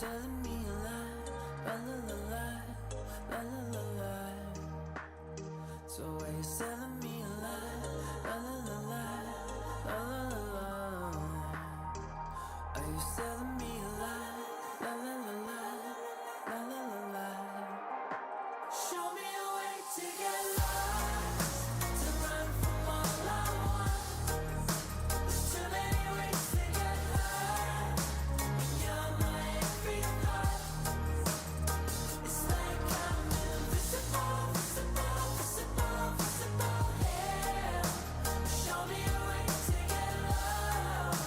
telling me a lie, la la la la, la la la la. So why you telling me a lie, la la la la, la la la la. Are you telling me a lie, la la la la, la la la la. Show me a way to get lost, to run from all I want. There's too many ways to get high. You're my every thought. It's like I'm invisible, visible, visible, visible here. Show me a way to get lost,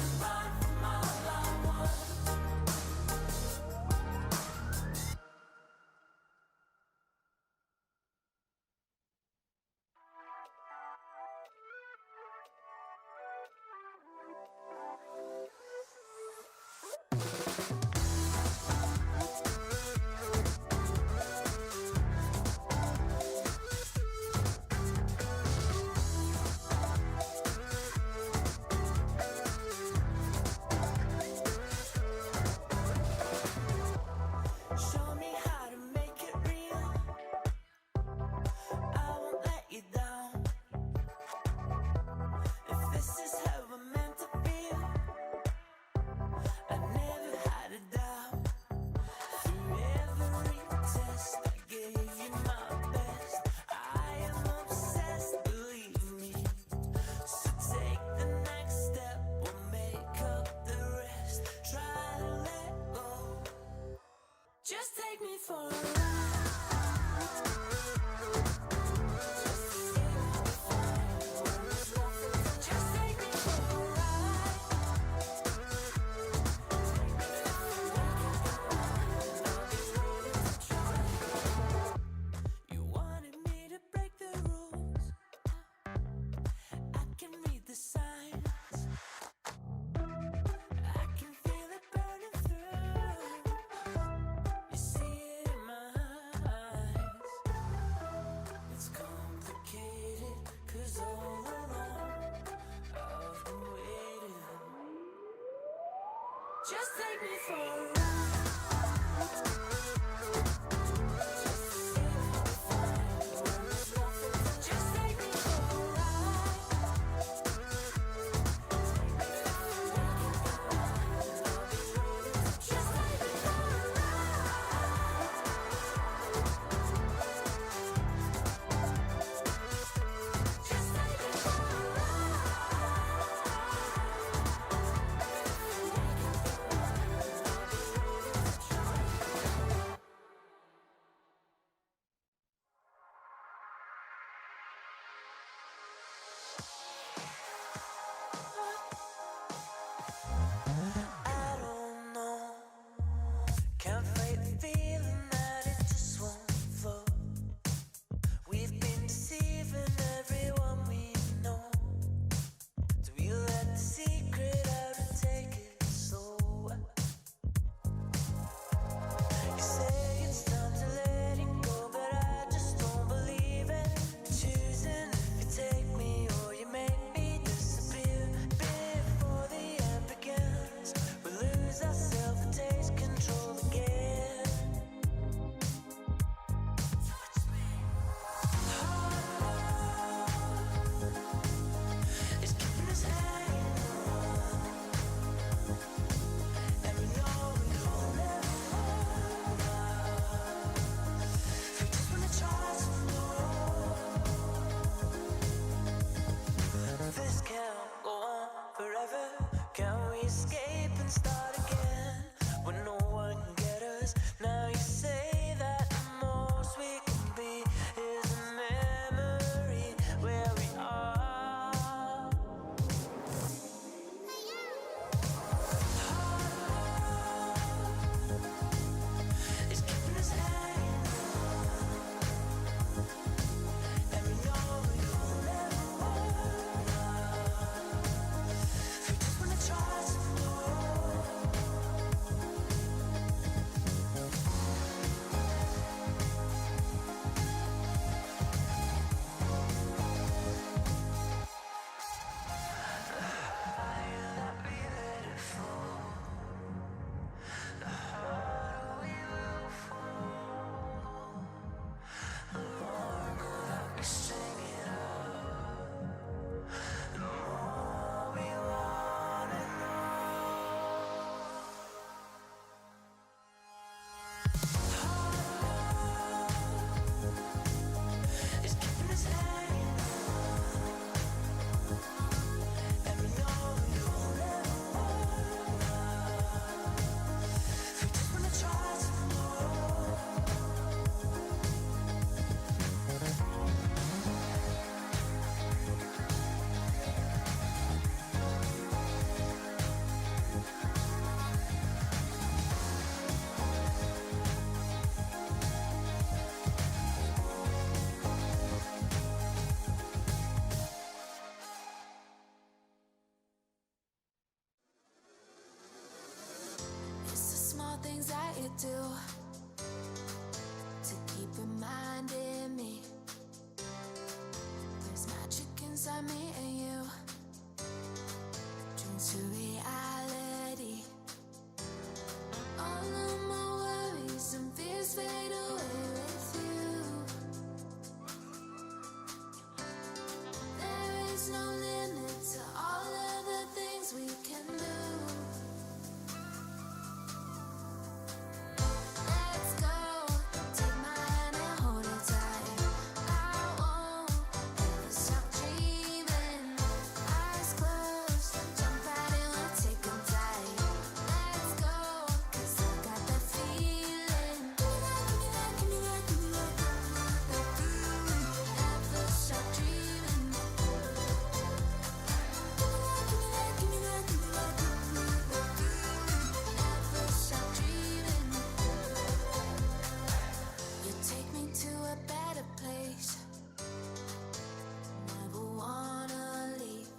to run from all I want. Show me how to make it real. I won't let you down. If this is how we're meant to feel, I never had a doubt. Through every test, I gave you my best. I am obsessed, believe me. So take the next step, we'll make up the rest. Try to let go. Just take me for a ride. Just take me for a ride. You wanted me to break the rules. I can read the signs. I can feel it burning through. You see it in my eyes. It's complicated, 'cause all along I've been waiting. Just take me for a ride. Just take me for a ride. Just take me for a Just take me for a I don't know. Can't fight the feeling that it just won't flow. We've been deceiving everyone we know. Do we let the secret out and take it slow? You say it's time to let it go, but I just don't believe it. Choosing if you take me or you make me disappear. Before the end begins, we lose ourselves and take control again. It's keeping us hanging on, and we know we will never hold out. We just wanna try some more. This can't go on forever. Can we escape and start again when no one can get us? Now you say that the most we can be is a memory where we are. It's keeping us hanging on, and we know we will never hold out. We just wanna try some more. that you do to keep reminding me there's magic inside me and you. Dreams to reality. All of my worries and fears fade away with you. There is no limit to all of the things we can do. Let's go, take my hand and hold it tight. I won't ever stop dreaming. Eyes closed, jump right in, we'll take them tight. Let's go, 'cause I got that feeling. Give me that, give me that, give me that, give me that, that feeling. Never stop dreaming. Give me that, give me that, give me that, give me that, give me that feeling. Never stop dreaming. You take me to a better place. Never wanna leave.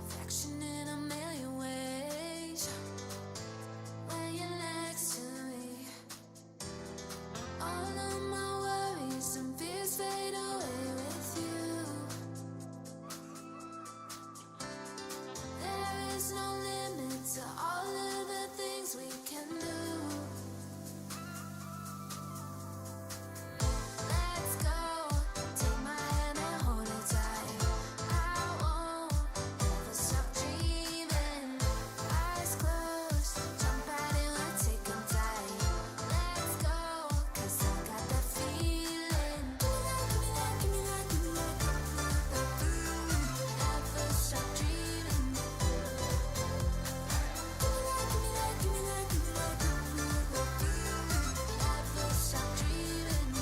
Affection in a million ways. When you're next to me, all of my worries and fears fade away with you. There is no limit to all of the things we can do. Let's go, take my hand and hold it tight. I won't ever stop dreaming. Eyes closed, jump right in, we'll take them tight. Let's go, 'cause I got that feeling. Give me that, give me that, give me that, give me that, give me that, that feeling. Never stop dreaming. Give me that, give me that, give me that, give me that, give me that, that feeling. Never stop dreaming.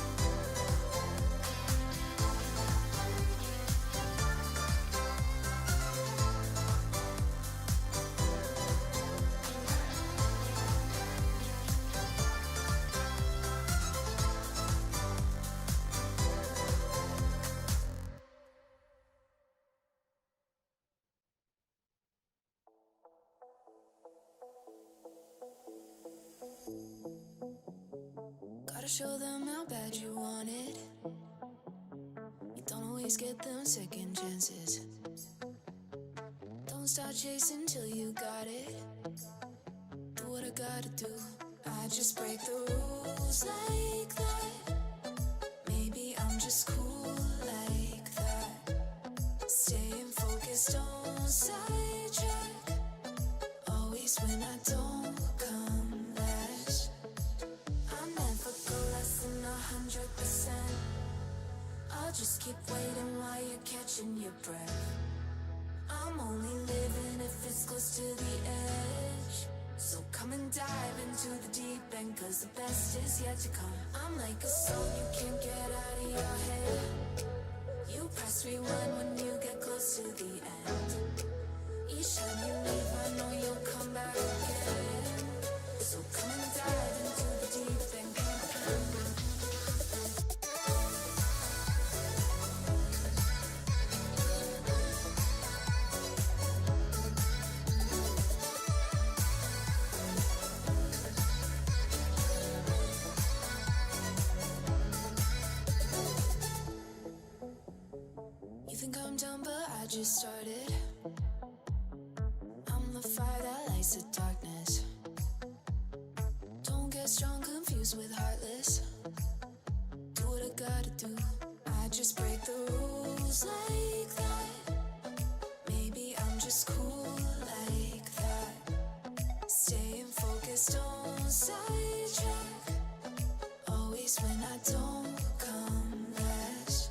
Gotta show them how bad you want it. You don't always get them second chances. Don't start chasing till you got it. Do what I gotta do. I just break the rules like that. Maybe I'm just cool like that. Staying focused, don't sidetrack. Always when I don't come last. I'll never go less than 100%. I'll just keep waiting while you're catching your breath. I'm only living if it's close to the edge. So come and dive into the deep end, 'cause the best is yet to come. I'm like a song you can't get out of your head. You press rewind when you get close to the end. Each time you leave, I know you'll come back again. So come and dive into the deep end. You think I'm done, but I just started. I'm the fire that lights the darkness. Don't get strong, confused with heartless. Do what I gotta do. I just break the rules like that. Maybe I'm just cool like that. Staying focused, don't sidetrack. Always when I don't come last.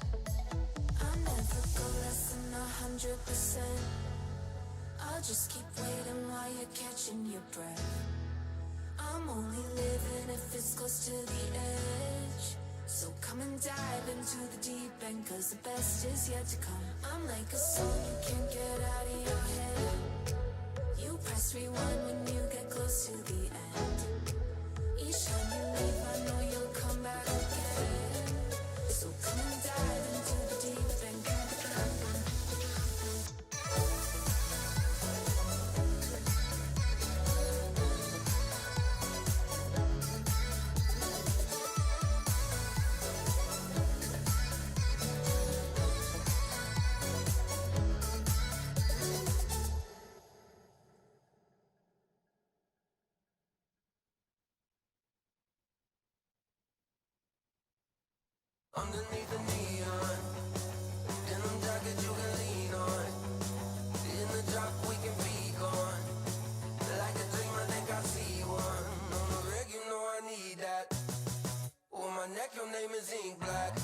I'll never go less than 100%. I'll just keep waiting while you're catching your breath. I'm only living if it's close to the edge. So come and dive into the deep end, 'cause the best is yet to come. I'm like a song you can't get out of your head. You press rewind when you get close to the end. Each time you leave, I know you'll come back again. So come and dive into the deep end. Underneath the neon, denim jacket you can lean on. In the drop we can be gone. Like a dream, I think I see one. On the rig, you know I need that. On my neck, your name is ink black.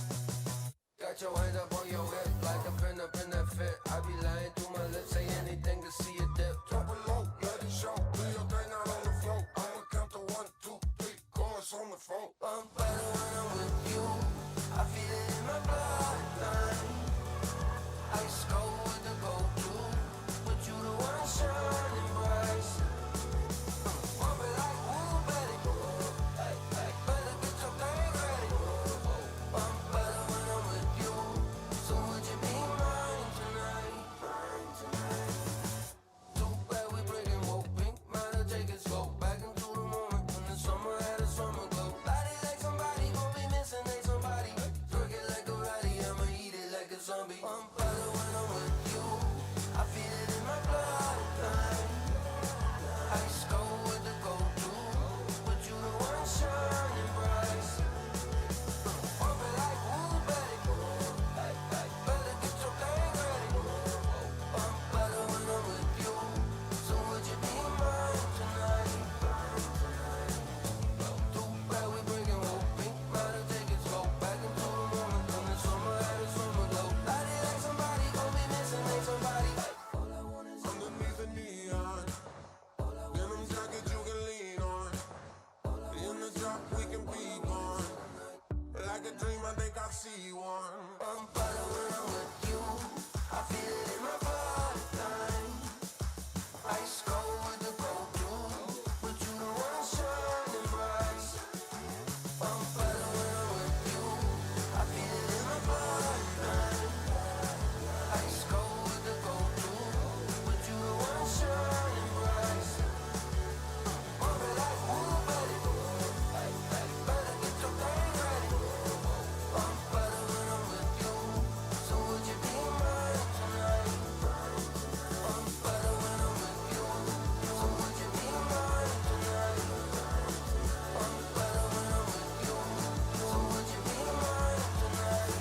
Got your hands up on your hip, like a pin up in that fit. I be lying through my lips, say anything to see a dip. Drop it low, let it show. Do your thing out on the floor. I'ma count to 1, 2, 3, chorus on the phone. I'm better when I'm with you. I feel it in my bloodline. Ice cold with the go-to, but you the one shining bright. Bump it like woo, baby. Better get your thing ready. I'm better when I'm with you. So would you be mine tonight? Too bad we breaking woke pink. Might have take it slow. Back into the moment when the summer had a summer glow. Body like somebody gon' be missing, ain't somebody. Twerk it like a ratty, I'ma eat it like a zombie. I'm better when I'm with you. I feel it in my bloodline. Ice cold with the go-to, but you the one shining bright. Bump it like woo, baby. Better get your thing ready. I'm better when I'm with you. So would you be mine tonight? Too bad we breaking woke pink. Might have take it slow. Back into the moment when the summer had a summer glow. Body like somebody gon' be missing, ain't somebody. All I want is Underneath the neon, denim jacket you can lean on. In the drop we can be gone. Like a dream, I think I see one. I'm better when I'm with you. I feel it in my bloodline. Ice cold with the go-to, but you the one shining bright. I'm better when I'm with you. I feel it in my bloodline. Ice cold with the go-to, but you the one shining bright. Bump it like woo, baby. Better get your thing ready. I'm better when I'm with you. So would you be mine tonight? I'm better when I'm with you. So would you be mine tonight? I'm better when I'm with you. So would you be mine tonight?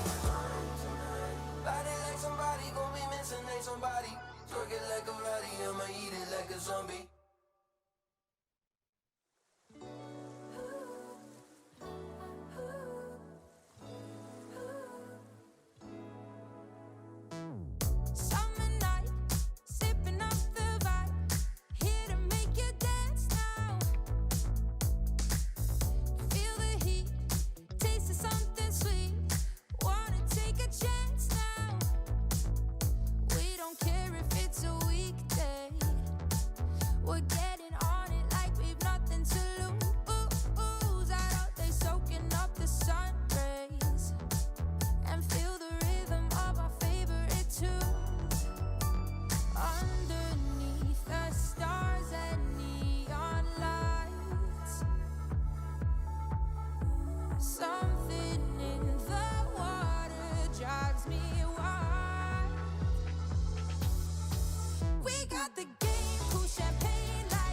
Body like somebody gon' be missing, ain't somebody. Twerk it like a ratty, I'ma eat it like a zombie. Summer night, sipping up the vibe, here to make you dance now. Feel the heat, taste of something sweet. Wanna take a chance now. We don't care if it's a weekday. We're getting on it like we've nothing to lose. Out out there soaking up the sun rays and feel the rhythm of our favorite tune. Underneath the stars and neon lights, something in the water drives me wild. We got the game, cool champagne lights.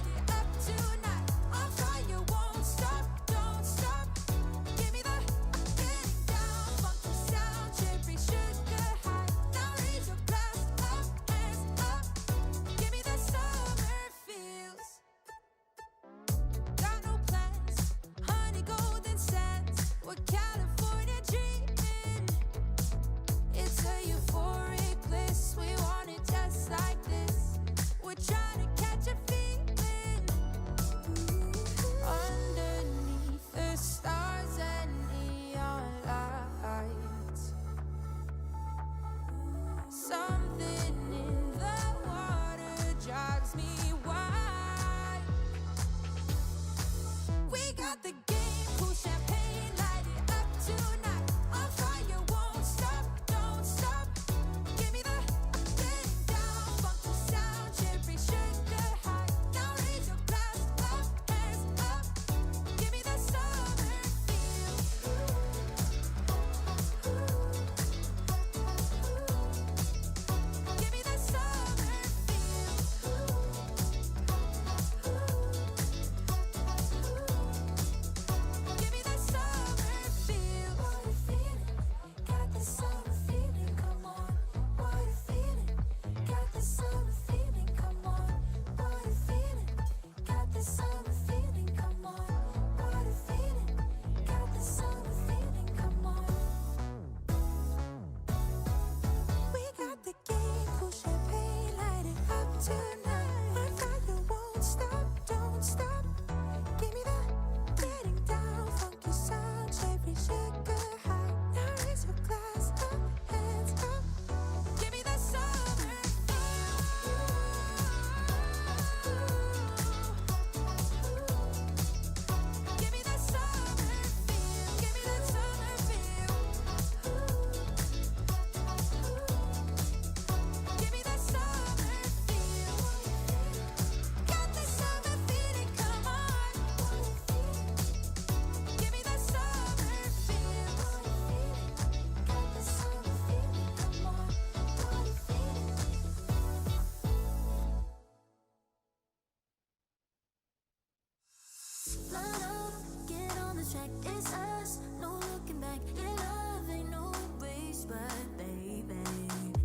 the track, it's us, no looking back. Your love ain't no race, but baby,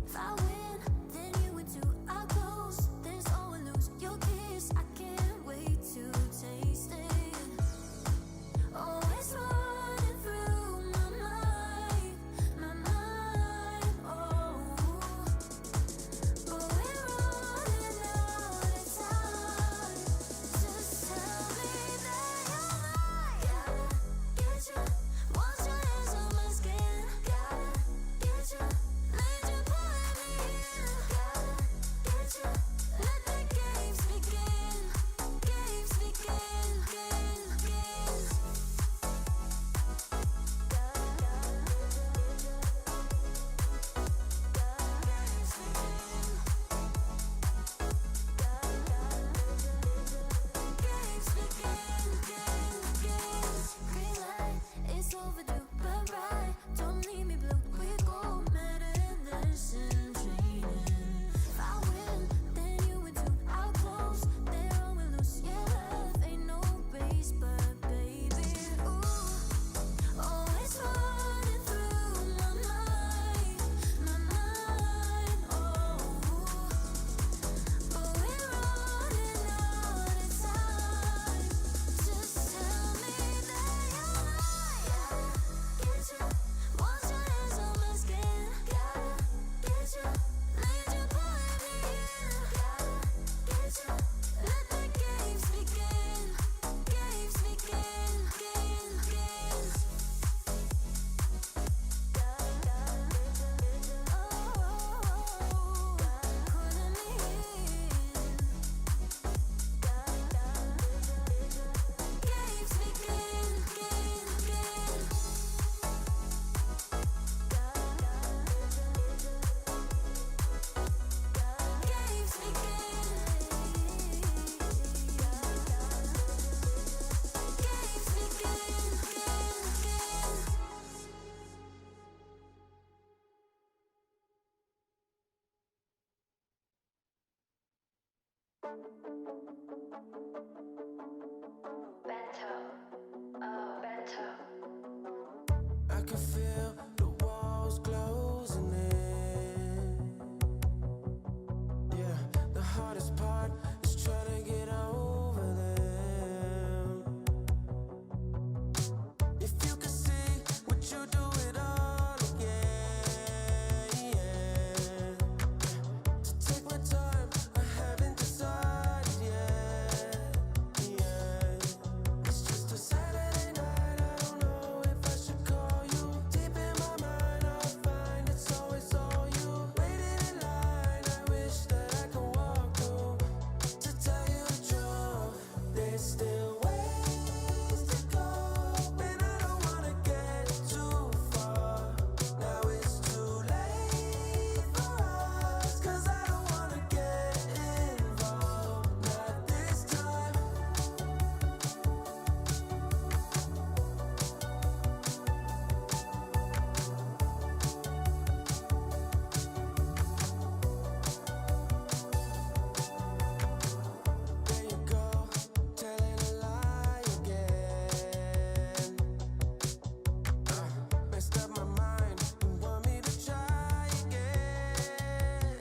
if I win, then you win too. I'll close, there's always lose. Your kiss, I can't wait to taste it. Oh, it's running through my mind, oh. But we're running out of time. Just tell me that you're mine. Gotta get you, once your hands on my skin. Gotta get you, need you pulling me in. Gotta get you, let the games begin. Games begin, games. Green light, it's overdue, but right, don't leave me blue. We go medicine training. If I win, then you win too. I'll close, then we lose. Yeah, love ain't no race, but baby, ooh, oh, it's running through my mind, oh. But we're running out of time. Just tell me that you're mine. Gotta get you, once your hands on my skin. Gotta get you, need you pulling me in. Gotta get you, let the games begin. Games begin, games. Pulling me in. Games begin, games I can feel the walls closing in. Yeah, the hardest part is trying to get over them. If you could see, would you do it all again? Yeah. To take my time, I haven't decided yet. Yeah. It's just a Saturday night, I don't know if I should call you. Deep in my mind, I'll find it's always all you. Waiting in line, I wish that I could walk through. To tell you the truth, there's still ways to go, and I don't wanna get too far. Now it's too late for us, 'cause I don't wanna get involved, not this time. There you go, telling a lie again. Messed up my mind, you want me to try again.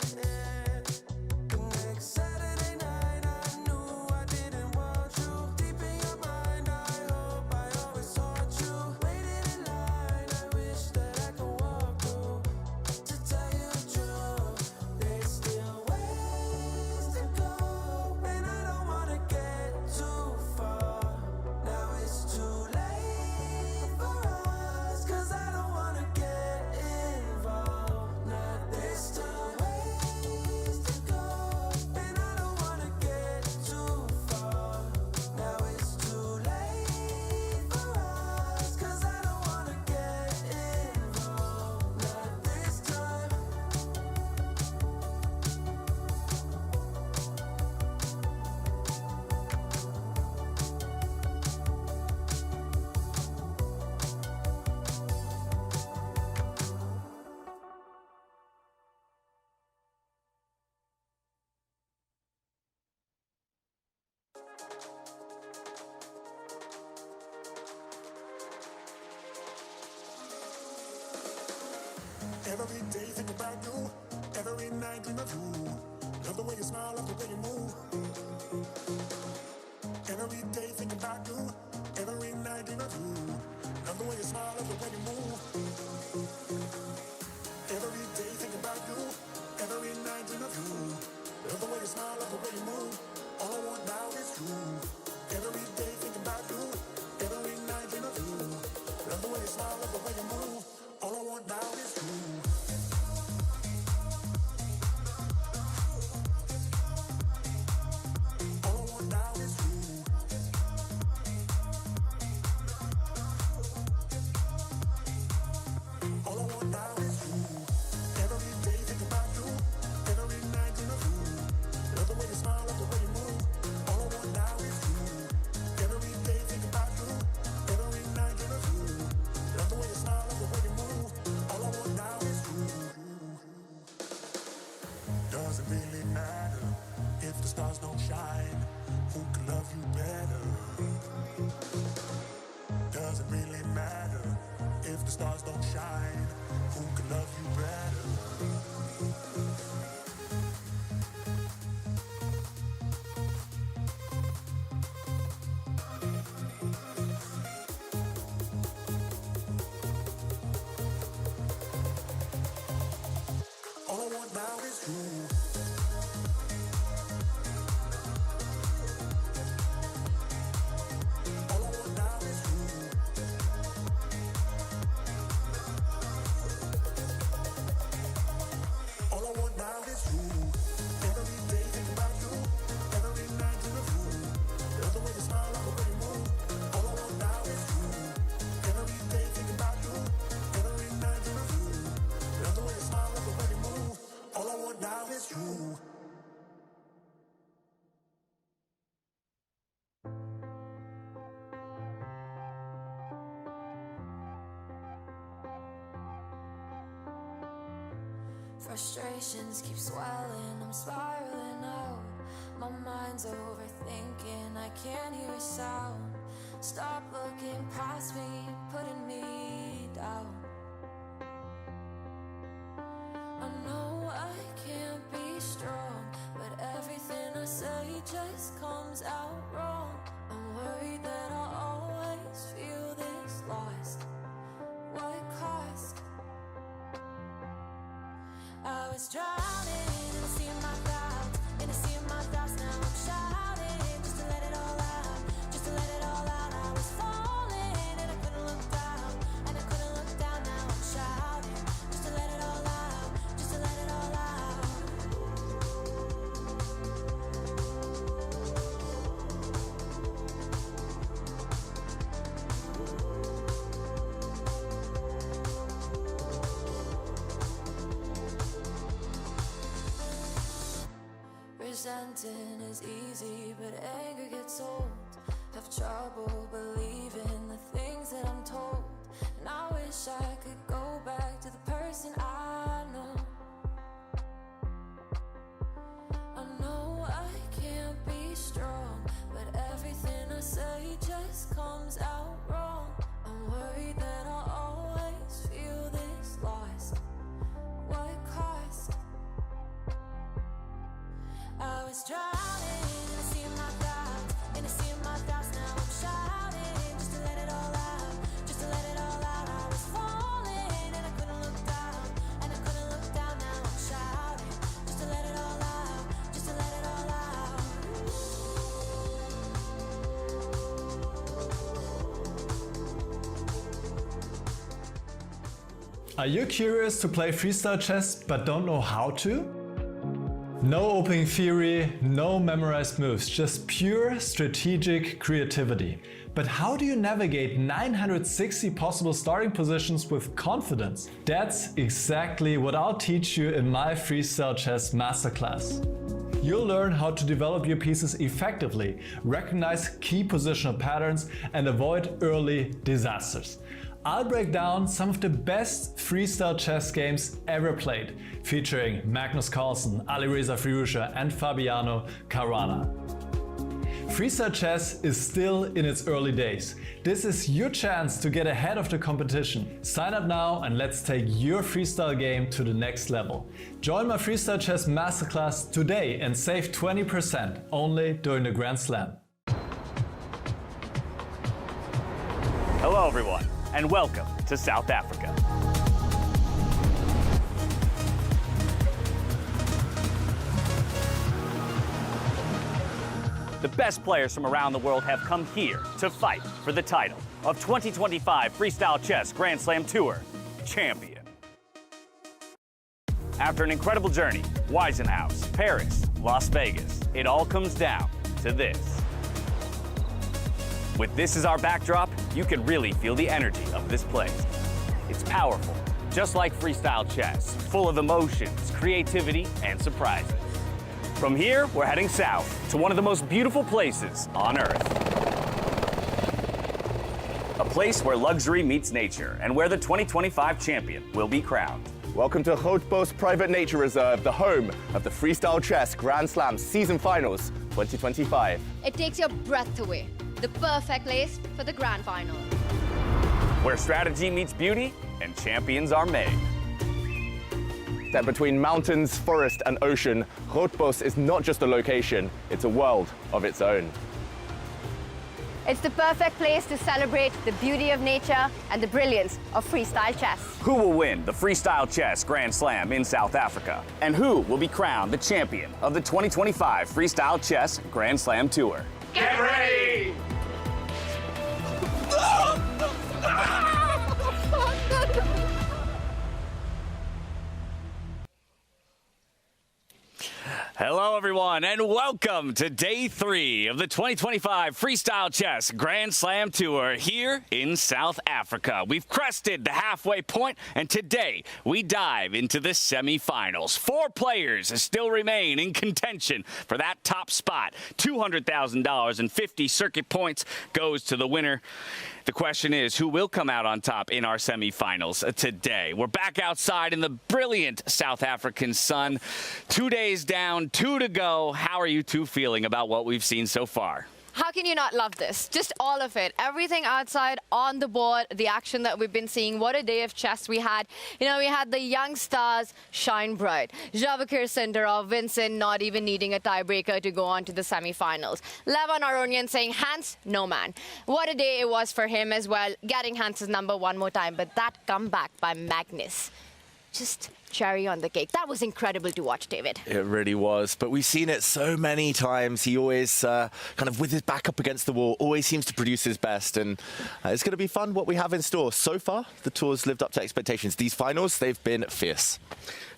The next Saturday night, I knew I didn't want you. Deep in your mind, I hope I always sought you. Waiting in line, I wish that I could walk through. To tell you the truth, there's still ways to go, and I don't wanna get too far. Now it's too late for us, 'cause I don't wanna get involved, not this time. Ways to go, and I don't wanna get too far. Now it's too late for us, 'cause I don't wanna get involved, not this time. Every day think about you, every night dream of you. Love the way you smile, love the way you move. Every day think about you, every night dream of you. Love the way you smile, love the way you move. Every day think about you, every night dream of you. Love the way you smile, love the way you move. All I want now is you. Every day think about you, every night dream of you. Love the way you smile, love the way you move. All I want now is you. Doesn't really matter if the stars don't shine. Who can love you better? Doesn't really matter if the stars don't shine. Who can love you better? All I want now is you. Frustrations keep swelling, I'm spiraling out. My mind's overthinking, I can't hear a sound. Stop looking past me, putting me down. I know I can't be strong, but everything I say just comes out wrong. I'm worried that I'll always feel this lost. What cost? I was drowning in a sea of my thoughts, in a sea of my thoughts. Now I'm shouting just to let it all out, just to let it all out. I was falling and I couldn't look down, and I couldn't look down. Now I'm shouting just to let it all out, just to let it all out. Resenting is easy, but anger gets old. Have trouble believing the things that I'm told, and I wish I could go back to the person I know. I know I can't be strong, but everything I say just comes out wrong. I'm worried that I'll always feel this lost. What cost? I was drowning in a sea of my thoughts, in a sea of my thoughts. Now I'm shouting just to let it all out, just to let it all out. I was falling and I couldn't look down, and I couldn't look down. Now I'm shouting just to let it all out, just to let it all out. Are you curious to play freestyle chess but don't know how to? No opening theory, no memorized moves, just pure strategic creativity. But how do you navigate 960 possible starting positions with confidence? That's exactly what I'll teach you in my Freestyle Chess Masterclass. You'll learn how to develop your pieces effectively, recognize key positional patterns, and avoid early disasters. I'll break down some of the best freestyle chess games ever played, featuring Magnus, Carlsen, Alireza Firouzja and Fabiano, Caruana. Freestyle chess is still in its early days. This is your chance to get ahead of the competition. Sign up now and let's take your freestyle game to the next level. Join my Freestyle Chess Masterclass today and save 20% only during the Grand Slam. Hello everyone, and welcome to South Africa. The best players from around the world have come here to fight for the title of 2025 Freestyle Chess Grand Slam Tour champion. After an incredible journey, Weisenhouse, Paris, Las Vegas, it all comes down to this. With this as our backdrop, you can really feel the energy of this place. It's powerful, just like freestyle chess, full of emotions, creativity, and surprises. From here, we're heading south to one of the most beautiful places on Earth. A place where luxury meets nature and where the 2025 champion will be crowned. Welcome to Grootbos Private Nature Reserve, the home of the Freestyle Chess Grand Slam Season Finals 2025. It takes your breath away. The perfect place for the grand final. Where strategy meets beauty and champions are made. Set between mountains, forest, and ocean, Grootbos is not just a location, it's a world of its own. It's the perfect place to celebrate the beauty of nature and the brilliance of freestyle chess. Who will win the Freestyle Chess Grand Slam in South Africa? And who will be crowned the champion of the 2025 Freestyle Chess Grand Slam Tour? Get ready! Hello, everyone, and welcome to Day 3 of the 2025 Freestyle Chess Grand Slam Tour here in South Africa. We've crested the halfway point, and today we dive into the semifinals. 4 players still remain in contention for that top spot. $200,000 and 50 circuit points goes to the winner. The question is, who will come out on top in our semifinals today? We're back outside in the brilliant South African sun. 2 days down, 2 to go. How are you two feeling about what we've seen so far? How can you not love this? Just all of it. Everything outside, on the board, the action that we've been seeing. What a day of chess we had. You know, we had the young stars shine bright. Javokhir, Sindarov, Vincent not even needing a tiebreaker to go on to the semifinals. Levon Aronian saying, Hans, no man. What a day it was for him as well, getting Hans's number one more time. But that comeback by Magnus, just cherry on the cake. That was incredible to watch, David. It really was, but we've seen it so many times. He always kind of with his back up against the wall, always seems to produce his best, and it's going to be fun what we have in store. So far, the tour's lived up to expectations. These finals, they've been fierce.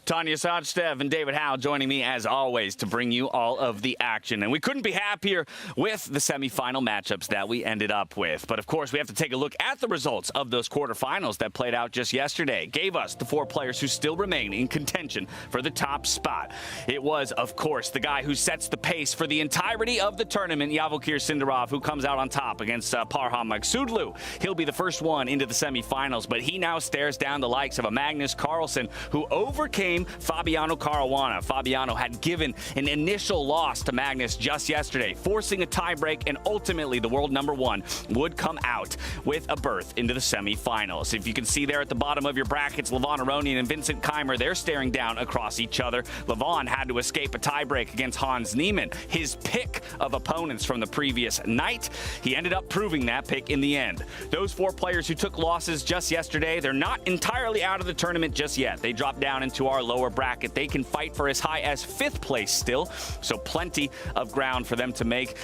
Tanya Sajstev and David Howe joining me as always to bring you all of the action. And we couldn't be happier with the semifinal matchups that we ended up with. But of course, we have to take a look at the results of those quarterfinals that played out just yesterday. Gave us the 4 players who still remain in contention for the top spot. It was, of course, the guy who sets the pace for the entirety of the tournament, Javokhir Sindarov, who comes out on top against Parham Maghsoodloo. He'll be the first one into the semifinals, but he now stares down the likes of a Magnus Carlsen, who overcame Fabiano Caruana. Fabiano had given an initial loss to Magnus just yesterday, forcing a tiebreak, and ultimately the world number 1 would come out with a berth into the semifinals. If you can see there at the bottom of your brackets, Levon Aronian and Vincent Keymer, they're staring down across each other. Levon had to escape a tiebreak against Niemann, his pick of opponents from the previous night. He ended up proving that pick in the end. Those 4 players who took losses just yesterday, they're not entirely out of the tournament just yet. They dropped down into our lower bracket. They can fight for as high as 5th place still, so plenty of ground for them to make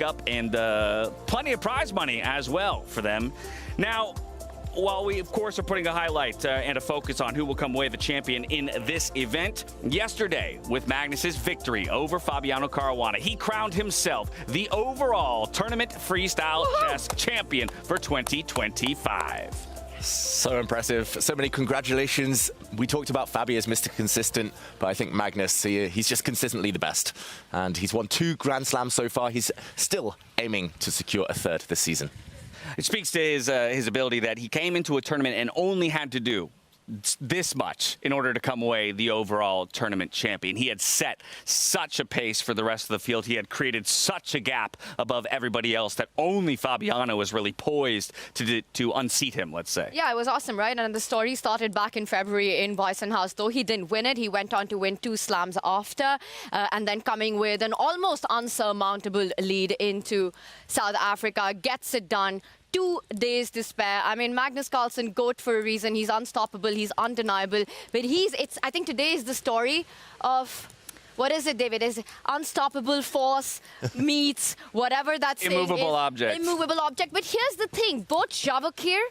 up, and plenty of prize money as well for them. Now, while we, of course, are putting a highlight and a focus on who will come away the champion in this event, yesterday, with Magnus's victory over Fabiano Caruana, he crowned himself the overall tournament freestyle chess champion for 2025. So impressive. So many congratulations. We talked about Fabi as Mr. Consistent, but I think Magnus, he's just consistently the best. And he's won 2 Grand Slams so far. He's still aiming to secure a 3rd this season. It speaks to his ability that he came into a tournament and only had to do this much in order to come away the overall tournament champion. He had set such a pace for the rest of the field. He had created such a gap above everybody else that only Fabiano was really poised to unseat him, let's say. Yeah, it was awesome, right? And the story started back in February in Weissenhaus. Though he didn't win it, he went on to win 2 slams after, and then coming with an almost unsurmountable lead into South Africa, gets it done. 2 days to spare. I mean, Magnus Carlsen, GOAT for a reason. He's unstoppable. He's undeniable. But I think today is the story of, what is it, David? Is unstoppable force meets whatever that's immovable object. Immovable object. But here's the thing. Both Javokhir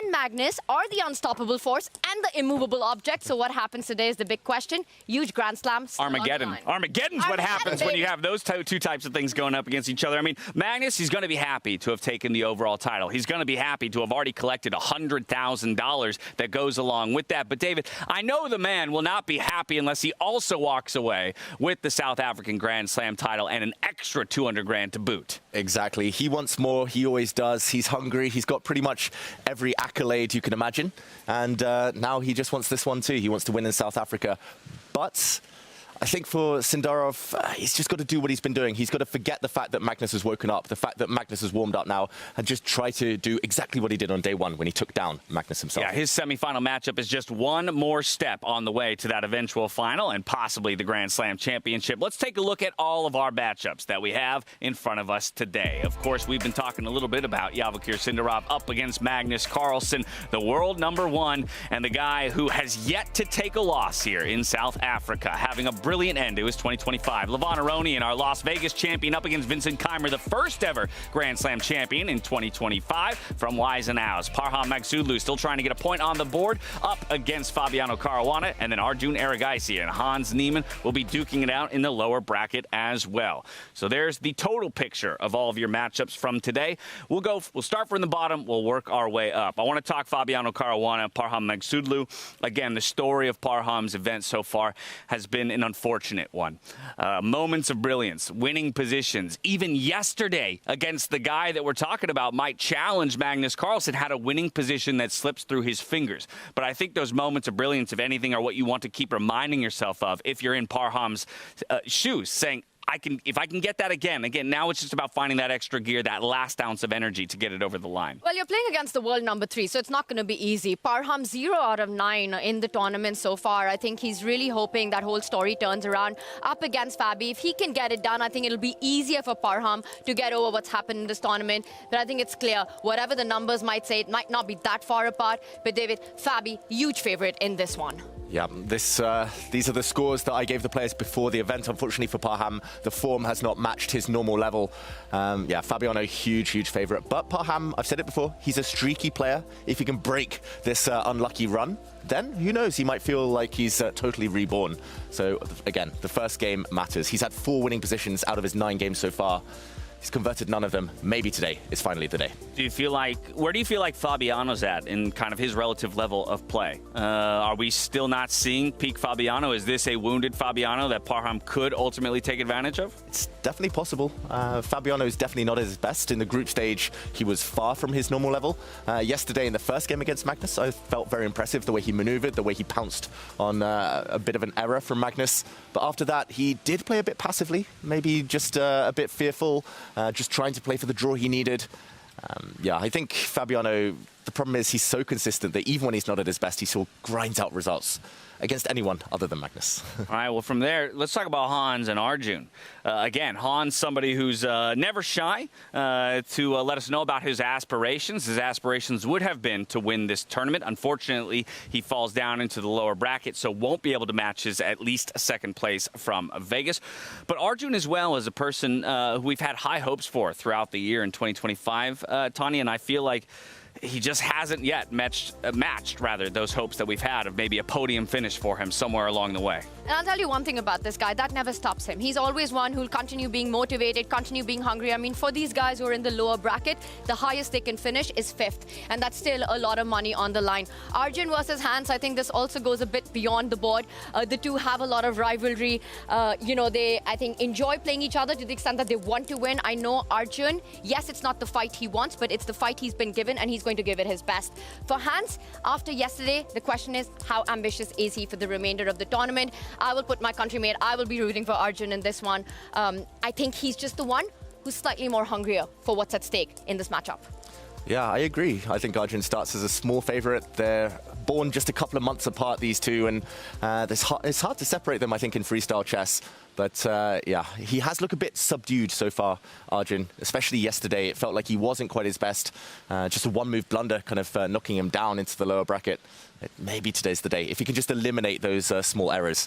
and Magnus are the unstoppable force and the immovable object. So what happens today is the big question. Huge Grand Slam. Armageddon. Armageddon's what happens when you have those two types of things going up against each other. I mean, Magnus, he's going to be happy to have taken the overall title. He's going to be happy to have already collected $100,000 that goes along with that. But David, I know the man will not be happy unless he also walks away with the South African Grand Slam title and an extra 200 grand to boot. Exactly. He wants more. He always does. He's hungry. He's got pretty much every accolade you can imagine. And now he just wants this one too. He wants to win in South Africa. But I think for Sindarov, he's just got to do what he's been doing. He's got to forget the fact that Magnus has woken up, the fact that Magnus has warmed up now, and just try to do exactly what he did on day 1 when he took down Magnus himself. Yeah, his semifinal matchup is just one more step on the way to that eventual final and possibly the Grand Slam championship. Let's take a look at all of our matchups that we have in front of us today. Of course, we've been talking a little bit about Javokhir Sindarov up against Magnus Carlsen, the world #1, and the guy who has yet to take a loss here in South Africa, having a brilliant end to his 2025. Levon Aronian, our Las Vegas champion, up against Vincent Keymer, the first ever Grand Slam champion in 2025 from Weissenhaus. Parham Maghsoodloo still trying to get a point on the board up against Fabiano Caruana, and then Arjun Erigaisi and Hans Niemann will be duking it out in the lower bracket as well. So there's the total picture of all of your matchups from today. We'll start from the bottom. We'll work our way up. I want to talk Fabiano Caruana, Parham Maghsoodloo. Again, the story of Parham's event so far has been an unfortunate one. Moments of brilliance, winning positions. Even yesterday against the guy that we're talking about might challenge Magnus Carlsen, had a winning position that slips through his fingers. But I think those moments of brilliance, if anything, are what you want to keep reminding yourself of if you're in Parham's shoes, saying, if I can get that again, now it's just about finding that extra gear, that last ounce of energy to get it over the line. Well, you're playing against the world #3, so it's not going to be easy. Parham 0 out of 9 in the tournament so far. I think he's really hoping that whole story turns around up against Fabi. If he can get it done, I think it'll be easier for Parham to get over what's happened in this tournament. But I think it's clear, whatever the numbers might say, it might not be that far apart. But David, Fabi, huge favorite in this one. Yeah, these are the scores that I gave the players before the event. Unfortunately for Parham, the form has not matched his normal level. Yeah, Fabiano, huge favorite. But Parham, I've said it before, he's a streaky player. If he can break this unlucky run, then who knows, he might feel like he's totally reborn. So again, the first game matters. He's had 4 winning positions out of his 9 games so far. He's converted none of them. Maybe today is finally the day. Where do you feel like Fabiano's at in kind of his relative level of play? Are we still not seeing peak Fabiano? Is this a wounded Fabiano that Parham could ultimately take advantage of? It's definitely possible. Fabiano is definitely not at his best. In the group stage, he was far from his normal level. Yesterday in the first game against Magnus, I felt very impressive, the way he maneuvered, the way he pounced on a bit of an error from Magnus. But after that, he did play a bit passively, maybe just a bit fearful, just trying to play for the draw he needed. Yeah, I think Fabiano, the problem is he's so consistent that even when he's not at his best, he still grinds out results against anyone other than Magnus. All right, well, from there, let's talk about Hans and Arjun. Again, Hans, somebody who's never shy to let us know about his aspirations. His aspirations would have been to win this tournament. Unfortunately, he falls down into the lower bracket, so won't be able to match his at least second place from Vegas. But Arjun as well is a person who we've had high hopes for throughout the year in 2025, Tanya, and I feel like he just hasn't yet matched those hopes that we've had of maybe a podium finish for him somewhere along the way. And I'll tell you one thing about this guy, that never stops him. He's always one who'll continue being motivated, continue being hungry. I mean, for these guys who are in the lower bracket, the highest they can finish is 5th. And that's still a lot of money on the line. Arjun versus Hans, I think this also goes a bit beyond the board. The two have a lot of rivalry. They, I think, enjoy playing each other to the extent that they want to win. I know Arjun, yes, it's not the fight he wants, but it's the fight he's been given, and he's going to give it his best. For Hans, after yesterday, the question is, how ambitious is he for the remainder of the tournament? I will put my countrymate, I will be rooting for Arjun in this one. I think he's just the one who's slightly more hungrier for what's at stake in this matchup. Yeah, I agree. I think Arjun starts as a small favourite. They're born just a couple of months apart, these two, and it's hard to separate them, I think, in freestyle chess. But yeah, he has looked a bit subdued so far, Arjun, especially yesterday. It felt like he wasn't quite his best. Just a one-move blunder kind of knocking him down into the lower bracket. Maybe today's the day. If he can just eliminate those small errors,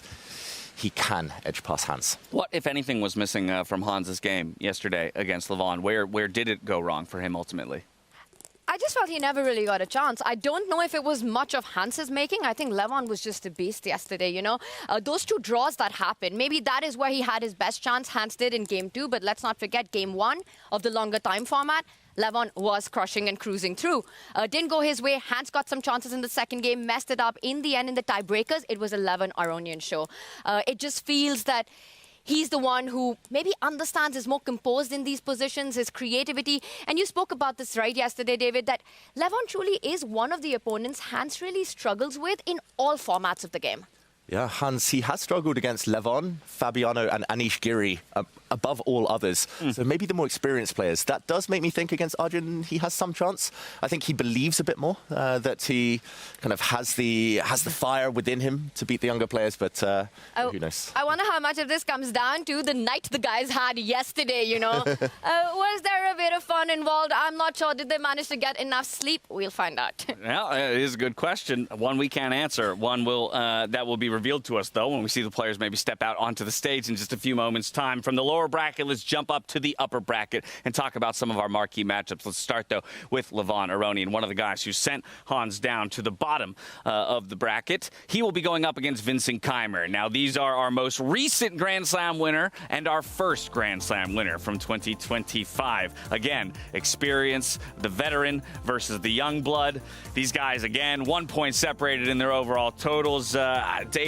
he can edge past Hans. What, if anything, was missing from Hans's game yesterday against Levon? Where did it go wrong for him ultimately? I just felt he never really got a chance. I don't know if it was much of Hans's making. I think Levon was just a beast yesterday, you know. Those two draws that happened, maybe that is where he had his best chance. Hans did in game 2, but let's not forget game 1 of the longer time format. Levon was crushing and cruising through. Didn't go his way. Hans got some chances in the second game, messed it up. In the end, in the tiebreakers, it was a Levon Aronian show. It just feels that he's the one who maybe understands, is more composed in these positions, his creativity. And you spoke about this right yesterday, David, that Levon truly is one of the opponents Hans really struggles with in all formats of the game. Yeah, Hans, he has struggled against Levon, Fabiano and Anish Giri above all others. So maybe the more experienced players. That does make me think against Arjun he has some chance. I think he believes a bit more that he kind of has the fire within him to beat the younger players, but who knows? I wonder how much of this comes down to the night the guys had yesterday, you know. Was there a bit of fun involved? I'm not sure. Did they manage to get enough sleep? We'll find out. Well, it is a good question. One we can't answer. One will that will be revealed to us, though, when we see the players maybe step out onto the stage in just a few moments' time. From the lower bracket, let's jump up to the upper bracket and talk about some of our marquee matchups. Let's start, though, with Levon Aronian, one of the guys who sent Hans down to the bottom of the bracket. He will be going up against Vincent Keymer. Now, these are our most recent Grand Slam winner and our first Grand Slam winner from 2025. Again, experience, the veteran versus the young blood. These guys, again, 1 point separated in their overall totals.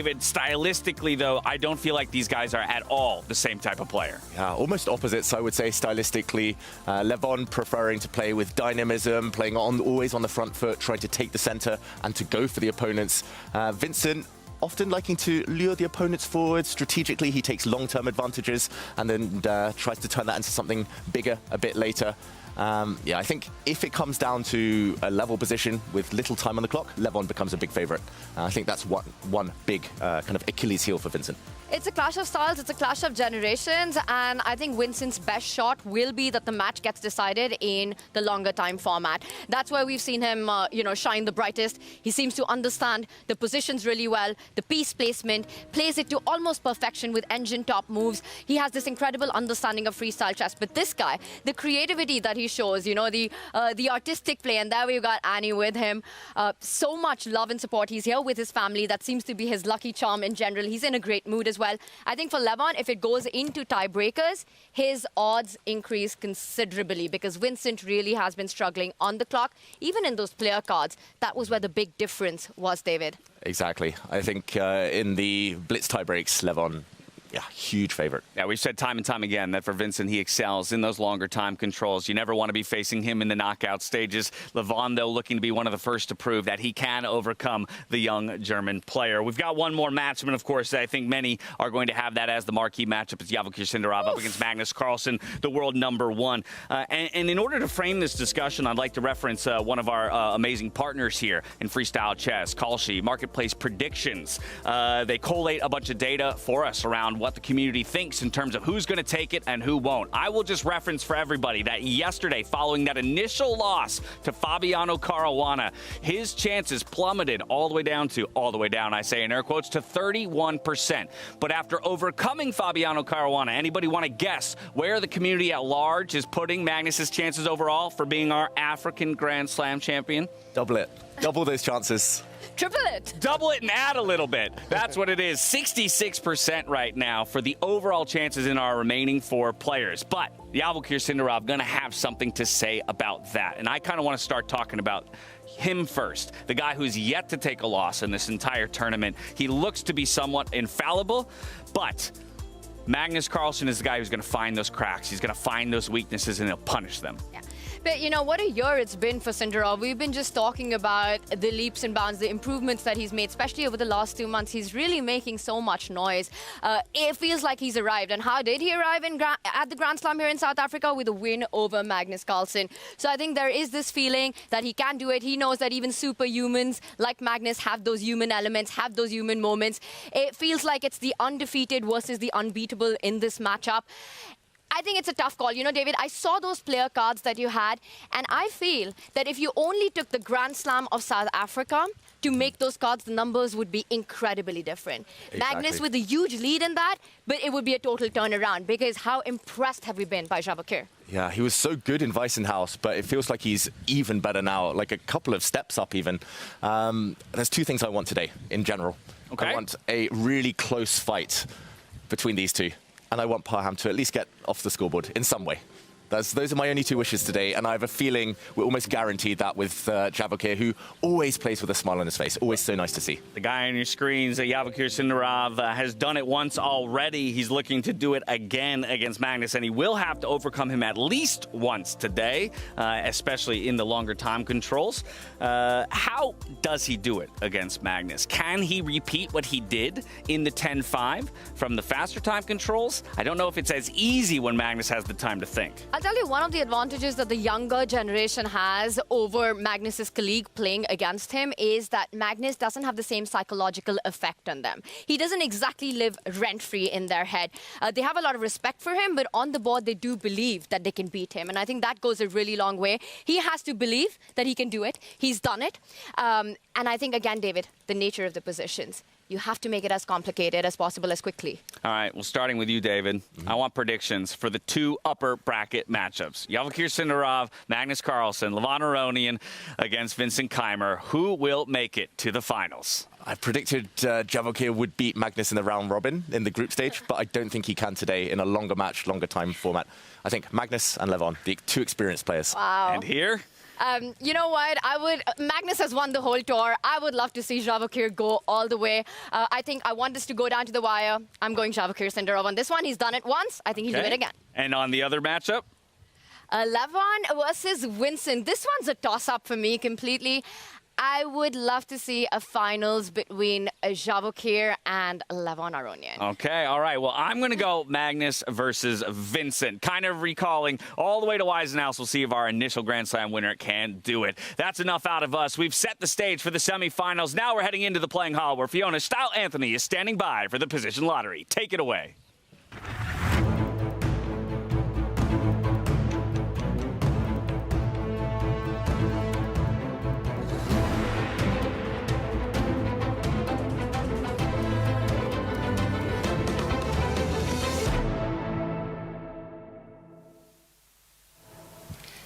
David, stylistically, though, I don't feel like these guys are at all the same type of player. Yeah, almost opposites, I would say, stylistically. Levon preferring to play with dynamism, playing always on the front foot, trying to take the center and to go for the opponents. Vincent often liking to lure the opponents forward. Strategically, he takes long-term advantages and then tries to turn that into something bigger a bit later. Yeah, I think if it comes down to a level position with little time on the clock, Levon becomes a big favorite. I think that's one big kind of Achilles heel for Vincent. It's a clash of styles, it's a clash of generations, and I think Vincent's best shot will be that the match gets decided in the longer time format. That's where we've seen him, shine the brightest. He seems to understand the positions really well, the piece placement, plays it to almost perfection with engine top moves. He has this incredible understanding of freestyle chess. But this guy, the creativity that he shows, the artistic play, and there we've got Annie with him. So much love and support. He's here with his family. That seems to be his lucky charm in general. He's in a great mood as well. I think for Levon, if it goes into tiebreakers, his odds increase considerably because Vincent really has been struggling on the clock. Even in those player cards, that was where the big difference was, David. Exactly. I think in the blitz tiebreaks, Levon, yeah, huge favorite. Yeah, we've said time and time again that for Vincent, he excels in those longer time controls. You never want to be facing him in the knockout stages. Levon, though, looking to be one of the first to prove that he can overcome the young German player. We've got one more matchup, and of course, I think many are going to have that as the marquee matchup. It's Javokhir Sindarov up against Magnus Carlsen, the world #1. And in order to frame this discussion, I'd like to reference one of our amazing partners here in freestyle chess, Kalshi, Marketplace Predictions. They collate a bunch of data for us around what the community thinks in terms of who's going to take it and who won't. I will just reference for everybody that yesterday, following that initial loss to Fabiano Caruana, his chances plummeted all the way down, I say in air quotes, to 31%. But after overcoming Fabiano Caruana, anybody want to guess where the community at large is putting Magnus's chances overall for being our African Grand Slam champion? Double it. Double those chances. Triple it. Double it and add a little bit. That's what it is. 66% right now for the overall chances in our remaining 4 players. But Javokhir Sindarov going to have something to say about that. And I kind of want to start talking about him first. The guy who's yet to take a loss in this entire tournament. He looks to be somewhat infallible, but Magnus Carlsen is the guy who's going to find those cracks. He's going to find those weaknesses and he'll punish them. Yeah. But you know, what a year it's been for Sindarov. We've been just talking about the leaps and bounds, the improvements that he's made, especially over the last 2 months. He's really making so much noise. It feels like he's arrived. And how did he arrive at the Grand Slam here in South Africa? With a win over Magnus Carlsen. So I think there is this feeling that he can do it. He knows that even superhumans like Magnus have those human elements, have those human moments. It feels like it's the undefeated versus the unbeatable in this matchup. I think it's a tough call. You know, David, I saw those player cards that you had, and I feel that if you only took the Grand Slam of South Africa to make those cards, the numbers would be incredibly different. Exactly. Magnus with a huge lead in that, but it would be a total turnaround, because how impressed have we been by Javokhir? Yeah, he was so good in Weissenhaus, but it feels like he's even better now, like a couple of steps up even. There's two things I want today, in general. Okay. I want a really close fight between these two. And I want Parham to at least get off the scoreboard in some way. Those are my only two wishes today, and I have a feeling we're almost guaranteed that with Javokhir, who always plays with a smile on his face. Always so nice to see. The guy on your screens, Javokhir Sindarov, has done it once already. He's looking to do it again against Magnus, and he will have to overcome him at least once today, especially in the longer time controls. How does he do it against Magnus? Can he repeat what he did in the 10-5 from the faster time controls? I don't know if it's as easy when Magnus has the time to think. I'll tell you, one of the advantages that the younger generation has over Magnus's colleague playing against him is that Magnus doesn't have the same psychological effect on them. He doesn't exactly live rent-free in their head. They have a lot of respect for him, but on the board, they do believe that they can beat him. And I think that goes a really long way. He has to believe that he can do it. He's done it. And I think, again, David, the nature of the positions. You have to make it as complicated as possible as quickly. All right, well, starting with you, David, I want predictions for the two upper bracket matchups. Javokhir Sindarov, Magnus Carlsen, Levon Aronian against Vincent Keymer. Who will make it to the finals? I predicted Javokhir would beat Magnus in the round robin in the group stage, but I don't think he can today in a longer match, longer time format. I think Magnus and Levon, the two experienced players. Wow. And here? You know what? Magnus has won the whole tour. I would love to see Javokhir go all the way. I think I want this to go down to the wire. I'm going Javokhir Sindarov on this one. He's done it once. I think he'll do it again. And on the other matchup? Levon versus Vincent. This one's a toss-up for me completely. I would love to see a finals between Javokhir and Levon Aronian. Okay, all right. Well, I'm going to go Magnus versus Vincent. Kind of recalling all the way to Weissenhaus. We'll see if our initial Grand Slam winner can do it. That's enough out of us. We've set the stage for the semifinals. Now we're heading into the playing hall where Fiona Style Anthony is standing by for the position lottery. Take it away.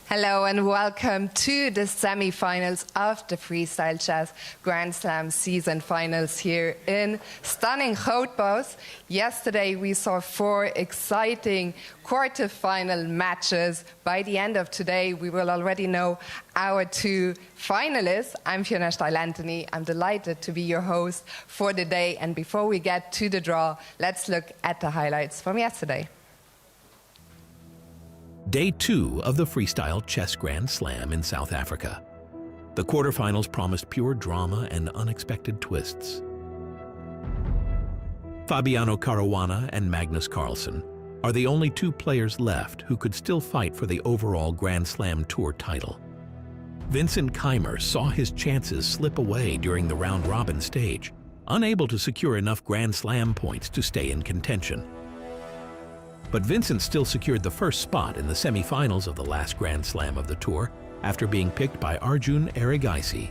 Hello and welcome to the semi-finals of the Freestyle Chess Grand Slam season finals here in stunning Grootbos. Yesterday we saw 4 exciting quarter-final matches. By the end of today we will already know our 2 finalists. I'm Fiona Style Anthony. I'm delighted to be your host for the day. And before we get to the draw, let's look at the highlights from yesterday. Day 2 of the Freestyle Chess Grand Slam in South Africa. The quarterfinals promised pure drama and unexpected twists. Fabiano Caruana and Magnus Carlsen are the only 2 players left who could still fight for the overall Grand Slam Tour title. Vincent Keymer saw his chances slip away during the round-robin stage, unable to secure enough Grand Slam points to stay in contention. But Vincent still secured the first spot in the semifinals of the last Grand Slam of the tour after being picked by Arjun Erigaisi.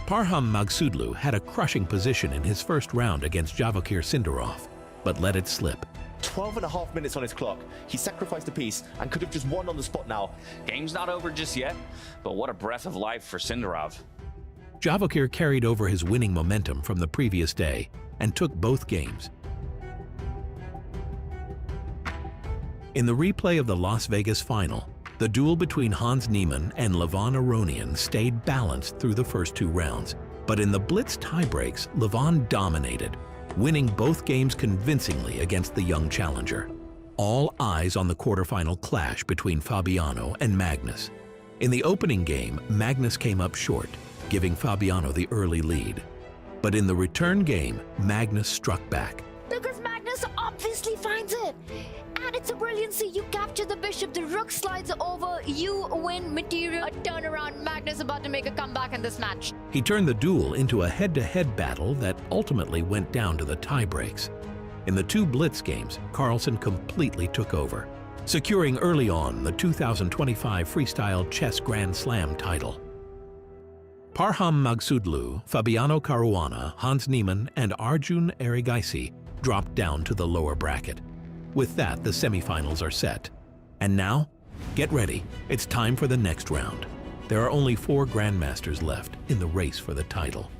Parham Maghsoodloo had a crushing position in his first round against Javokhir Sindarov, but let it slip. 12.5 minutes on his clock. He sacrificed a piece and could have just won on the spot now. Game's not over just yet, but what a breath of life for Sindarov. Javokhir carried over his winning momentum from the previous day and took both games. In the replay of the Las Vegas final, the duel between Hans Niemann and Levon Aronian stayed balanced through the first 2 rounds. But in the blitz tiebreaks, Levon dominated, winning both games convincingly against the young challenger. all eyes on the quarterfinal clash between Fabiano and Magnus. In the opening game, Magnus came up short, giving Fabiano the early lead. But in the return game, Magnus struck back. Because Magnus obviously finds it. And it's a brilliancy. You capture the bishop, the rook slides over, you win material. A turnaround. Magnus about to make a comeback in this match. He turned the duel into a head-to-head battle that ultimately went down to the tiebreaks. In the two blitz games, Carlsen completely took over, securing early on the 2025 Freestyle Chess Grand Slam title. Parham Maghsoodloo, Fabiano Caruana, Hans Niemann, and Arjun Erigaisi dropped down to the lower bracket. With that, the semifinals are set. And now, get ready. It's time for the next round. There are only 4 grandmasters left in the race for the title.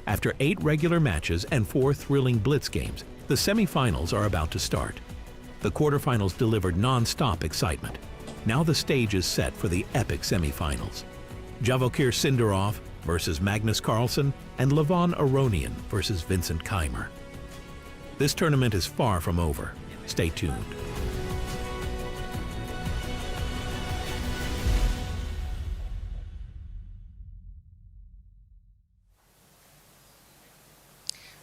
After 8 regular matches and 4 thrilling blitz games, the semifinals are about to start. The quarterfinals delivered non-stop excitement. Now the stage is set for the epic semifinals. Javokhir Sindarov versus Magnus Carlsen and Levon Aronian versus Vincent Keymer. This tournament is far from over. Stay tuned.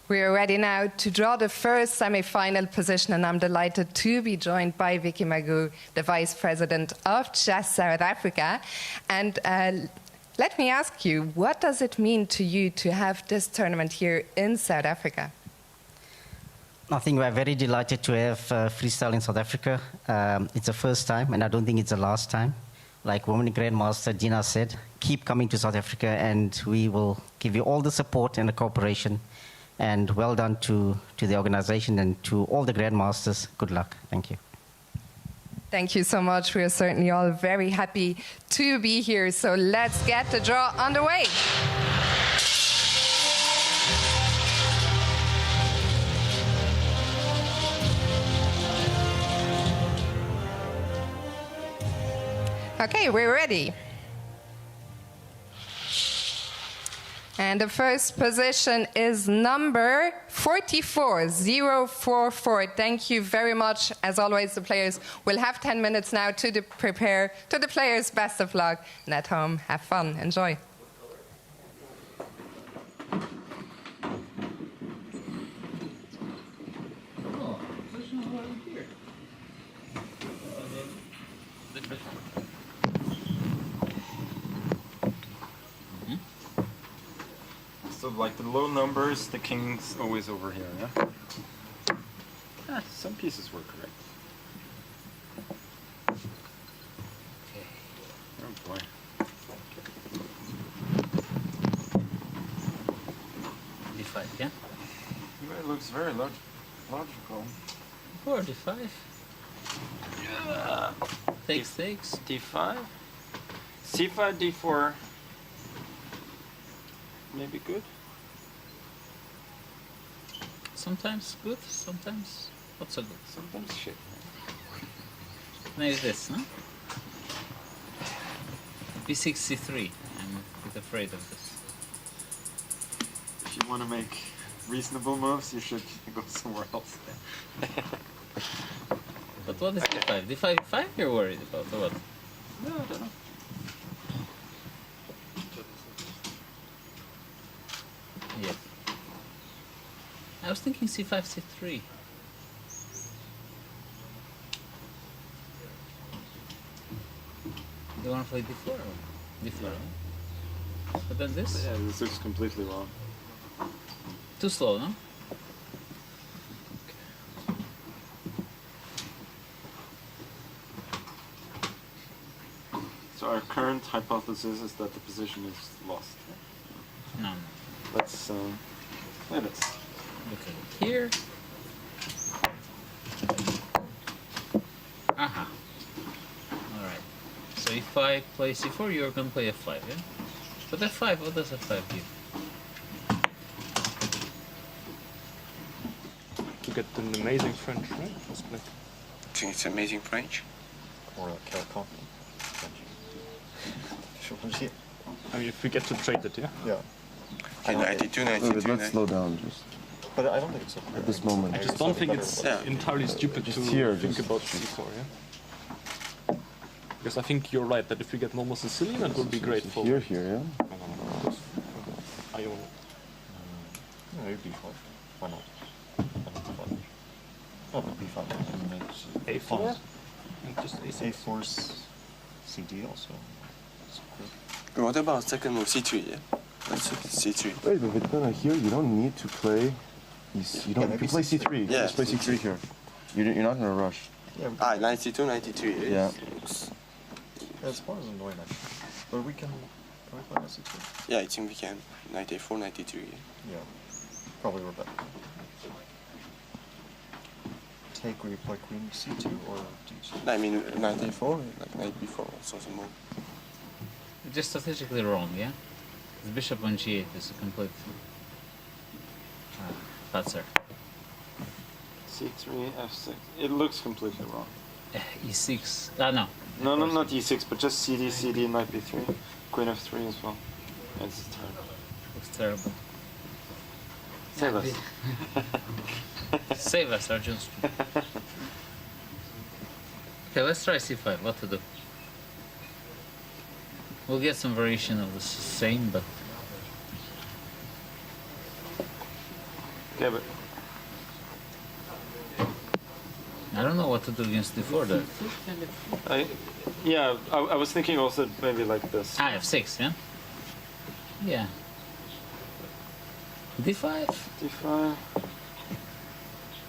We are ready now to draw the first semi-final position, and I'm delighted to be joined by Vicky Magoo, the Vice President of Chess South Africa. And let me ask you, what does it mean to you to have this tournament here in South Africa? I think we're very delighted to have freestyle in South Africa. It's the first time, and I don't think it's the last time. Like Women Grandmaster Dina said, keep coming to South Africa, and we will give you all the support and the cooperation. And well done to the organization and to all the grandmasters. Good luck. Thank you. Thank you so much. We are certainly all very happy to be here. So let's get the draw underway. Okay, we're ready. And the first position is number 44044. Thank you very much. As always, the players will have 10 minutes now to prepare. To the players, best of luck. And at home, have fun. Enjoy. So like the low numbers, the king's always over here, yeah? Some pieces were correct. Oh boy. D5, yeah? It looks very logical. 45. Yeah. Takes. D5. C5, D4. Maybe good. Sometimes good, sometimes not so good. Sometimes shit. Maybe this, huh? B6, C3. I'm a bit afraid of this. If you want to make reasonable moves, you should go somewhere else. But what is D5? D5 you're worried about, or what? No, I don't know. Yeah. I was thinking C5, C3. You want to play D4? Or D4, right? But then this? Yeah, this looks completely wrong. Too slow, no? So our current hypothesis is that the position is lost. No. Let's play this. Look at it here. Aha. Alright. So if I play C4, you're gonna play F5, yeah? But F5, what does F5 give? To get an amazing French, right? Split. I think it's amazing French. Or Carlsen. I mean, if we get to trade it, yeah? Yeah. Okay, 92, 92. Let's slow down just. But I don't think it's so clear. At this moment. I just don't think it's entirely stupid to here, think just- about c4, yeah? Because I think you're right, that if we get normal Sicilian, that would be great for... Here, yeah? Iona. Maybe b5. Why not? b5. Oh, no, b5. A4? Just A6. A4 is CD also. What about second move, c3, yeah? That's c3. Wait, but Vittana, here you don't need to play... You don't you can play c3. Yeah. Just play c3 here. You're not in a rush. Yeah, Ah, 92, 93. Yeah. It's part of the annoying actually. But we can play c2. Yeah, I think we can. 94, 93. Yeah. Probably we're better. Take where you play queen c2 or d2? I mean, 94, like knight b4, also some move. Just strategically wrong, yeah? The bishop on g8 is a complete patzer. c3, f6. It looks completely wrong. e6. No. No, not e6, but just cd, knight b3, queen f3 as well. It's terrible. Looks terrible. Save us. Save us, Arjun. Okay, let's try c5. What to do? We'll get some variation of the same, but... Yeah, but... I don't know what to do against d4 there. I was thinking also maybe like this. Ah, f6, yeah? Yeah. d5? d5.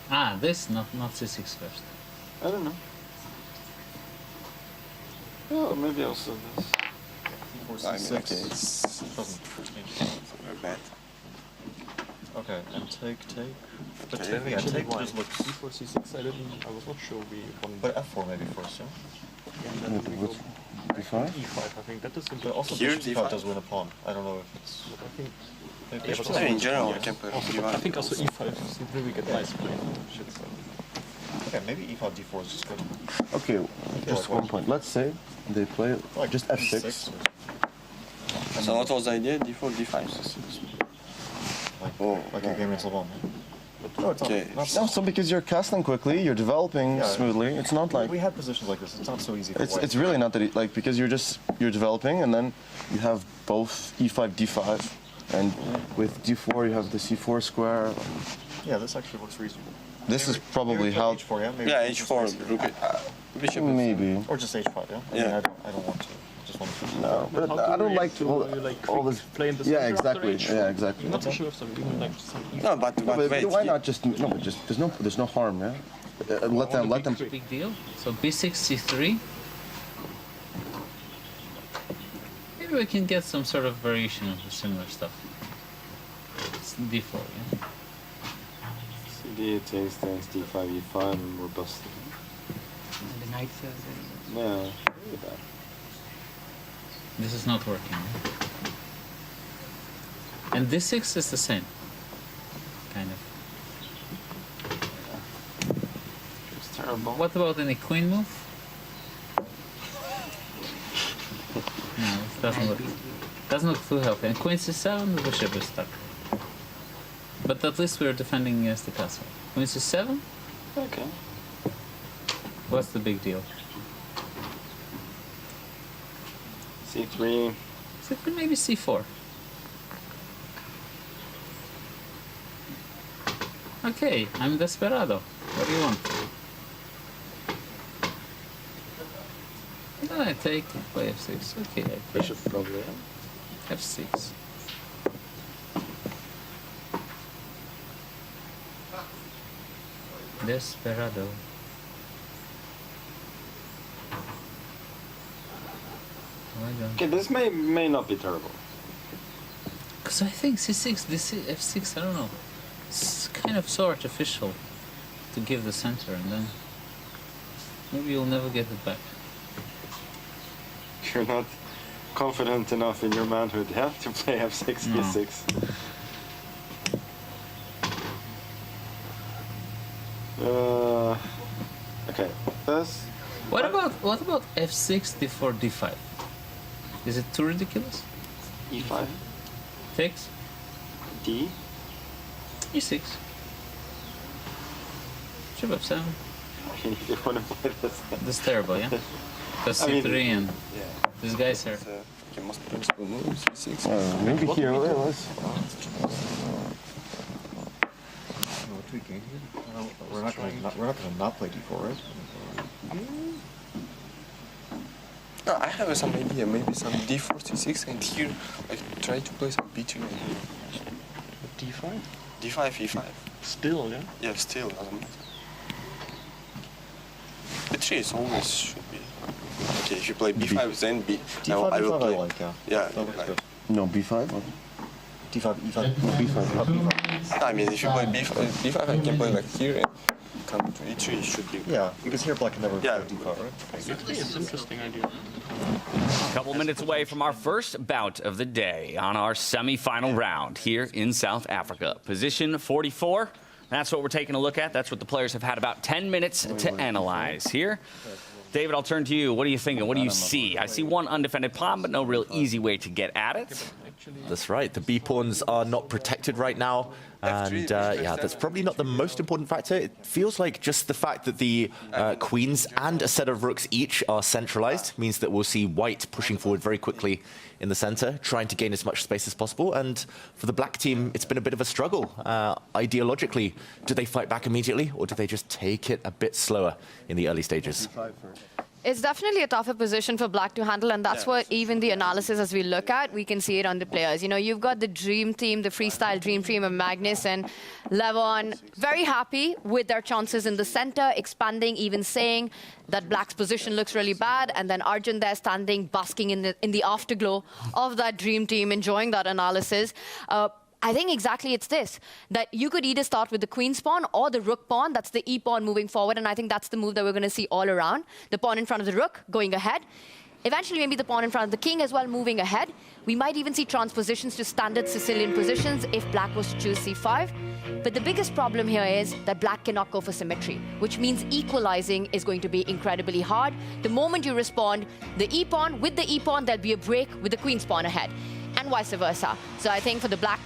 Ah, this, not c6 first. I don't know. Oh, maybe also this. I mean, okay, it's very bad. Okay, and take. But Okay, take, take why? just looks. d4, c6, I was not sure we won. But f4 maybe first, yeah? And then we go b5? e5, I think that is But also Here, bishop d5 d5 does win a pawn. I don't know if it's... I think... Maybe but I mean, in general, I can play also, d1. I think also e5, c3 we get nice play. Shit, so. Okay, maybe e5, d4 is just good. Okay, just one point. Let's say they play Like just f6. So what was the idea? d4, d5? Like a game against Levon. No, it's Okay. not. No, so because you're casting quickly, you're developing Yeah. smoothly. It's not like We had positions like this. It's not so easy. For white. it's really not that like because you're developing and then you have both e5, d5, and with d4 you have the c4 square. Yeah, this actually looks reasonable. This is probably Maybe how. h4, yeah? Maybe Yeah, just h4, nice here. rook, bishop. Maybe. Or just h5, yeah? I Yeah. mean, I don't want to. I just want to. No, but How I don't react like to, all this. play in the Yeah, center exactly. after Yeah, exactly. Not sure if some even like some No, but wait. Why not just no? But just there's no harm, yeah. Let them. Big deal. So b6, c3. Maybe we can get some sort of variation of the similar stuff. It's d4, yeah? CD takes d5, e5, and we're busted. And the knight Yeah, really bad. This is not working. Yeah? And d6 is the same. Kind of. It's terrible. What about any queen move? No, it doesn't look. Doesn't look too healthy. And queen c7, the bishop is stuck. But at least we're defending against the castle. Queen c7? Okay. What's the big deal? c3. C3, maybe c4. Okay, I'm desperado. What do you want? Then I take, play f6. Okay, I play Bishop probably. f6. Desperado. Okay, this may not be terrible. Because I think c6, this f6, I don't know. It's kind of so artificial to give the center and then maybe you'll never get it back. You're not confident enough in your manhood, yeah, to play f6, No. e6. Okay, this. What about f6, d4, d5? Is it too ridiculous? e5, Takes d, e6. Bishop f7. You want to play this? This is terrible, yeah? Because I mean, c3 and yeah. these guys are... Okay, most principal moves, c6. Maybe here, let's... Tweaking. We're not going to not play d4, right? No, I have some idea, maybe some d4, c6, and here I try to play some b2. d5? d5, e5. Still, yeah? Yeah, still doesn't matter. b3 is always should be. Okay, if you play b5, then d5, I will play. I like, yeah. Yeah, That looks like, good. No, b5? Or? d5, e5. No, b5. I mean, if you play b5, I can play like here and come to e3, it should be. Yeah, because here black can never Yeah. play d5, right? It's an interesting idea. A couple minutes away from our first bout of the day on our semifinal round here in South Africa. Position 44. That's what we're taking a look at. That's what the players have had about 10 minutes to analyze here. David, I'll turn to you. What are you thinking? What do you see? I see one undefended pawn, but no real easy way to get at it. That's right. The B-pawns are not protected right now. And yeah, that's probably not the most important factor. It feels like just the fact that the queens and a set of rooks each are centralized means that we'll see white pushing forward very quickly in the center, trying to gain as much space as possible. And for the black team, it's been a bit of a struggle. Ideologically, do they fight back immediately, or do they just take it a bit slower in the early stages? It's definitely a tougher position for black to handle, and that's what even the analysis as we look at, we can see it on the players. You know, you've got the dream team, the freestyle dream team of Magnus and Levon, very happy with their chances in the center, expanding, even saying that black's position looks really bad, and then Arjun there standing, basking in the afterglow of that dream team, enjoying that analysis. I think exactly it's this, that you could either start with the queen's pawn or the rook pawn. That's the e-pawn moving forward, and I think that's the move that we're going to see all around. The pawn in front of the rook going ahead. Eventually, maybe the pawn in front of the king as well moving ahead. We might even see transpositions to standard Sicilian positions if black was to choose c5. But the biggest problem here is that black cannot go for symmetry, which means equalizing is going to be incredibly hard. The moment you respond, the e-pawn, with the e-pawn, there'll be a break with the queen's pawn ahead, and vice versa. So I think for the black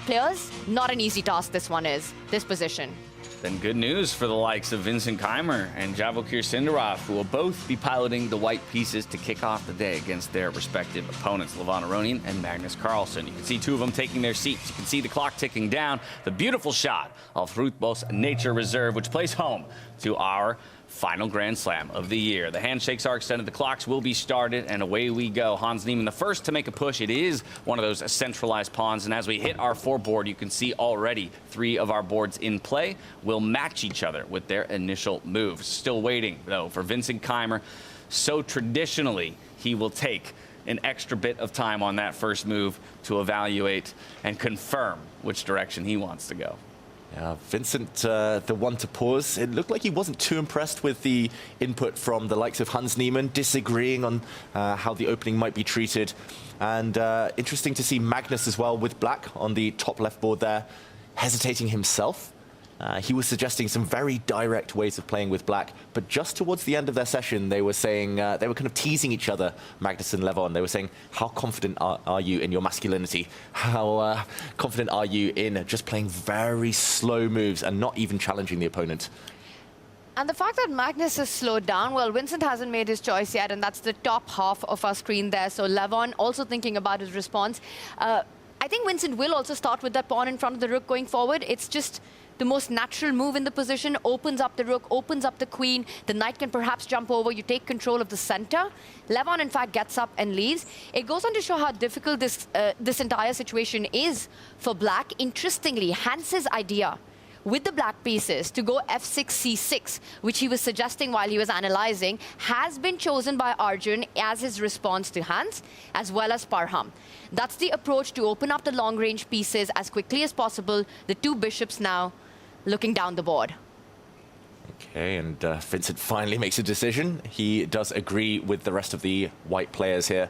players, not an easy task this one is, this position. Then good news for the likes of Vincent Keymer and Javokhir Sindarov, who will both be piloting the white pieces to kick off the day against their respective opponents, Levon Aronian and Magnus Carlsen. You can see two of them taking their seats. You can see the clock ticking down. The beautiful shot of Rootbos Nature Reserve, which plays home to our final Grand Slam of the year. The handshakes are extended, the clocks will be started, and away we go. Hans Niemann, the first to make a push. It is one of those centralized pawns, and as we hit our four board, you can see already 3 of our boards in play will match each other with their initial moves. Still waiting, though, for Vincent Keymer. So traditionally, he will take an extra bit of time on that first move to evaluate and confirm which direction he wants to go. Yeah, Vincent, the one to pause. It looked like he wasn't too impressed with the input from the likes of Hans Niemann, disagreeing on how the opening might be treated. And interesting to see Magnus as well with black on the top left board there, hesitating himself. He was suggesting some very direct ways of playing with black, but just towards the end of their session, they were saying, they were kind of teasing each other, Magnus and Levon. They were saying, how confident are you in your masculinity? How confident are you in just playing very slow moves and not even challenging the opponent? And the fact that Magnus has slowed down, well, Vincent hasn't made his choice yet, and that's the top half of our screen there. So Levon also thinking about his response. I think Vincent will also start with that pawn in front of the rook going forward. It's just the most natural move in the position, opens up the rook, opens up the queen. The knight can perhaps jump over. You take control of the center. Levon, in fact, gets up and leaves. It goes on to show how difficult this entire situation is for black. Interestingly, Hans's idea with the black pieces to go f6, c6, which he was suggesting while he was analyzing, has been chosen by Arjun as his response to Hans, as well as Parham. That's the approach to open up the long-range pieces as quickly as possible. The 2 bishops now looking down the board. Okay, and Vincent finally makes a decision. He does agree with the rest of the white players here.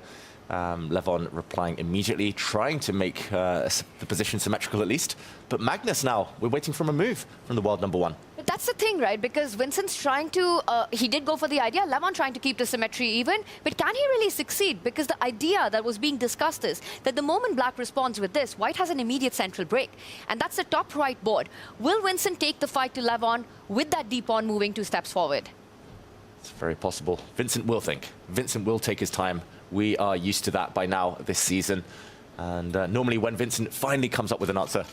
Levon replying immediately, trying to make the position symmetrical at least. But Magnus now, we're waiting for a move from the world number 1. But But that's the thing, right? Because Vincent's trying to, he did go for the idea, Levon trying to keep the symmetry even, but can he really succeed? Because the idea that was being discussed is that the moment black responds with this, white has an immediate central break. And that's the top right board. Will Vincent take the fight to Levon with that deep pawn moving 2 steps forward? It's very possible. Vincent will think. Vincent will take his time. We are used to that by now this season. And normally when Vincent finally comes up with an answer,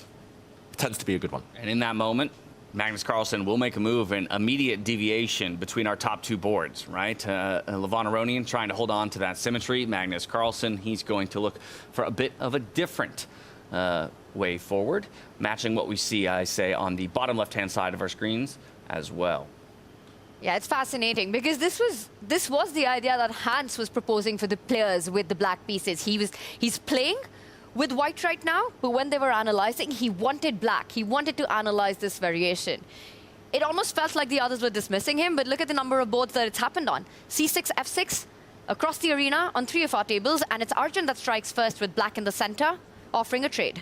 it tends to be a good one. And in that moment, Magnus Carlsen will make a move, an immediate deviation between our top 2 boards, right? Levon Aronian trying to hold on to that symmetry. Magnus Carlsen, he's going to look for a bit of a different way forward, matching what we see, I say, on the bottom left-hand side of our screens as well. Yeah, it's fascinating because this was the idea that Hans was proposing for the players with the black pieces. He's playing with white right now, but when they were analyzing, he wanted black. He wanted to analyze this variation. It almost felt like the others were dismissing him, but look at the number of boards that it's happened on. C6, F6, across the arena on 3 of our tables, and it's Arjun that strikes first with black in the center, offering a trade.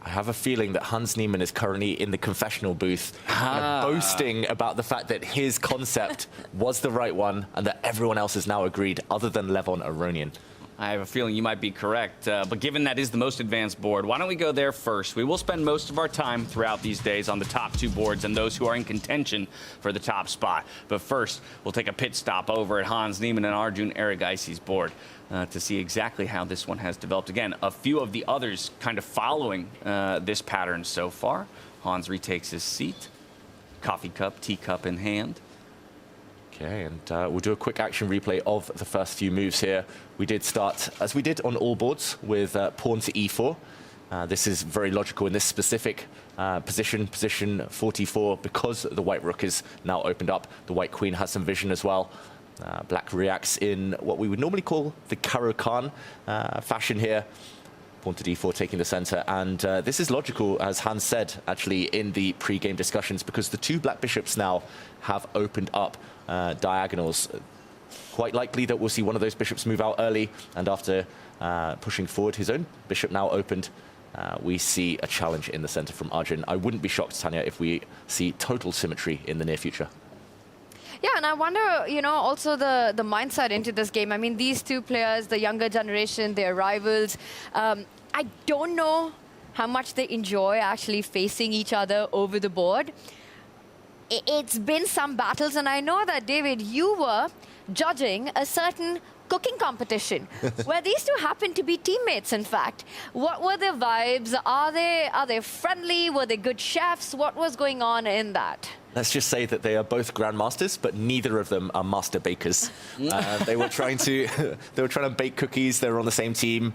I have a feeling that Hans Niemann is currently in the confessional booth boasting about the fact that his concept was the right one and that everyone else has now agreed, other than Levon Aronian. I have a feeling you might be correct, but given that is the most advanced board, why don't we go there first? We will spend most of our time throughout these days on the top 2 boards and those who are in contention for the top spot. But first, we'll take a pit stop over at Hans Niemann and Arjun Erigaisi's board to see exactly how this one has developed. Again, a few of the others kind of following this pattern so far. Hans retakes his seat, coffee cup, teacup in hand. Okay, and we'll do a quick action replay of the first few moves here. We did start, as we did on all boards, with pawn to e4. This is very logical in this specific position 44, because the white rook is now opened up. The white queen has some vision as well. Black reacts in what we would normally call the Caruana fashion here. Pawn to d4 taking the center, and this is logical, as Hans said, actually, in the pre-game discussions, because the 2 black bishops now have opened up diagonals. Quite likely that we'll see one of those bishops move out early, and after pushing forward his own bishop now opened, we see a challenge in the center from Arjun. I wouldn't be shocked, Tanya, if we see total symmetry in the near future. Yeah, and I wonder, you know, also the mindset into this game. I mean, these 2 players, the younger generation, they're rivals. I don't know how much they enjoy actually facing each other over the board. It's been some battles, and I know that, David, you were judging a certain cooking competition where these 2 happened to be teammates, in fact. What were their vibes? Are they friendly? Were they good chefs? What was going on in that? Let's just say that they are both grandmasters, but neither of them are master bakers. They were trying to bake cookies. They were on the same team.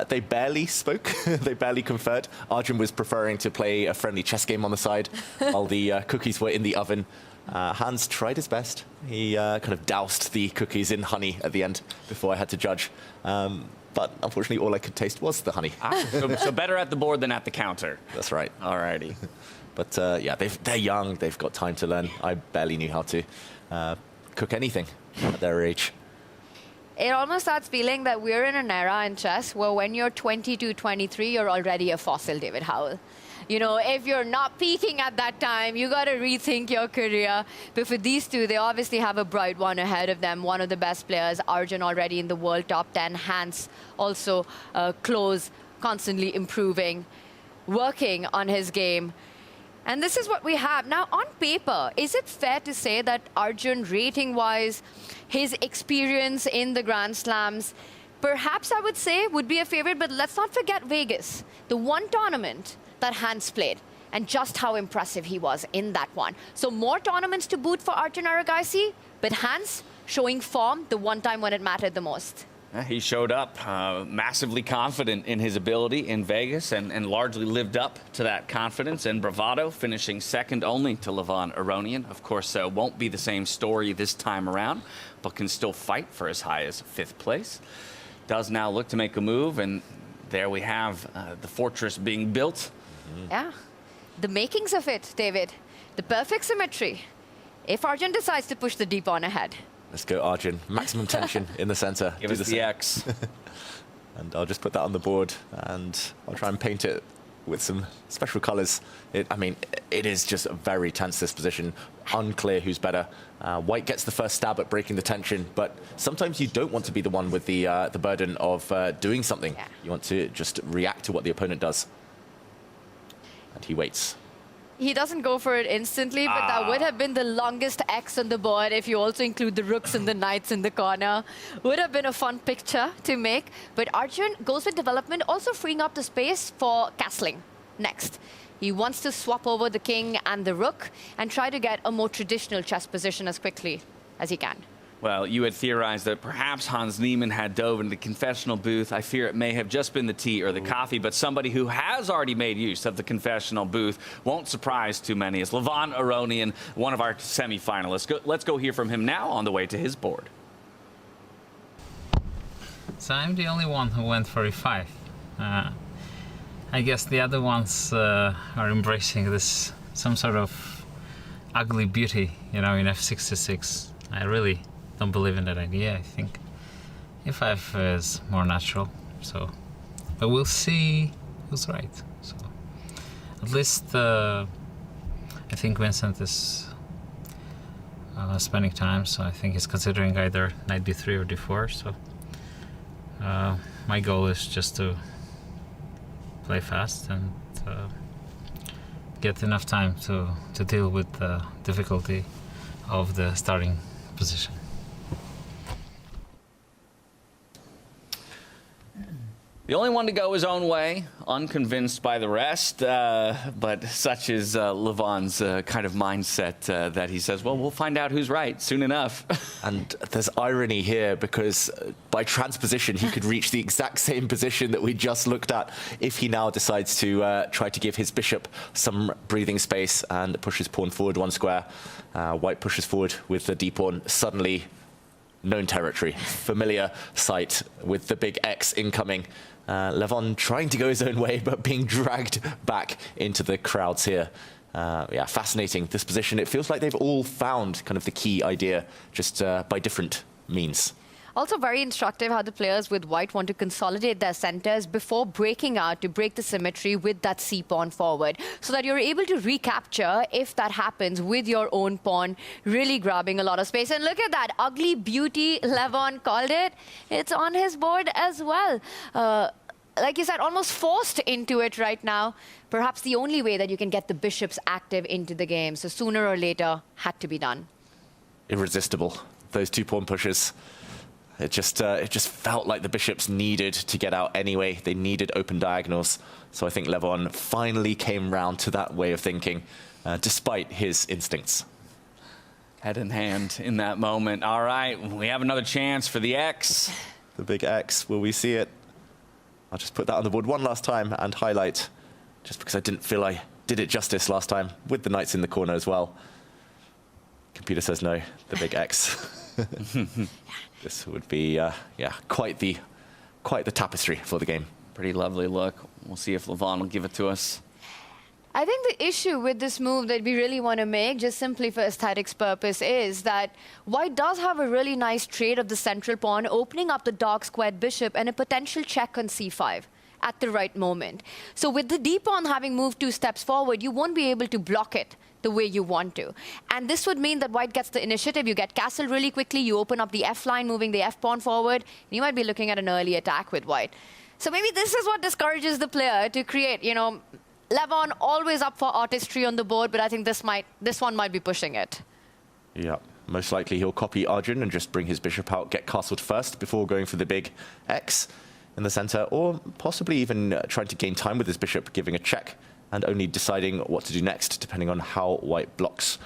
They barely spoke. They barely conferred. Arjun was preferring to play a friendly chess game on the side while the cookies were in the oven. Hans tried his best. He kind of doused the cookies in honey at the end before I had to judge. But unfortunately, all I could taste was the honey. So better at the board than at the counter. That's right. Alrighty. But yeah, they're young. They've got time to learn. I barely knew how to cook anything at their age. It almost starts feeling that we're in an era in chess where when you're 22, 23, you're already a fossil, David Howell. You know, if you're not peaking at that time, you got to rethink your career. But for these 2, they obviously have a bright one ahead of them. One of the best players, Arjun already in the world top 10. Hans also close, constantly improving, working on his game. And this is what we have. Now, on paper, is it fair to say that Arjun, rating-wise, his experience in the Grand Slams, perhaps I would say would be a favorite, but let's not forget Vegas, the one tournament that Hans played, and just how impressive he was in that one. So more tournaments to boot for Arjun Erigaisi, but Hans showing form the one time when it mattered the most. He showed up massively confident in his ability in Vegas and largely lived up to that confidence and bravado, finishing second only to Levon Aronian. Of course, won't be the same story this time around, but can still fight for as high as 5th place. Does now look to make a move, and there we have the fortress being built. Yeah, the makings of it, David. The perfect symmetry. If Arjun decides to push the deep on ahead. Let's go, Arjun. Maximum tension in the center. Give us the X. And I'll just put that on the board, and I'll try and paint it with some special colours. I mean, it is just very tense, this position. Unclear who's better. White gets the first stab at breaking the tension, but sometimes you don't want to be the one with the burden of doing something. Yeah. You want to just react to what the opponent does. And he waits. He doesn't go for it instantly, but that would have been the longest X on the board if you also include the rooks and the knights in the corner. Would have been a fun picture to make. But Arjun goes with development, also freeing up the space for castling next. He wants to swap over the king and the rook and try to get a more traditional chess position as quickly as he can. Well, you had theorized that perhaps Hans Niemann had dove into the confessional booth. I fear it may have just been the tea or the coffee, but somebody who has already made use of the confessional booth won't surprise too many. It's Levon Aronian, one of our semi-finalists. Let's go hear from him now on the way to his board. So I'm the only one who went for e5. I guess the other ones are embracing this, some sort of ugly beauty, you know, in f66. I really don't believe in that idea. I think e5 is more natural. So, but we'll see who's right. So, at least I think Vincent is spending time. So I think he's considering either knight d3 or d4. So my goal is just to play fast and get enough time to deal with the difficulty of the starting position. The only one to go his own way, unconvinced by the rest, but such is Levon's kind of mindset that he says, well, we'll find out who's right soon enough. And there's irony here because by transposition, he could reach the exact same position that we just looked at if he now decides to try to give his bishop some breathing space and push his pawn forward one square. White pushes forward with the d-pawn. Suddenly, known territory, familiar sight with the big X incoming. Levon trying to go his own way, but being dragged back into the crowds here. Yeah, fascinating, this position. It feels like they've all found kind of the key idea, just by different means. Also very instructive how the players with white want to consolidate their centers before breaking out to break the symmetry with that c-pawn forward, so that you're able to recapture, if that happens, with your own pawn, really grabbing a lot of space. And look at that, ugly beauty, Levon called it. It's on his board as well. Like you said, almost forced into it right now. Perhaps the only way that you can get the bishops active into the game. So sooner or later, had to be done. Irresistible, those two pawn pushes. It just felt like the bishops needed to get out anyway. They needed open diagonals. So I think Levon finally came round to that way of thinking, despite his instincts. Head in hand in that moment. All right, we have another chance for the X. The big X, will we see it? I'll just put that on the board one last time and highlight, just because I didn't feel I did it justice last time, with the knights in the corner as well. Computer says no, the big X. This would be, yeah, quite the tapestry for the game. Pretty lovely look. We'll see if Levon will give it to us. I think the issue with this move that we really want to make, just simply for aesthetics purpose, is that white does have a really nice trade of the central pawn, opening up the dark squared bishop and a potential check on c5 at the right moment. So with the d-pawn having moved 2 steps forward, you won't be able to block it the way you want to. And this would mean that white gets the initiative. You get castled really quickly. You open up the f line, moving the f-pawn forward. You might be looking at an early attack with white. So maybe this is what discourages the player to create, you know, Levon always up for artistry on the board, but I think this one might be pushing it. Yeah, most likely he'll copy Arjun and just bring his bishop out, get castled first before going for the big X in the center, or possibly even trying to gain time with his bishop, giving a check and only deciding what to do next, depending on how white blocks.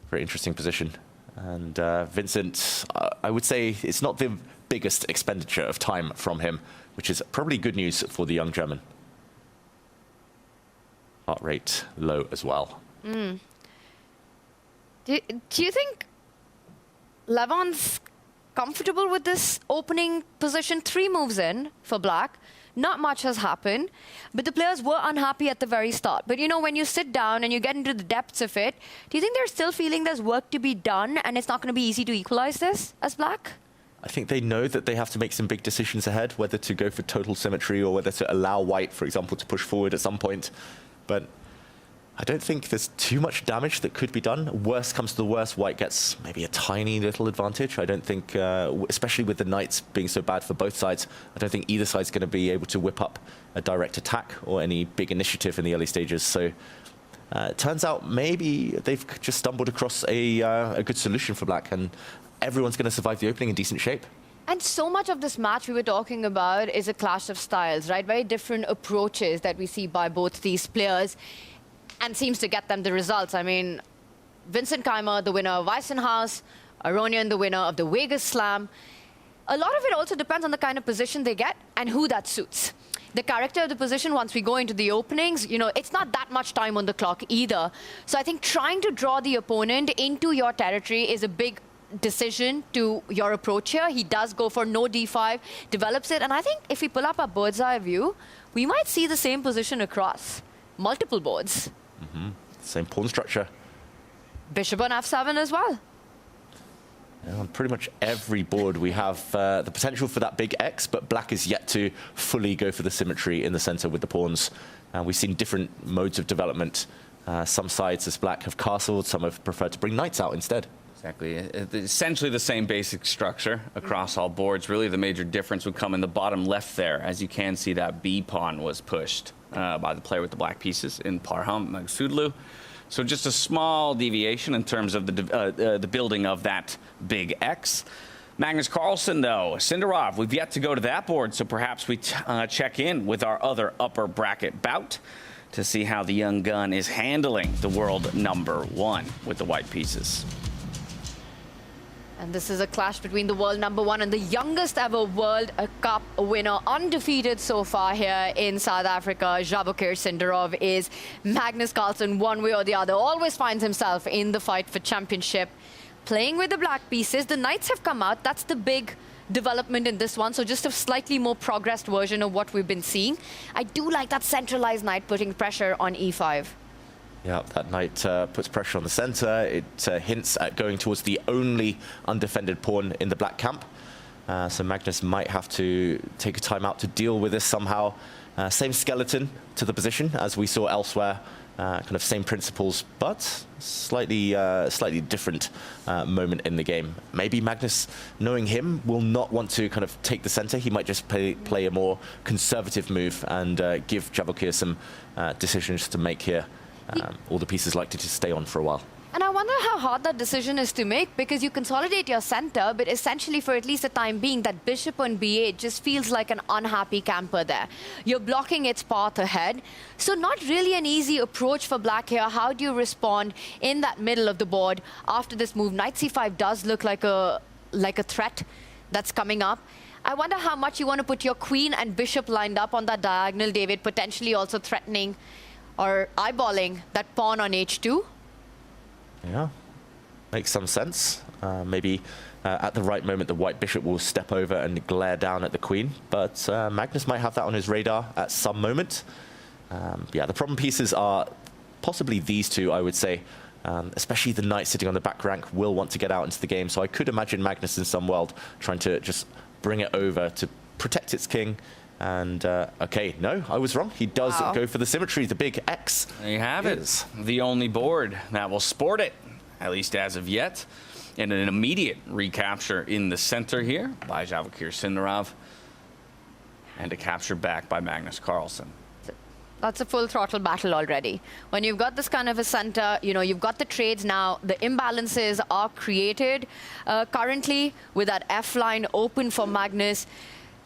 Very interesting position. And Vincent, I would say it's not the biggest expenditure of time from him, which is probably good news for the young German. Heart rate low as well. Do you think Levon's comfortable with this opening position? 3 moves in for black. Not much has happened, but the players were unhappy at the very start. But you know, when you sit down and you get into the depths of it, do you think they're still feeling there's work to be done and it's not going to be easy to equalize this as black? I think they know that they have to make some big decisions ahead, whether to go for total symmetry or whether to allow white, for example, to push forward at some point. But I don't think there's too much damage that could be done. Worst comes to the worst, white gets maybe a tiny little advantage. I don't think, especially with the knights being so bad for both sides, I don't think either side's going to be able to whip up a direct attack or any big initiative in the early stages. So it turns out maybe they've just stumbled across a good solution for black, and everyone's going to survive the opening in decent shape. And so much of this match we were talking about is a clash of styles, right? Very different approaches that we see by both these players, and seems to get them the results. I mean, Vincent Keymer, the winner of Weissenhaus, Aronian, the winner of the Vegas Slam. A lot of it also depends on the kind of position they get and who that suits. The character of the position, once we go into the openings, you know, it's not that much time on the clock either. So I think trying to draw the opponent into your territory is a big decision to your approach here. He does go for no d5, develops it, and I think if we pull up a bird's eye view, we might see the same position across multiple boards. Same pawn structure. Bishop on f7 as well. Yeah, on pretty much every board we have the potential for that big X, but black is yet to fully go for the symmetry in the center with the pawns. We've seen different modes of development. Some sides as black have castled, some have preferred to bring knights out instead. Exactly. It's essentially the same basic structure across all boards. Really, the major difference would come in the bottom left there. As you can see, that B pawn was pushed by the player with the black pieces in Parham Maghsoodloo. So just a small deviation in terms of the building of that big X. Magnus Carlsen, though, Sindarov, we've yet to go to that board, so perhaps we check in with our other upper bracket bout to see how the young gun is handling the world #1 with the white pieces. And this is a clash between the world #1 and the youngest ever World Cup winner, undefeated so far here in South Africa. Javokhir Sindarov is Magnus Carlsen, one way or the other, always finds himself in the fight for championship. Playing with the black pieces, the knights have come out. That's the big development in this one, so just a slightly more progressed version of what we've been seeing. I do like that centralized knight putting pressure on e5. Yeah, that knight puts pressure on the center. It hints at going towards the only undefended pawn in the black camp. So Magnus might have to take a time out to deal with this somehow. Same skeleton to the position as we saw elsewhere. Kind of same principles, but slightly different moment in the game. Maybe Magnus, knowing him, will not want to kind of take the center. He might just play a more conservative move and give Javokhir some decisions to make here. All the pieces likely to stay on for a while. And I wonder how hard that decision is to make, because you consolidate your center, but essentially for at least the time being, that bishop on b8 just feels like an unhappy camper there. You're blocking its path ahead. So not really an easy approach for black here. How do you respond in that middle of the board after this move? Knight c5 does look like a threat that's coming up. I wonder how much you want to put your queen and bishop lined up on that diagonal, David, potentially also threatening or eyeballing that pawn on h2. Yeah, makes some sense. Maybe at the right moment, the white bishop will step over and glare down at the queen. But Magnus might have that on his radar at some moment. Yeah, the problem pieces are possibly these two, I would say. Especially the knight sitting on the back rank will want to get out into the game. So I could imagine Magnus in some world trying to just bring it over to protect its king. And, okay, no, I was wrong. He does go for the symmetry, the big X. There you have it. The only board that will sport it, at least as of yet. And an immediate recapture in the center here by Javokhir Sindarov. And a capture back by Magnus Carlsen. That's a full throttle battle already. When you've got this kind of a center, you know, you've got the trades now. The imbalances are created currently with that F line open for Magnus.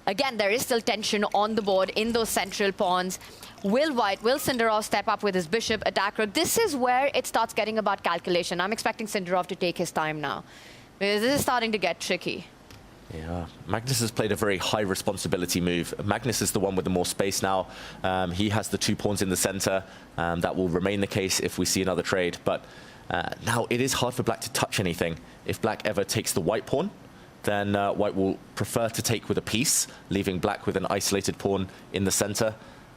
Again, there is still tension on the board in those central pawns. Will Sindarov step up with his bishop, attack rook? This is where it starts getting about calculation. I'm expecting Sindarov to take his time now, because this is starting to get tricky. Yeah, Magnus has played a very high responsibility move. Magnus is the one with the more space now. He has the two pawns in the center. That will remain the case if we see another trade. But now it is hard for black to touch anything. If black ever takes the white pawn, then white will prefer to take with a piece, leaving black with an isolated pawn in the center.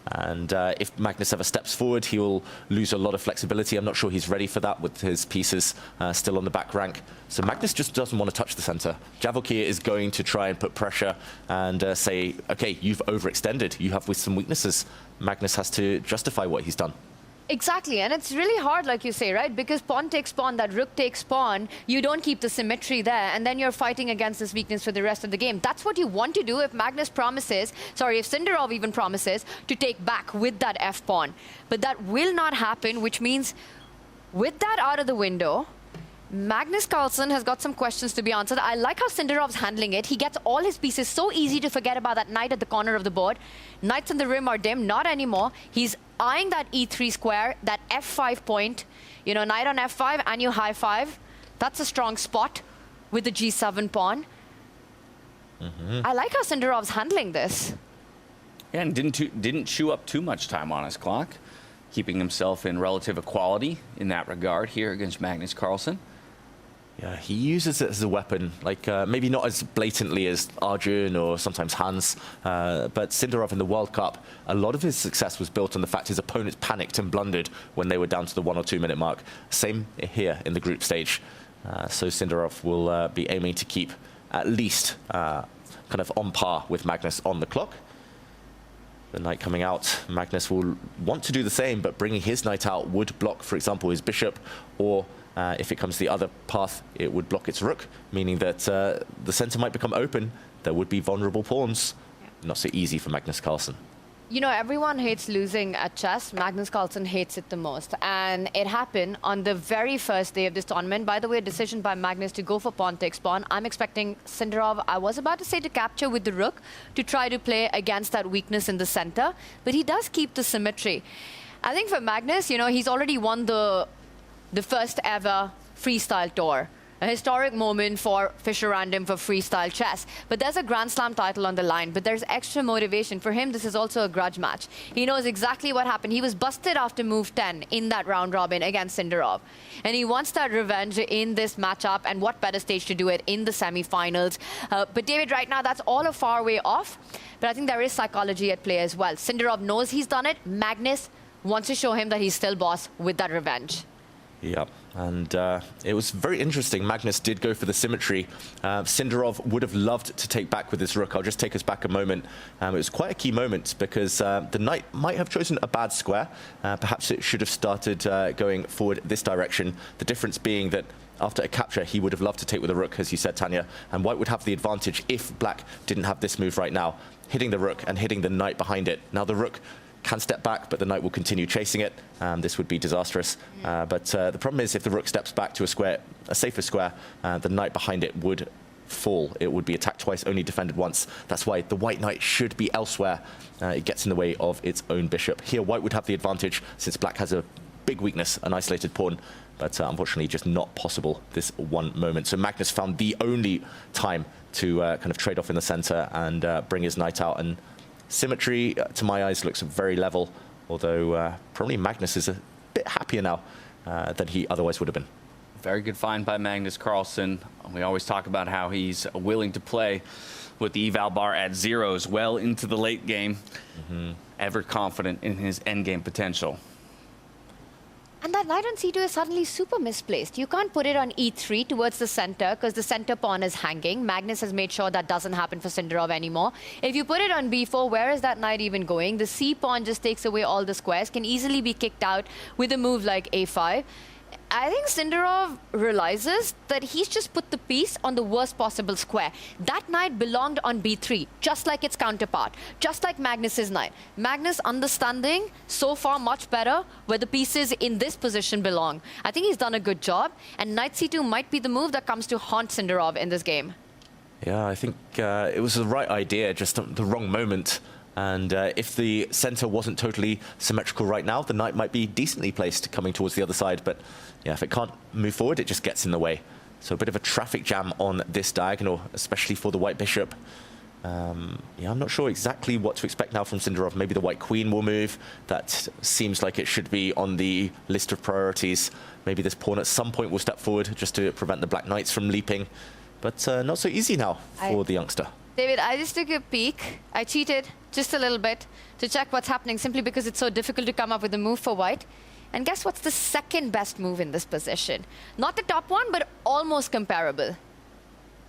And if Magnus ever steps forward, he will lose a lot of flexibility. I'm not sure he's ready for that with his pieces still on the back rank. So Magnus just doesn't want to touch the center. Javokhir is going to try and put pressure and say, okay, you've overextended. You have with some weaknesses. Magnus has to justify what he's done. Exactly, and it's really hard, like you say, right? Because pawn takes pawn, that rook takes pawn, you don't keep the symmetry there, and then you're fighting against this weakness for the rest of the game. That's what you want to do if Magnus promises, sorry, if Sindarov even promises to take back with that f pawn. But that will not happen, which means with that out of the window, Magnus Carlsen has got some questions to be answered. I like how Sindarov's handling it. He gets all his pieces so easy to forget about that knight at the corner of the board. Knights in the rim are dim, not anymore. He's eyeing that e3 square, that f5 point. You know, knight on f5 and you high five. That's a strong spot with the g7 pawn. I like how Sindarov's handling this. Yeah, and didn't chew up too much time on his clock, keeping himself in relative equality in that regard here against Magnus Carlsen. Yeah, he uses it as a weapon, like maybe not as blatantly as Arjun or sometimes Hans, but Sindarov in the World Cup, a lot of his success was built on the fact his opponents panicked and blundered when they were down to the 1 or 2 minute mark. Same here in the group stage. So Sindarov will be aiming to keep at least kind of on par with Magnus on the clock. The knight coming out, Magnus will want to do the same, but bringing his knight out would block, for example, his bishop, or if it comes the other path, it would block its rook, meaning that the center might become open. There would be vulnerable pawns. Not so easy for Magnus Carlsen. You know, everyone hates losing at chess. Magnus Carlsen hates it the most. And it happened on the very first day of this tournament. By the way, a decision by Magnus to go for pawn takes pawn. I'm expecting Sindarov, I was about to say to capture with the rook, to try to play against that weakness in the center. But he does keep the symmetry. I think for Magnus, you know, he's already won the first ever freestyle tour. A historic moment for Fischer Random for freestyle chess. But there's a Grand Slam title on the line, but there's extra motivation. For him, this is also a grudge match. He knows exactly what happened. He was busted after move 10 in that round robin against Sindarov. And he wants that revenge in this matchup, and what better stage to do it in the semifinals. But David, right now, that's all a far way off. But I think there is psychology at play as well. Sindarov knows he's done it. Magnus wants to show him that he's still boss with that revenge. Yeah, and it was very interesting. Magnus did go for the symmetry. Sindarov would have loved to take back with his rook. I'll just take us back a moment. It was quite a key moment because the knight might have chosen a bad square. Perhaps it should have started going forward this direction. The difference being that after a capture, he would have loved to take with a rook, as you said, Tanya. And white would have the advantage if black didn't have this move right now, hitting the rook and hitting the knight behind it. Now the rook can step back, but the knight will continue chasing it. This would be disastrous. But the problem is if the rook steps back to a square, a safer square, the knight behind it would fall. It would be attacked twice, only defended once. That's why the white knight should be elsewhere. It gets in the way of its own bishop. Here, white would have the advantage since black has a big weakness, an isolated pawn. But unfortunately, just not possible this one moment. So Magnus found the only time to kind of trade off in the center and bring his knight out. And symmetry, to my eyes, looks very level, although probably Magnus is a bit happier now than he otherwise would have been. Very good find by Magnus Carlsen. We always talk about how he's willing to play with the eval bar at zeros well into the late game. Ever confident in his endgame potential. And that knight on c2 is suddenly super misplaced. You can't put it on e3 towards the center because the center pawn is hanging. Magnus has made sure that doesn't happen for Sindarov anymore. If you put it on b4, where is that knight even going? The c pawn just takes away all the squares, can easily be kicked out with a move like a5. I think Sindarov realizes that he's just put the piece on the worst possible square. That knight belonged on b3, just like its counterpart, just like Magnus's knight. Magnus understanding so far much better where the pieces in this position belong. I think he's done a good job, and knight c2 might be the move that comes to haunt Sindarov in this game. Yeah, I think it was the right idea, just the wrong moment. And if the center wasn't totally symmetrical right now, the knight might be decently placed coming towards the other side. But yeah, if it can't move forward, it just gets in the way. So a bit of a traffic jam on this diagonal, especially for the white bishop. Yeah, I'm not sure exactly what to expect now from Sindarov. Maybe the white queen will move. That seems like it should be on the list of priorities. Maybe this pawn at some point will step forward just to prevent the black knights from leaping. But not so easy now for the youngster. David, I just took a peek. I cheated just a little bit to check what's happening simply because it's so difficult to come up with a move for white. And guess what's the second best move in this position? Not the top one, but almost comparable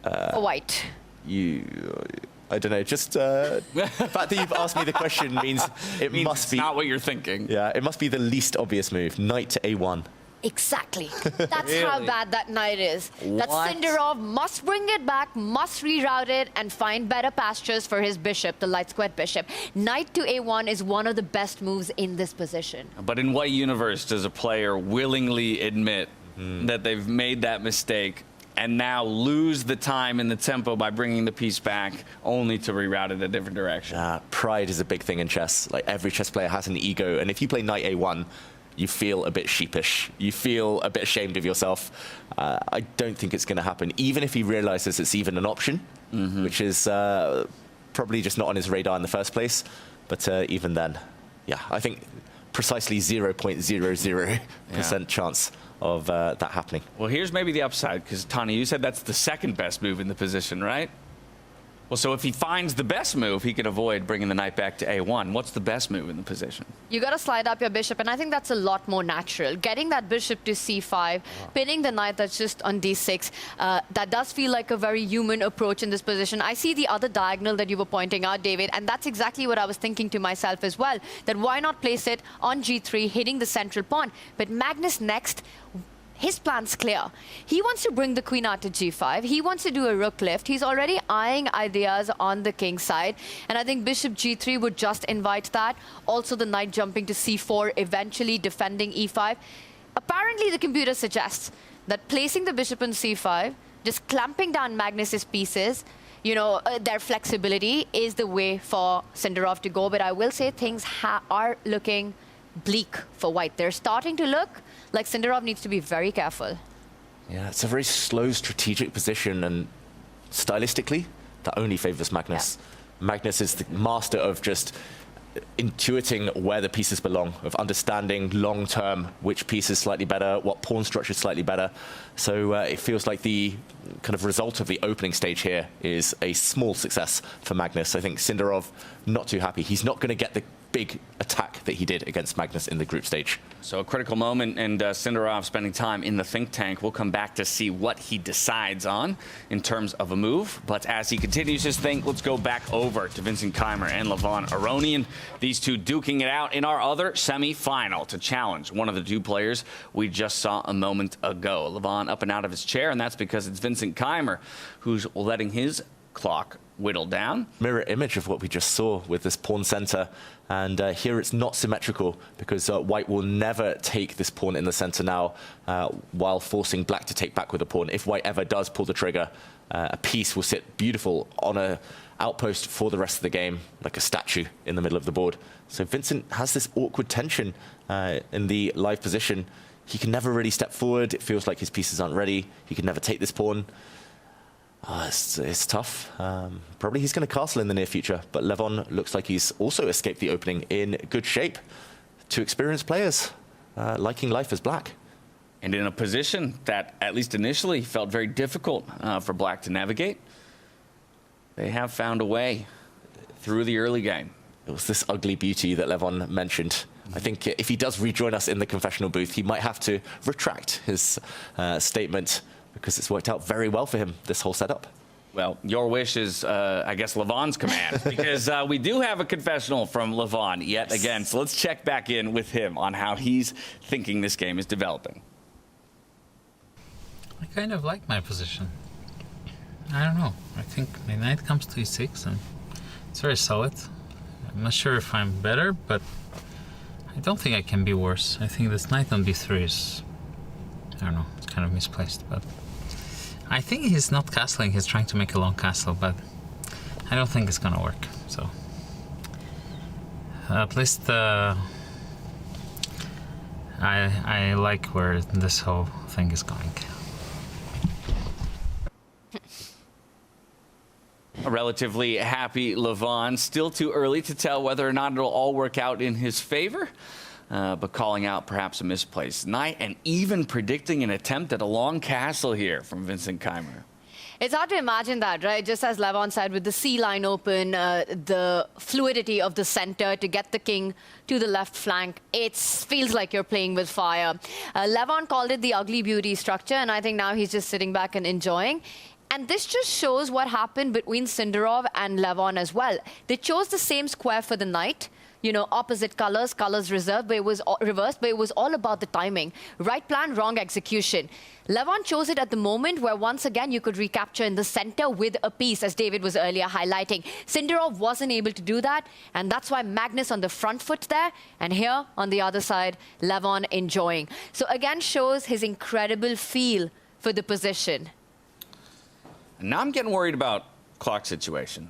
for white. I don't know, just the fact that you've asked me the question means it must be... not what you're thinking. Yeah, it must be the least obvious move, knight to A1. Exactly. That's how bad that knight is. That Sindarov must bring it back, must reroute it, and find better pastures for his bishop, the light squared bishop. Knight to A1 is one of the best moves in this position. But in what universe does a player willingly admit that they've made that mistake and now lose the time and the tempo by bringing the piece back only to reroute it a different direction? Pride is a big thing in chess. Like, every chess player has an ego, and if you play knight A1, you feel a bit sheepish. You feel a bit ashamed of yourself. I don't think it's going to happen, even if he realizes it's even an option, which is probably just not on his radar in the first place. But even then, yeah, I think precisely 0.00% chance of that happening. Well, here's maybe the upside, because Tanya, you said that's the second best move in the position, right? Well, so if he finds the best move, he can avoid bringing the knight back to A1. What's the best move in the position? You got to slide up your bishop, and I think that's a lot more natural. Getting that bishop to C5, pinning the knight that's just on D6, that does feel like a very human approach in this position. I see the other diagonal that you were pointing out, David, and that's exactly what I was thinking to myself as well, that why not place it on G3, hitting the central pawn? But Magnus next, his plan's clear. He wants to bring the queen out to G5. He wants to do a rook lift. He's already eyeing ideas on the king side. And I think bishop G3 would just invite that. Also the knight jumping to C4, eventually defending E5. Apparently the computer suggests that placing the bishop on C5, just clamping down Magnus's pieces, you know, their flexibility is the way for Sindarov to go. But I will say things are looking bleak for white. They're starting to look like Sindarov needs to be very careful. Yeah, it's a very slow strategic position, and stylistically, that only favors Magnus. Yeah. Magnus is the master of just intuiting where the pieces belong, of understanding long-term which piece is slightly better, what pawn structure is slightly better. So it feels like the kind of result of the opening stage here is a small success for Magnus. I think Sindarov not too happy. He's not going to get the big attack that he did against Magnus in the group stage. So a critical moment, and Sindarov spending time in the think tank. We'll come back to see what he decides on in terms of a move. But as he continues his think, let's go back over to Vincent Keymer and Levon Aronian. These two duking it out in our other semi-final to challenge one of the two players we just saw a moment ago. Levon up and out of his chair, and that's because it's Vincent Keymer who's letting his clock whittle down. Mirror image of what we just saw with this pawn center. And here it's not symmetrical, because white will never take this pawn in the center now while forcing black to take back with a pawn. If white ever does pull the trigger, a piece will sit beautiful on an outpost for the rest of the game, like a statue in the middle of the board. So Vincent has this awkward tension in the live position. He can never really step forward. It feels like his pieces aren't ready. He can never take this pawn. It's tough. Probably he's going to castle in the near future, but Levon looks like he's also escaped the opening in good shape. Two experienced players liking life as black. And in a position that, at least initially, felt very difficult for black to navigate. They have found a way through the early game. It was this ugly beauty that Levon mentioned. I think if he does rejoin us in the confessional booth, he might have to retract his statement, because it's worked out very well for him, this whole setup. Well, your wish is, I guess, Levon's command, because we do have a confessional from Levon yet again. So let's check back in with him on how he's thinking this game is developing. I kind of like my position. I don't know. I think my knight comes to e6, and it's very solid. I'm not sure if I'm better, but I don't think I can be worse. I think this knight on b3 is, I don't know, it's kind of misplaced, but I think he's not castling, he's trying to make a long castle, but I don't think it's gonna work, so at least I like where this whole thing is going. A relatively happy Levon. Still too early to tell whether or not it'll all work out in his favor, but calling out perhaps a misplaced knight and even predicting an attempt at a long castle here from Vincent Keymer. It's hard to imagine that, right? Just as Levon said, with the C line open, the fluidity of the center to get the king to the left flank, it feels like you're playing with fire. Levon called it the ugly beauty structure, and I think now he's just sitting back and enjoying. And this just shows what happened between Sindarov and Levon as well. They chose the same square for the knight. You know, opposite colors, colors reserved, but it was reversed, but it was all about the timing. Right plan, wrong execution. Levon chose it at the moment where once again you could recapture in the center with a piece, as David was earlier highlighting. Sindarov wasn't able to do that, and that's why Magnus on the front foot there, and here on the other side, Levon enjoying. So again shows his incredible feel for the position. Now I'm getting worried about clock situation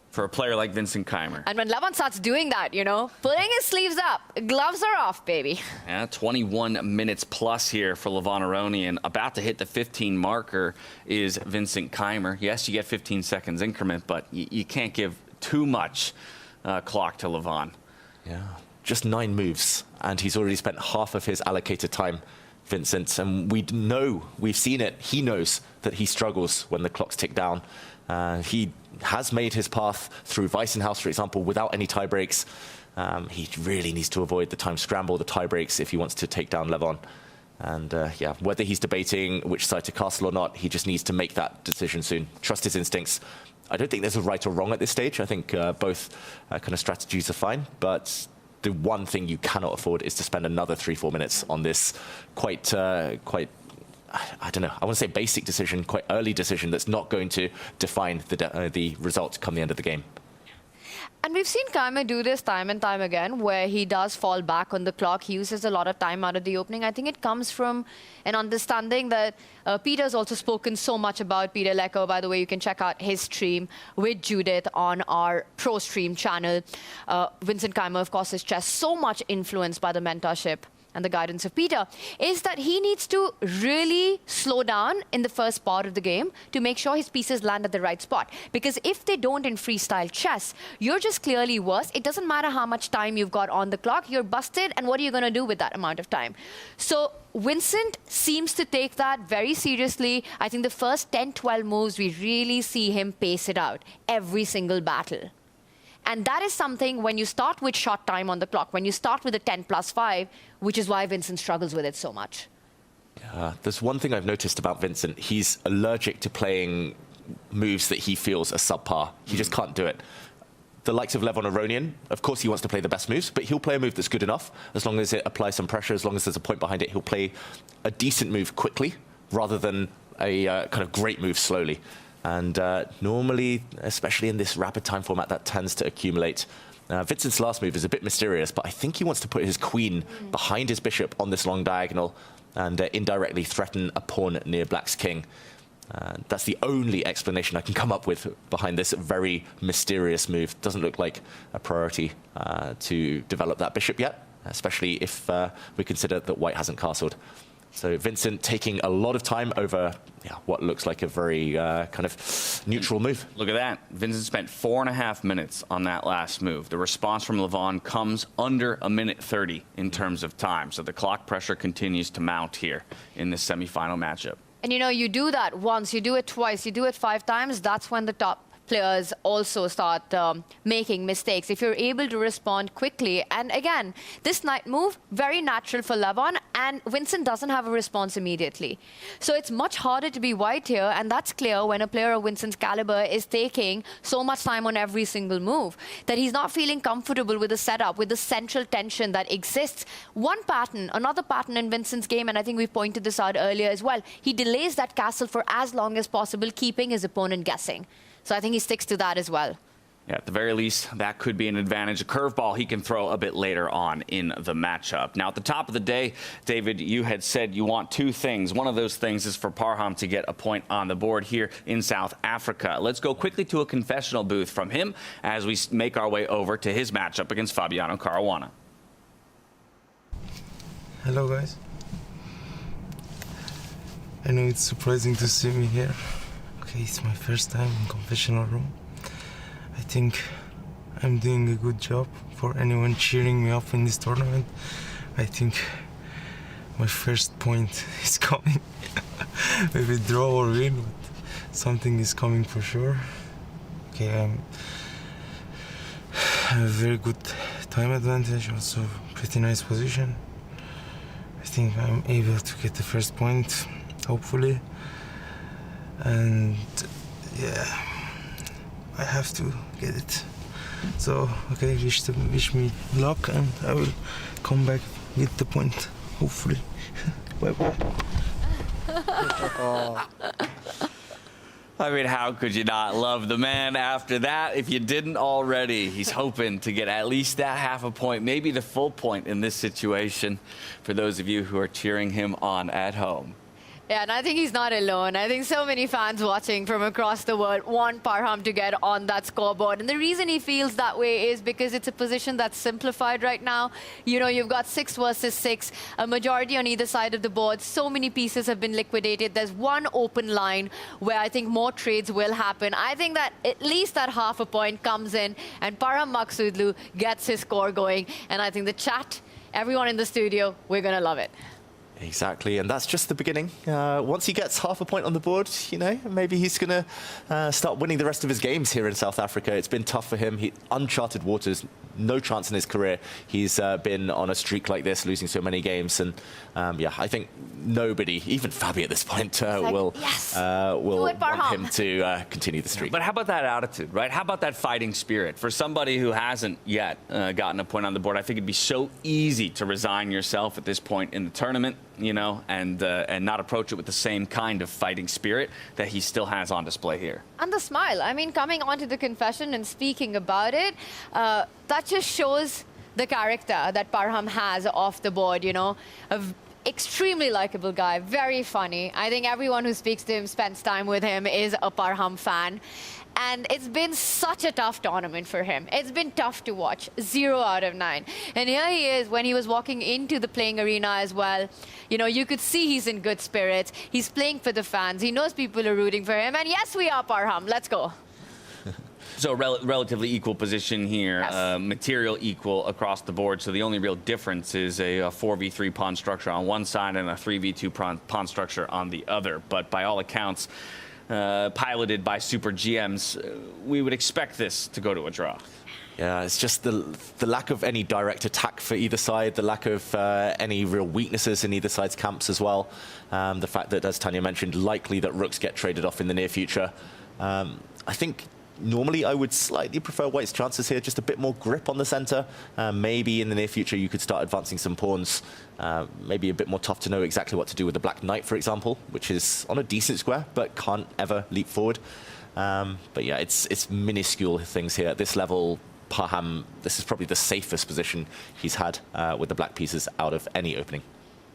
for a player like Vincent Keymer. And when Levon starts doing that, you know, putting his sleeves up, gloves are off, baby. Yeah, 21 minutes plus here for Levon Aronian. About to hit the 15 marker is Vincent Keymer. Yes, you get 15 seconds increment, but you can't give too much clock to Levon. Yeah, just 9 moves, and he's already spent half of his allocated time, Vincent. And we've seen it. He knows that he struggles when the clocks tick down. He has made his path through Weissenhaus, for example, without any tie breaks. He really needs to avoid the time scramble, the tie breaks, if he wants to take down Levon. And yeah, whether he's debating which side to castle or not, he just needs to make that decision soon. Trust his instincts. I don't think there's a right or wrong at this stage. I think both kind of strategies are fine, but the one thing you cannot afford is to spend another 3-4 minutes on this quite I don't know, I want to say basic decision, quite early decision that's not going to define the result come the end of the game. And we've seen Keymer do this time and time again, where he does fall back on the clock. He uses a lot of time out of the opening. I think it comes from an understanding that Peter's also spoken so much about. Peter Lecco, by the way, you can check out his stream with Judith on our Pro Stream channel. Vincent Keymer, of course, is chess so much influenced by the mentorship and the guidance of Peter, is that he needs to really slow down in the first part of the game to make sure his pieces land at the right spot. Because if they don't in freestyle chess, you're just clearly worse. It doesn't matter how much time you've got on the clock, you're busted, and what are you going to do with that amount of time? So Vincent seems to take that very seriously. I think the first 10-12 moves, we really see him pace it out every single battle. And that is something when you start with short time on the clock, when you start with a 10+5, which is why Vincent struggles with it so much. There's one thing I've noticed about Vincent. He's allergic to playing moves that he feels are subpar. He just can't do it. The likes of Levon Aronian, of course he wants to play the best moves, but he'll play a move that's good enough. As long as it applies some pressure, as long as there's a point behind it, he'll play a decent move quickly rather than a kind of great move slowly. And normally, especially in this rapid time format, that tends to accumulate. Vincent's last move is a bit mysterious, but I think he wants to put his queen behind his bishop on this long diagonal and indirectly threaten a pawn near black's king. That's the only explanation I can come up with behind this very mysterious move. Doesn't look like a priority to develop that bishop yet, especially if we consider that white hasn't castled. So Vincent taking a lot of time over what looks like a very kind of neutral move. Look at that. Vincent spent 4.5 minutes on that last move. The response from Levon comes under 1:30 in terms of time. So the clock pressure continues to mount here in this semifinal matchup. And you know, you do that once, you do it twice, you do it 5 times, that's when the top players also start making mistakes. If you're able to respond quickly, and again, this knight move, very natural for Levon, and Vincent doesn't have a response immediately. So it's much harder to be white here, and that's clear when a player of Vincent's caliber is taking so much time on every single move, that he's not feeling comfortable with the setup, with the central tension that exists. One pattern, another pattern in Vincent's game, and I think we pointed this out earlier as well, he delays that castle for as long as possible, keeping his opponent guessing. So I think he sticks to that as well. Yeah, at the very least, that could be an advantage. A curveball he can throw a bit later on in the matchup. Now, at the top of the day, David, you had said you want 2 things. One of those things is for Parham to get a point on the board here in South Africa. Let's go quickly to a confessional booth from him as we make our way over to his matchup against Fabiano Caruana. Hello, guys. I know it's surprising to see me here. Okay, it's my first time in confessional room. I think I'm doing a good job for anyone cheering me up in this tournament. I think my first point is coming. Maybe draw or win, but something is coming for sure. Okay, I have a very good time advantage, also pretty nice position. I think I'm able to get the first point, hopefully. And yeah, I have to get it. So, okay, wish me luck, and I will come back with the point, hopefully. Bye-bye. I mean, how could you not love the man after that if you didn't already? He's hoping to get at least that half a point, maybe the full point in this situation for those of you who are cheering him on at home. Yeah, and I think he's not alone. I think so many fans watching from across the world want Parham to get on that scoreboard. And the reason he feels that way is because it's a position that's simplified right now. You know, you've got 6 versus 6, a majority on either side of the board. So many pieces have been liquidated. There's one open line where I think more trades will happen. I think that at least that half a point comes in and Parham Maghsoodloo gets his score going. And I think the chat, everyone in the studio, we're going to love it. Exactly, and that's just the beginning. Once he gets half a point on the board, you know, maybe he's going to start winning the rest of his games here in South Africa. It's been tough for him. Uncharted waters, no chance in his career. He's been on a streak like this, losing so many games. And yeah, I think nobody, even Fabi at this point, will want him to continue the streak. But how about that attitude, right? How about that fighting spirit? For somebody who hasn't yet gotten a point on the board, I think it'd be so easy to resign yourself at this point in the tournament, you know, and not approach it with the same kind of fighting spirit that he still has on display here. And the smile. I mean, coming onto the confession and speaking about it, that just shows the character that Parham has off the board, you know. Extremely likable guy, very funny. I think everyone who speaks to him, spends time with him, is a Parham fan. And it's been such a tough tournament for him. It's been tough to watch, 0 out of 9. And here he is when he was walking into the playing arena as well. You know, you could see he's in good spirits. He's playing for the fans. He knows people are rooting for him. And yes, we are Parham. Let's go. So relatively equal position here, yes. Material equal across the board. So the only real difference is a 4v3 pawn structure on one side and a 3v2 pawn structure on the other. But by all accounts, piloted by super GMs, we would expect this to go to a draw. Yeah, it's just the lack of any direct attack for either side, the lack of any real weaknesses in either side's camps as well. The fact that, as Tanya mentioned, likely that rooks get traded off in the near future. I think normally I would slightly prefer White's chances here, just a bit more grip on the center. Maybe in the near future you could start advancing some pawns. Maybe a bit more tough to know exactly what to do with the Black Knight, for example, which is on a decent square, but can't ever leap forward. But yeah, it's minuscule things here. At this level, Parham, this is probably the safest position he's had with the black pieces out of any opening.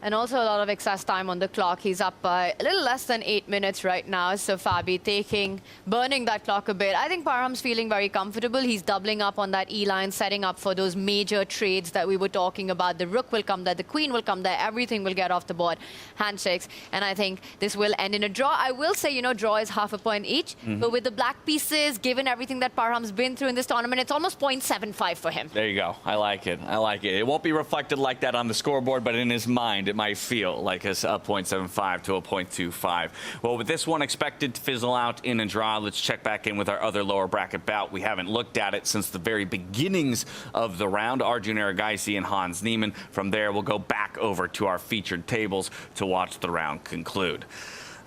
And also a lot of excess time on the clock. He's up by a little less than 8 minutes right now. So Fabi burning that clock a bit. I think Parham's feeling very comfortable. He's doubling up on that E-line, setting up for those major trades that we were talking about. The rook will come there, the queen will come there, everything will get off the board. Handshakes. And I think this will end in a draw. I will say, you know, draw is half a point each. But with the black pieces, given everything that Parham's been through in this tournament, it's almost 0.75 for him. There you go. I like it. I like it. It won't be reflected like that on the scoreboard, but in his mind, it might feel like a 0.75 to a 0.25. Well, with this one expected to fizzle out in a draw, let's check back in with our other lower bracket bout. We haven't looked at it since the very beginnings of the round. Arjun Erigaisi and Hans Niemann. From there, we'll go back over to our featured tables to watch the round conclude.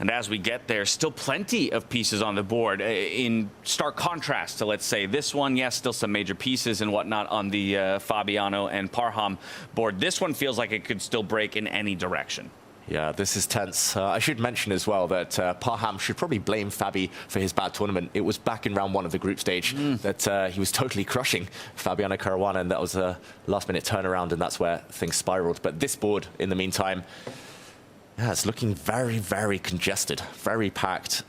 And as we get there, still plenty of pieces on the board. In stark contrast to, let's say, this one, yes, still some major pieces and whatnot on the Fabiano and Parham board. This one feels like it could still break in any direction. Yeah, this is tense. I should mention as well that Parham should probably blame Fabi for his bad tournament. It was back in round 1 of the group stage that he was totally crushing Fabiano Caruana, and that was a last-minute turnaround, and that's where things spiraled. But this board, in the meantime, yeah, it's looking very, very congested, very packed.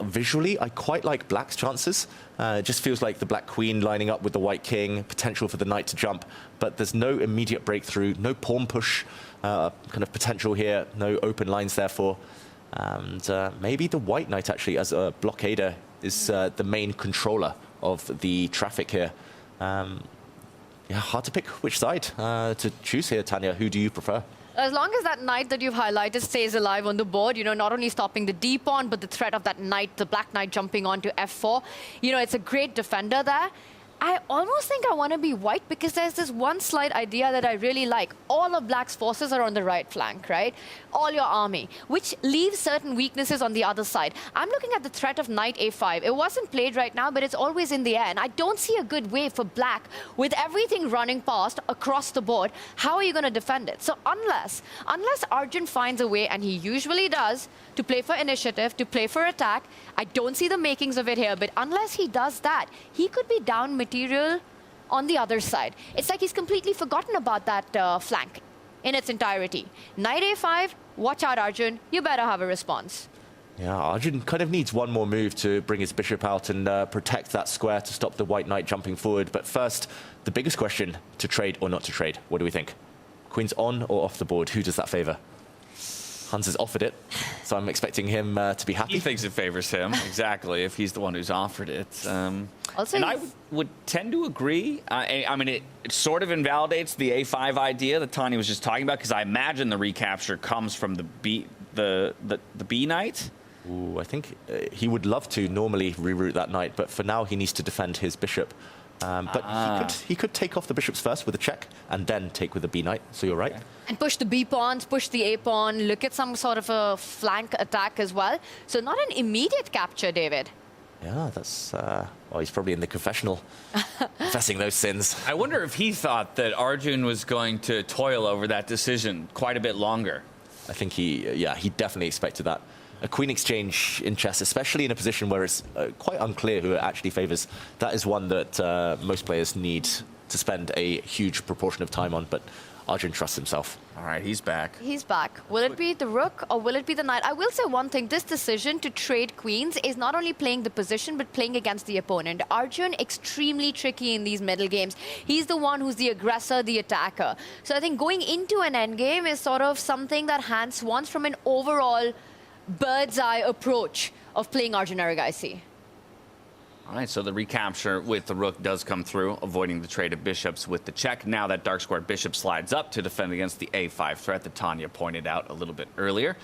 Visually, I quite like black's chances. It just feels like the black queen lining up with the white king, potential for the knight to jump, but there's no immediate breakthrough, no pawn push kind of potential here, no open lines therefore. And maybe the white knight actually, as a blockader, is the main controller of the traffic here. Yeah, hard to pick which side to choose here, Tanya. Who do you prefer? As long as that knight that you've highlighted stays alive on the board, you know, not only stopping the D pawn, but the threat of that knight, the black knight jumping onto F4, you know, it's a great defender there. I almost think I want to be white because there's this one slight idea that I really like. All of black's forces are on the right flank, right? All your army, which leaves certain weaknesses on the other side. I'm looking at the threat of knight A5. It wasn't played right now, but it's always in the air. And I don't see a good way for black with everything running past across the board. How are you going to defend it? So unless Arjun finds a way, and he usually does, to play for initiative, to play for attack, I don't see the makings of it here, but unless he does that, he could be down material on the other side. It's like he's completely forgotten about that flank in its entirety. Knight A5, watch out, Arjun. You better have a response. Yeah, Arjun kind of needs one more move to bring his bishop out and protect that square to stop the white knight jumping forward. But first, the biggest question, to trade or not to trade. What do we think? Queen's on or off the board? Who does that favor? Hans has offered it, so I'm expecting him to be happy. He thinks it favors him, exactly, if he's the one who's offered it. Also, and I would tend to agree. I mean, it sort of invalidates the A5 idea that Tanya was just talking about, because I imagine the recapture comes from the B knight. Ooh, I think he would love to normally reroute that knight, but for now he needs to defend his bishop. But he could take off the bishops first with a check and then take with the B knight, so you're right. And push the B pawns, push the A pawn, look at some sort of a flank attack as well. So not an immediate capture, David. Yeah, that's... well, he's probably in the confessional, confessing those sins. I wonder if he thought that Arjun was going to toil over that decision quite a bit longer. I think he definitely expected that. A queen exchange in chess, especially in a position where it's quite unclear who it actually favors, that is one that most players need to spend a huge proportion of time on, but Arjun trusts himself. All right, he's back. He's back. Will it be the rook or will it be the knight? I will say one thing. This decision to trade queens is not only playing the position, but playing against the opponent. Arjun, extremely tricky in these middle games. He's the one who's the aggressor, the attacker. So I think going into an endgame is sort of something that Hans wants from an overall bird's eye approach of playing Arjun Erigaisi. All right, so the recapture with the rook does come through, avoiding the trade of bishops with the check. Now that dark square bishop slides up to defend against the A5 threat that Tanya pointed out a little bit earlier.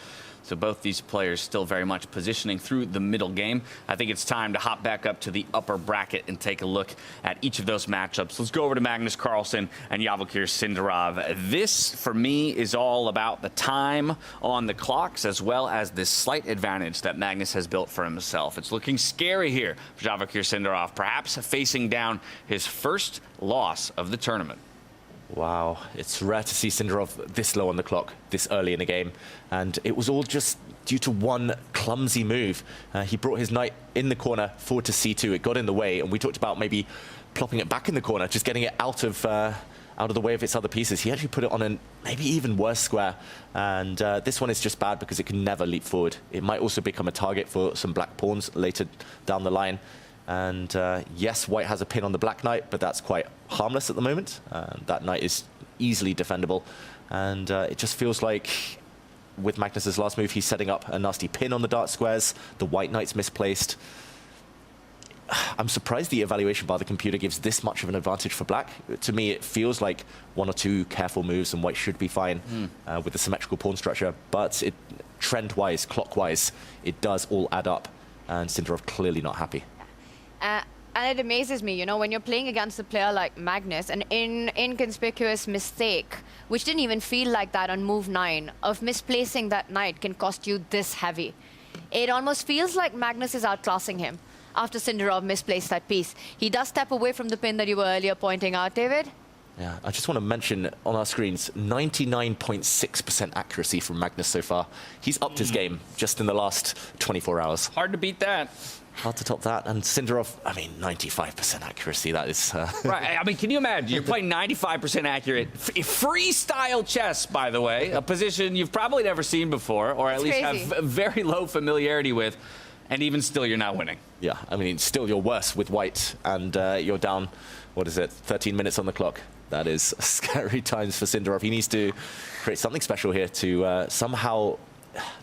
So both these players still very much positioning through the middle game. I think it's time to hop back up to the upper bracket and take a look at each of those matchups. Let's go over to Magnus Carlsen and Javokhir Sindarov. This, for me, is all about the time on the clocks, as well as this slight advantage that Magnus has built for himself. It's looking scary here for Javokhir Sindarov, perhaps facing down his first loss of the tournament. Wow, it's rare to see Sindarov this low on the clock, this early in the game. And it was all just due to one clumsy move. He brought his knight in the corner forward to C2. It got in the way, and we talked about maybe plopping it back in the corner, just getting it out of the way of its other pieces. He actually put it on a maybe even worse square. And this one is just bad because it can never leap forward. It might also become a target for some black pawns later down the line. And yes, white has a pin on the black knight, but that's quite harmless at the moment. That knight is easily defendable. And it just feels like with Magnus's last move, he's setting up a nasty pin on the dark squares. The white knight's misplaced. I'm surprised the evaluation by the computer gives this much of an advantage for black. To me, it feels like one or two careful moves and white should be fine with the symmetrical pawn structure. But trend-wise, clockwise, it does all add up. And Sindarov clearly not happy. And it amazes me, you know, when you're playing against a player like Magnus, an inconspicuous mistake, which didn't even feel like that on move 9, of misplacing that knight can cost you this heavy. It almost feels like Magnus is outclassing him after Sindarov misplaced that piece. He does step away from the pin that you were earlier pointing out, David. Yeah, I just want to mention on our screens, 99.6% accuracy from Magnus so far. He's upped his game just in the last 24 hours. Hard to beat that. Hard to top that. And Sindarov, I mean, 95% accuracy. That is... Right. I mean, can you imagine? You're playing 95% accurate freestyle chess, by the way, a position you've probably never seen before, or at least have very low familiarity with, and even still, you're not winning. Yeah, I mean, still you're worse with white, and you're down, what is it, 13 minutes on the clock. That is scary times for Sindarov. He needs to create something special here to somehow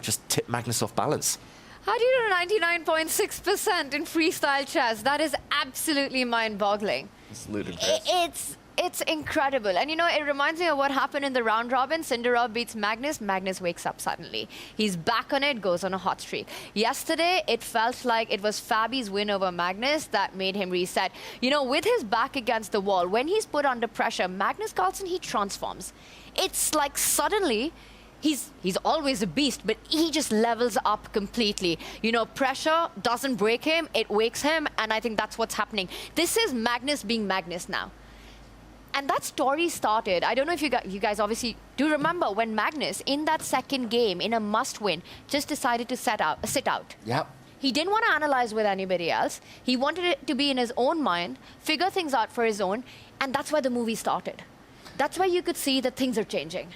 just tip Magnus off balance. How do you do 99.6% in freestyle chess? That is absolutely mind-boggling. It's ludicrous. It's incredible. And you know, it reminds me of what happened in the round robin. Sindarov beats Magnus. Magnus wakes up suddenly. He's back on it, goes on a hot streak. Yesterday, it felt like it was Fabi's win over Magnus that made him reset. You know, with his back against the wall, when he's put under pressure, Magnus Carlsen, he transforms. It's like suddenly, he's always a beast, but he just levels up completely. You know, pressure doesn't break him, it wakes him, and I think that's what's happening. This is Magnus being Magnus now. And that story started, I don't know if you guys obviously do remember when Magnus, in that second game, in a must-win, just decided to sit out. Yep. He didn't want to analyze with anybody else. He wanted it to be in his own mind, figure things out for his own, and that's where the movie started. That's where you could see that things are changing.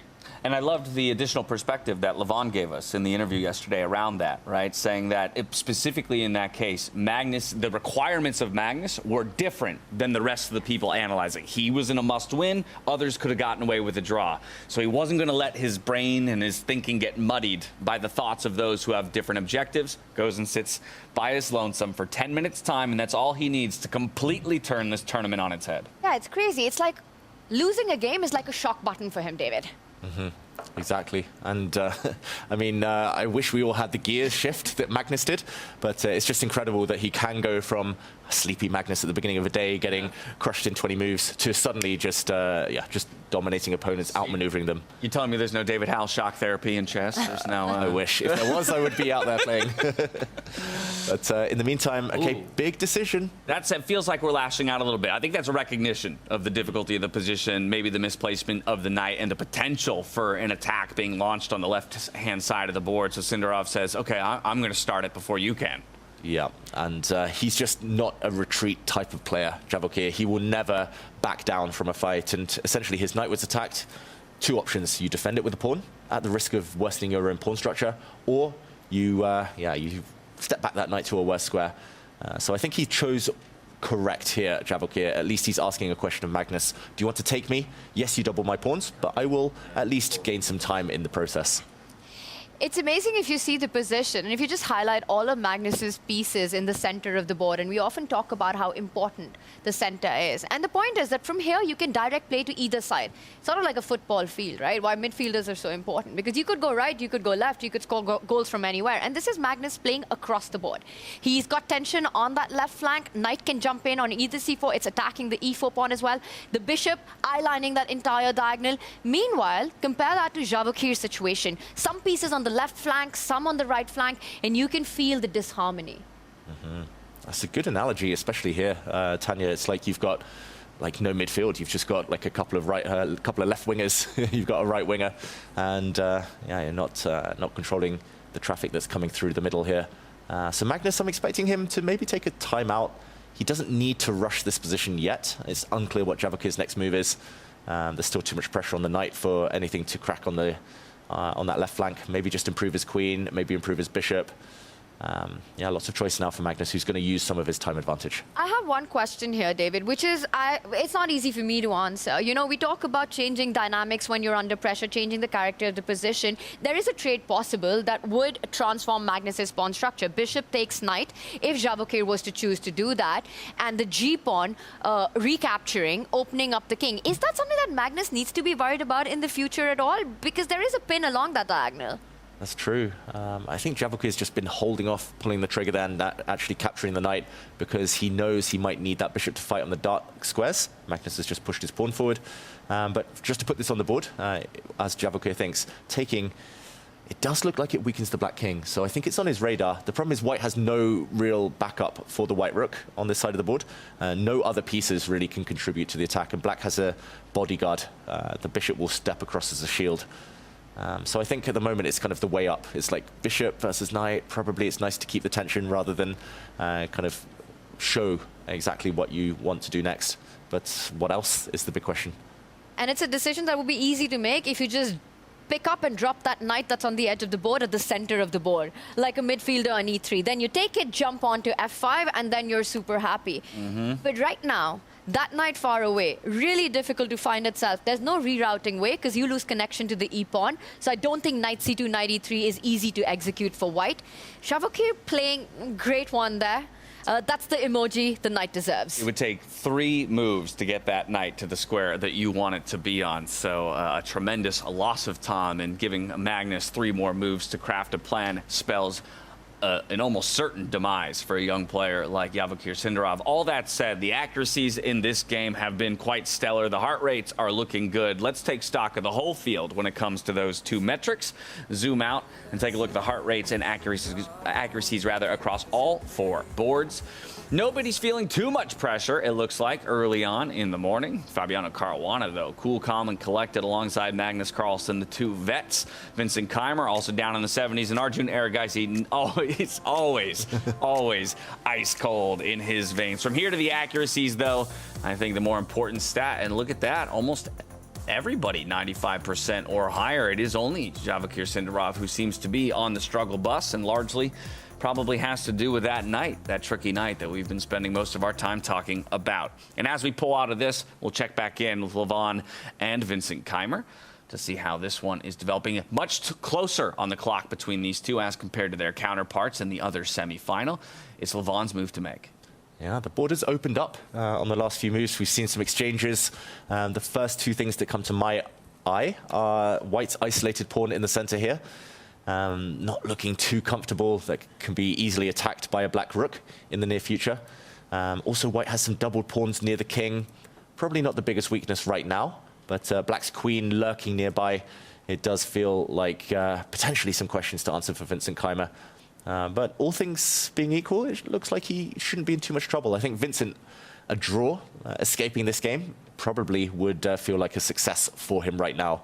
And I loved the additional perspective that Levon gave us in the interview yesterday around that, right? Saying that specifically in that case, Magnus, the requirements of Magnus were different than the rest of the people analyzing. He was in a must-win. Others could have gotten away with a draw. So he wasn't going to let his brain and his thinking get muddied by the thoughts of those who have different objectives. Goes and sits by his lonesome for 10 minutes time, and that's all he needs to completely turn this tournament on its head. Yeah, it's crazy. It's like losing a game is like a shock button for him, David. Mm-hmm. Exactly. And I mean, I wish we all had the gear shift that Magnus did, but it's just incredible that he can go from a sleepy Magnus at the beginning of a day, getting crushed in 20 moves, to suddenly just dominating opponents, outmaneuvering them. You telling me there's no David Howell shock therapy in chess? There's no. I wish. If there was, I would be out there playing. But in the meantime, okay, Ooh. Big decision. It feels like we're lashing out a little bit. I think that's a recognition of the difficulty of the position, maybe the misplacement of the knight, and the potential for an attack being launched on the left-hand side of the board. So Sindarov says, okay, I'm going to start it before you can. Yeah, and he's just not a retreat type of player, Javokhir. He will never back down from a fight, and essentially his knight was attacked. Two options: you defend it with a pawn at the risk of worsening your own pawn structure, or you step back that knight to a worse square. So I think he chose correct here, Javokhir. At least he's asking a question of Magnus. Do you want to take me? Yes, you double my pawns, but I will at least gain some time in the process. It's amazing if you see the position, and if you just highlight all of Magnus's pieces in the center of the board, and we often talk about how important the center is. And the point is that from here, you can direct play to either side. Sort of like a football field, right? Why midfielders are so important. Because you could go right, you could go left, you could score goals from anywhere. And this is Magnus playing across the board. He's got tension on that left flank. Knight can jump in on either c4. It's attacking the e4 pawn as well. The bishop eye-lining that entire diagonal. Meanwhile, compare that to Javokhir's situation. Some pieces on the left flank, some on the right flank, and you can feel the disharmony. Mm-hmm. That's a good analogy, especially here, Tanya. It's like you've got like no midfield. You've just got like a couple of left wingers. You've got a right winger, and you're not controlling the traffic that's coming through the middle here. So Magnus, I'm expecting him to maybe take a timeout. He doesn't need to rush this position yet. It's unclear what Javokhir's next move is. There's still too much pressure on the knight for anything to crack on that left flank. Maybe just improve his queen, maybe improve his bishop. Lots of choice now for Magnus, who's going to use some of his time advantage. I have one question here, David, which is, it's not easy for me to answer. You know, we talk about changing dynamics when you're under pressure, changing the character of the position. There is a trade possible that would transform Magnus's pawn structure. Bishop takes knight, if Javokhir was to choose to do that, and the g-pawn recapturing, opening up the king. Is that something that Magnus needs to be worried about in the future at all? Because there is a pin along that diagonal. That's true. I think Javokhir's just been holding off pulling the trigger there and actually capturing the knight because he knows he might need that bishop to fight on the dark squares. Magnus has just pushed his pawn forward. But just to put this on the board, as Javokhir thinks, taking, it does look like it weakens the black king. So I think it's on his radar. The problem is white has no real backup for the white rook on this side of the board. No other pieces really can contribute to the attack, and black has a bodyguard. The bishop will step across as a shield. So I think at the moment it's kind of the way up. It's like bishop versus knight. Probably it's nice to keep the tension rather than kind of show exactly what you want to do next. But what else is the big question? And it's a decision that would be easy to make if you just pick up and drop that knight that's on the edge of the board at the center of the board, like a midfielder on e3. Then you take it, jump onto f5, and then you're super happy. Mm-hmm. But right now, that knight far away, really difficult to find itself. There's no rerouting way because you lose connection to the e-pawn. So I don't think knight c2, knight e3 is easy to execute for white. Javokhir playing great one there. That's the emoji the knight deserves. It would take 3 moves to get that knight to the square that you want it to be on. So a tremendous loss of time, and giving Magnus 3 more moves to craft a plan spells an almost certain demise for a young player like Javokhir Sindarov. All that said, the accuracies in this game have been quite stellar. The heart rates are looking good. Let's take stock of the whole field when it comes to those 2 metrics. Zoom out and take a look at the heart rates and accuracies across all 4 boards. Nobody's feeling too much pressure, it looks like, early on in the morning. Fabiano Caruana, though, cool, calm, and collected alongside Magnus, Carlsen, the 2 vets. Vincent Keymer, also down in the 70s, and Arjun Erigaisi, always ice cold in his veins. From here to the accuracies, though, I think the more important stat, and look at that, almost everybody 95% or higher. It is only Javokhir Sindarov who seems to be on the struggle bus, and largely probably has to do with that night, that tricky night that we've been spending most of our time talking about. And as we pull out of this, we'll check back in with Levon and Vincent Keymer to see how this one is developing. Much closer on the clock between these two as compared to their counterparts in the other semi-final. It's Levon's move to make. Yeah, the board has opened up on the last few moves. We've seen some exchanges. The first 2 things that come to my eye are White's isolated pawn in the center here. Not looking too comfortable. That can be easily attacked by a black rook in the near future. Also, White has some doubled pawns near the king. Probably not the biggest weakness right now, but Black's queen lurking nearby. It does feel like potentially some questions to answer for Vincent Keymer. But all things being equal, it looks like he shouldn't be in too much trouble. I think Vincent, a draw, escaping this game, probably would feel like a success for him right now.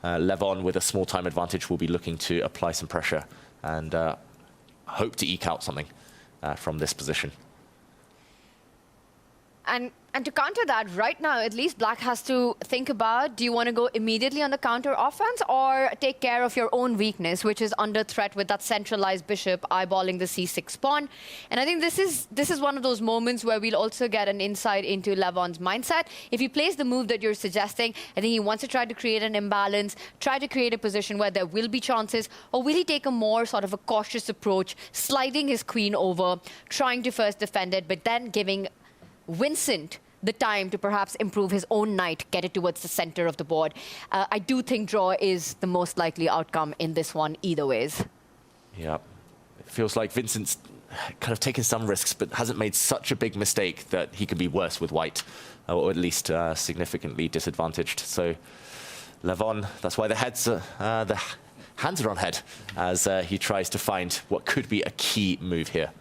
Levon, with a small time advantage, will be looking to apply some pressure and hope to eke out something from this position. And to counter that, right now, at least Black has to think about, do you want to go immediately on the counter offense or take care of your own weakness, which is under threat with that centralized bishop eyeballing the c6 pawn. And I think this is one of those moments where we'll also get an insight into Levon's mindset. If he plays the move that you're suggesting, I think he wants to try to create an imbalance, try to create a position where there will be chances, or will he take a more sort of a cautious approach, sliding his queen over, trying to first defend it, but then giving Vincent the time to perhaps improve his own knight, get it towards the center of the board. I do think draw is the most likely outcome in this one either ways. Yeah, it feels like Vincent's kind of taken some risks, but hasn't made such a big mistake that he can be worse with White, or at least significantly disadvantaged. So Levon, that's why the hands are on head as he tries to find what could be a key move here.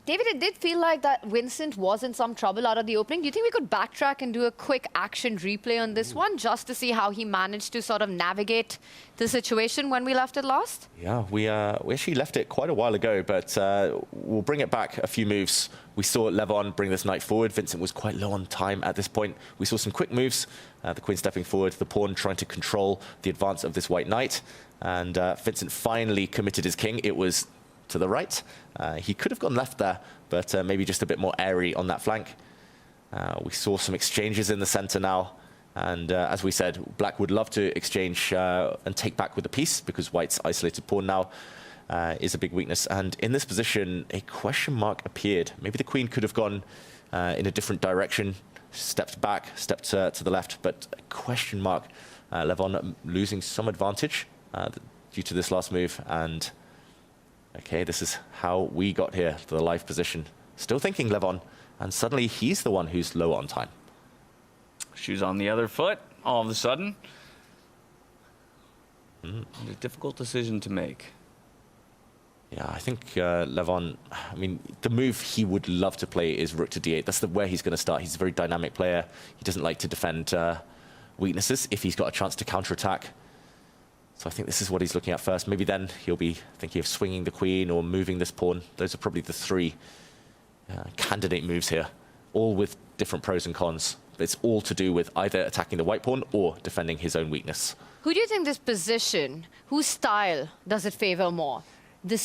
David, it did feel like that Vincent was in some trouble out of the opening. Do you think we could backtrack and do a quick action replay on this one just to see how he managed to sort of navigate the situation when we left it last? Yeah, we actually left it quite a while ago, but we'll bring it back a few moves. We saw Levon bring this knight forward. Vincent was quite low on time at this point. We saw some quick moves, the queen stepping forward, the pawn trying to control the advance of this white knight, and Vincent finally committed his king. It was to the right. He could have gone left there, but maybe just a bit more airy on that flank. We saw some exchanges in the center now, and as we said, Black would love to exchange and take back with a piece, because White's isolated pawn now is a big weakness. And in this position, a question mark appeared. Maybe the queen could have gone in a different direction, stepped back, stepped to the left, but a question mark. Levon losing some advantage due to this last move, and okay, this is how we got here to the live position. Still thinking Levon, and suddenly he's the one who's low on time. Shoes on the other foot, all of a sudden. A difficult decision to make. Yeah, I think Levon, I mean, the move he would love to play is rook to d8. That's where he's going to start. He's a very dynamic player. He doesn't like to defend weaknesses if he's got a chance to counterattack. So I think this is what he's looking at first. Maybe then he'll be thinking of swinging the queen or moving this pawn. Those are probably the 3 candidate moves here, all with different pros and cons. But it's all to do with either attacking the white pawn or defending his own weakness. Who do you think this position, whose style does it favor more? The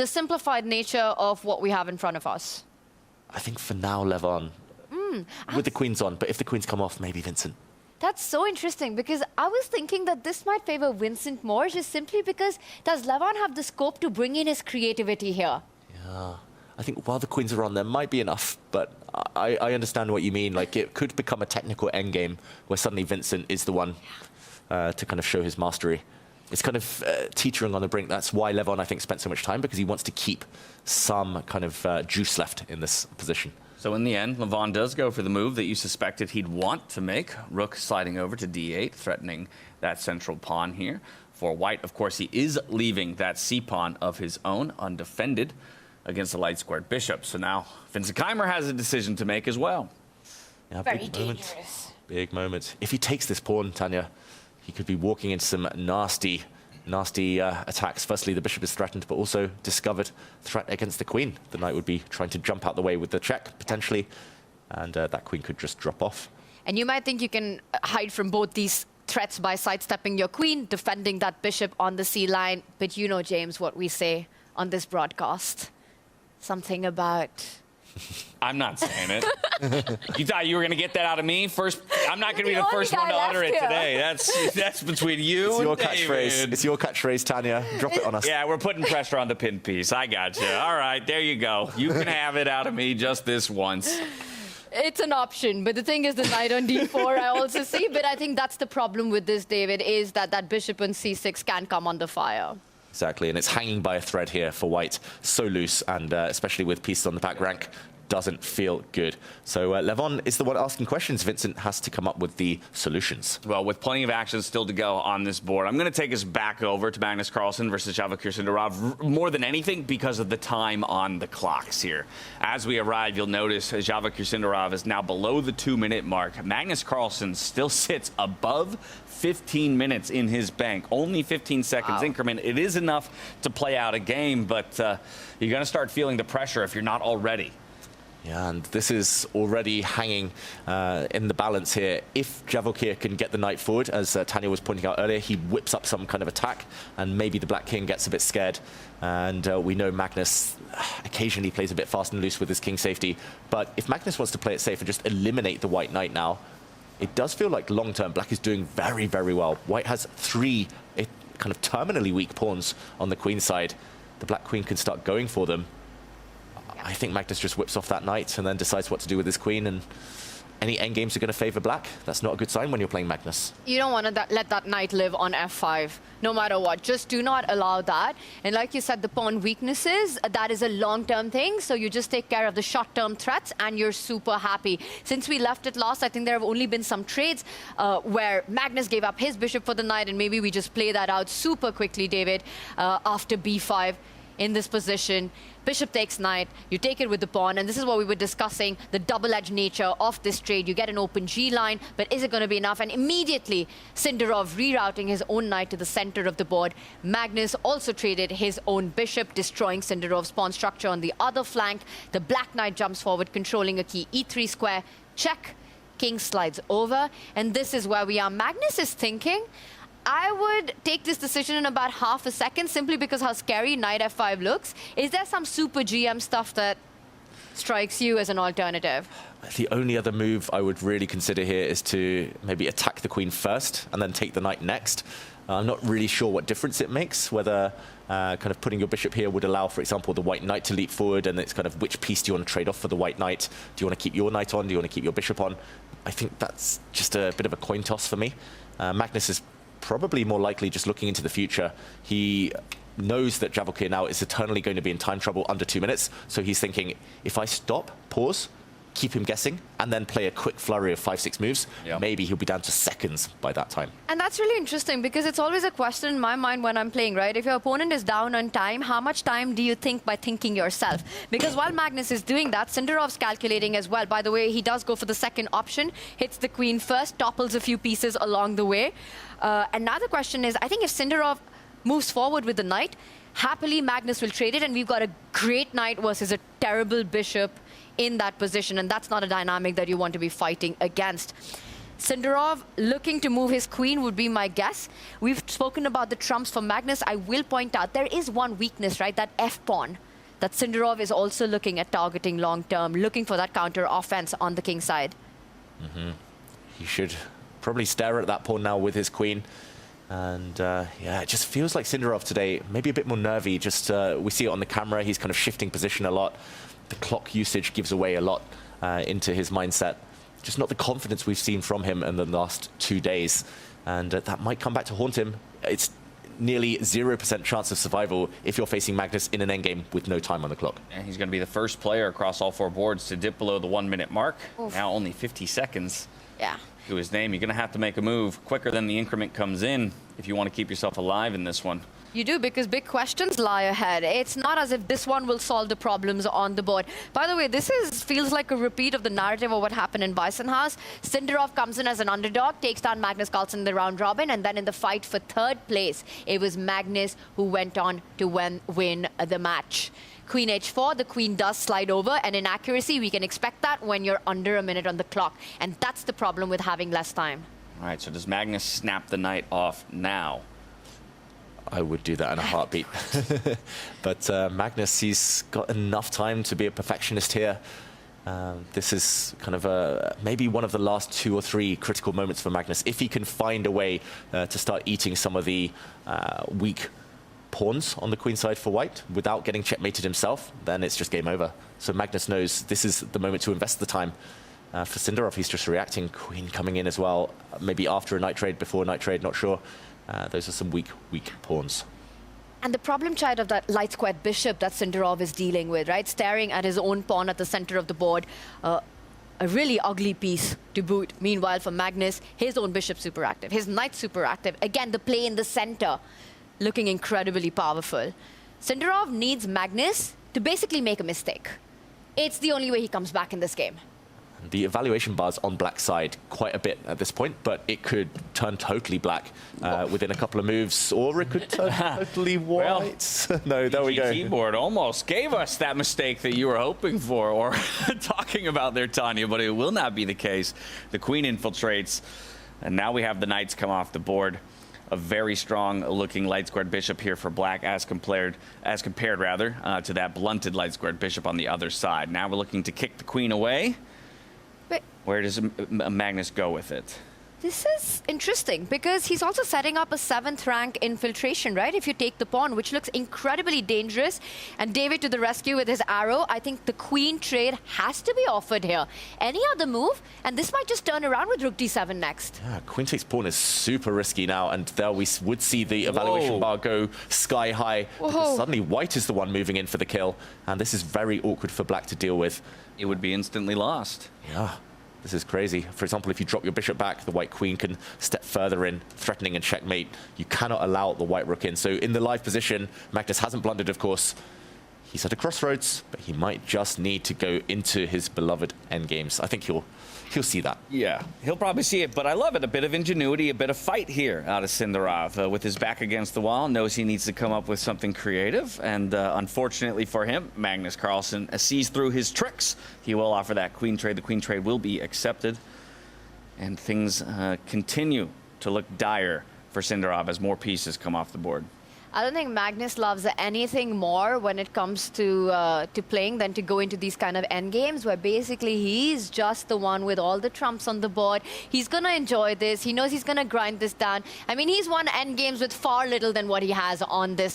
simplified nature of what we have in front of us? I think for now, Levon, with the queens on, but if the queens come off, maybe Vincent. That's so interesting, because I was thinking that this might favor Vincent more, just simply because does Levon have the scope to bring in his creativity here? Yeah, I think while the queens are on, there might be enough, but I understand what you mean. Like, it could become a technical endgame where suddenly Vincent is the one to kind of show his mastery. It's kind of teetering on the brink. That's why Levon, I think, spent so much time, because he wants to keep some kind of juice left in this position. So in the end, Levon does go for the move that you suspected he'd want to make. Rook sliding over to d8, threatening that central pawn here. For white, of course, he is leaving that c-pawn of his own undefended against the light-squared bishop. So now Vincent Keymer has a decision to make as well. Yeah, Very dangerous. Big moment. If he takes this pawn, Tanya, he could be walking into some nasty attacks. Firstly, the bishop is threatened, but also discovered threat against the queen. The knight would be trying to jump out the way with the check, potentially, and that queen could just drop off. And you might think you can hide from both these threats by sidestepping your queen, defending that bishop on the c line. But you know, James, what we say on this broadcast. Something about... I'm not saying it. You thought you were going to get that out of me? First, I'm not going to be the first one to utter it today. That's between you it's and your David. catchphrase. It's your catchphrase, Tanya. Drop it on us. Yeah, we're putting pressure on the pin piece. I got you. All right, there you go. You can have it out of me just this once. It's an option, but the thing is the knight on d4 I also see. But I think that's the problem with this, David, is that that bishop on c6 can come under fire. Exactly, and it's hanging by a thread here for white. So loose, and especially with pieces on the back rank, doesn't feel good. So Levon is the one asking questions. Vincent has to come up with the solutions. Well, with plenty of action still to go on this board, I'm going to take us back over to Magnus Carlsen versus Javokhir Sindarov, more than anything because of the time on the clocks here. As we arrive, you'll notice Javokhir Sindarov is now below the 2-minute mark. Magnus Carlsen still sits above 15 minutes in his bank, only 15 seconds increment. It is enough to play out a game, but you're going to start feeling the pressure if you're not already. Yeah, and this is already hanging in the balance here. If Javokhir can get the knight forward, as Tanya was pointing out earlier, he whips up some kind of attack, and maybe the black king gets a bit scared. And we know Magnus occasionally plays a bit fast and loose with his king safety. But if Magnus wants to play it safe and just eliminate the white knight now, it does feel like long-term black is doing very, very well. White has 3 kind of terminally weak pawns on the queen side. The black queen can start going for them. I think Magnus just whips off that knight and then decides what to do with his queen, and any endgames are going to favor black. That's not a good sign when you're playing Magnus. You don't want to let that knight live on f5, no matter what. Just do not allow that. And like you said, the pawn weaknesses, that is a long-term thing, so you just take care of the short-term threats and you're super happy. Since we left it last, I think there have only been some trades where Magnus gave up his bishop for the knight, and maybe we just play that out super quickly, David, after b5 in this position. Bishop takes knight, you take it with the pawn, and this is what we were discussing, the double-edged nature of this trade. You get an open G line, but is it going to be enough? And immediately, Sindarov rerouting his own knight to the center of the board. Magnus also traded his own bishop, destroying Sindarov's pawn structure on the other flank. The black knight jumps forward, controlling a key e3 square. Check. King slides over, and this is where we are. Magnus is thinking, I would take this decision in about half a second, simply because how scary knight f5 looks. Is there some super GM stuff that strikes you as an alternative? The only other move I would really consider here is to maybe attack the queen first and then take the knight next. I'm not really sure what difference it makes, whether kind of putting your bishop here would allow, for example, the white knight to leap forward, and it's kind of which piece do you want to trade off for the white knight? Do you want to keep your knight on? Do you want to keep your bishop on? I think that's just a bit of a coin toss for me. Magnus is probably more likely just looking into the future. He knows that Javokhir now is eternally going to be in time trouble under 2 minutes, so he's thinking, if I stop, pause, keep him guessing, and then play a quick flurry of 5-6 moves, maybe he'll be down to seconds by that time. And that's really interesting, because it's always a question in my mind when I'm playing, right? If your opponent is down on time, how much time do you think by thinking yourself? Because while Magnus is doing that, Sindarov's calculating as well. By the way, he does go for the second option, hits the queen first, topples a few pieces along the way. Another question is, I think if Sindarov moves forward with the knight, happily Magnus will trade it, and we've got a great knight versus a terrible bishop in that position, and that's not a dynamic that you want to be fighting against. Sindarov looking to move his queen would be my guess. We've spoken about the trumps for Magnus. I will point out there is one weakness, right? That f-pawn that Sindarov is also looking at targeting long-term, looking for that counter offense on the king side. He should probably stare at that pawn now with his queen. And yeah, it just feels like Sindarov today, maybe a bit more nervy. Just we see it on the camera. He's kind of shifting position a lot. The clock usage gives away a lot into his mindset. Just not the confidence we've seen from him in the last 2 days. And that might come back to haunt him. It's nearly 0% chance of survival if you're facing Magnus in an endgame with no time on the clock. And he's going to be the first player across all 4 boards to dip below the 1 minute mark. Oof. Now only 50 seconds. Yeah. To his name. You're going to have to make a move quicker than the increment comes in if you want to keep yourself alive in this one. You do, because big questions lie ahead. It's not as if this one will solve the problems on the board. By the way, this feels like a repeat of the narrative of what happened in Bison House. Sindarov comes in as an underdog, takes down Magnus Carlsen in the round robin, and then in the fight for 3rd place, it was Magnus who went on to win the match. Queen h4, the queen does slide over, and in accuracy, we can expect that when you're under a minute on the clock. And that's the problem with having less time. All right, so does Magnus snap the knight off now? I would do that in a heartbeat. But Magnus, he's got enough time to be a perfectionist here. This is kind of maybe one of the last 2 or 3 critical moments for Magnus. If he can find a way to start eating some of the weak pawns on the queen side for white without getting checkmated himself, then it's just game over. So Magnus knows this is the moment to invest the time. For Sindarov, he's just reacting. Queen coming in as well, maybe after a knight trade, before a knight trade, not sure. Those are some weak pawns. And the problem child of that light squared bishop that Sindarov is dealing with, right? Staring at his own pawn at the center of the board. A really ugly piece to boot. Meanwhile, for Magnus, his own bishop super active, his knight super active. Again, the play in the center, looking incredibly powerful. Sindarov needs Magnus to basically make a mistake. It's the only way he comes back in this game. The evaluation bar's on black side quite a bit at this point, but it could turn totally black within a couple of moves, or it could turn totally white. Well, no, there we go. Keyboard almost gave us that mistake that you were hoping for or talking about there, Tanya, but it will not be the case. The queen infiltrates, and now we have the knights come off the board. A very strong looking light squared bishop here for black as compared to that blunted light squared bishop on the other side. Now we're looking to kick the queen away. But where does Magnus go with it? This is interesting because he's also setting up a 7th rank infiltration, right? If you take the pawn, which looks incredibly dangerous. And David to the rescue with his arrow. I think the queen trade has to be offered here. Any other move? And this might just turn around with rook d7 next. Yeah, queen takes pawn is super risky now. And there we would see the evaluation bar go sky high. Because suddenly white is the one moving in for the kill. And this is very awkward for black to deal with. It would be instantly lost. Yeah. This is crazy. For example, if you drop your bishop back, the white queen can step further in, threatening and checkmate. You cannot allow the white rook in. So in the live position, Magnus hasn't blundered, of course. He's at a crossroads, but he might just need to go into his beloved endgames. I think he'll see that. Yeah, he'll probably see it, but I love it. A bit of ingenuity, a bit of fight here out of Sindarov. With his back against the wall, knows he needs to come up with something creative. And unfortunately for him, Magnus Carlsen sees through his tricks. He will offer that queen trade. The queen trade will be accepted. And things continue to look dire for Sindarov as more pieces come off the board. I don't think Magnus loves anything more when it comes to playing than to go into these kind of endgames where basically he's just the one with all the trumps on the board. He's going to enjoy this. He knows he's going to grind this down. I mean, he's won endgames with far little than what he has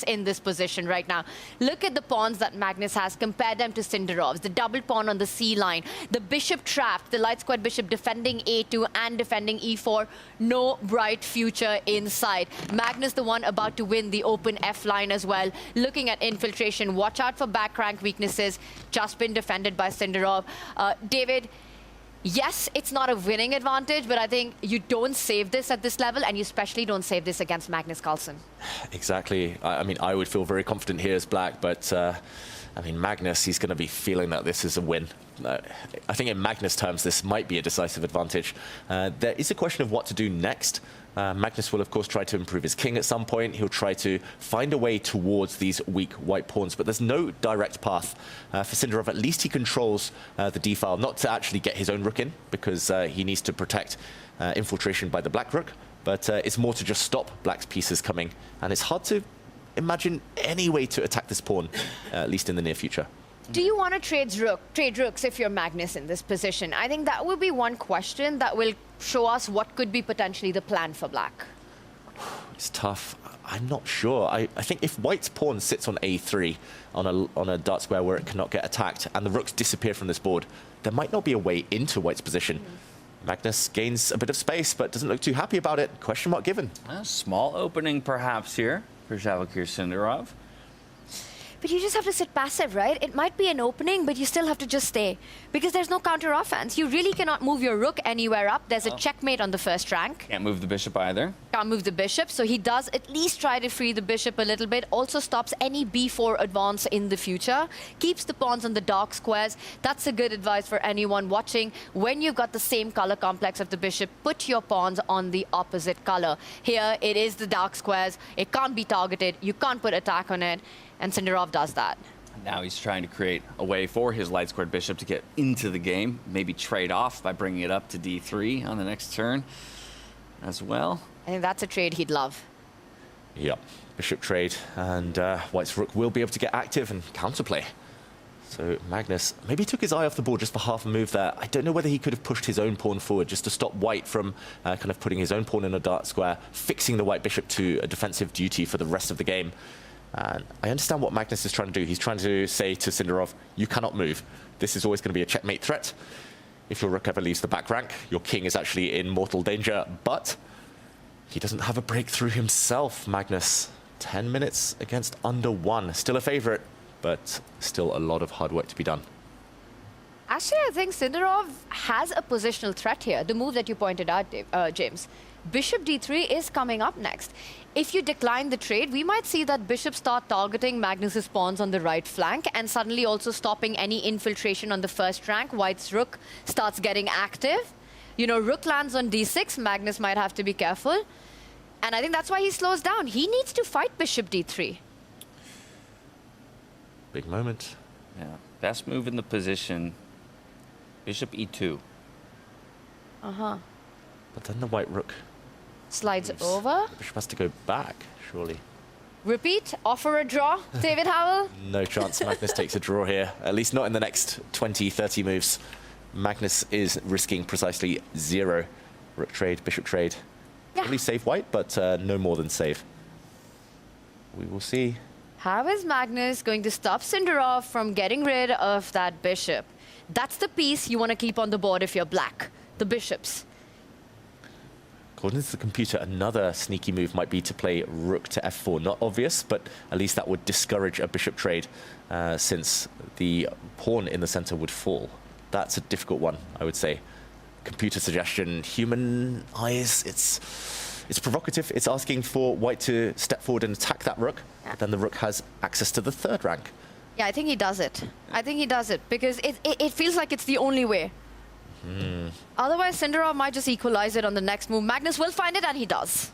in this position right now. Look at the pawns that Magnus has. Compare them to Sindarov's. The double pawn on the C line. The bishop trapped. The light squared bishop defending A2 and defending E4. No bright future inside. Magnus the one about to win the open F line as well. Looking at infiltration, watch out for back rank weaknesses. Just been defended by Sindarov. David, yes, it's not a winning advantage, but I think you don't save this at this level, and you especially don't save this against Magnus Carlsen. Exactly. I mean, I would feel very confident here as black, but I mean, Magnus, he's going to be feeling that this is a win. I think in Magnus terms, this might be a decisive advantage. There is a question of what to do next. Magnus will, of course, try to improve his king at some point. He'll try to find a way towards these weak white pawns, but there's no direct path. For Sindarov, at least he controls the d-file, not to actually get his own rook in, because he needs to protect infiltration by the black rook, but it's more to just stop black's pieces coming. And it's hard to imagine any way to attack this pawn, at least in the near future. Do you want to trade rooks if you're Magnus in this position? I think that would be one question that will show us what could be potentially the plan for black. It's tough. I'm not sure. I think if white's pawn sits on a3 on a dark square where it cannot get attacked and the rooks disappear from this board, there might not be a way into white's position. Magnus gains a bit of space, but doesn't look too happy about it. Question mark given. A small opening perhaps here for Javokhir Sindarov. But you just have to sit passive, right? It might be an opening, but you still have to just stay. Because there's no counter offense. You really cannot move your rook anywhere up. There's a checkmate on the first rank. Can't move the bishop either. Can't move the bishop, so he does at least try to free the bishop a little bit. Also stops any b4 advance in the future. Keeps the pawns on the dark squares. That's a good advice for anyone watching. When you've got the same color complex of the bishop, put your pawns on the opposite color. Here, it is the dark squares. It can't be targeted. You can't put attack on it. And Sindarov does that. Now he's trying to create a way for his light squared bishop to get into the game, maybe trade off by bringing it up to d3 on the next turn as well. I think that's a trade he'd love. Yep, bishop trade, and white's rook will be able to get active and counterplay. So Magnus maybe took his eye off the board just for half a move there. I don't know whether he could have pushed his own pawn forward just to stop white from kind of putting his own pawn in a dark square, fixing the white bishop to a defensive duty for the rest of the game. And I understand what Magnus is trying to do. He's trying to say to Sindarov, you cannot move. This is always going to be a checkmate threat. If your rook ever leaves the back rank, your king is actually in mortal danger. But he doesn't have a breakthrough himself, Magnus. 10 minutes against under 1. Still a favorite, but still a lot of hard work to be done. Actually, I think Sindarov has a positional threat here. The move that you pointed out, James. Bishop d3 is coming up next. If you decline the trade, we might see that bishop start targeting Magnus's pawns on the right flank and suddenly also stopping any infiltration on the first rank. White's rook starts getting active. You know, rook lands on d6. Magnus might have to be careful. And I think that's why he slows down. He needs to fight bishop d3. Big moment. Yeah, best move in the position, bishop e2. Uh-huh. But then the white rook Slides over. The bishop has to go back, surely. Repeat, offer a draw, David Howell. No chance Magnus takes a draw here, at least not in the next 20, 30 moves. Magnus is risking precisely 0. Rook trade, bishop trade. Yeah. Really save white, but no more than save. We will see. How is Magnus going to stop Sindarov from getting rid of that bishop? That's the piece you want to keep on the board if you're black, the bishops. According to the computer, another sneaky move might be to play rook to f4. Not obvious, but at least that would discourage a bishop trade since the pawn in the center would fall. That's a difficult one, I would say. Computer suggestion, human eyes, it's provocative. It's asking for white to step forward and attack that rook. Yeah. Then the rook has access to the third rank. Yeah, I think he does it. I think he does it because it feels like it's the only way. Otherwise, Sindarov might just equalize it on the next move. Magnus will find it, and he does.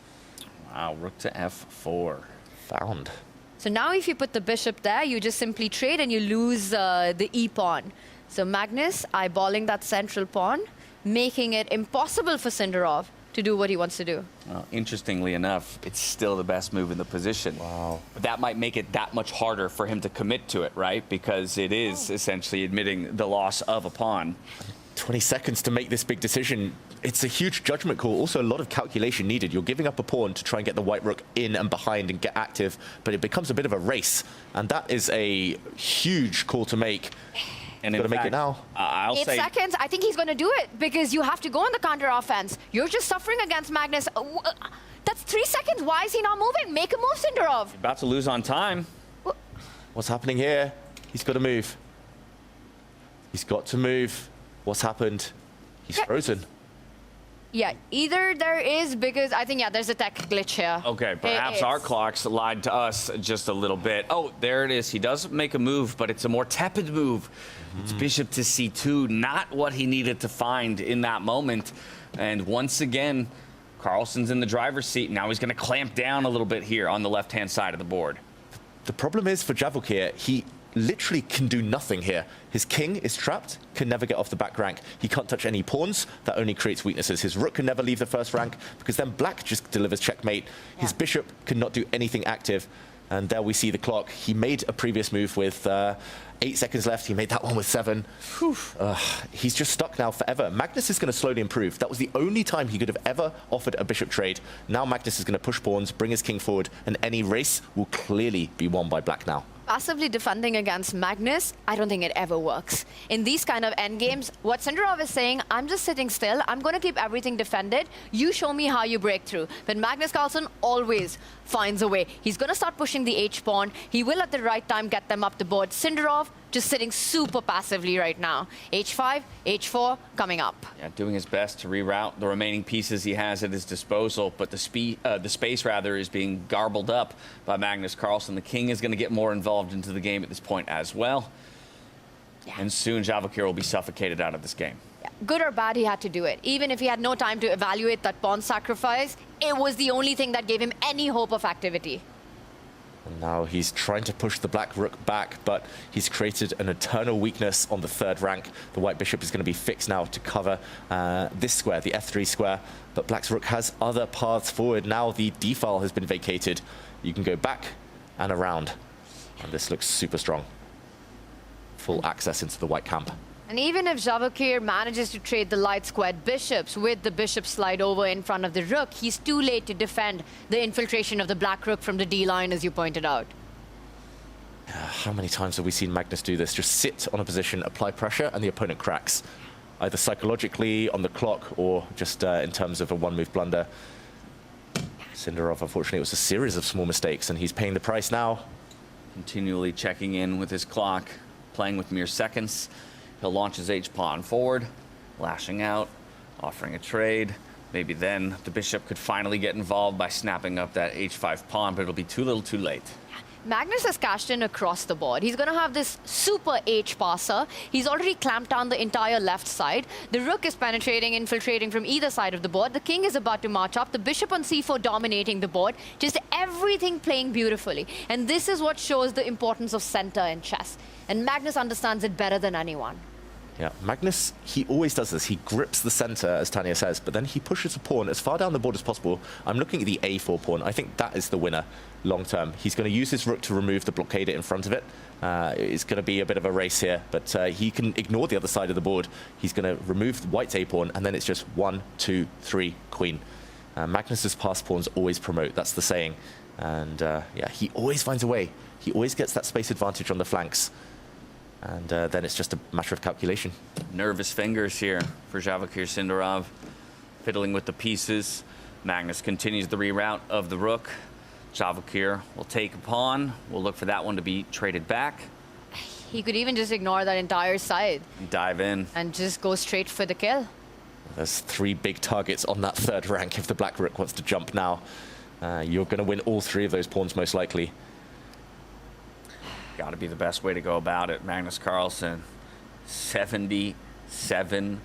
Wow, rook to f4. Found. So now if you put the bishop there, you just simply trade and you lose the e-pawn. So Magnus eyeballing that central pawn, making it impossible for Sindarov to do what he wants to do. Well, interestingly enough, it's still the best move in the position. Wow. But that might make it that much harder for him to commit to it, right? Because it is essentially admitting the loss of a pawn. 20 seconds to make this big decision. It's a huge judgment call, also a lot of calculation needed. You're giving up a pawn to try and get the white rook in and behind and get active, but it becomes a bit of a race. And that is a huge call to make. And got to make it now. I'll 8 say seconds, I think he's going to do it because you have to go on the counter offense. You're just suffering against Magnus. That's 3 seconds. Why is he not moving? Make a move, Sindarov. About to lose on time. What's happening here? He's got to move. He's got to move. What's happened? He's frozen. Yeah, either there is, because I think, yeah, there's a tech glitch here. Okay, perhaps our clocks lied to us just a little bit. Oh, there it is. He does make a move, but it's a more tepid move. It's bishop to c2, not what he needed to find in that moment. And once again, Carlsen's in the driver's seat. Now he's going to clamp down a little bit here on the left-hand side of the board. The problem is for Javokhir, he literally can do nothing here. His king is trapped, can never get off the back rank. He can't touch any pawns. That only creates weaknesses. His rook can never leave the first rank because then black just delivers checkmate. His bishop cannot do anything active. And there we see the clock. He made a previous move with 8 seconds left. He made that one with 7. He's just stuck now forever. Magnus is going to slowly improve. That was the only time he could have ever offered a bishop trade. Now Magnus is going to push pawns, bring his king forward, and any race will clearly be won by black now. Passively defending against Magnus, I don't think it ever works. In these kind of endgames, what Sindarov is saying, I'm just sitting still, I'm going to keep everything defended, you show me how you break through. But Magnus Carlsen always finds a way. He's going to start pushing the H-pawn, he will at the right time get them up the board. Sindarov just sitting super passively right now. H5, H4 coming up. Yeah, doing his best to reroute the remaining pieces he has at his disposal, but the space is being garbled up by Magnus Carlsen. The king is going to get more involved into the game at this point as well. Yeah. And soon Javokhir will be suffocated out of this game. Yeah. Good or bad, he had to do it. Even if he had no time to evaluate that pawn sacrifice, it was the only thing that gave him any hope of activity. And now he's trying to push the black rook back, but he's created an eternal weakness on the 3rd rank. The white bishop is going to be fixed now to cover this square, the f3 square. But black's rook has other paths forward. Now the d-file has been vacated. You can go back and around. And this looks super strong. Full access into the white camp. And even if Javokhir manages to trade the light squared bishops with the bishop slide over in front of the rook, he's too late to defend the infiltration of the black rook from the D line, as you pointed out. How many times have we seen Magnus do this? Just sit on a position, apply pressure, and the opponent cracks. Either psychologically, on the clock, or just in terms of a one-move blunder. Sindarov, unfortunately, it was a series of small mistakes, and he's paying the price now. Continually checking in with his clock, playing with mere seconds. He'll launch his H-pawn forward, lashing out, offering a trade. Maybe then the bishop could finally get involved by snapping up that H5 pawn, but it'll be too little too late. Magnus has cashed in across the board. He's going to have this super H passer. He's already clamped down the entire left side. The rook is penetrating, infiltrating from either side of the board. The king is about to march up. The bishop on c4 dominating the board. Just everything playing beautifully. And this is what shows the importance of center in chess. And Magnus understands it better than anyone. Yeah, Magnus, he always does this. He grips the center, as Tanya says, but then he pushes a pawn as far down the board as possible. I'm looking at the a4 pawn. I think that is the winner long term. He's going to use his rook to remove the blockade in front of it. It's going to be a bit of a race here, but he can ignore the other side of the board. He's going to remove white's a pawn, and then it's just 1, 2, 3, queen. Magnus's passed pawns always promote. That's the saying. And yeah, he always finds a way. He always gets that space advantage on the flanks. And then it's just a matter of calculation. Nervous fingers here for Javokhir Sindarov, fiddling with the pieces. Magnus continues the reroute of the rook. Javokhir will take a pawn. We'll look for that one to be traded back. He could even just ignore that entire side. Dive in. And just go straight for the kill. There's 3 big targets on that 3rd rank. If the black rook wants to jump now, you're going to win all 3 of those pawns most likely. Got to be the best way to go about it. Magnus Carlsen, 77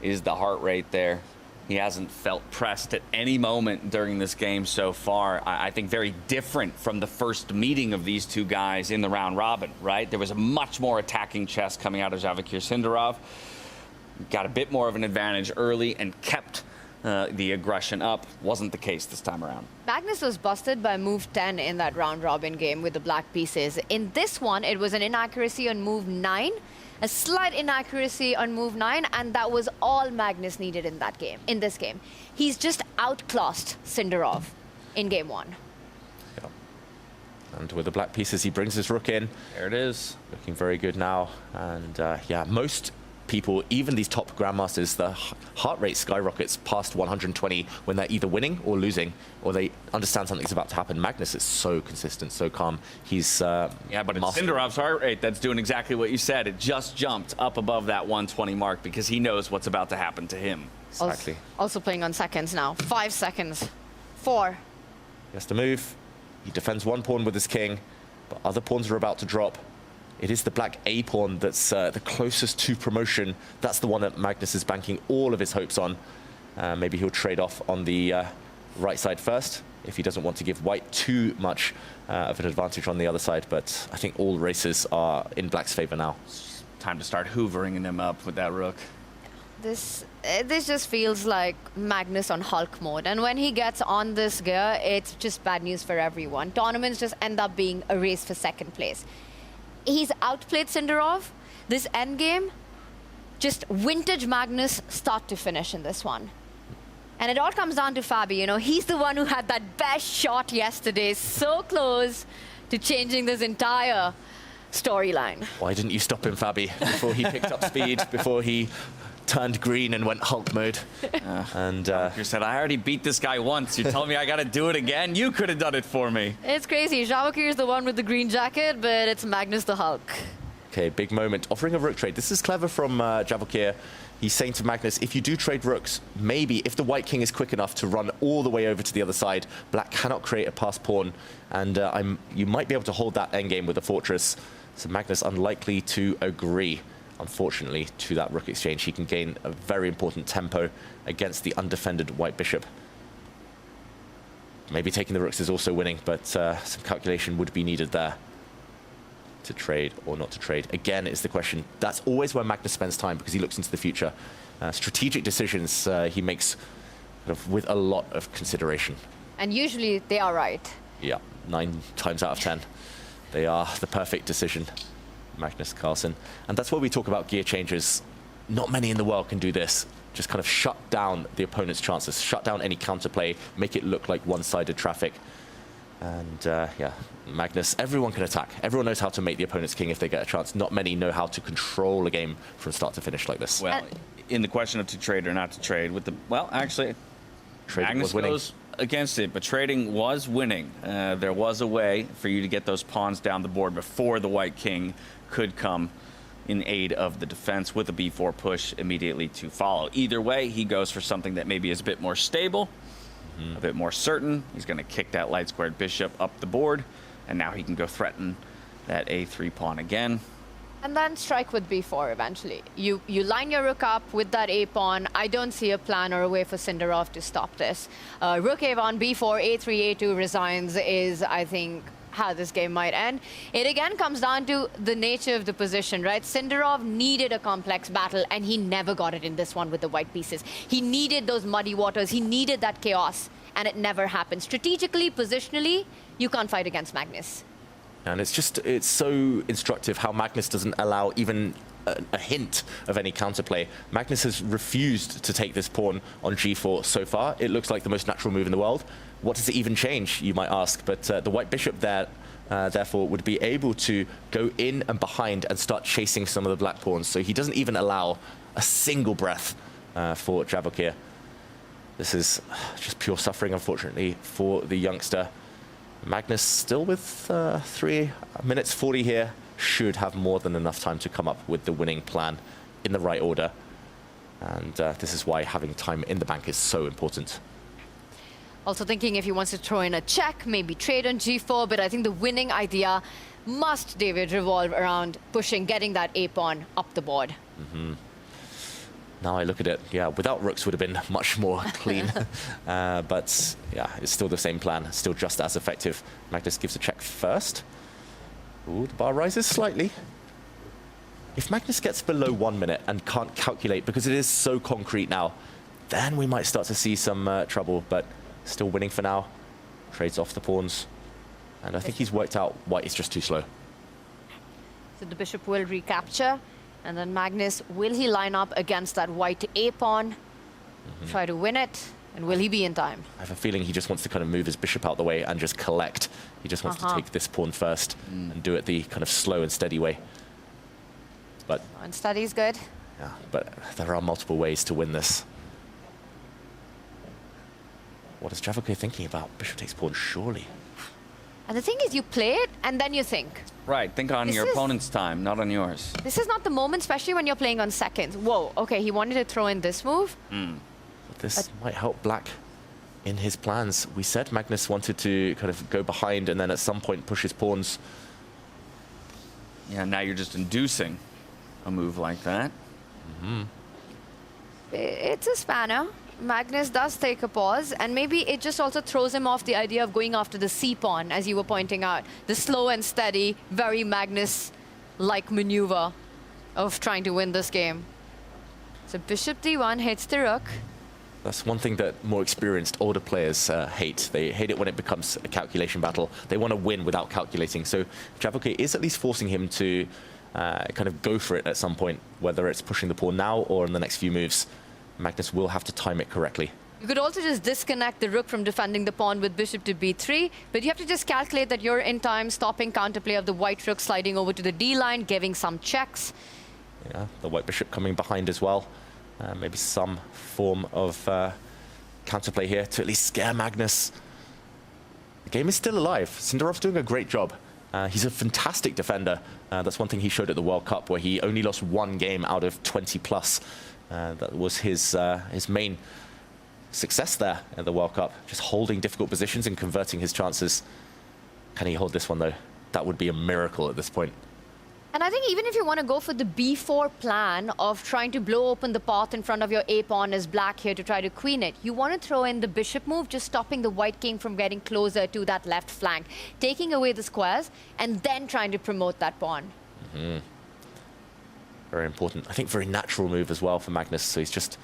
is the heart rate there. He hasn't felt pressed at any moment during this game so far. I think very different from the first meeting of these two guys in the round robin, right? There was a much more attacking chess coming out of Javokhir Sindarov. Got a bit more of an advantage early and kept the aggression up. Wasn't the case this time around. Magnus was busted by move 10 in that round robin game with the black pieces. In this one, it was an inaccuracy on move 9, a slight inaccuracy on move 9, and that was all Magnus needed in that game, in this game. He's just outclassed Sindarov in game 1. Yeah. And with the black pieces, he brings his rook in. There it is. Looking very good now. And yeah, most people, even these top grandmasters, the heart rate skyrockets past 120 when they're either winning or losing, or they understand something's about to happen. Magnus is so consistent, so calm. He's yeah, but it's Sindarov's heart rate that's doing exactly what you said. It just jumped up above that 120 mark because he knows what's about to happen to him. Exactly. Also playing on seconds now. 5 seconds. 4. He has to move. He defends one pawn with his king, but other pawns are about to drop. It is the black A pawn that's the closest to promotion. That's the one that Magnus is banking all of his hopes on. Maybe he'll trade off on the right side first if he doesn't want to give white too much of an advantage on the other side. But I think all races are in black's favor now. Time to start hoovering them up with that rook. This just feels like Magnus on Hulk mode. And when he gets on this gear, it's just bad news for everyone. Tournaments just end up being a race for second place. He's outplayed Sindarov. This endgame, just vintage Magnus start to finish in this one. And it all comes down to Fabi. You know, he's the one who had that best shot yesterday, so close to changing this entire storyline. Why didn't you stop him, Fabi, before he picked up speed, before he turned green and went Hulk mode? You said, I already beat this guy once. You're telling me I got to do it again? You could have done it for me. It's crazy. Javokhir is the one with the green jacket, but it's Magnus the Hulk. Okay, big moment. Offering a rook trade. This is clever from Javokhir. He's saying to Magnus, if you do trade rooks, maybe if the white king is quick enough to run all the way over to the other side, black cannot create a passed pawn, and you might be able to hold that endgame with a fortress. So Magnus unlikely to agree, unfortunately, to that rook exchange. He can gain a very important tempo against the undefended white bishop. Maybe taking the rooks is also winning, but some calculation would be needed there. To trade or not to trade. Again, it's the question. That's always where Magnus spends time, because he looks into the future. Strategic decisions he makes kind of with a lot of consideration. And usually they are right. Yeah, 9 times out of 10. They are the perfect decision, Magnus Carlsen. And that's why we talk about gear changes. Not many in the world can do this. Just kind of shut down the opponent's chances, shut down any counterplay, make it look like one-sided traffic. And yeah, Magnus, everyone can attack. Everyone knows how to make the opponent's king if they get a chance. Not many know how to control a game from start to finish like this. Well, in the question of to trade or not to trade, with the, well, actually, trading Magnus was winning. goes against it, but trading was winning. There was a way for you to get those pawns down the board before the white king could come in aid of the defense with a b4 push immediately to follow. Either way, he goes for something that maybe is a bit more stable, a bit more certain. He's going to kick that light squared bishop up the board, and now he can go threaten that a3 pawn again. And then strike with b4 eventually. You line your rook up with that a pawn. I don't see a plan or a way for Sindarov to stop this. Rook a1, b4, a3, a2 resigns is, I think, how this game might end. It again comes down to the nature of the position, right? Sindarov needed a complex battle, and he never got it in this one with the white pieces. He needed those muddy waters. He needed that chaos, and it never happened. Strategically, positionally, you can't fight against Magnus. And it's so instructive how Magnus doesn't allow even a hint of any counterplay. Magnus has refused to take this pawn on g4 so far. It looks like the most natural move in the world. What does it even change, you might ask? But the white bishop there, therefore, would be able to go in and behind and start chasing some of the black pawns. So he doesn't even allow a single breath for Javokhir. This is just pure suffering, unfortunately, for the youngster. Magnus still with 3 minutes 40 here, should have more than enough time to come up with the winning plan in the right order. And this is why having time in the bank is so important. Also thinking if he wants to throw in a check, maybe trade on g4, but I think the winning idea must, David, revolve around pushing, getting that a pawn up the board. Now I look at it, yeah, without rooks would have been much more clean. But yeah, it's still the same plan, still just as effective. Magnus gives a check first. Ooh, the bar rises slightly. If Magnus gets below 1 minute and can't calculate, because it is so concrete now, then we might start to see some trouble, but still winning for now. Trades off the pawns. And I think he's worked out white is just too slow. So the bishop will recapture. And then Magnus, will he line up against that white a pawn, try to win it, and will he be in time? I have a feeling he just wants to kind of move his bishop out the way and just collect. He just wants to take this pawn first and do it the kind of slow and steady way. But And steady's good. yeah, but there are multiple ways to win this. What is Javokhir thinking about? Bishop takes pawn, surely. And the thing is, you play it, and then you think. Right, think on your opponent's time, not on yours. This is not the moment, especially when you're playing on seconds. Whoa, okay, he wanted to throw in this move. But this might help black in his plans. We said Magnus wanted to kind of go behind and then at some point push his pawns. Yeah, now you're just inducing a move like that. It's a spanner. Magnus does take a pause, and maybe it just also throws him off the idea of going after the c-pawn, as you were pointing out. The slow and steady, very Magnus-like maneuver of trying to win this game. So bishop d1 hits the rook. That's one thing that more experienced, older players hate. They hate it when it becomes a calculation battle. They want to win without calculating. So Javokhir is at least forcing him to kind of go for it at some point, whether it's pushing the pawn now or in the next few moves. Magnus will have to time it correctly. You could also just disconnect the rook from defending the pawn with bishop to b3, but you have to just calculate that you're in time, stopping counterplay of the white rook sliding over to the d line, giving some checks. Yeah, the white bishop coming behind as well. Maybe some form of counterplay here to at least scare Magnus. The game is still alive. Sindarov's doing a great job. He's a fantastic defender. That's one thing he showed at the World Cup, where he only lost one game out of 20 plus. That was his main success there at the World Cup, just holding difficult positions and converting his chances. Can he hold this one, though? That would be a miracle at this point. And I think even if you want to go for the b4 plan of trying to blow open the path in front of your a pawn as black here to try to queen it, you want to throw in the bishop move, just stopping the white king from getting closer to that left flank, taking away the squares, and then trying to promote that pawn. Mm-hmm. Very important. I think very natural move as well for Magnus. So he's just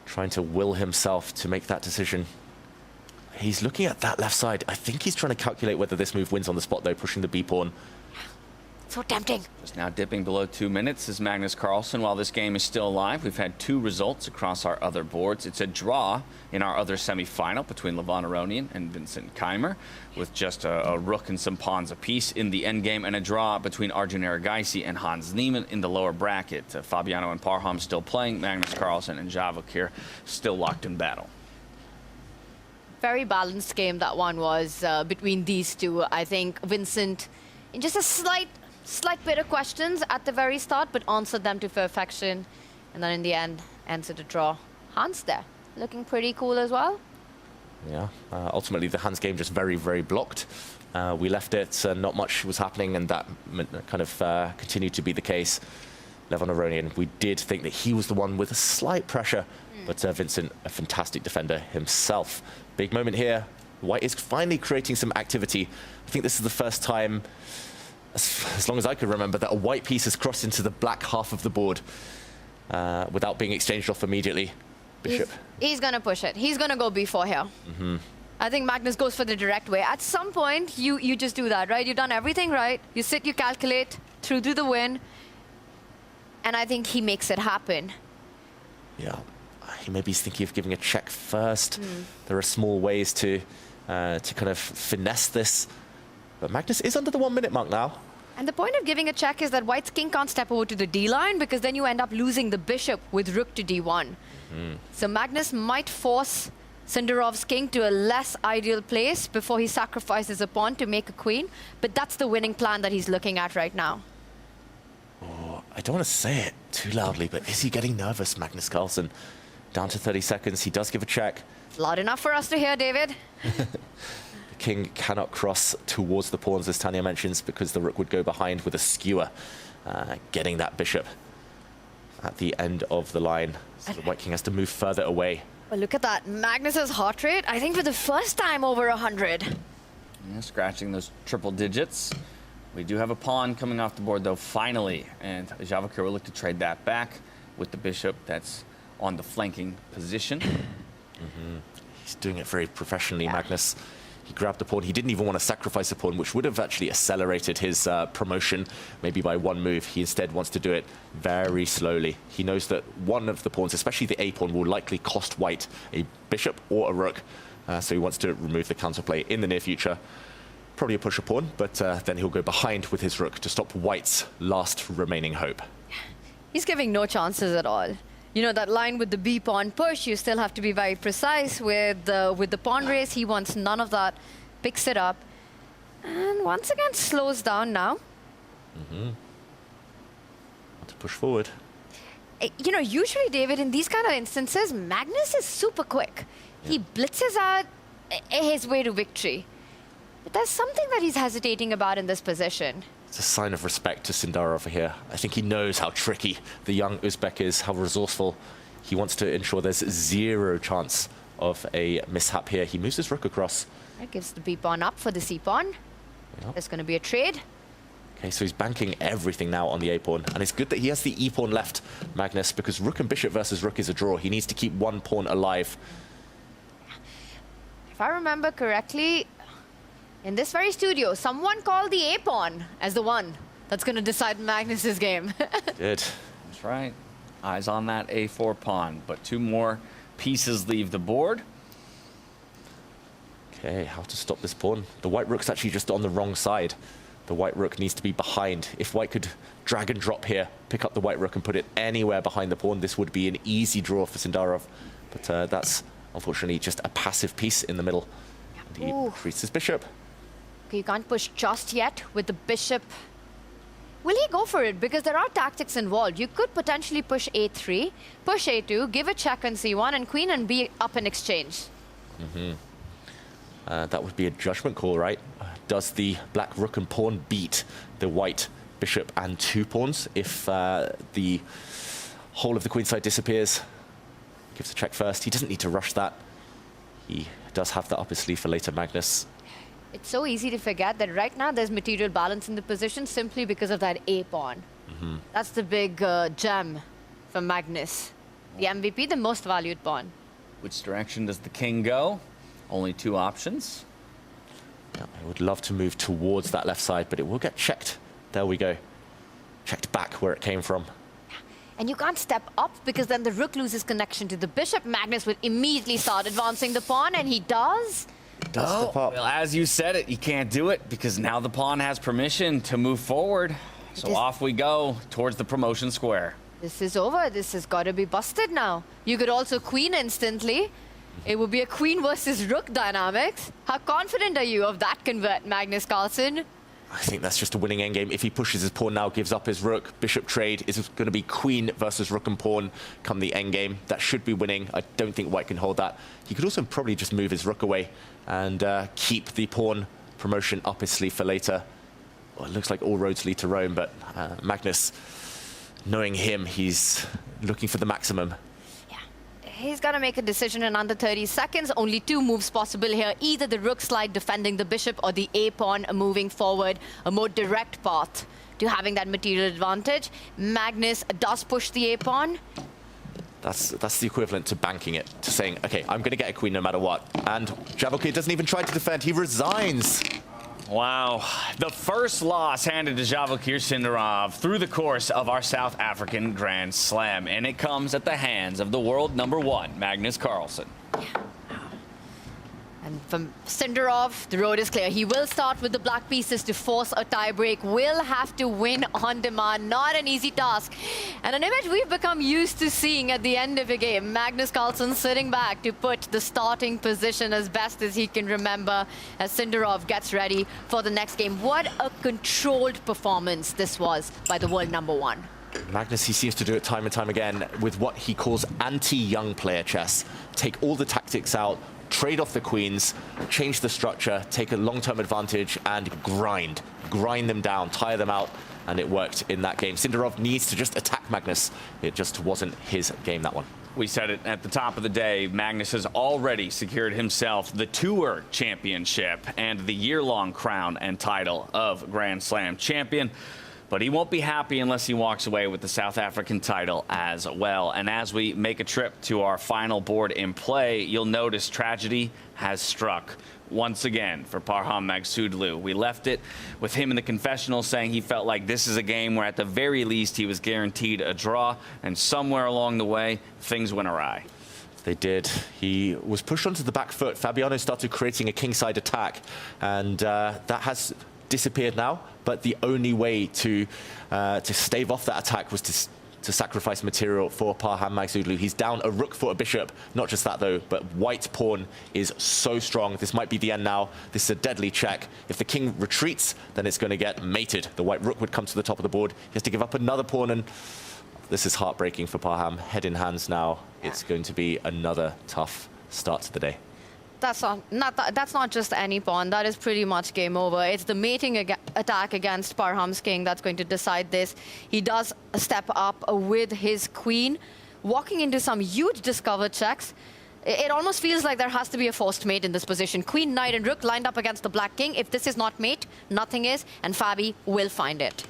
trying to will himself to make that decision. He's looking at that left side. I think he's trying to calculate whether this move wins on the spot, though, pushing the b pawn. So tempting. Just now dipping below 2 minutes is Magnus Carlsen. While this game is still alive, we've had 2 results across our other boards. It's a draw in our other semi-final between Levon Aronian and Vincent Keymer, with just a rook and some pawns apiece in the endgame, and a draw between Arjun Erigaisi and Hans Niemann in the lower bracket. Fabiano and Parham still playing, Magnus Carlsen and Javokhir still locked in battle. Very balanced game that one was between these two. I think Vincent, in just a slight bit of questions at the very start, but answered them to perfection. And then in the end, answered a draw. Hans there, looking pretty cool as well. Yeah, ultimately the Hans game just very, very blocked. We left it, not much was happening, and that kind of continued to be the case. Levon Aronian, we did think that he was the one with a slight pressure, but Vincent, a fantastic defender himself. Big moment here. White is finally creating some activity. I think this is the first time, as long as I can remember, that a white piece has crossed into the black half of the board without being exchanged off immediately. Bishop. He's going to push it. He's going to go b4 here. Mm-hmm. I think Magnus goes for the direct way. At some point, you just do that, right? You've done everything right. You sit, you calculate, through to the win. And I think he makes it happen. Yeah. He maybe is thinking of giving a check first. There are small ways to kind of finesse this. But Magnus is under the 1 minute mark now. And the point of giving a check is that White's king can't step over to the d line, because then you end up losing the bishop with rook to d1. So Magnus might force Sindarov's king to a less ideal place before he sacrifices a pawn to make a queen. But that's the winning plan that he's looking at right now. Oh, I don't want to say it too loudly, but is he getting nervous, Magnus Carlsen? Down to 30 seconds, he does give a check. Loud enough for us to hear, David. The king cannot cross towards the pawns, as Tanya mentions, because the rook would go behind with a skewer, getting that bishop at the end of the line. So the white king has to move further away. Well, look at that. Magnus's heart rate, I think for the first time over 100. Yeah, scratching those triple digits. We do have a pawn coming off the board, though, finally. And Javokhir will look to trade that back with the bishop that's on the flanking position. He's doing it very professionally, Magnus. He grabbed the pawn. He didn't even want to sacrifice a pawn, which would have actually accelerated his promotion, maybe by one move. He instead wants to do it very slowly. He knows that one of the pawns, especially the a pawn, will likely cost white a bishop or a rook. So he wants to remove the counterplay in the near future. Probably a pusher pawn, but then he'll go behind with his rook to stop white's last remaining hope. He's giving no chances at all. You know, that line with the b pawn push, you still have to be very precise with the pawn race. He wants none of that. Picks it up. And once again, slows down now. Want to push forward. You know, usually, David, in these kind of instances, Magnus is super quick. He blitzes out his way to victory. But there's something that he's hesitating about in this position. It's a sign of respect to Sindarov here. I think he knows how tricky the young Uzbek is, how resourceful. He wants to ensure there's zero chance of a mishap here. He moves his rook across. That gives the b pawn up for the c pawn. There's going to be a trade. Okay, so he's banking everything now on the a-pawn. And it's good that he has the e-pawn left, Magnus, because rook and bishop versus rook is a draw. He needs to keep one pawn alive. If I remember correctly, in this very studio, someone called the a-pawn as the one that's going to decide Magnus's game. Did. That's right. Eyes on that a4 pawn, but 2 more pieces leave the board. Okay, how to stop this pawn? The white rook's actually just on the wrong side. The white rook needs to be behind. If white could drag and drop here, pick up the white rook and put it anywhere behind the pawn, this would be an easy draw for Sindarov. But that's unfortunately just a passive piece in the middle. And he retreats his bishop. Okay, you can't push just yet with the bishop. Will he go for it? Because there are tactics involved. You could potentially push a3, push a2, give a check on c1, and queen and b up in exchange. That would be a judgment call, right? Does the black rook and pawn beat the white bishop and 2 pawns if the whole of the queenside disappears? Gives a check first. He doesn't need to rush that. He does have that up his sleeve for later, Magnus. It's so easy to forget that right now there's material balance in the position simply because of that a-pawn. That's the big gem for Magnus. The MVP, the most valued pawn. Which direction does the king go? Only 2 options. Yeah, I would love to move towards that left side, but it will get checked. There we go. Checked back where it came from. And you can't step up because then the rook loses connection to the bishop. Magnus will immediately start advancing the pawn, and he does. Oh, well, as you said it, he can't do it because now the pawn has permission to move forward. So off we go towards the promotion square. This is over. This has got to be busted now. You could also queen instantly. It would be a queen versus rook dynamics. How confident are you of that convert, Magnus Carlsen? I think that's just a winning endgame. If he pushes his pawn now, gives up his rook, bishop trade is going to be queen versus rook and pawn come the endgame. That should be winning. I don't think white can hold that. He could also probably just move his rook away and keep the pawn promotion up his sleeve for later. Well, it looks like all roads lead to Rome, but Magnus, knowing him, he's looking for the maximum. He's got to make a decision in under 30 seconds. Only 2 moves possible here. Either the rook slide defending the bishop or the a-pawn moving forward. A more direct path to having that material advantage. Magnus does push the a-pawn. That's the equivalent to banking it, to saying, okay, I'm going to get a queen no matter what. And Javokhir doesn't even try to defend. He resigns. Wow. The first loss handed to Javokhir Sindarov through the course of our South African Grand Slam. And it comes at the hands of the world #1, Magnus Carlsen. And from Sindarov, the road is clear. He will start with the black pieces to force a tiebreak. Will have to win on demand. Not an easy task. And an image we've become used to seeing at the end of a game. Magnus Carlsen sitting back to put the starting position as best as he can remember as Sindarov gets ready for the next game. What a controlled performance this was by the world #1. Magnus, he seems to do it time and time again with what he calls anti-young player chess. Take all the tactics out, trade off the queens, change the structure, take a long-term advantage, and grind them down, tire them out, and it worked in that game. Sindarov needs to just attack Magnus. It just wasn't his game, that one. We said it at the top of the day, Magnus has already secured himself the Tour Championship and the year-long crown and title of Grand Slam champion. But he won't be happy unless he walks away with the South African title as well. And as we make a trip to our final board in play, you'll notice tragedy has struck once again for Parham Maghsoodloo. We left it with him in the confessional saying he felt like this is a game where at the very least he was guaranteed a draw, and somewhere along the way things went awry. They did. He was pushed onto the back foot. Fabiano started creating a kingside attack, and that has disappeared now. But the only way to stave off that attack was to sacrifice material for Parham Maghsoodloo. He's down a rook for a bishop. Not just that, though, but white's pawn is so strong. This might be the end now. This is a deadly check. If the king retreats, then it's going to get mated. The white rook would come to the top of the board. He has to give up another pawn, and this is heartbreaking for Parham. Head in hands now. It's going to be another tough start to the day. That's not just any pawn. That is pretty much game over. It's the mating attack against Parham's king that's going to decide this. He does step up with his queen, walking into some huge discover checks. It almost feels like there has to be a forced mate in this position. Queen, knight, and rook lined up against the black king. If this is not mate, nothing is, and Fabi will find it.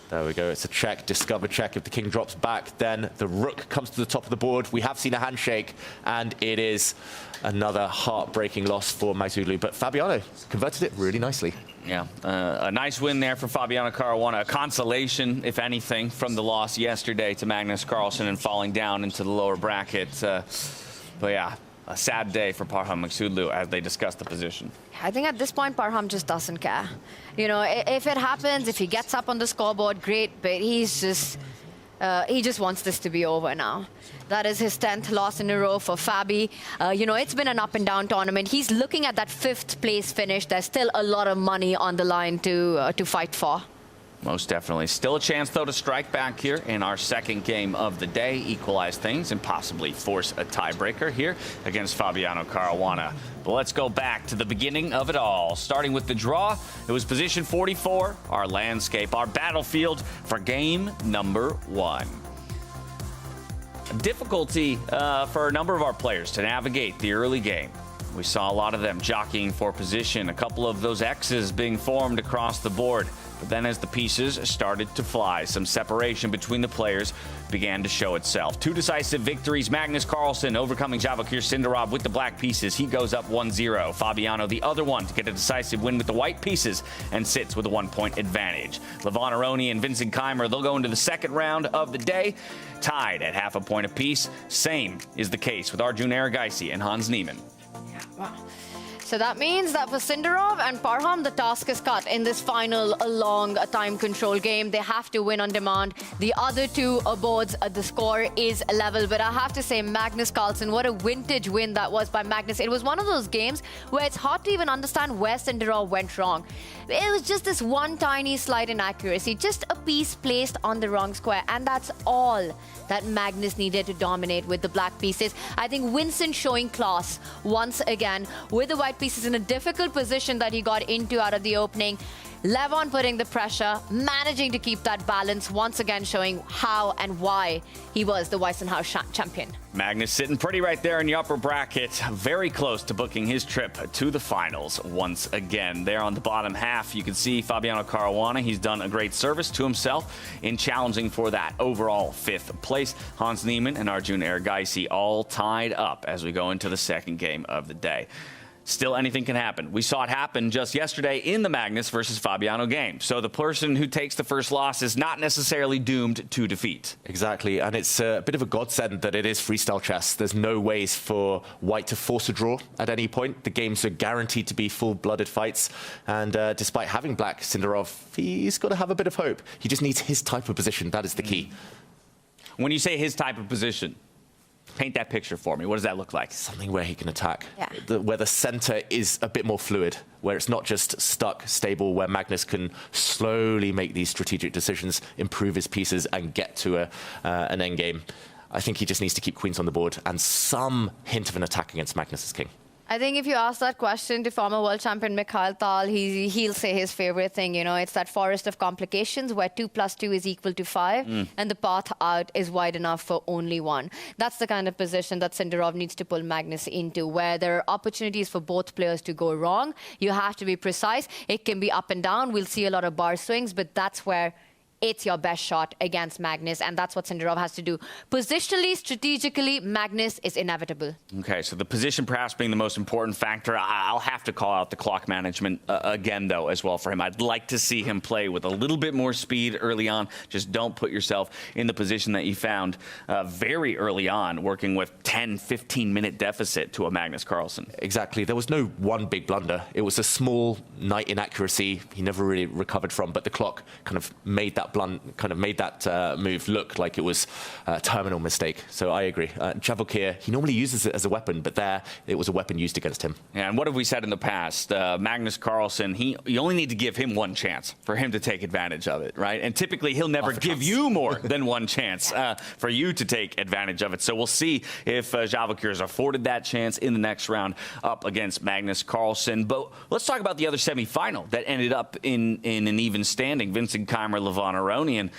There we go. It's a check, discover check. If the king drops back, then the rook comes to the top of the board. We have seen a handshake, and it is another heartbreaking loss for Maghsoodloo. But Fabiano converted it really nicely. Yeah, a nice win there for Fabiano Caruana. A consolation, if anything, from the loss yesterday to Magnus Carlsen and falling down into the lower bracket. But yeah, a sad day for Parham Maghsoodloo as they discuss the position. I think at this point, Parham just doesn't care. You know, if it happens, if he gets up on the scoreboard, great, but he just wants this to be over now. That is his 10th loss in a row for Fabi. You know, it's been an up and down tournament. He's looking at that 5th place finish. There's still a lot of money on the line to fight for. Most definitely. Still a chance, though, to strike back here in our second game of the day, equalize things, and possibly force a tiebreaker here against Fabiano Caruana. But let's go back to the beginning of it all. Starting with the draw, it was position 44, our landscape, our battlefield for game number 1. Difficulty for a number of our players to navigate the early game. We saw a lot of them jockeying for position, a couple of those X's being formed across the board. But then as the pieces started to fly, some separation between the players began to show itself. 2 decisive victories. Magnus Carlsen overcoming Javokhir Sindarov with the black pieces. He goes up 1-0. Fabiano, the other one, to get a decisive win with the white pieces and sits with a 1-point advantage. Levon Aronian and Vincent Keymer, they'll go into the second round of the day, tied at half a point apiece. Same is the case with Arjun Erigaisi and Hans Niemann. Wow. So that means that for Sindarov and Parham, the task is cut in this final long time control game. They have to win on demand. The other two boards, the score is level. But I have to say, Magnus Carlsen, what a vintage win that was by Magnus. It was one of those games where it's hard to even understand where Sindarov went wrong. It was just this one tiny slight inaccuracy, just a piece placed on the wrong square. And that's all that Magnus needed to dominate with the black pieces. I think Vincent showing class once again with the white pieces in a difficult position that he got into out of the opening. Levon putting the pressure, managing to keep that balance, once again showing how and why he was the Weissenhaus champion. Magnus sitting pretty right there in the upper bracket, very close to booking his trip to the finals once again. There on the bottom half, you can see Fabiano Caruana. He's done a great service to himself in challenging for that overall 5th place. Hans Niemann and Arjun Erigaisi all tied up as we go into the second game of the day. Still, anything can happen. We saw it happen just yesterday in the Magnus versus Fabiano game. So the person who takes the first loss is not necessarily doomed to defeat. Exactly, and it's a bit of a godsend that it is freestyle chess. There's no ways for white to force a draw at any point. The games are guaranteed to be full-blooded fights, and despite having black Sindarov, he's got to have a bit of hope. He just needs his type of position. That is the key. When you say his type of position, paint that picture for me. What does that look like? Something where he can attack. Yeah. Where the center is a bit more fluid, where it's not just stuck, stable, where Magnus can slowly make these strategic decisions, improve his pieces, and get to an endgame. I think he just needs to keep queens on the board and some hint of an attack against Magnus's king. I think if you ask that question to former world champion Mikhail Tal, he'll say his favorite thing, you know, it's that forest of complications where 2 + 2 is equal to 5, and the path out is wide enough for only 1. That's the kind of position that Sindarov needs to pull Magnus into, where there are opportunities for both players to go wrong. You have to be precise. It can be up and down. We'll see a lot of bar swings, but that's where it's your best shot against Magnus, and that's what Sindarov has to do. Positionally, strategically, Magnus is inevitable. Okay, so the position perhaps being the most important factor. I'll have to call out the clock management again, though, as well for him. I'd like to see him play with a little bit more speed early on. Just don't put yourself in the position that you found very early on, working with 10, 15-minute deficit to a Magnus Carlsen. Exactly. There was no one big blunder. It was a small knight inaccuracy he never really recovered from, but the clock kind of made that move look like it was a terminal mistake. So I agree. Javokhir, he normally uses it as a weapon, but there it was a weapon used against him. Yeah, and what have we said in the past? Magnus Carlsen, you only need to give him one chance for him to take advantage of it, right? And typically he'll never give you more than one chance for you to take advantage of it. So we'll see if Javokhir is afforded that chance in the next round up against Magnus Carlsen. But let's talk about the other semifinal that ended up in an even standing. Vincent Keymer, Levon Aronian.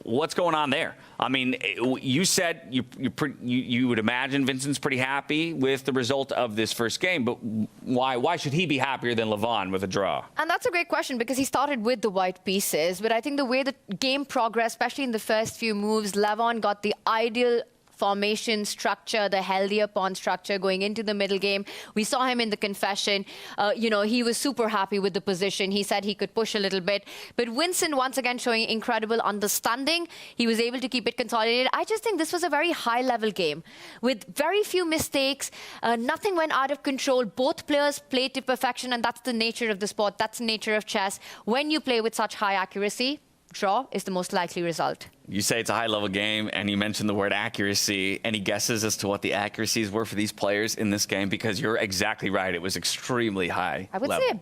What's going on there? I mean, you said you would imagine Vincent's pretty happy with the result of this first game, but why should he be happier than Levon with a draw? And that's a great question because he started with the white pieces. But I think the way the game progressed, especially in the first few moves, Levon got the ideal formation structure, the healthier pawn structure going into the middle game. We saw him in the confession. He was super happy with the position. He said he could push a little bit. But Vincent, once again, showing incredible understanding. He was able to keep it consolidated. I just think this was a very high-level game with very few mistakes. Nothing went out of control. Both players played to perfection, and that's the nature of the sport. That's the nature of chess. When you play with such high accuracy, draw is the most likely result. You say it's a high-level game, and you mentioned the word accuracy. Any guesses as to what the accuracies were for these players in this game? Because you're exactly right. It was extremely high. I would say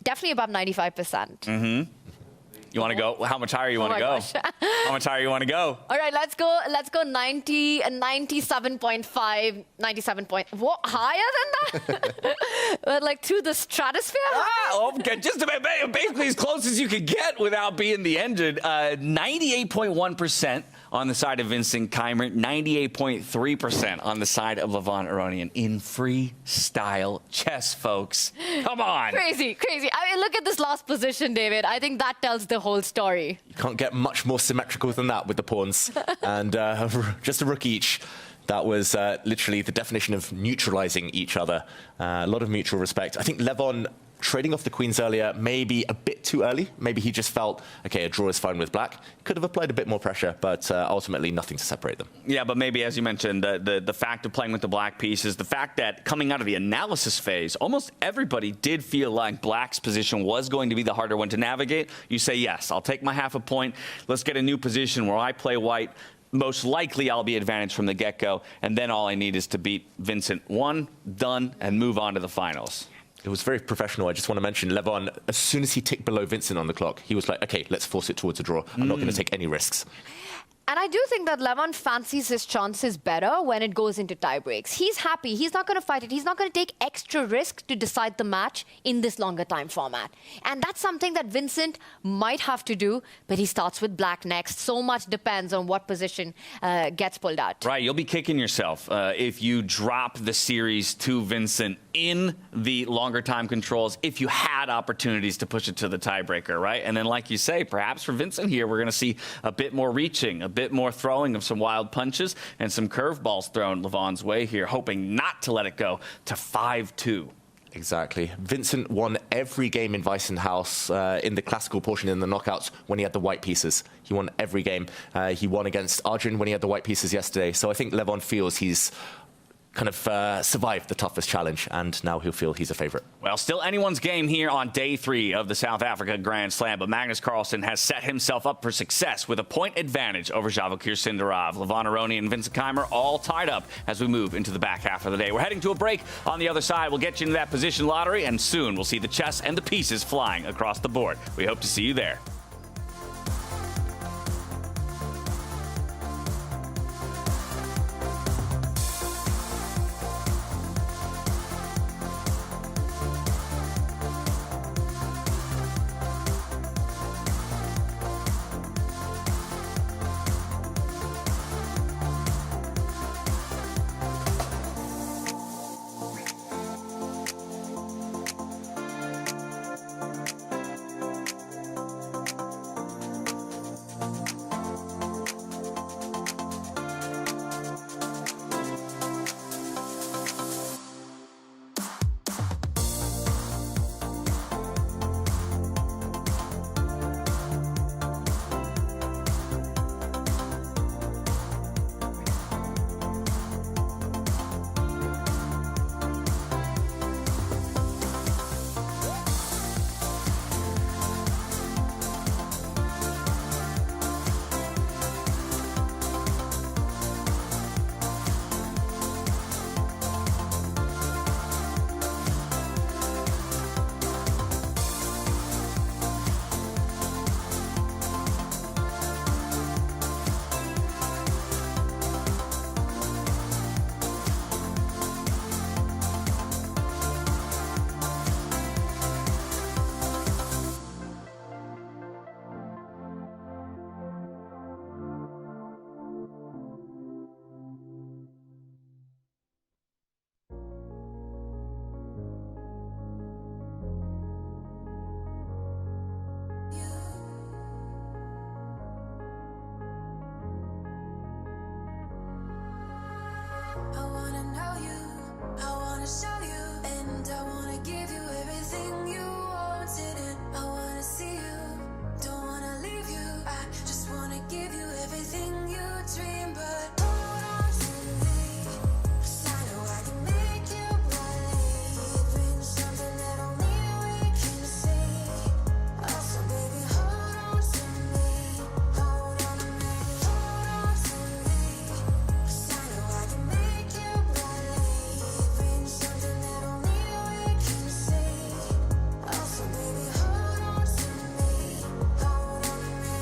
definitely above 95%. Mm-hmm. You want to go? How much higher you want to go? How much higher you want to go? All right, let's go 90, 97.5, 97 point. What, higher than that? Like to the stratosphere? Okay, just about basically as close as you could get without being the engine. 98.1% on the side of Vincent Keymer, 98.3% on the side of Levon Aronian in freestyle chess, folks. Come on. Crazy. I mean, look at this last position, David. I think that tells the whole story. You can't get much more symmetrical than that with the pawns. And just a rook each. That was literally the definition of neutralizing each other. A lot of mutual respect. I think Levon trading off the queens earlier, maybe a bit too early. Maybe he just felt, okay, a draw is fine with black. Could have applied a bit more pressure, but ultimately nothing to separate them. Yeah, but maybe, as you mentioned, the fact of playing with the black pieces, the fact that coming out of the analysis phase, almost everybody did feel like black's position was going to be the harder one to navigate. You say, yes, I'll take my half a point. Let's get a new position where I play white. Most likely I'll be advantaged from the get-go, and then all I need is to beat Vincent. One, done, and move on to the finals. It was very professional. I just want to mention Levon, as soon as he ticked below Vincent on the clock, he was like, okay, let's force it towards a draw. I'm not going to take any risks. And I do think that Levon fancies his chances better when it goes into tie breaks. He's happy. He's not going to fight it. He's not going to take extra risk to decide the match in this longer time format. And that's something that Vincent might have to do, but he starts with black next. So much depends on what position gets pulled out. Right, you'll be kicking yourself if you drop the series to Vincent in the longer time controls, if you had opportunities to push it to the tiebreaker, right? And then, like you say, perhaps for Vincent here, we're going to see a bit more reaching, a bit more throwing of some wild punches and some curveballs thrown Levon's way here, hoping not to let it go to 5-2. Exactly. Vincent won every game in Weissenhaus in the classical portion in the knockouts when he had the white pieces. He won every game. He won against Arjun when he had the white pieces yesterday. So I think Levon feels he's kind of survived the toughest challenge, and now he'll feel he's a favorite. Well, still anyone's game here on day 3 of the South Africa Grand Slam, but Magnus Carlsen has set himself up for success with a point advantage over Javokhir Sindarov. Levon Aronian and Vincent Keymer all tied up as we move into the back half of the day. We're heading to a break. On the other side, we'll get you into that position lottery, and soon we'll see the chess and the pieces flying across the board. We hope to see you there. I wanna know you, I wanna show you, and I wanna give you everything you wanted, and I wanna see you, don't wanna leave you. I just wanna give you everything you dream, but hold on to me, 'cause I know I can make you believe in something that only we can see. Also, baby, hold on to me, hold on to me, hold on to me, 'cause I know I can make you believe in something that only we can see. Also, baby, hold on to me, hold on to me.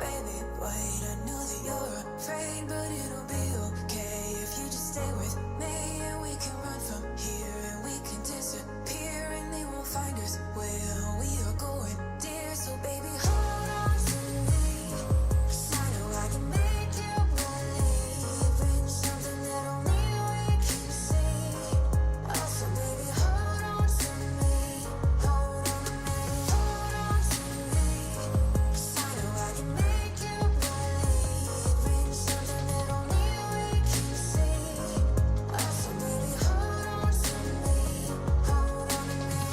Baby, wait, I know that you're afraid, but it'll be okay if you just stay with me, and we can run from here, and we can disappear, and they won't find us where we are going, dear. So baby, hold on to me, 'cause I know I can make you believe in something that only we can see. Also, baby, hold on to me, hold on to me, hold on to me, 'cause I know I can make you believe in something that only we can see. Also, baby, hold on to me, hold on to me.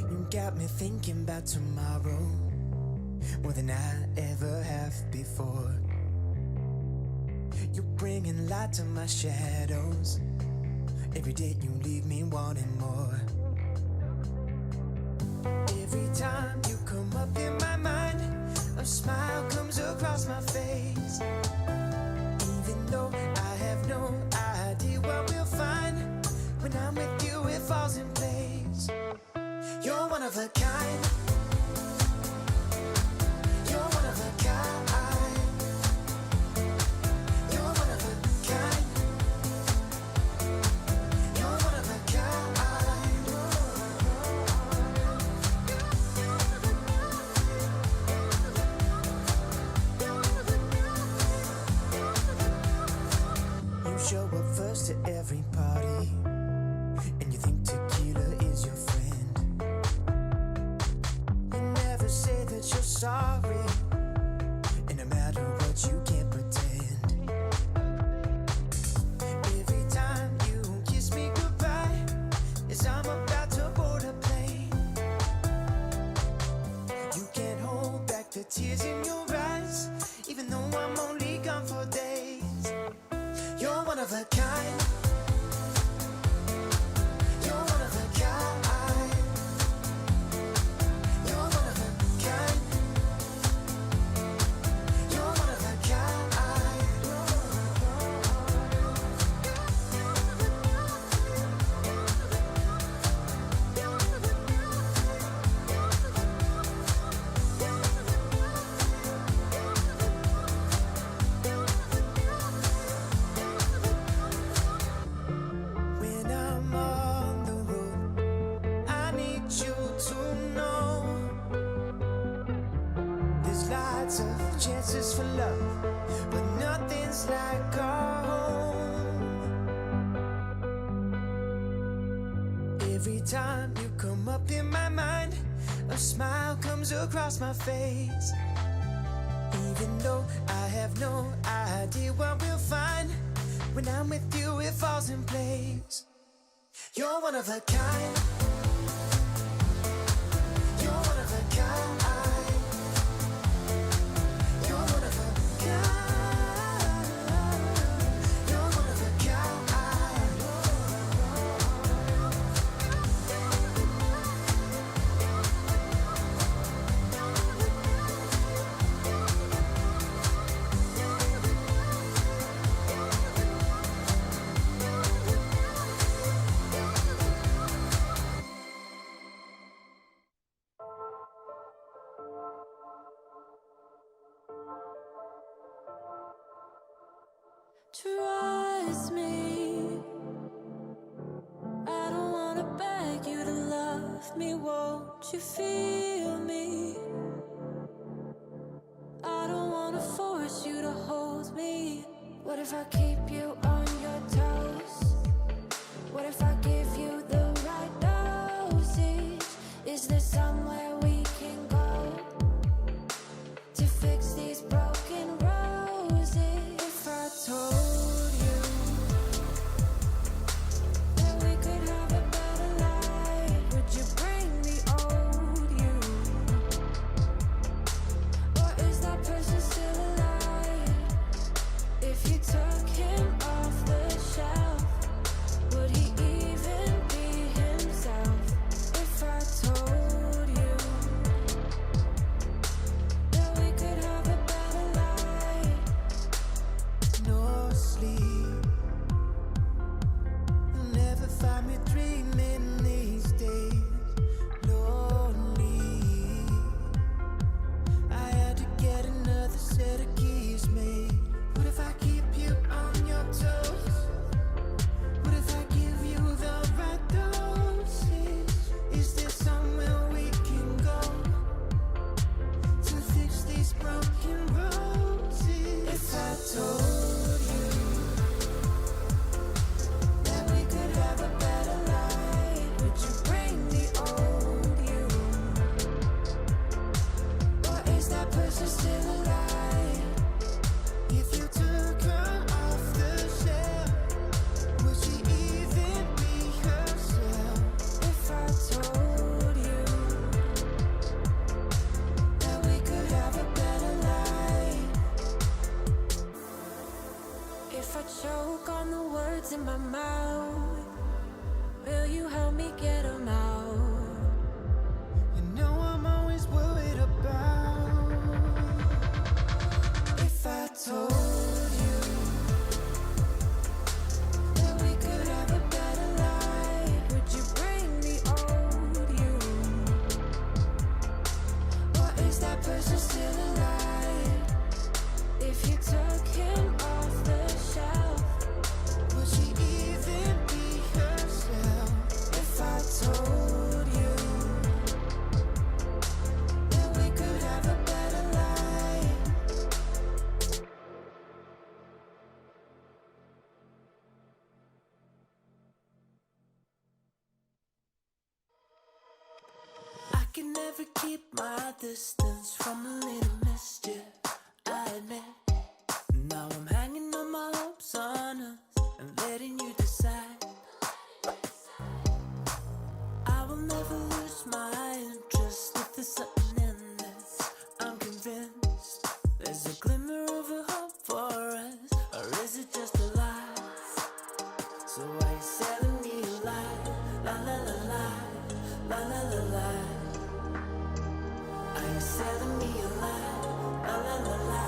You got me thinking about tomorrow more than I ever have before. You're bringing light to my shadows. Every day you leave me wanting more. Every time you come up in my mind, a smile comes across my face. Even though I have no idea what we'll find, when I'm with you it falls in place. You're one of a kind. You're one of a kind. You're one of a kind. You're one of a kind. You show up first to every party, and you think tequila is your friend. You never say that you're sorry, and no matter what you can't pretend. Every time you kiss me goodbye, as I'm about to board a plane, you can't hold back the tears in your eyes, even though I'm only gone for days. You're one of a kind. You're one of a kind. You're one of a kind. lots of chances for love, but nothing's like our home. Every time you come up in my mind, a smile comes across my face. Even though I have no idea what we'll find, when I'm with you it falls in place. You're one of a kind. You're one of a kind. You're one of a kind. You're one of a kind. Trust me, I don't wanna beg you to love me, won't you feel me? I don't wanna force you to hold me. What if I keep you on your toes? What if I give you the right dosage? Is there somewhere we can go to fix these broken roses? If I told you that we could have a better life, would you bring the old you? Or is that person still alive? If you took him off the shelf, would he even be himself? If I told you that we could have a better life. No sleep, you'll never find me dreaming these days. Lonely, I had to get another set of keys made. What if I keep you on your toes? What if I give you the right dosage? Is there somewhere we can go to fix these broken roses? If I told you that we could have a better life, would you bring the old you? Or is that person still alive? If you took her off the shelf, would she even be herself? If I told you that we could have a better life. If I choke on the words in my mouth, will you help me get them out? You know I'm always worried about. If I told you that we could have a better life, would you bring the old you? Or is that person still alive? If you took him off the shelf, would she even be herself? If I told you that we could have a better life. I can never keep my distance from a little mischief, I admit. Now I'm hanging on my hopes on us and letting you decide. I will never lose my interest if there's something in this. I'm convinced there's a glimmer of a hope for us, or is it just a lie? So why you selling me a lie? La la la la, la la la la. Are you selling me a lie? La la la la,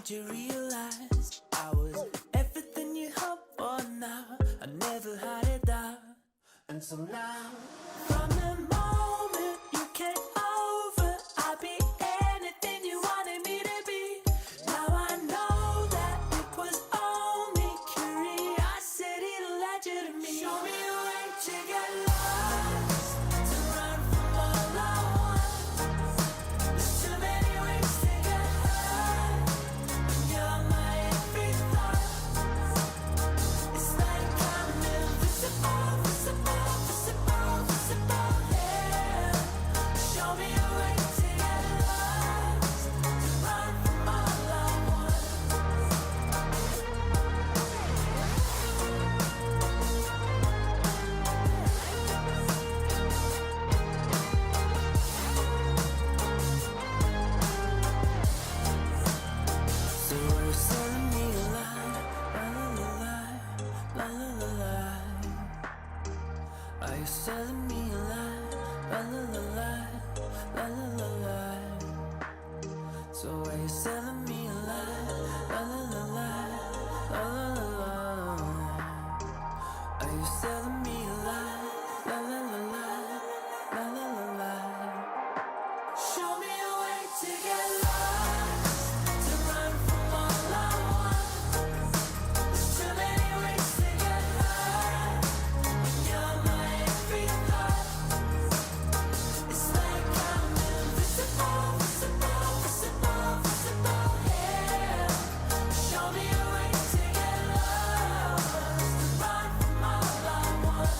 that you realized I was everything you hoped for now. I never had it down. And so now, from the moment you came over, I'll be anything you wanted me to be. Now I know that it was only curiosity that led you to me. Show me a way to get lost, to run from all I want. There's too many ways to get hurt, and you're my every thought. It's like I'm invisible, visible, visible, visible, yeah. Show me a way to get lost, to run from all I want. So you're selling me a lie, la la la la, la la la la. Are you selling me a lie, la la la la, la la la la? So are you selling me a lie, la la la la, la la la la? Are you selling me a lie, la la la la, la la la la? Show me a way to get lost, to run from all I want. There's too many ways to get hurt, and you're my every thought. It's like I'm invisible, visible, visible, visible, yeah. Show me a way to get lost, to run from all I want.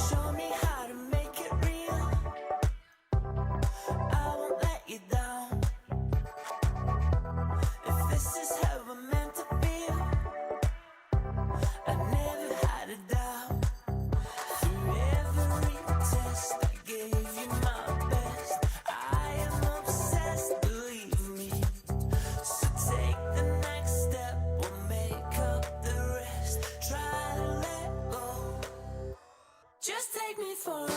Show me how to make it real. I won't let you down. If this is how we're meant to feel, I never had a doubt. Through every test, I gave you my best. I am obsessed, believe me. So take the next step, we'll make up the rest. Try to let go. Just take me for a ride.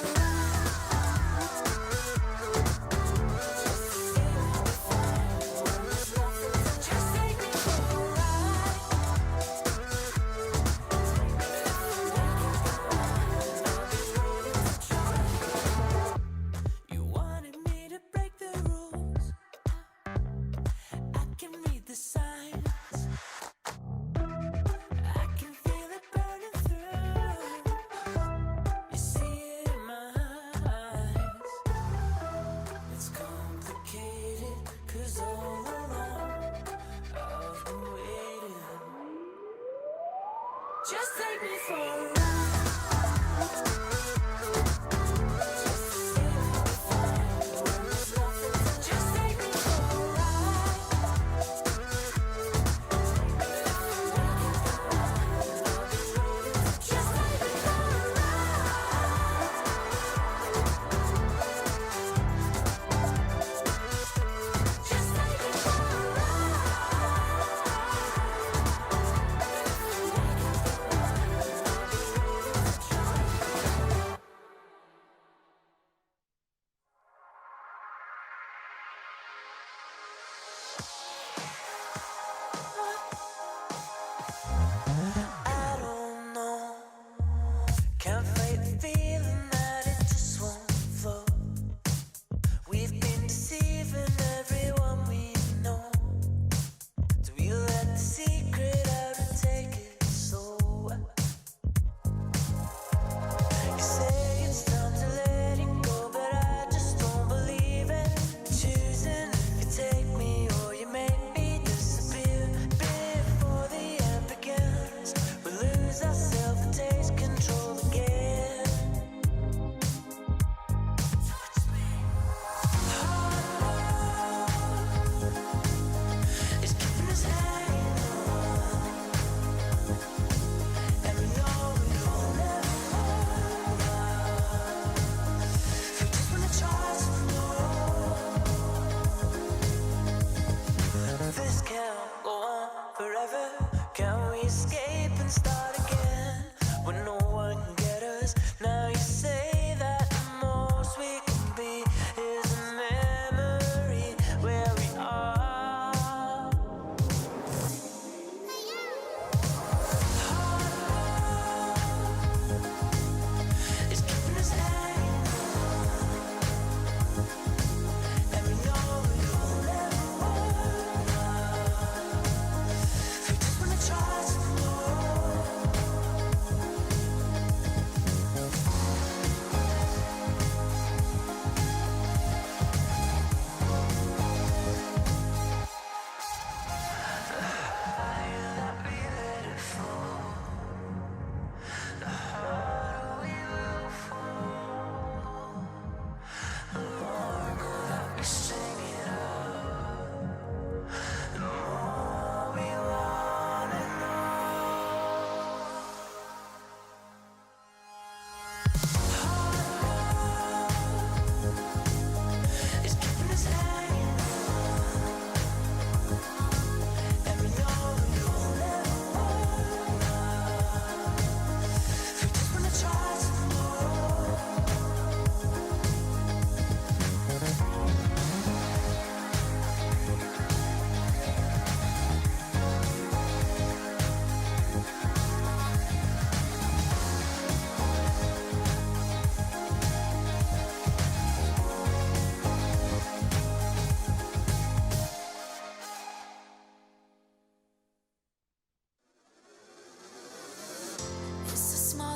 Just take me for a ride. You wanted me to break the rules. I can read the signs. I can feel it burning through. You see it in my eyes. It's complicated, 'cause all along I've been waiting. Just take me for a ride. Just take me for a ride. Just take me for a ride. Just take me for a ride.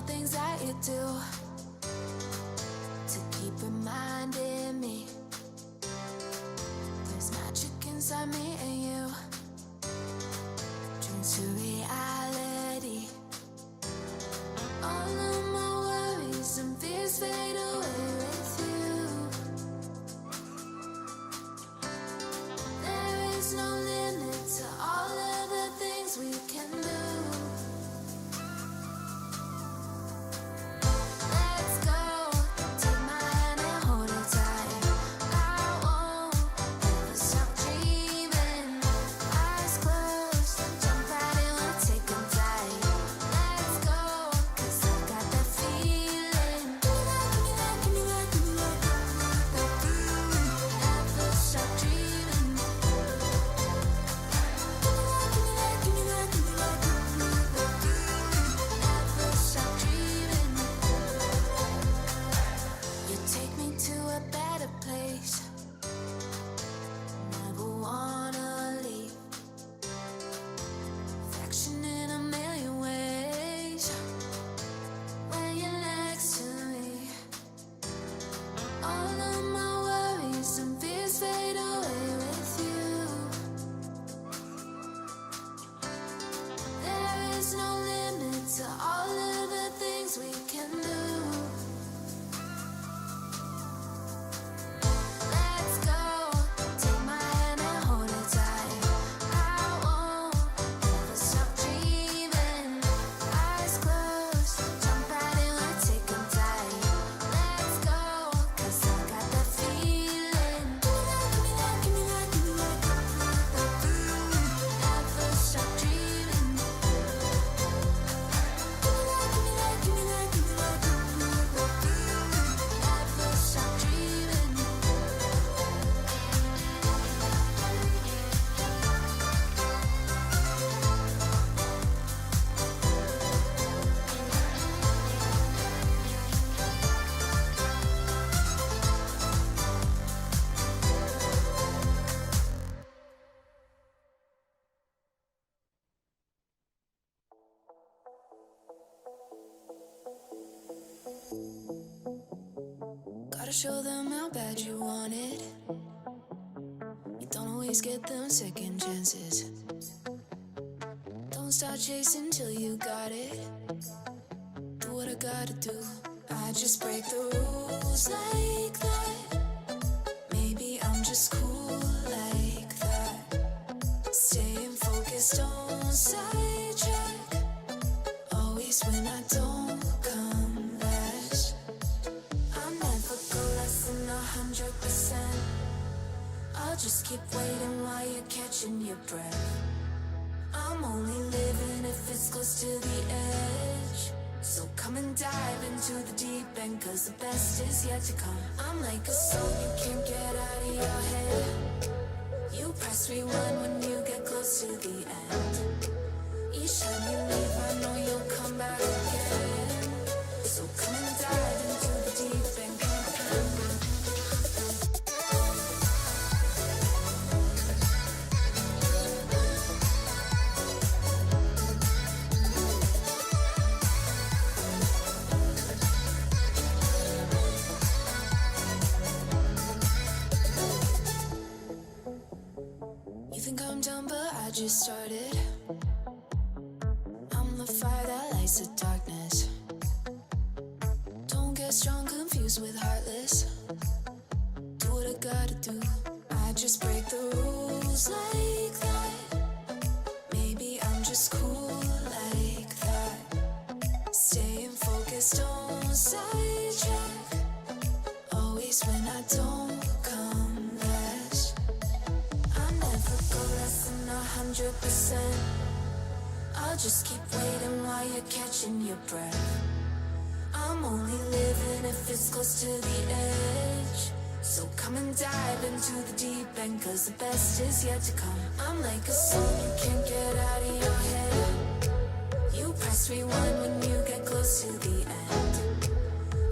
things that you do to keep reminding me there's magic inside me and you. Dreams to reality. All of my worries and fears fade away with you. There is no limit to all of the things we can do. Let's go, take my hand and hold it tight. I won't ever stop dreaming. Eyes closed, jump right in, we'll take them tight. Let's go, 'cause I got that feeling. Give me that, give me that, give me that, that feeling. Never stop dreaming. Give me that, give me that, give me that, give me that, that feeling. Never stop dreaming. You take me to a better place. Never wanna leave. Affection in a million ways. When you're next to me, all of my worries and fears fade away with you. There is no limit to all of the things we can do. Let's go, take my hand and hold it tight. I won't ever stop dreaming. Eyes closed, jump right in, we'll take them tight. Let's go, 'cause I got that feeling. Give me that, give me that, give me that, give me that, that feeling. Never stop dreaming. Give me that, give me that, give me that, give me that, give me that, that feeling. Never stop dreaming. Gotta show them how bad you want it. You don't always get them second chances. Don't start chasing till you got it. Do what I gotta do. I just break the rules like that. Maybe I'm just cool like that. Staying focused, don't sidetrack. Always when I don't come last. I'll never go less than 100%. I'll just keep waiting while you're catching your breath. I'm only living if it's close to the edge. So come and dive into the deep end, 'cause the best is yet to come. I'm like a song you can't get out of your head. You press rewind when you get close to the end. Each time you leave, I know you'll come back again. So come and dive into the deep end. You think I'm done, but I just started. I'm the fire that lights the darkness. Don't get strong, confused with heartless. Do what I gotta do. I just break the rules like that. Maybe I'm just cool like that. Staying focused, don't sidetrack. Always when I don't come last. I never go less than 100%. I'll just keep waiting while you're catching your breath. I'm only living if it's close to the edge. So come and dive into the deep end, 'cause the best is yet to come. I'm like a song you can't get out of your head. You press rewind when you get close to the end.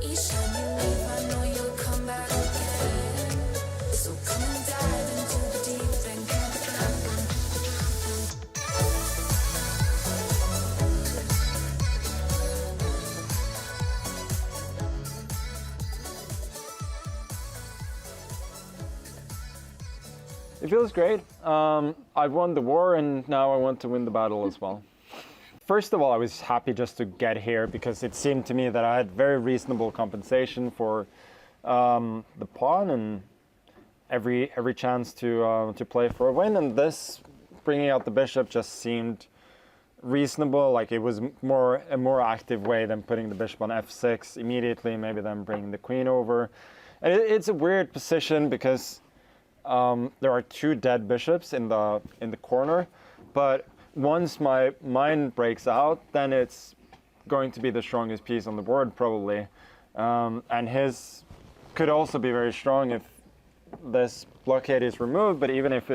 Each time you leave, I know you'll come back again. So come and dive into the deep end. It feels great. I've won the war and now I want to win the battle as well. First of all, I was happy just to get here because it seemed to me that I had very reasonable compensation for the pawn and every chance to play for a win. And this, bringing out the bishop, just seemed reasonable. Like it was a more active way than putting the bishop on f6 immediately, maybe then bringing the queen over. And it's a weird position because there are two dead bishops in the corner, but once my mind breaks out, then it's going to be the strongest piece on the board probably, and his could also be very strong if this blockade is removed. But even if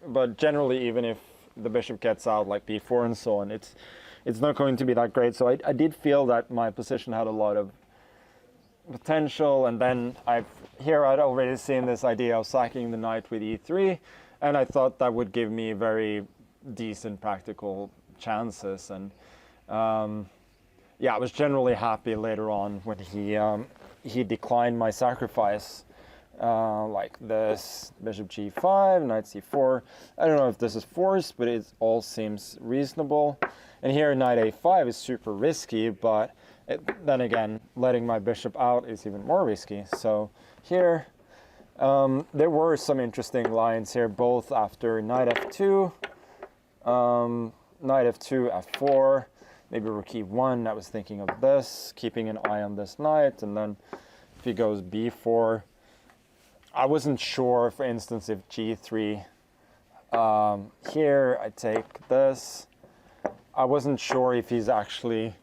but generally, even if the bishop gets out like b4 and so on, it's not going to be that great. So I did feel that my position had a lot of potential, and then I'd already seen this idea of sacking the knight with e3, and I thought that would give me very decent practical chances. And yeah, I was generally happy later on when he declined my sacrifice, like this bishop g5, knight c4. I don't know if this is forced, but it all seems reasonable. And here knight a5 is super risky, but then again, letting my bishop out is even more risky. So here, there were some interesting lines here, both after knight f2, knight f2, f4, maybe rook e1. I was thinking of this, keeping an eye on this knight, and then if he goes b4, I wasn't sure, for instance, if g3, here I take this. I wasn't sure if he's actually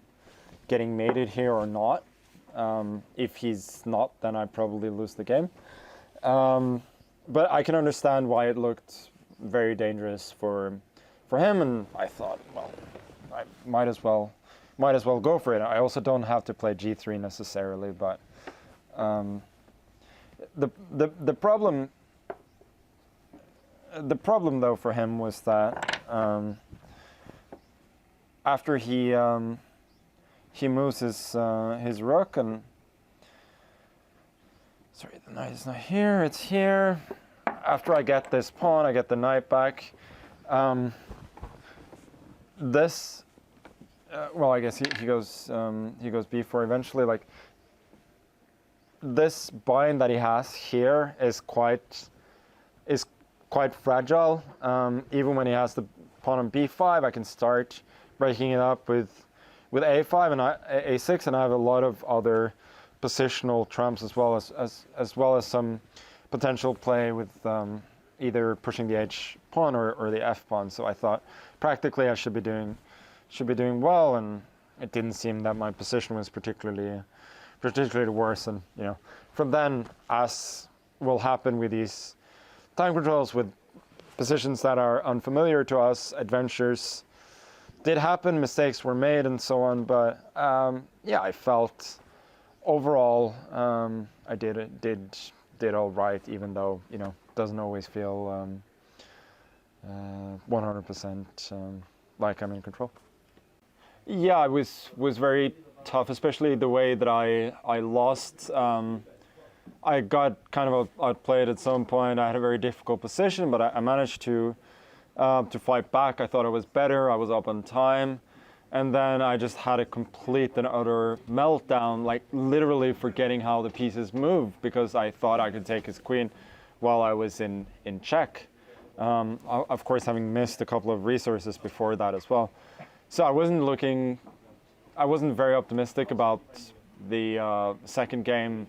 getting mated here or not. If he's not, then I probably lose the game. But I can understand why it looked very dangerous for him, and I thought, well, I might as well go for it. I also don't have to play g3 necessarily, but the problem though for him was that after he moves his rook, and sorry, the knight is not here, it's here. After I get this pawn, I get the knight back. This, well, I guess he goes b4 eventually. Like this bind that he has here is quite fragile. Even when he has the pawn on b5, I can start breaking it up with a5 and a6, and I have a lot of other positional trumps as well as some potential play with either pushing the h pawn or the f pawn. So I thought practically I should be doing well, and it didn't seem that my position was particularly worse. And you know, from then, as will happen with these time controls with positions that are unfamiliar to us, adventures did happen, mistakes were made, and so on. But yeah, I felt overall I did all right, even though, you know, doesn't always feel 100% like I'm in control. Yeah, it was very tough, especially the way that I lost. I got kind of outplayed at some point. I had a very difficult position, but I managed to fight back. I thought I was better. I was up on time. And then I just had a complete and utter meltdown, like literally forgetting how the pieces move, because I thought I could take his queen while I was in check. Of course, having missed a couple of resources before that as well. So I wasn't very optimistic about the second game.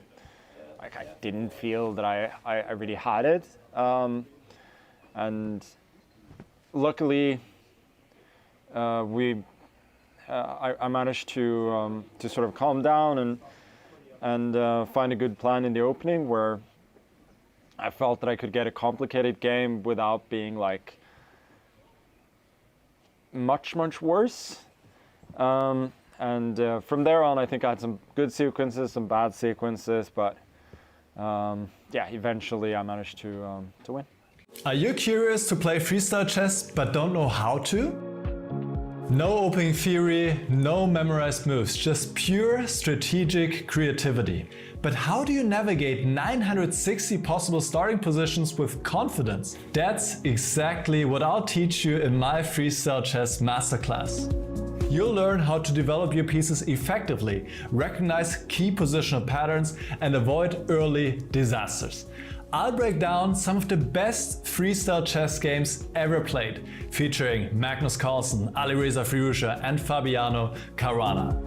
Like, I didn't feel that I really had it. And luckily, I managed to sort of calm down and find a good plan in the opening, where I felt that I could get a complicated game without being like much worse. And from there on, I think I had some good sequences, some bad sequences, but yeah, eventually I managed to win. Are you curious to play freestyle chess but don't know how to? No opening theory, no memorized moves, just pure strategic creativity. But how do you navigate 960 possible starting positions with confidence? That's exactly what I'll teach you in my Freestyle Chess Masterclass. You'll learn how to develop your pieces effectively, recognize key positional patterns, and avoid early disasters. I'll break down some of the best freestyle chess games ever played, featuring Magnus Carlsen, Alireza Firouzja, and Fabiano Caruana.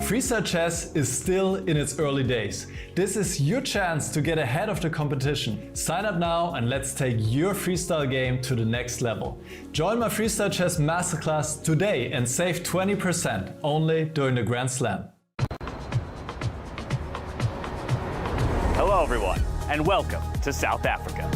Freestyle chess is still in its early days. This is your chance to get ahead of the competition. Sign up now and let's take your freestyle game to the next level. Join my Freestyle Chess Masterclass today and save 20% only during the Grand Slam. Hello everyone, and welcome to South Africa.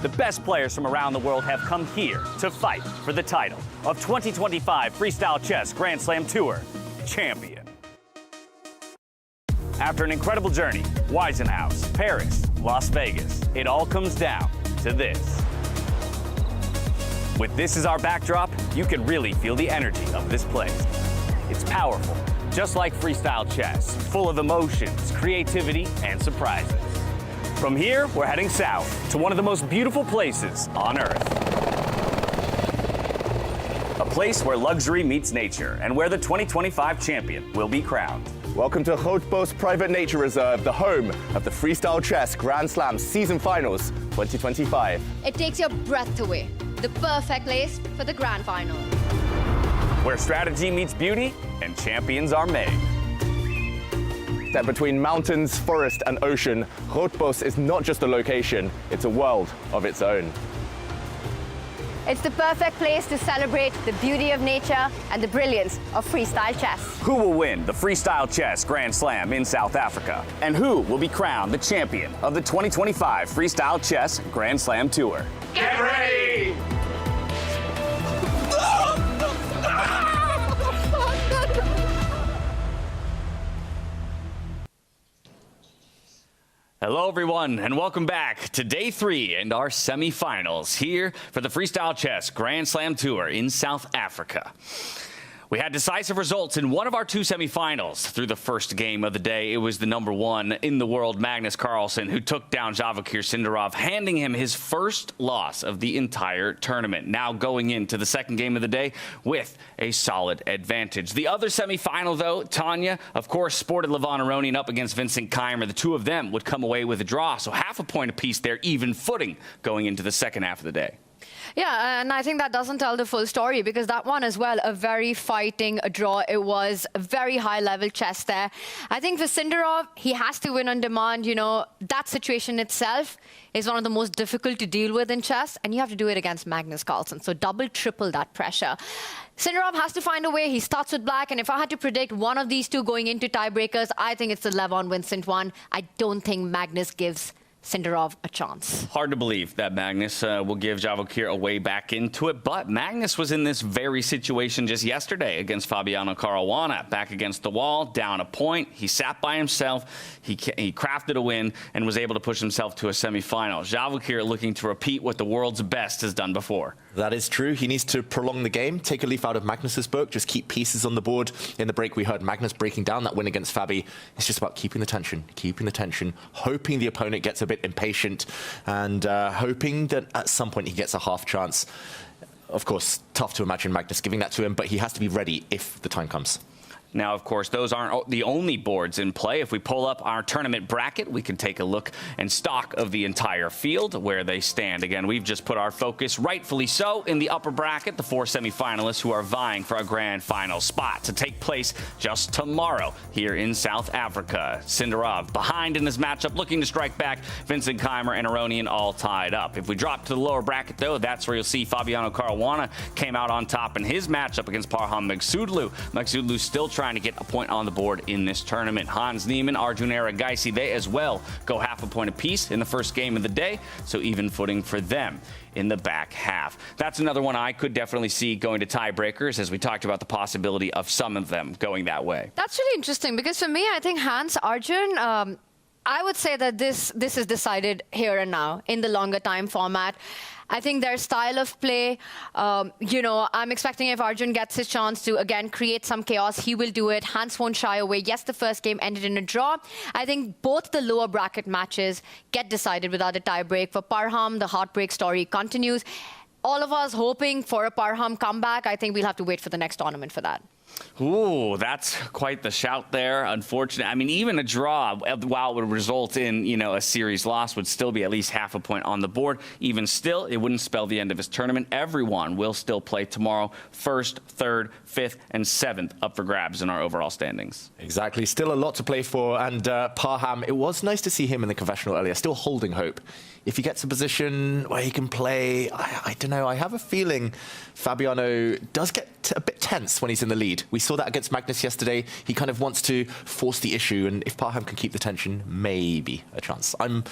The best players from around the world have come here to fight for the title of 2025 Freestyle Chess Grand Slam Tour champion. After an incredible journey, Weisenhouse, Paris, Las Vegas, it all comes down to this. With this as our backdrop, you can really feel the energy of this place. It's powerful, just like freestyle chess, full of emotions, creativity, and surprises. From here, we're heading south to one of the most beautiful places on Earth. A place where luxury meets nature and where the 2025 champion will be crowned. Welcome to Grootbos Private Nature Reserve, the home of the Freestyle Chess Grand Slam Season Finals 2025. It takes your breath away. The perfect place for the grand final. Where strategy meets beauty and champions are made. Set between mountains, forest, and ocean, Grootbos is not just a location, it's a world of its own. It's the perfect place to celebrate the beauty of nature and the brilliance of freestyle chess. Who will win the Freestyle Chess Grand Slam in South Africa? And who will be crowned the champion of the 2025 Freestyle Chess Grand Slam Tour? Get ready! Hello everyone, and welcome back to day 3 and our semifinals here for the Freestyle Chess Grand Slam Tour in South Africa. We had decisive results in one of our 2 semifinals. Through the first game of the day, it was the #1 in the world, Magnus Carlsen, who took down Javokhir Sindarov, handing him his first loss of the entire tournament. Now going into the second game of the day with a solid advantage. The other semifinal, though, Tanya, of course, sported Levon Aronian up against Vincent Keymer. The two of them would come away with a draw, so half a point apiece there, even footing going into the second half of the day. Yeah, and I think that doesn't tell the full story because that one as well, a very fighting draw. It was a very high-level chess there. I think for Sindarov, he has to win on demand. You know, that situation itself is one of the most difficult to deal with in chess, and you have to do it against Magnus Carlsen. So double, triple that pressure. Sindarov has to find a way. He starts with black, and if I had to predict one of these two going into tiebreakers, I think it's the Levon-Vincent one. I don't think Magnus gives Sindarov a chance. Hard to believe that Magnus will give Javokhir a way back into it, but Magnus was in this very situation just yesterday against Fabiano Caruana, back against the wall, down a point. He sat by himself, he crafted a win, and was able to push himself to a semifinal. Javokhir looking to repeat what the world's best has done before. That is true. He needs to prolong the game, take a leaf out of Magnus's book, just keep pieces on the board. In the break, we heard Magnus breaking down that win against Fabi. It's just about keeping the tension, hoping the opponent gets a bit impatient, and hoping that at some point he gets a half chance. Of course, tough to imagine Magnus giving that to him, but he has to be ready if the time comes. Now, of course, those aren't the only boards in play. If we pull up our tournament bracket, we can take a look and stock of the entire field, where they stand. Again, we've just put our focus, rightfully so, in the upper bracket, the 4 semifinalists who are vying for a grand final spot to take place just tomorrow here in South Africa. Sindarov behind in this matchup, looking to strike back. Vincent Keymer and Aronian all tied up. If we drop to the lower bracket, though, that's where you'll see Fabiano Caruana came out on top in his matchup against Parham Maghsoodloo. Maghsoodloo still trying to get a point on the board in this tournament. Hans Niemann, Arjun, Erigaisi, they as well go half a point apiece in the first game of the day, so even footing for them in the back half. That's another one I could definitely see going to tiebreakers, as we talked about the possibility of some of them going that way. That's really interesting because for me, I think Hans, Arjun, I would say that this is decided here and now in the longer time format. I think their style of play, I'm expecting if Arjun gets his chance to, again, create some chaos, he will do it. Hans won't shy away. Yes, the first game ended in a draw. I think both the lower bracket matches get decided without a tiebreak. For Parham, the heartbreak story continues. All of us hoping for a Parham comeback. I think we'll have to wait for the next tournament for that. Ooh, that's quite the shout there. Unfortunate. I mean, even a draw, while it would result in, a series loss, would still be at least half a point on the board. Even still, it wouldn't spell the end of his tournament. Everyone will still play tomorrow. 1st, 3rd, 5th, and 7th up for grabs in our overall standings. Exactly. Still a lot to play for. And Parham, it was nice to see him in the confessional earlier. Still holding hope. If he gets a position where he can play, I don't know, I have a feeling Fabiano does get a bit tense when he's in the lead. We saw that against Magnus yesterday. He kind of wants to force the issue, and if Parham can keep the tension, maybe a chance. I'm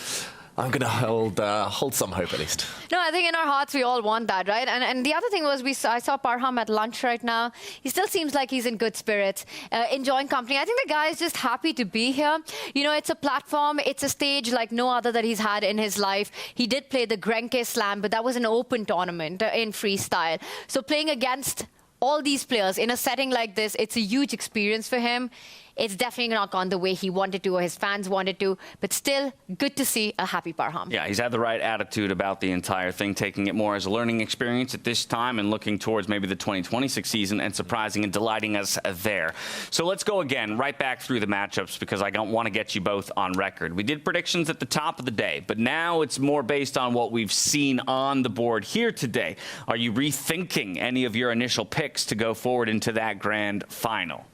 going to hold some hope at least. No, I think in our hearts we all want that, right? And the other thing was I saw Parham at lunch right now. He still seems like he's in good spirits, enjoying company. I think the guy is just happy to be here. It's a platform, it's a stage like no other that he's had in his life. He did play the Grand Slam, but that was an open tournament in freestyle. So playing against all these players in a setting like this, it's a huge experience for him. It's definitely not gone the way he wanted to or his fans wanted to, but still good to see a happy Parham. Yeah, he's had the right attitude about the entire thing, taking it more as a learning experience at this time and looking towards maybe the 2026 season and surprising and delighting us there. So let's go again, right back through the matchups, because I don't want to get you both on record. We did predictions at the top of the day, but now it's more based on what we've seen on the board here today. Are you rethinking any of your initial picks to go forward into that grand final?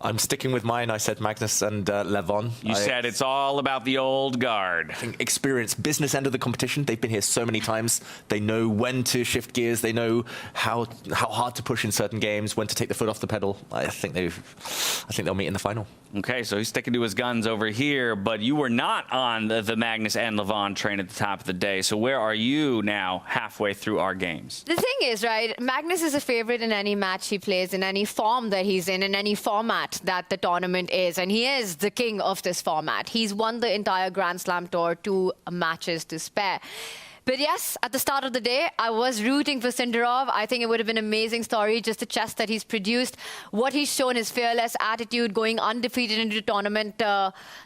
I'm sticking with mine. I said Magnus and Levon. You said it's all about the old guard. I think experience, business end of the competition. They've been here so many times. They know when to shift gears. They know how hard to push in certain games, when to take the foot off the pedal. I think they'll meet in the final. Okay, so he's sticking to his guns over here, but you were not on the Magnus and Levon train at the top of the day. So where are you now halfway through our games? The thing is, right, Magnus is a favorite in any match he plays, in any form that he's in any format that the tournament is, and he is the king of this format. He's won the entire Grand Slam tour, 2 matches to spare. But yes, at the start of the day, I was rooting for Sindarov. I think it would have been an amazing story, just the chess that he's produced, what he's shown, his fearless attitude, going undefeated into the tournament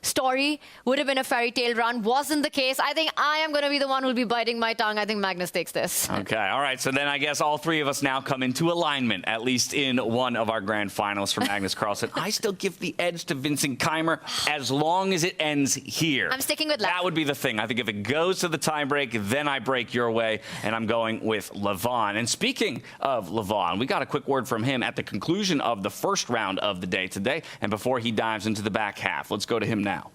story. Would have been a fairy tale run. Wasn't the case. I think I am going to be the one who'll be biting my tongue. I think Magnus takes this. Okay, all right. So then I guess all three of us now come into alignment, at least in one of our grand finals for Magnus Carlsen. I still give the edge to Vincent Keymer as long as it ends here. I'm sticking with that. Would be the thing. I think if it goes to the tiebreak, then I break your way, and I'm going with Levon. And speaking of Levon, we got a quick word from him at the conclusion of the first round of the day today, and before he dives into the back half. Let's go to him now.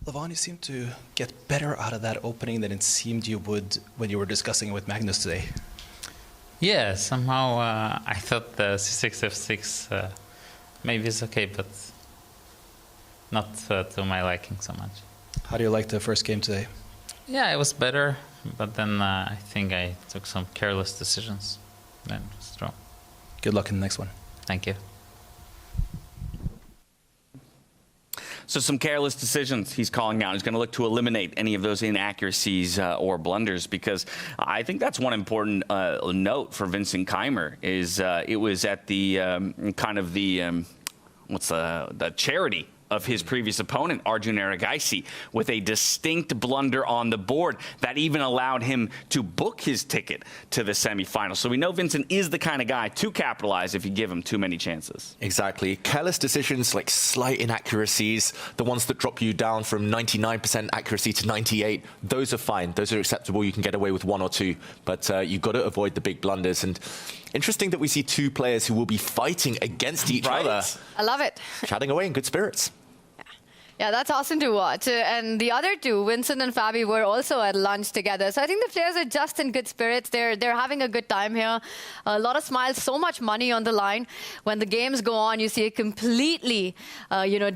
Levon, you seem to get better out of that opening than it seemed you would when you were discussing it with Magnus today. Yeah, somehow I thought the c6, f6 maybe is okay, but not to my liking so much. How do you like the first game today? Yeah, it was better, but then I think I took some careless decisions. Then it was draw. Good luck in the next one. Thank you. So some careless decisions he's calling out. He's going to look to eliminate any of those inaccuracies or blunders, because I think that's one important note for Vincent Keymer is it was at the kind of the charity of his previous opponent, Arjun Erigaisi, with a distinct blunder on the board that even allowed him to book his ticket to the semifinal. So we know Vincent is the kind of guy to capitalize if you give him too many chances. Exactly. Careless decisions, like slight inaccuracies, the ones that drop you down from 99% accuracy to 98, those are fine. Those are acceptable. You can get away with 1 or 2, but you've got to avoid the big blunders. And interesting that we see 2 players who will be fighting against each other. I love it. Chatting away in good spirits. Yeah, that's awesome to watch. And the other 2, Vincent and Fabi, were also at lunch together. So I think the players are just in good spirits. They're having a good time here. A lot of smiles, so much money on the line. When the games go on, you see a completely,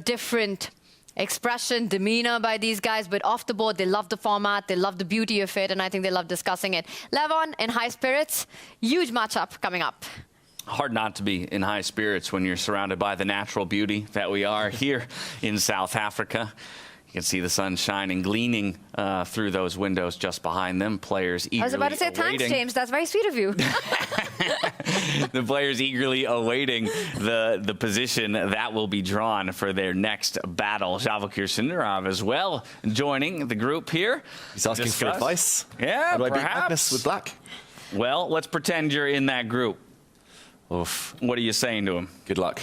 different expression, demeanor by these guys. But off the board, they love the format. They love the beauty of it. And I think they love discussing it. Levon in high spirits. Huge matchup coming up. Hard not to be in high spirits when you're surrounded by the natural beauty that we are here in South Africa. You can see the sun shining, gleaming through those windows just behind them. Players eagerly I was about to say, thanks, James. That's very sweet of you. The players eagerly awaiting the position that will be drawn for their next battle. Javokhir Sindarov as well joining the group here. He's asking for advice. Yeah, How do I beat perhaps. Magnus with black? Well, let's pretend you're in that group. Oof. What are you saying to him? Good luck.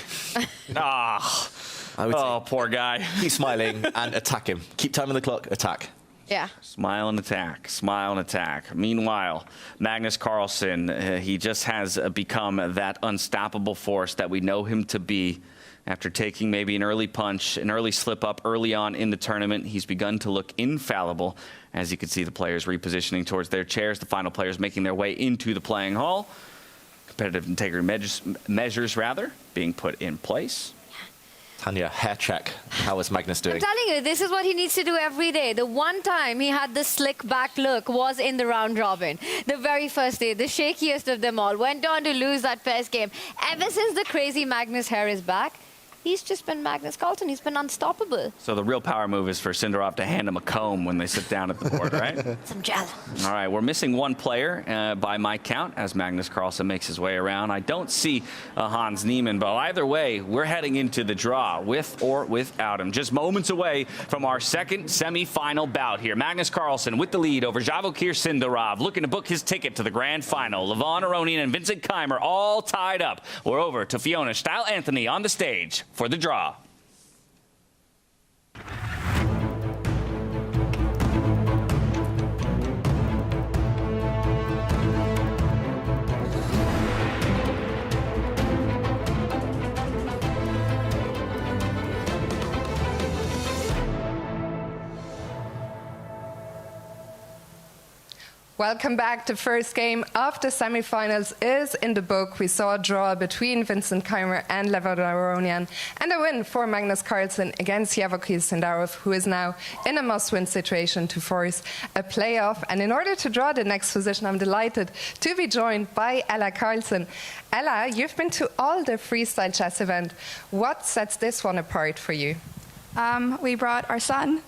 Oh, poor guy. Keep smiling and attack him. Keep timing the clock, attack. Yeah. Smile and attack, smile and attack. Meanwhile, Magnus Carlsen, he just has become that unstoppable force that we know him to be. After taking maybe an early punch, an early slip up early on in the tournament, he's begun to look infallible. As you can see, the players repositioning towards their chairs, the final players making their way into the playing hall. Competitive integrity measures being put in place. Tanya, hair check. How is Magnus doing? I'm telling you, this is what he needs to do every day. The one time he had the slick back look was in the round robin. The very first day, the shakiest of them all, went on to lose that first game. Ever since the crazy Magnus hair is back, he's just been Magnus Carlsen. He's been unstoppable. So the real power move is for Sindarov to hand him a comb when they sit down at the board, right? Some gel. All right, we're missing one player by my count as Magnus Carlsen makes his way around. I don't see Hans Niemann, but either way, we're heading into the draw with or without him. Just moments away from our second semi-final bout here. Magnus Carlsen with the lead over Javokhir Sindarov, looking to book his ticket to the grand final. Levon Aronian and Vincent Keymer all tied up. We're over to Fiona Style-Anthony on the stage for the draw. Welcome back. The first game of the semifinals is in the book. We saw a draw between Vincent Keymer and Levon Aronian, and a win for Magnus Carlsen against Javokhir Sindarov, who is now in a must-win situation to force a playoff. And in order to draw the next position, I'm delighted to be joined by Ella Carlsen. Ella, you've been to all the freestyle chess events. What sets this one apart for you? We brought our son.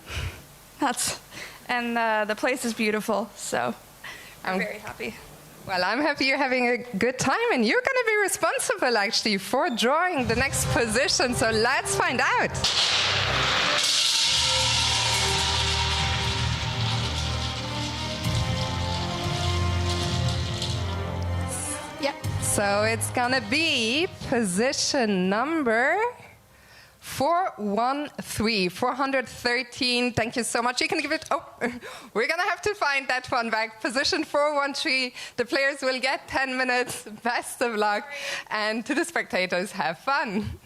And the place is beautiful, so I'm very happy. Well, I'm happy you're having a good time, and you're going to be responsible, actually, for drawing the next position, so let's find out. Yeah. So it's going to be position number 413, 413. Thank you so much. You can give it. Oh, we're going to have to find that one back. Position 413. The players will get 10 minutes. Best of luck. And to the spectators, have fun.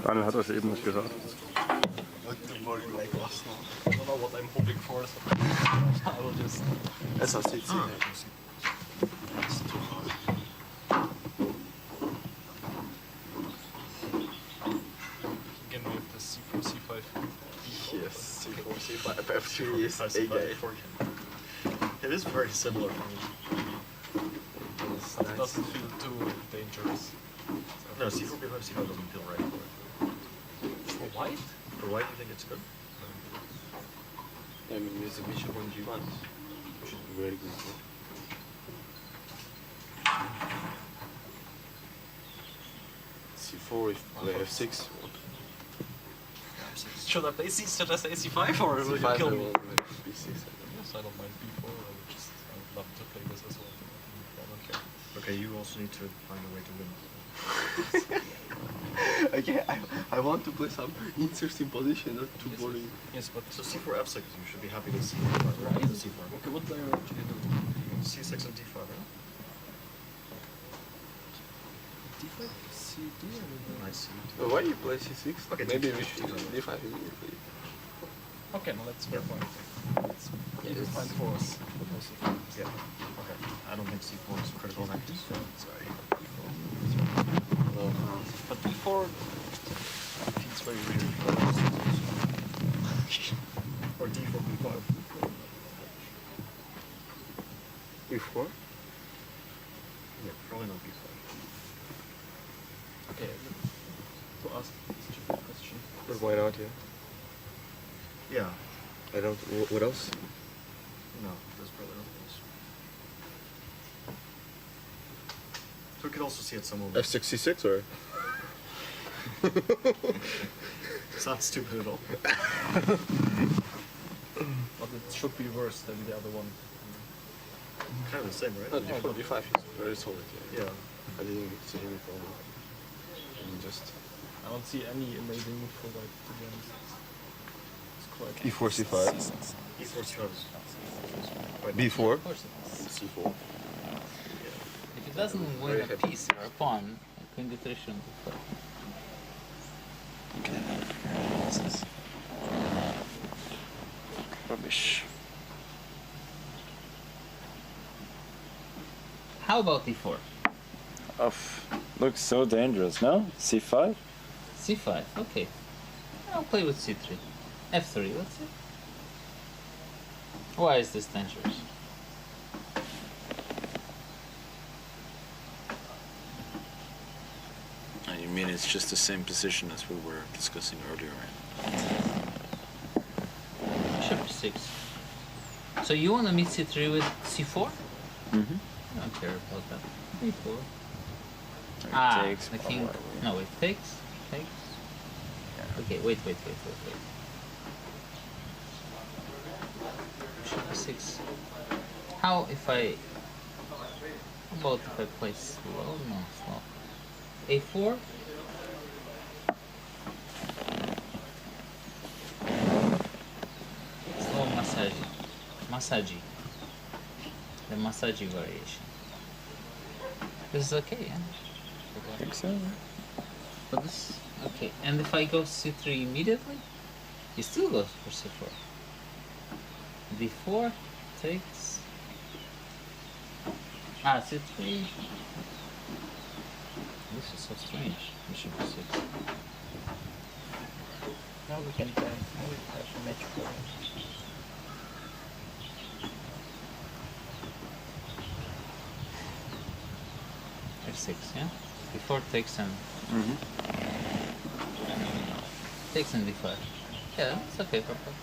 Daniel hat das eben nicht gesagt. I don't know what I'm hoping for, so I will just... SRCC. Again, we have the C4, C5, D4. Yes, C4, C5, F3 is A-game. It is very similar for me. It doesn't feel too dangerous. No, C4, B5, C5 doesn't feel right for it. For white? For white, you think it's good? I mean, there's a bishop on G1. It should be very good. C4 if play F6. Should I play C, should I say C5 or will you C5 kill me? B6. Yes, I don't mind B4. I would love to play this as well. I don't care. Okay, you also need to find a way to win. Okay, I want to play some interesting position, not too boring. Yes, but so C4 F6, you should be happy with C4, right? Right. C4. Okay, what player should you do? C6 and D5, right? D5, CD, or I see. Why you play C6? Okay, maybe we should D5 immediately. Okay, now let's go for it. Let's find for us. Yeah. Okay. I don't think C4 is critical. D4. Sorry. But D4 It's very weird. Or d4, b5. e4? Yeah, probably not b5. Okay, to ask a stupid question. But why not, yeah? Yeah. I don't... What else? No, there's probably nothing else. So we could also see it somewhere. f6, c6, or? It's not stupid at all. But it should be worse than the other one. Kind of the same, right? No, d4, d5 is very solid, yeah. Yeah. I didn't see any problem. Just... I don't see any amazing move for white, to be honest. It's quite... e4, c5. e4, c5 is... b4. If c4. it doesn't win a piece or a pawn, queen d3 shouldn't be played. Okay. This is rubbish. How about d4? Looks so dangerous, no? c5? c5, okay. I'll play with c3. f3, let's see. Why is this dangerous? You mean it's just the same position as we were discussing earlier, right? Bishop f6. So you want to meet c3 with c4? Mm-hmm. I don't care about that. e4. Takes, the king. No, it takes. Okay, wait. Bishop f6. How if I... How about if I play slow? No, slow. a4? Slow Massaggi. The Massaggi variation. This is okay, yeah? I think so, yeah. But this... Okay, and if I go c3 immediately? He still goes for c4. d4 takes... c3... This is so strange. Bishop f6. Now we can have a match for f6, yeah? Before takes and... Takes and d5. Yeah, it's okay for play.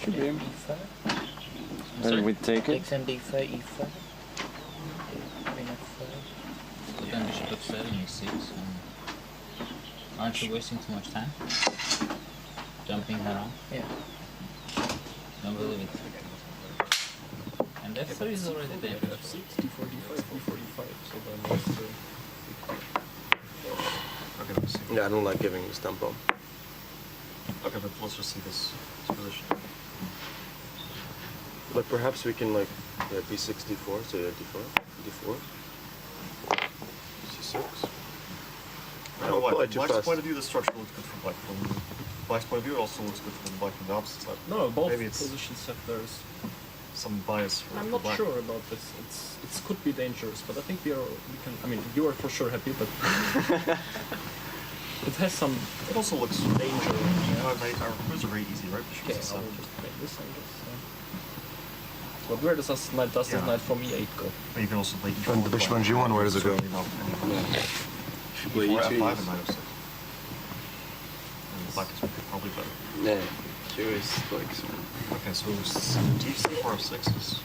Should be. e5. Then we take it. Takes and d5, e5. Queen f5. But then bishop f7, e6. Aren't you wasting too much time? Jumping around? Yeah. Don't believe it. And f3 is already dangerous. f6, d4, d5, b4, d5. So then that's the... Okay, let's see. Yeah, I don't like giving this tempo. Okay, but let's just see this position. But perhaps we can like b6, d4, so yeah, d4, d4, c6. No, Probably from too Black's fast. point of view, the structure looks good from Black. From Black's point of view, it also looks good from Black on the opposite side. No, both Maybe it's positions have theirs. some bias for I'm not Black. sure about this. It could be dangerous, but I think we can. I mean, you are for sure happy, but it has some. It also looks danger. Our moves are very easy, right? Bishop Okay, c7. I'll just play this, I guess. But where does this knight from e8 go? But you can also play e4. And the bishop on g1, where does it go? If you play e4, f5, and knight f6. And Black is probably better. Yeah, here is like so. Okay, so d4 f6 is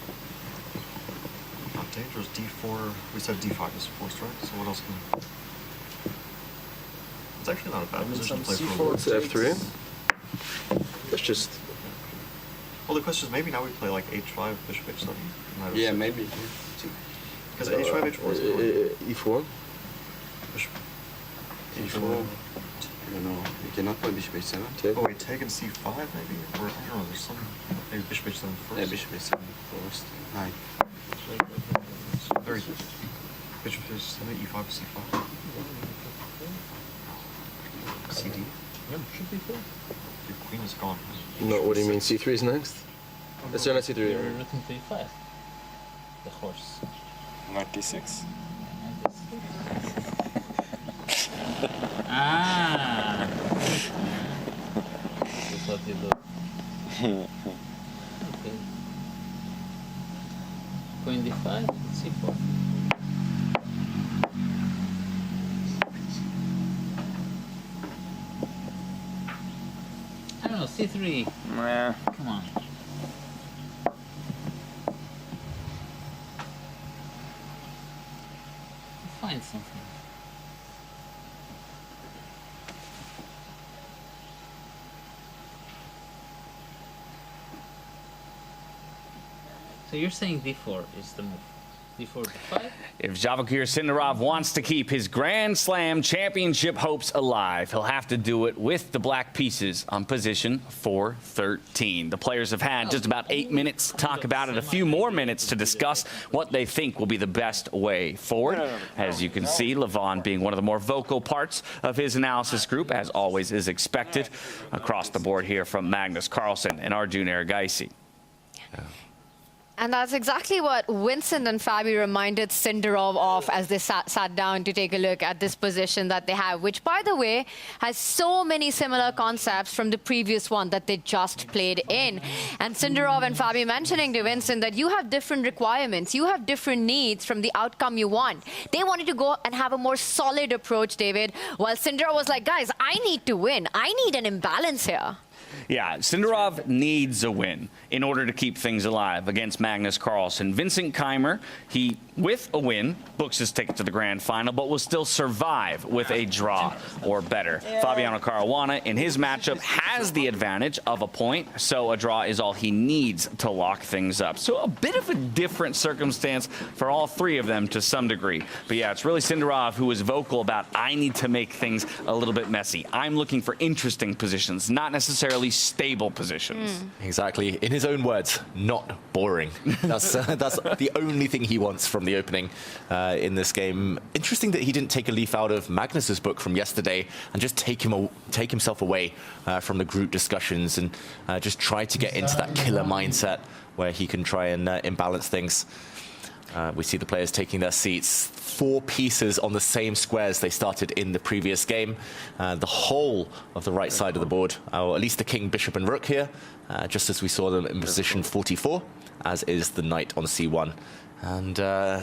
not dangerous. d4, we said d5 is forced, right? So what else can... It's actually not a bad position to play for. It's f3. Let's just... Well, the question is maybe now we play like h5, bishop h7. knight Yeah, f6. maybe. Because h5, h4 is good. e4. Bishop e4. I don't know. You cannot play bishop h7. Take. Oh, wait, taking c5 maybe? Or I don't know, there's some... Maybe bishop h7 first. Yeah, bishop h7 first. Knight. Very good. Bishop h7, e5, c5. CD. Yeah, should be full. Your queen is gone. No, what do you mean? c3 is next? Let's turn at c3. You're looking to e5. The horse. Knight d6. Ah. Okay. Queen d5, c4. I don't know, c3. Nah. Come on. Find something. So you're saying d4 is the move. d4, d5? If Javokhir Sindarov wants to keep his Grand Slam championship hopes alive, he'll have to do it with the black pieces on position 413. The players have had just about 8 minutes to talk about it, a few more minutes to discuss what they think will be the best way forward. As you can see, Levon being one of the more vocal parts of his analysis group, as always is expected. Across the board here from Magnus, Carlsen, and Arjun Erigaisi. And that's exactly what Vincent and Fabi reminded Sindarov of as they sat down to take a look at this position that they have, which, by the way, has so many similar concepts from the previous one that they just played in. And Sindarov and Fabi mentioning to Vincent that you have different requirements, you have different needs from the outcome you want. They wanted to go and have a more solid approach, David, while Sindarov was like, guys, I need to win. I need an imbalance here. Yeah, Sindarov needs a win in order to keep things alive against Magnus Carlsen. Vincent Keymer, he, with a win, books his ticket to the grand final, but will still survive with a draw or better. Fabiano Caruana, in his matchup, has the advantage of a point, so a draw is all he needs to lock things up. So a bit of a different circumstance for all three of them to some degree. But yeah, it's really Sindarov who is vocal about, I need to make things a little bit messy. I'm looking for interesting positions, not necessarily stable positions. Exactly. In his own words, not boring. That's the only thing he wants from the opening in this game. Interesting that he didn't take a leaf out of Magnus's book from yesterday and just take himself away from the group discussions and just try to get into that killer mindset where he can try and imbalance things. We see the players taking their seats. 4 pieces on the same squares they started in the previous game. The whole of the right side of the board, or at least the king, bishop, and rook here, just as we saw them in position 44, as is the knight on c1. And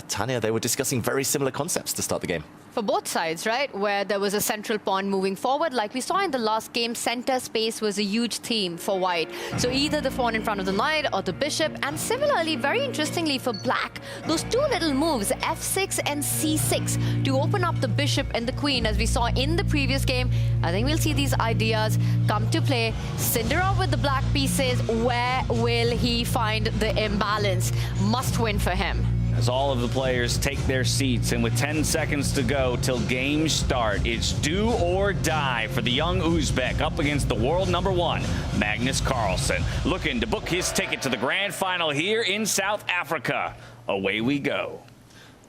Tanya, they were discussing very similar concepts to start the game. For both sides, right, where there was a central pawn moving forward. Like we saw in the last game, center space was a huge theme for white. So either the pawn in front of the knight or the bishop. And similarly, very interestingly for black, those 2 little moves, f6 and c6, to open up the bishop and the queen, as we saw in the previous game. I think we'll see these ideas come to play. Sindarov with the black pieces. Where will he find the imbalance? Must win for him. As all of the players take their seats, and with 10 seconds to go till game start, it's do or die for the young Uzbek up against the world #1, Magnus Carlsen, looking to book his ticket to the grand final here in South Africa. Away we go.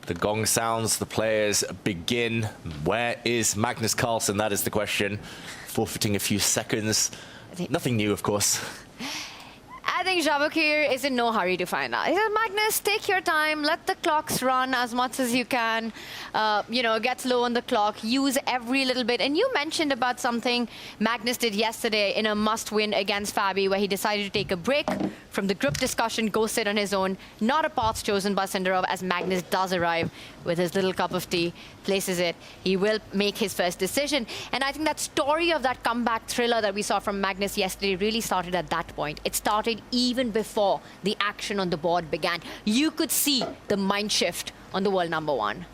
The gong sounds, the players begin. Where is Magnus Carlsen? That is the question. Forfeiting a few seconds. Nothing new, of course. I think Javokhir is in no hurry to find out. He said, Magnus, take your time, let the clocks run as much as you can. You know, get low on the clock, use every little bit. And you mentioned about something Magnus did yesterday in a must-win against Fabi, where he decided to take a break from the group discussion, go sit on his own. Not a path chosen by Sindarov, as Magnus does arrive with his little cup of tea, places it. He will make his first decision. And I think that story of that comeback thriller that we saw from Magnus yesterday really started at that point. It started even before the action on the board began. You could see the mind shift on the world #1.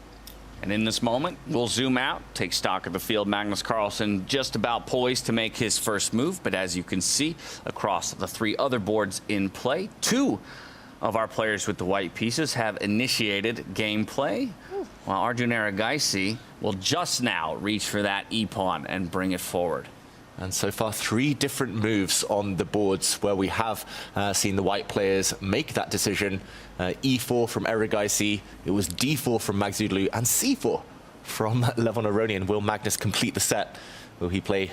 And in this moment, we'll zoom out, take stock of the field. Magnus Carlsen just about poised to make his first move. But as you can see, across the 3 other boards in play, 2 of our players with the white pieces have initiated gameplay, while Arjun Erigaisi will just now reach for that e-pawn and bring it forward. And so far, 3 different moves on the boards where we have seen the white players make that decision. E4 from Erigaisi, it was D4 from Maghsoodloo, and C4 from Levon Aronian. Will Magnus complete the set? Will he play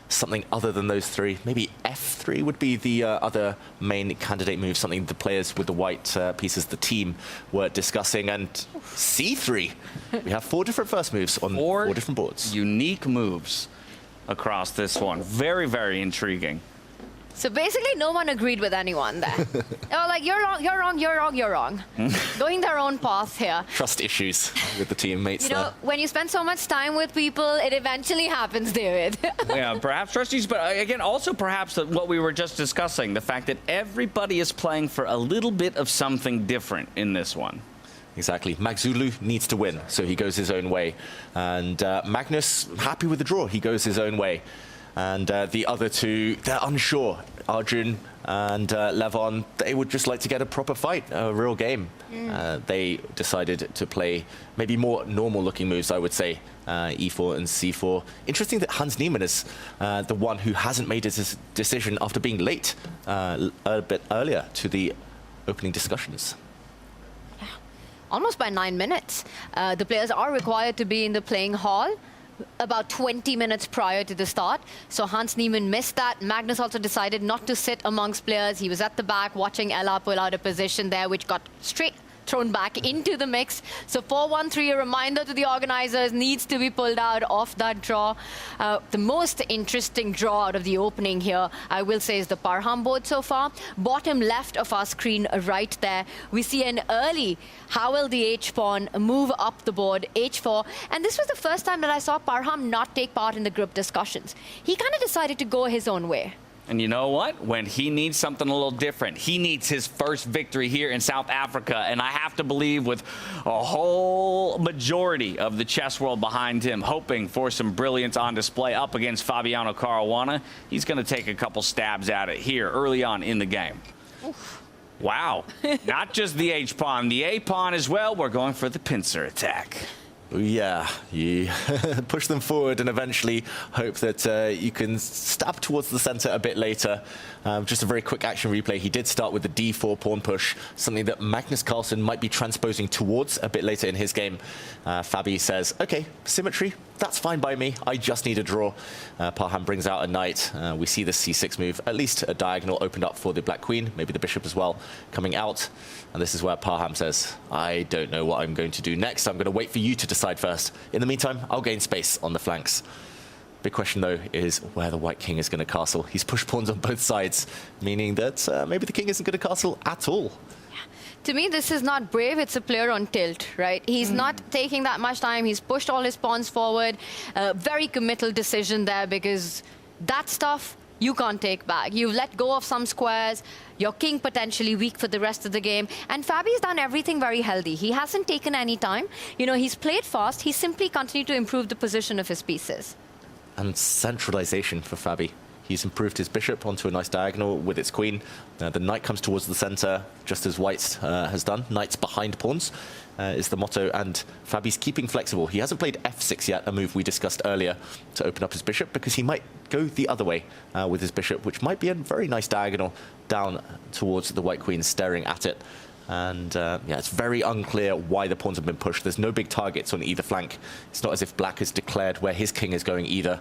something other than those 3? Maybe F3 would be the other main candidate move, something the players with the white pieces, the team, were discussing. And C3, we have 4 different first moves on 4 different boards. Unique moves across this one. Very, very intriguing. So basically, no one agreed with anyone there. They were like, you're wrong, you're wrong, you're wrong, you're wrong. Going their own path here. Trust issues with the teammates You know, there. when you spend so much time with people, it eventually happens, David. Yeah, perhaps trust issues, but again, also perhaps what we were just discussing, the fact that everybody is playing for a little bit of something different in this one. Exactly. Maghsoodloo needs to win, so he goes his own way. And Magnus, happy with the draw, he goes his own way. And the other two, they're unsure. Arjun and Levon, they would just like to get a proper fight, a real game. They decided to play maybe more normal-looking moves, I would say, e4 and c4. Interesting that Hans Niemann is the one who hasn't made his decision after being late a bit earlier to the opening discussions. Almost by 9 minutes. The players are required to be in the playing hall about 20 minutes prior to the start. So Hans Niemann missed that. Magnus also decided not to sit amongst players. He was at the back watching Ella pull out a position there, which got straight thrown back into the mix. So 4-1-3, a reminder to the organizers, needs to be pulled out of that draw. The most interesting draw out of the opening here, I will say, is the Parham board so far. Bottom left of our screen right there, we see an early Howell the H-pawn move up the board, H4. And this was the first time that I saw Parham not take part in the group discussions. He kind of decided to go his own way. And you know what? When he needs something a little different, he needs his first victory here in South Africa. And I have to believe with a whole majority of the chess world behind him, hoping for some brilliance on display up against Fabiano Caruana, he's going to take a couple stabs at it here early on in the game. Oof. Wow. Not just the H-pawn, the A-pawn as well. We're going for the pincer attack. Yeah, you push them forward and eventually hope that you can stab towards the center a bit later. Just a very quick action replay. He did start with the D4 pawn push, something that Magnus Carlsen might be transposing towards a bit later in his game. Fabi says, okay, symmetry, that's fine by me. I just need a draw. Parham brings out a knight. We see the C6 move, at least a diagonal opened up for the black queen, maybe the bishop as well, coming out. And this is where Parham says, I don't know what I'm going to do next. I'm going to wait for you to decide first. In the meantime, I'll gain space on the flanks. Big question, though, is where the white king is going to castle. He's pushed pawns on both sides, meaning that maybe the king isn't going to castle at all. To me, this is not brave. It's a player on tilt, right? He's not taking that much time. He's pushed all his pawns forward. Very committal decision there, because that stuff you can't take back. You've let go of some squares. Your king potentially weak for the rest of the game. And Fabi's done everything very healthy. He hasn't taken any time. You know, he's played fast. He's simply continued to improve the position of his pieces. And centralization for Fabi. He's improved his bishop onto a nice diagonal with its queen. The knight comes towards the center, just as white has done. Knights behind pawns is the motto, and Fabi's keeping flexible. He hasn't played f6 yet, a move we discussed earlier, to open up his bishop, because he might go the other way with his bishop, which might be a very nice diagonal down towards the white queen, staring at it. And yeah, it's very unclear why the pawns have been pushed. There's no big targets on either flank. It's not as if black has declared where his king is going either.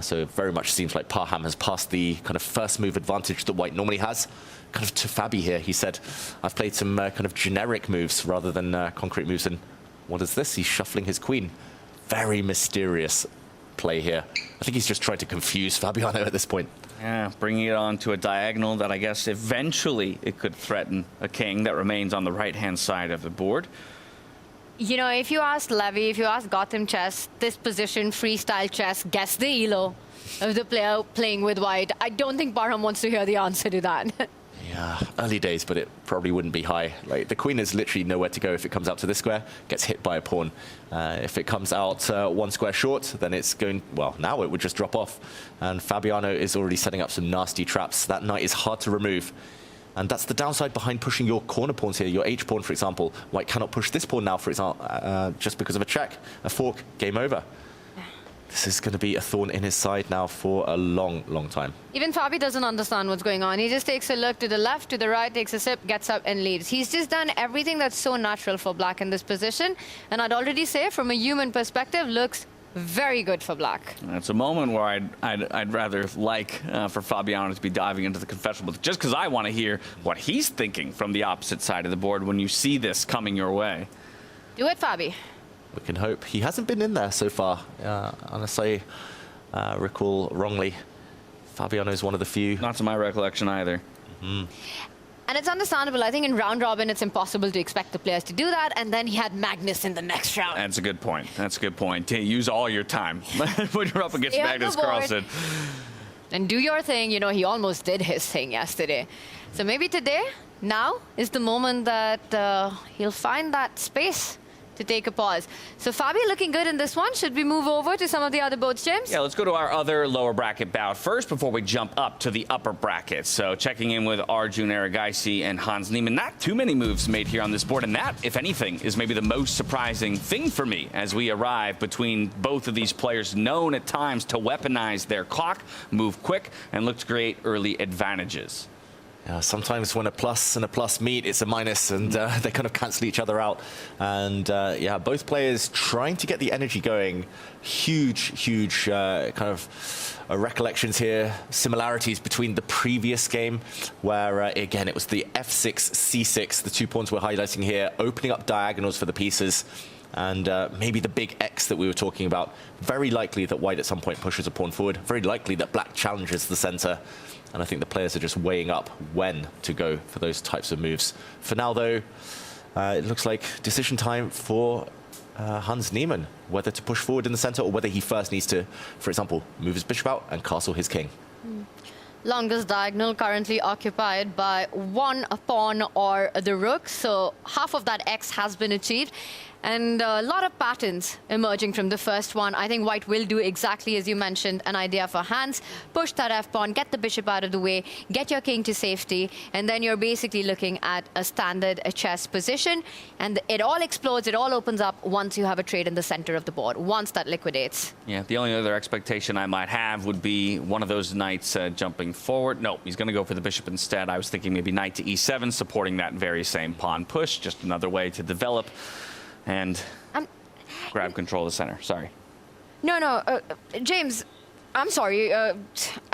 So it very much seems like Parham has passed the kind of first move advantage that white normally has. Kind of to Fabi here, he said, I've played some kind of generic moves rather than concrete moves. And what is this? He's shuffling his queen. Very mysterious play here. I think he's just trying to confuse Fabiano at this point. Yeah, bringing it on to a diagonal that I guess eventually it could threaten a king that remains on the right-hand side of the board. You know, if you ask Levy, if you ask Gotham Chess, this position, freestyle chess, guess the elo of the player playing with white. I don't think Parham wants to hear the answer to that. Yeah, early days, but it probably wouldn't be high. Like, the queen is literally nowhere to go if it comes out to this square, gets hit by a pawn. If it comes out one square short, then it's going, well, now it would just drop off. And Fabiano is already setting up some nasty traps. That knight is hard to remove. And that's the downside behind pushing your corner pawns here. Your H-pawn, for example. White cannot push this pawn now, for example, just because of a check, a fork, game over. This is going to be a thorn in his side now for a long, long time. Even Fabi doesn't understand what's going on. He just takes a look to the left, to the right, takes a sip, gets up and leaves. He's just done everything that's so natural for black in this position. And I'd already say, from a human perspective, looks very good for black. It's a moment where I'd rather like for Fabiano to be diving into the confessional, just because I want to hear what he's thinking from the opposite side of the board when you see this coming your way. Do it, Fabi. We can hope. He hasn't been in there so far, unless I recall wrongly. Fabiano is one of the few. Not to my recollection either. And it's understandable. I think in round robin, it's impossible to expect the players to do that. And then he had Magnus in the next round. That's a good point. That's a good point. Use all your time when you're up against Stay on Magnus the board. Carlsen. And do your thing. You know, he almost did his thing yesterday. So maybe today, now is the moment that he'll find that space to take a pause. So Fabi looking good in this one. Should we move over to some of the other boards, James? Yeah, let's go to our other lower bracket bout first before we jump up to the upper bracket. So checking in with Arjun, Erigaisi, and Hans Niemann. Not too many moves made here on this board, and that, if anything, is maybe the most surprising thing for me as we arrive between both of these players, known at times to weaponize their clock, move quick, and look to create early advantages. Yeah, sometimes when a plus and a plus meet, it's a minus, and they kind of cancel each other out. And yeah, both players trying to get the energy going. Huge kind of recollections here, similarities between the previous game, where again, it was the f6, c6, the 2 pawns we're highlighting here, opening up diagonals for the pieces. And maybe the big X that we were talking about. Very likely that white at some point pushes a pawn forward. Very likely that black challenges the center. And I think the players are just weighing up when to go for those types of moves. For now, though, it looks like decision time for Hans Niemann, whether to push forward in the center or whether he first needs to, for example, move his bishop out and castle his king. Longest diagonal currently occupied by one pawn or the rook. So half of that X has been achieved. And a lot of patterns emerging from the first one. I think white will do exactly as you mentioned, an idea for Hans. Push that f-pawn, get the bishop out of the way, get your king to safety, and then you're basically looking at a standard chess position. And it all explodes, it all opens up once you have a trade in the center of the board, once that liquidates. Yeah, the only other expectation I might have would be one of those knights jumping forward. No, he's going to go for the bishop instead. I was thinking maybe knight to e7, supporting that very same pawn push, just another way to develop and grab control of the center. Sorry. No, James, I'm sorry. I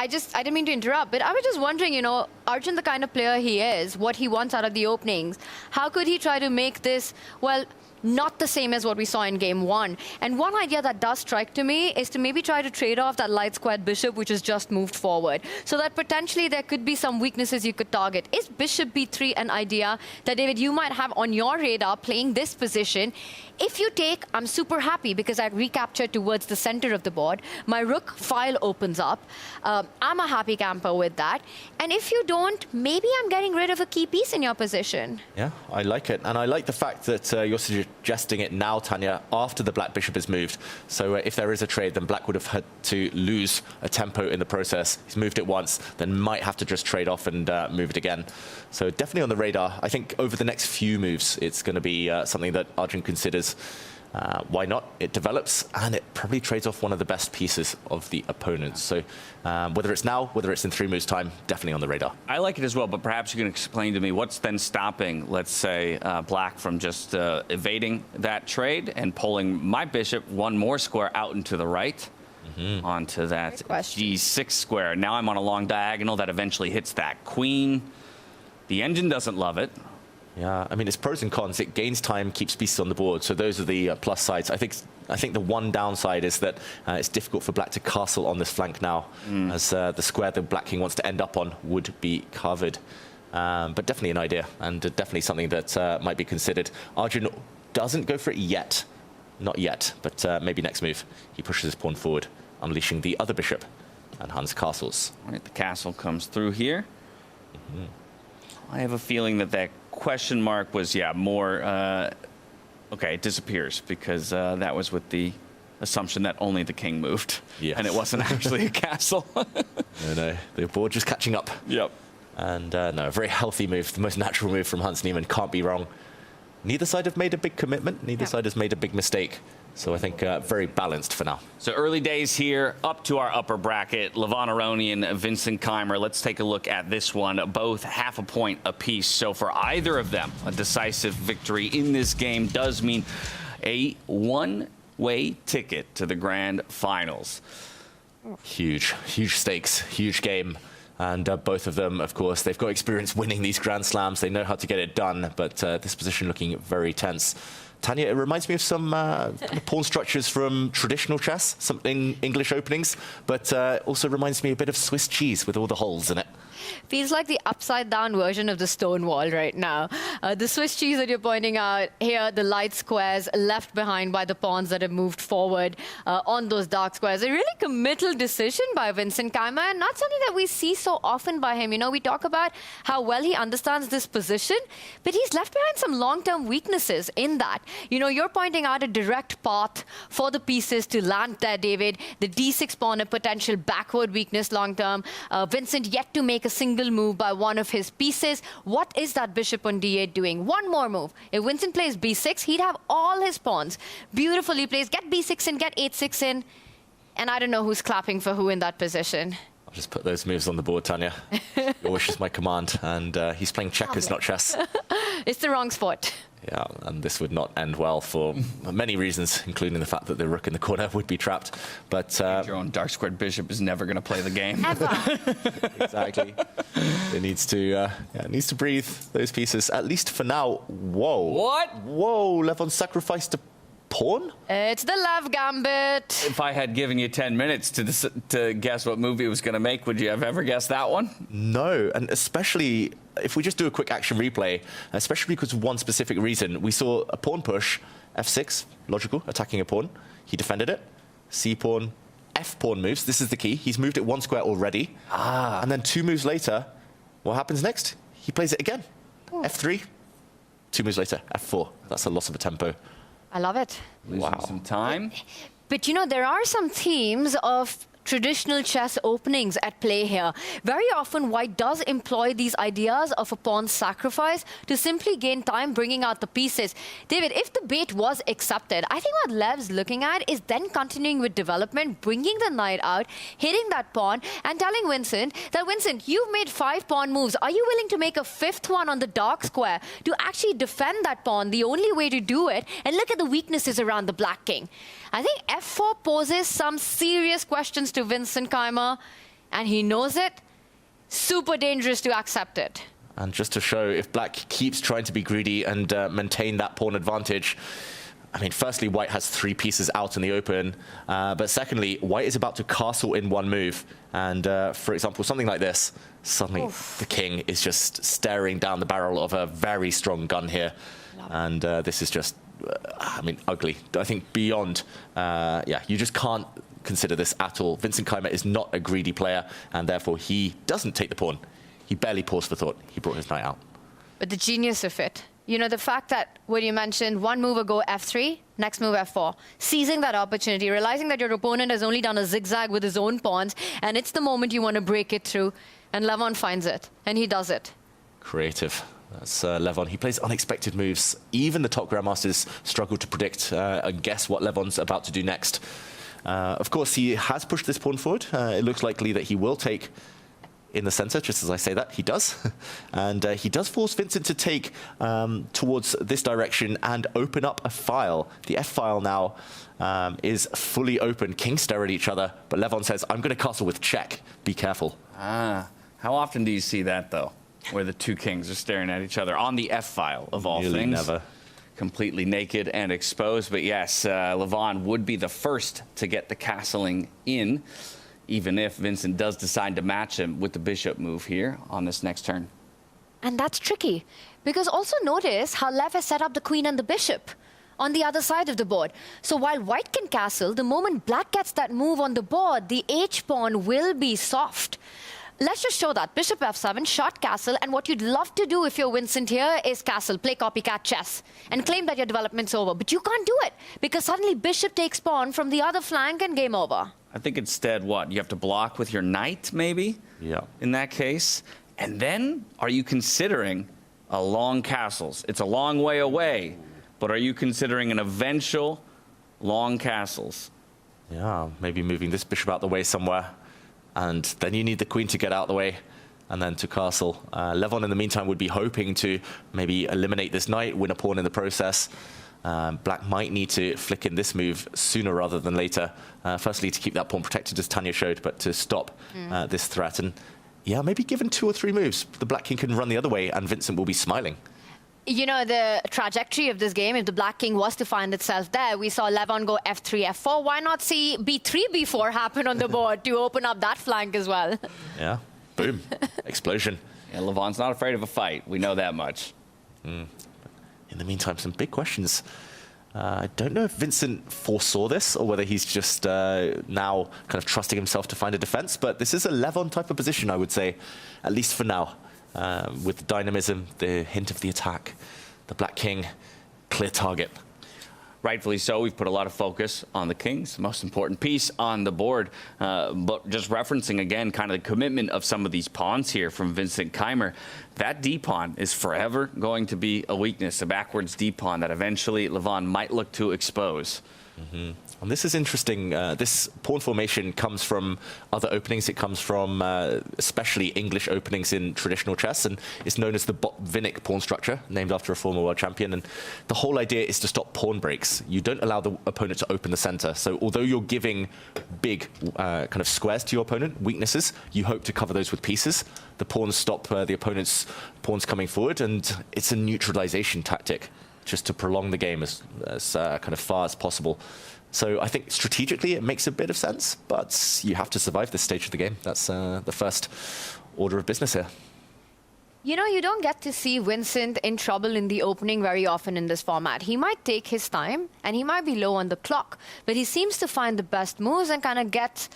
didn't mean to interrupt, but I was just wondering, you know, Arjun, the kind of player he is, what he wants out of the openings, how could he try to make this, well, not the same as what we saw in game one? And one idea that does strike to me is to maybe try to trade off that light squared bishop, which has just moved forward, so that potentially there could be some weaknesses you could target. Is bishop b3 an idea that, David, you might have on your radar playing this position? If you take, I'm super happy because I recaptured towards the center of the board. My rook file opens up. I'm a happy camper with that. And if you don't, maybe I'm getting rid of a key piece in your position. Yeah, I like it. And I like the fact that you're suggesting it now, Tanya, after the black bishop is moved. So if there is a trade, then black would have had to lose a tempo in the process. He's moved it once, then might have to just trade off and move it again. So definitely on the radar. I think over the next few moves, it's going to be something that Arjun considers. Why not? It develops, and it probably trades off one of the best pieces of the opponents. So whether it's now, whether it's in 3 moves' time, definitely on the radar. I like it as well, but perhaps you can explain to me what's then stopping, let's say, black from just evading that trade and pulling my bishop one more square out into the right. Onto that g6 square. Now I'm on a long diagonal that eventually hits that queen. The engine doesn't love it. Yeah, I mean, it's pros and cons. It gains time, keeps pieces on the board. So those are the plus sides. I think the one downside is that it's difficult for black to castle on this flank now, as the square the black king wants to end up on would be covered. But definitely an idea, and definitely something that might be considered. Arjun doesn't go for it yet. Not yet, but maybe next move. He pushes his pawn forward, unleashing the other bishop, and Hans castles. All right, the castle comes through here. I have a feeling that that question mark was, yeah, more, okay, it disappears because that was with the assumption that only the king moved. Yes. And it wasn't actually a castle. No, the board just catching up. Yep. And no, a very healthy move, the most natural move from Hans Niemann, can't be wrong. Neither side have made a big commitment, neither side has made a big mistake. So I think very balanced for now. So early days here, up to our upper bracket. Levon Aronian, Vincent Keymer. Let's take a look at this one. Both half a point apiece. So for either of them, a decisive victory in this game does mean a one-way ticket to the grand finals. Huge stakes, huge game. And both of them, of course, they've got experience winning these Grand Slams. They know how to get it done, but this position looking very tense. Tanya, it reminds me of some kind of pawn structures from traditional chess, something English openings, but also reminds me a bit of Swiss cheese with all the holes in it. Feels like the upside-down version of the stone wall right now. The Swiss cheese that you're pointing out here, the light squares left behind by the pawns that have moved forward on those dark squares. A really committal decision by Vincent Keymer, and not something that we see so often by him. You know, we talk about how well he understands this position, but he's left behind some long-term weaknesses in that. You know, you're pointing out a direct path for the pieces to land there, David. The d6 pawn, a potential backward weakness long-term. Vincent yet to make a single move by one of his pieces. What is that bishop on d8 doing? One more move. If Vincent plays b6, he'd have all his pawns beautifully placed. Get b6 in, get h6 in. And I don't know who's clapping for who in that position. I'll just put those moves on the board, Tanya. Your wish is my command. And he's playing checkers, not chess. It's the wrong sport. Yeah, and this would not end well for many reasons, including the fact that the rook in the corner would be trapped. But your own dark squared bishop is never going to play the game. Ever. Exactly. It needs to breathe, those pieces, at least for now. Whoa. What? Whoa, Levon sacrificed a pawn? It's the Lev gambit. If I had given you 10 minutes to guess what move he was going to make, would you have ever guessed that one? No, and especially if we just do a quick action replay, especially because of one specific reason. We saw a pawn push, f6, logical, attacking a pawn. He defended it. C pawn, F pawn moves. This is the key. He's moved it one square already. And then 2 moves later, what happens next? He plays it again. F3, 2 moves later, F4. That's a loss of a tempo. I love it. Losing some time. But you know, there are some themes of traditional chess openings at play here. Very often, white does employ these ideas of a pawn sacrifice to simply gain time bringing out the pieces. David, if the bait was accepted, I think what Lev's looking at is then continuing with development, bringing the knight out, hitting that pawn, and telling Vincent that, Vincent, you've made 5 pawn moves. Are you willing to make a 5th one on the dark square to actually defend that pawn, the only way to do it? And look at the weaknesses around the black king. I think f4 poses some serious questions to Vincent Keymer, and he knows it. Super dangerous to accept it. And just to show, if black keeps trying to be greedy and maintain that pawn advantage, I mean, firstly, white has 3 pieces out in the open, but secondly, white is about to castle in one move. And for example, something like this, suddenly the king is just staring down the barrel of a very strong gun here. And this is just, I mean, ugly. I think beyond, you just can't consider this at all. Vincent Keymer is not a greedy player, and therefore he doesn't take the pawn. He barely paused for thought. He brought his knight out. But the genius of it, you know, the fact that when you mentioned one move ago, f3, next move, f4, seizing that opportunity, realizing that your opponent has only done a zigzag with his own pawns, and it's the moment you want to break it through, and Levon finds it, and he does it. Creative. That's Levon. He plays unexpected moves. Even the top grandmasters struggle to predict and guess what Levon's about to do next. Of course, he has pushed this pawn forward. It looks likely that he will take in the center, just as I say that, he does. And he does force Vincent to take towards this direction and open up a file. The F file now is fully open. Kings stare at each other, but Levon says, I'm going to castle with check. Be careful. How often do you see that, though? Where the 2 kings are staring at each other on the F file of all Nearly things. Never. Completely naked and exposed. But yes, Levon would be the first to get the castling in, even if Vincent does decide to match him with the bishop move here on this next turn. And that's tricky, because also notice how Lev has set up the queen and the bishop on the other side of the board. So while white can castle, the moment black gets that move on the board, the h-pawn will be soft. Let's just show that. Bishop f7, short castle, and what you'd love to do if you're Vincent here is castle, play copycat chess, and claim that your development's over. But you can't do it, because suddenly bishop takes pawn from the other flank and game over. I think instead, what? You have to block with your knight, maybe? Yeah. In that case. And then, are you considering a long castles? It's a long way away, but are you considering an eventual long castles? Yeah, maybe moving this bishop out the way somewhere. And then you need the queen to get out of the way and then to castle. Levon, in the meantime, would be hoping to maybe eliminate this knight, win a pawn in the process. Black might need to flick in this move sooner rather than later. Firstly, to keep that pawn protected, as Tanya showed, but to stop this threat. And yeah, maybe given 2 or 3 moves, the Black King can run the other way and Vincent will be smiling. You know, the trajectory of this game, if the Black King was to find itself there, we saw Levon go f3, f4. Why not see b3, b4 happen on the board to open up that flank as well? Yeah, boom, explosion. Yeah, Levon's not afraid of a fight. We know that much. In the meantime, some big questions. I don't know if Vincent foresaw this or whether he's just now kind of trusting himself to find a defense, but this is a Levon type of position, I would say, at least for now. With the dynamism, the hint of the attack, the Black King, clear target. Rightfully so. We've put a lot of focus on the kings, the most important piece on the board. But just referencing again kind of the commitment of some of these pawns here from Vincent Keymer, that D-pawn is forever going to be a weakness, a backwards D-pawn that eventually Levon might look to expose. And this is interesting. This pawn formation comes from other openings. It comes from especially English openings in traditional chess, and it's known as the Botvinnik pawn structure, named after a former world champion. And the whole idea is to stop pawn breaks. You don't allow the opponent to open the center. So although you're giving big kind of squares to your opponent, weaknesses, you hope to cover those with pieces. The pawns stop the opponent's pawns coming forward, and it's a neutralization tactic, just to prolong the game as kind of far as possible. So I think strategically it makes a bit of sense, but you have to survive this stage of the game. That's the first order of business here. You know, you don't get to see Vincent in trouble in the opening very often in this format. He might take his time and he might be low on the clock, but he seems to find the best moves and kind of get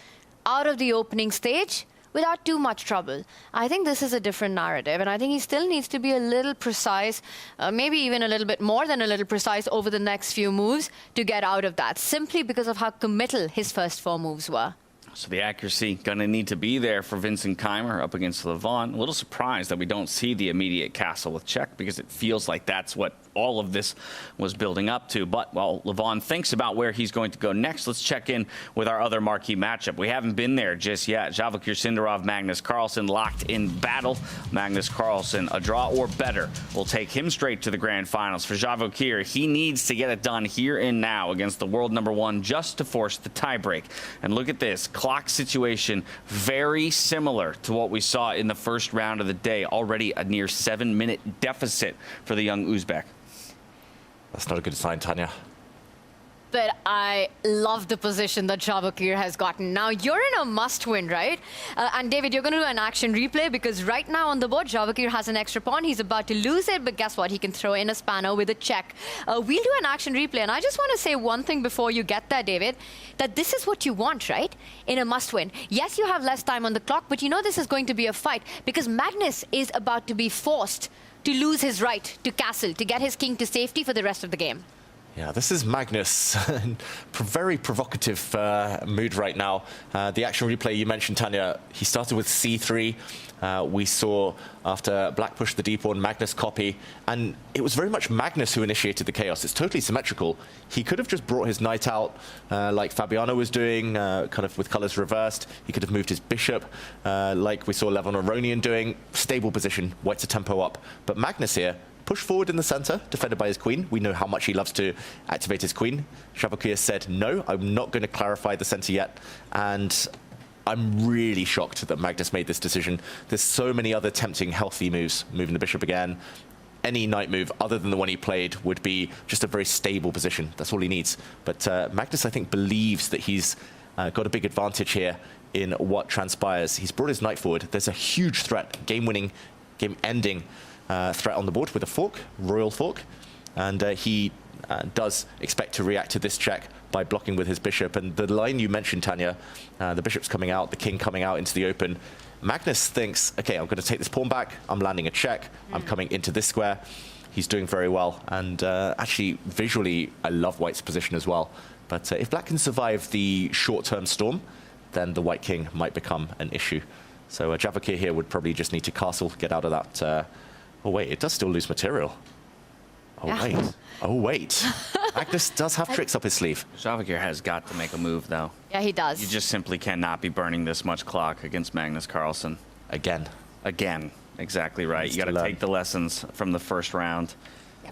out of the opening stage without too much trouble. I think this is a different narrative, and I think he still needs to be a little precise, maybe even a little bit more than a little precise over the next few moves to get out of that, simply because of how committal his first 4 moves were. So the accuracy going to need to be there for Vincent Keymer up against Levon. A little surprised that we don't see the immediate castle with check, because it feels like that's what all of this was building up to. But while Levon thinks about where he's going to go next, let's check in with our other marquee matchup. We haven't been there just yet. Javokhir, Sindarov, Magnus, Carlsen locked in battle. Magnus Carlsen, a draw or better, will take him straight to the grand finals. For Javokhir, he needs to get it done here and now against the world #1 just to force the tiebreak. And look at this clock situation, very similar to what we saw in the first round of the day. Already a near 7-minute deficit for the young Uzbek. That's not a good sign, Tanya. But I love the position that Javokhir has gotten. Now, you're in a must-win, right? And David, you're going to do an action replay, because right now on the board, Javokhir has an extra pawn. He's about to lose it, but guess what? He can throw in a spanner with a check. We'll do an action replay, and I just want to say one thing before you get there, David, that this is what you want, right? In a must-win. Yes, you have less time on the clock, but you know this is going to be a fight, because Magnus is about to be forced to lose his right to castle, to get his king to safety for the rest of the game. Yeah, this is Magnus. Very provocative mood right now. The action replay you mentioned, Tanya, he started with c3. We saw after black push the d-pawn, Magnus copy, and it was very much Magnus who initiated the chaos. It's totally symmetrical. He could have just brought his knight out like Fabiano was doing, kind of with colors reversed. He could have moved his bishop like we saw Levon Aronian doing. Stable position, white's a tempo up. But Magnus here, push forward in the center, defended by his queen. We know how much he loves to activate his queen. Javokhir said, no, I'm not going to clarify the center yet. And I'm really shocked that Magnus made this decision. There's so many other tempting, healthy moves. Moving the bishop again. Any knight move other than the one he played would be just a very stable position. That's all he needs. But Magnus, I think, believes that he's got a big advantage here in what transpires. He's brought his knight forward. There's a huge threat, game-winning, game-ending threat on the board with a fork, royal fork, and he does expect to react to this check by blocking with his bishop. And the line you mentioned, Tanya, the bishop's coming out, the king coming out into the open. Magnus thinks, okay, I'm going to take this pawn back, I'm landing a check, I'm coming into this square. He's doing very well, and actually visually I love white's position as well. But if black can survive the short-term storm, then the white king might become an issue. So Javokhir here would probably just need to castle, get out of that. Oh wait, it does still lose material. Oh yeah. Wait. Oh wait. Magnus does have tricks up his sleeve. Javokhir has got to make a move, though. Yeah, he does. You just simply cannot be burning this much clock against Magnus Carlsen. Again. Again. Exactly right. You got to take the lessons from the first round.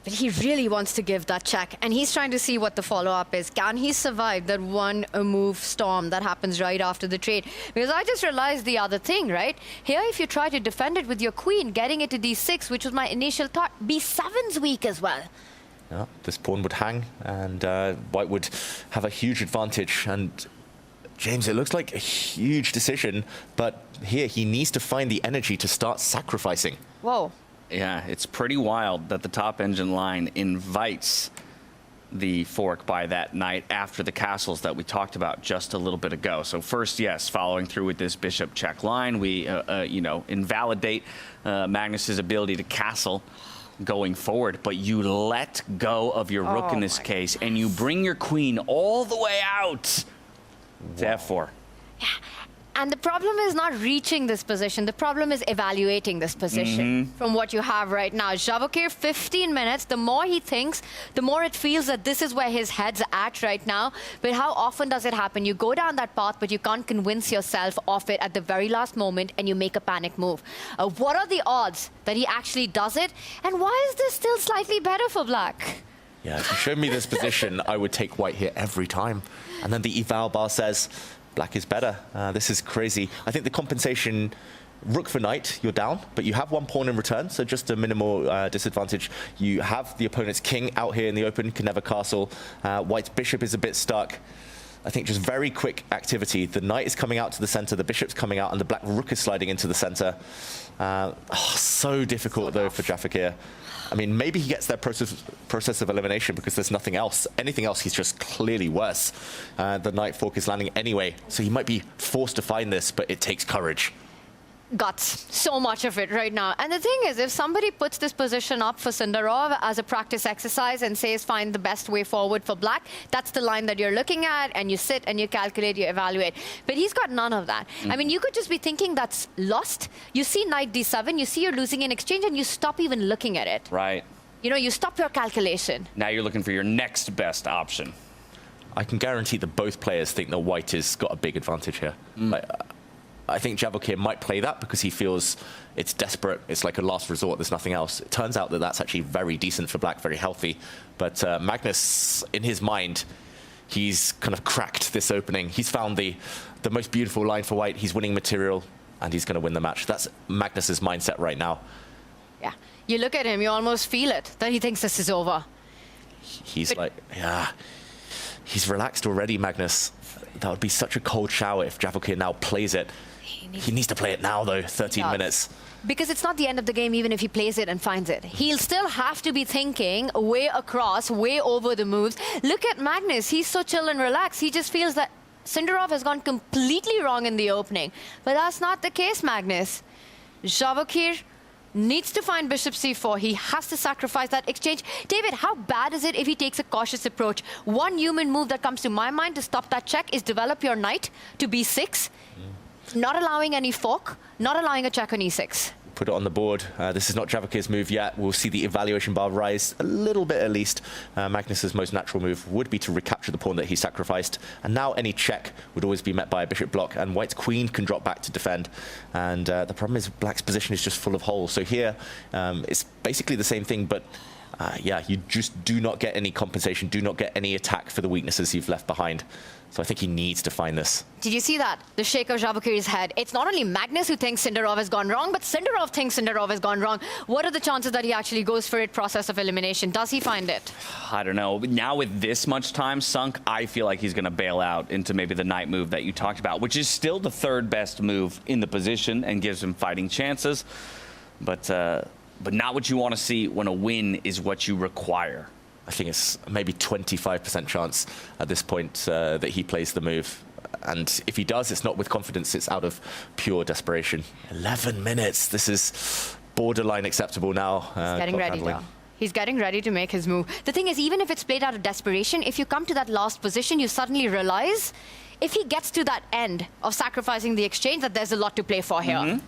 But he really wants to give that check, and he's trying to see what the follow-up is. Can he survive that one move storm that happens right after the trade? Because I just realized the other thing, right? Here, if you try to defend it with your queen, getting it to d6, which was my initial thought, b7's weak as well. Yeah, this pawn would hang, and white would have a huge advantage. And James, it looks like a huge decision, but here he needs to find the energy to start sacrificing. Whoa. Yeah, it's pretty wild that the top engine line invites the fork by that knight after the castles that we talked about just a little bit ago. So first, yes, following through with this bishop check line, we, invalidate Magnus's ability to castle going forward, but you let go of your rook in this case, and you bring your queen all the way out to f4. Yeah. And the problem is not reaching this position. The problem is evaluating this position from what you have right now. Javokhir, 15 minutes. The more he thinks, the more it feels that this is where his head's at right now. But how often does it happen? You go down that path, but you can't convince yourself of it at the very last moment, and you make a panic move. What are the odds that he actually does it? And why is this still slightly better for black? Yeah, if you showed me this position, I would take white here every time. And then the eval bar says, black is better. This is crazy. I think the compensation, rook for knight, you're down, but you have one pawn in return, so just a minimal disadvantage. You have the opponent's king out here in the open, can never castle. White's bishop is a bit stuck. I think just very quick activity. The knight is coming out to the center, the bishop's coming out, and the black rook is sliding into the center. So difficult, though, for Javokhir. I mean, maybe he gets that process of elimination because there's nothing else. Anything else, he's just clearly worse. The knight fork is landing anyway, so he might be forced to find this, but it takes courage. Guts, so much of it right now. And the thing is, if somebody puts this position up for Sindarov as a practice exercise and says find the best way forward for black, that's the line that you're looking at, and you sit and you calculate, you evaluate. But he's got none of that. I mean, you could just be thinking that's lost. You see knight d7, you see you're losing in exchange, and you stop even looking at it. Right. You know, you stop your calculation. Now you're looking for your next best option. I can guarantee that both players think that white has got a big advantage here. I think Javokhir might play that because he feels it's desperate. It's like a last resort. There's nothing else. It turns out that that's actually very decent for black, very healthy. But Magnus, in his mind, he's kind of cracked this opening. He's found the most beautiful line for white. He's winning material, and he's going to win the match. That's Magnus's mindset right now. Yeah. You look at him, you almost feel it, that he thinks this is over. He's he's relaxed already, Magnus. That would be such a cold shower if Javokhir now plays it. He needs to play it now, though, 13 minutes. Because it's not the end of the game, even if he plays it and finds it. He'll still have to be thinking way across, way over the moves. Look at Magnus. He's so chill and relaxed. He just feels that Sindarov has gone completely wrong in the opening. But that's not the case, Magnus. Javokhir needs to find bishop c4. He has to sacrifice that exchange. David, how bad is it if he takes a cautious approach? One human move that comes to my mind to stop that check is develop your knight to b6, not allowing any fork, not allowing a check on e6. Put it on the board. This is not Javokhir's move yet. We'll see the evaluation bar rise a little bit at least. Magnus's most natural move would be to recapture the pawn that he sacrificed. And now any check would always be met by a bishop block, and white's queen can drop back to defend. And the problem is black's position is just full of holes. So here, it's basically the same thing, but yeah, you just do not get any compensation, do not get any attack for the weaknesses you've left behind. So I think he needs to find this. Did you see that? The shake of Javokhir's head. It's not only Magnus who thinks Sindarov has gone wrong, but Sindarov thinks Sindarov has gone wrong. What are the chances that he actually goes for it, process of elimination? Does he find it? I don't know. Now with this much time sunk, I feel like he's going to bail out into maybe the knight move that you talked about, which is still the third best move in the position and gives him fighting chances. But not what you want to see when a win is what you require. I think it's maybe 25% chance at this point that he plays the move. And if he does, it's not with confidence, it's out of pure desperation. 11 minutes. This is borderline acceptable now. He's getting ready now. He's getting ready to make his move. The thing is, even if it's played out of desperation, if you come to that last position, you suddenly realize if he gets to that end of sacrificing the exchange, that there's a lot to play for here.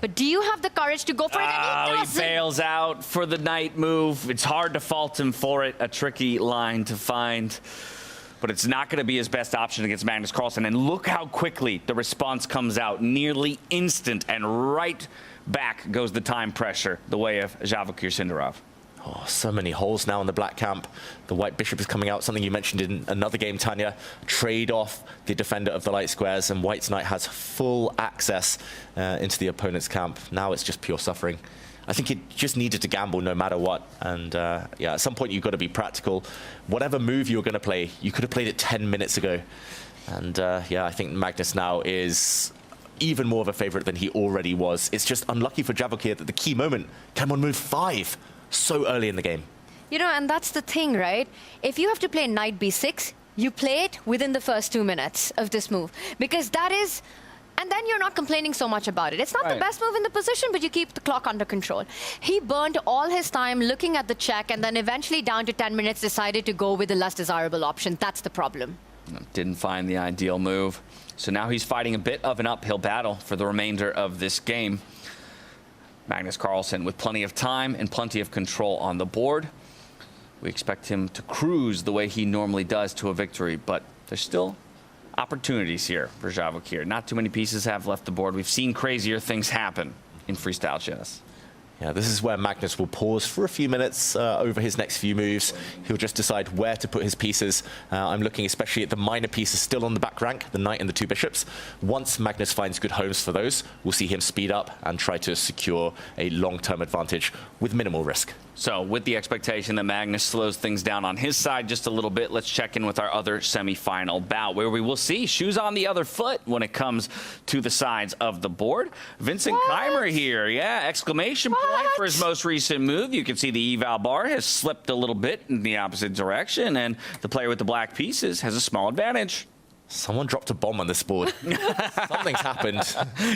But do you have the courage to go for it? And he doesn't. He bails out for the knight move. It's hard to fault him for it. A tricky line to find. But it's not going to be his best option against Magnus Carlsen. And look how quickly the response comes out. Nearly instant. And right back goes the time pressure the way of Javokhir Sindarov. Oh, so many holes now in the black camp. The white bishop is coming out, something you mentioned in another game, Tanya. Trade off the defender of the light squares, and white's knight has full access into the opponent's camp. Now it's just pure suffering. I think it just needed to gamble no matter what. And yeah, at some point you've got to be practical. Whatever move you were going to play, you could have played it 10 minutes ago. And yeah, I think Magnus now is even more of a favorite than he already was. It's just unlucky for Javokhir that the key moment came on move 5 so early in the game. You know, and that's the thing, right? If you have to play knight b6, you play it within the first 2 minutes of this move. Because that is... And then you're not complaining so much about it. It's not the best move in the position, but you keep the clock under control. He burned all his time looking at the check, and then eventually down to 10 minutes decided to go with the less desirable option. That's the problem. Didn't find the ideal move. So now he's fighting a bit of an uphill battle for the remainder of this game. Magnus Carlsen with plenty of time and plenty of control on the board. We expect him to cruise the way he normally does to a victory, but there's still opportunities here for Javokhir. Not too many pieces have left the board. We've seen crazier things happen in freestyle chess. Yeah, this is where Magnus will pause for a few minutes over his next few moves. He'll just decide where to put his pieces. I'm looking especially at the minor pieces still on the back rank, the knight and the 2 bishops. Once Magnus finds good homes for those, we'll see him speed up and try to secure a long-term advantage with minimal risk. So with the expectation that Magnus slows things down on his side just a little bit, let's check in with our other semi-final bout, where we will see shoes on the other foot when it comes to the sides of the board. Vincent Keymer here, yeah, exclamation point for his most recent move. You can see the eval bar has slipped a little bit in the opposite direction, and the player with the black pieces has a small advantage. Someone dropped a bomb on this board. Something's happened.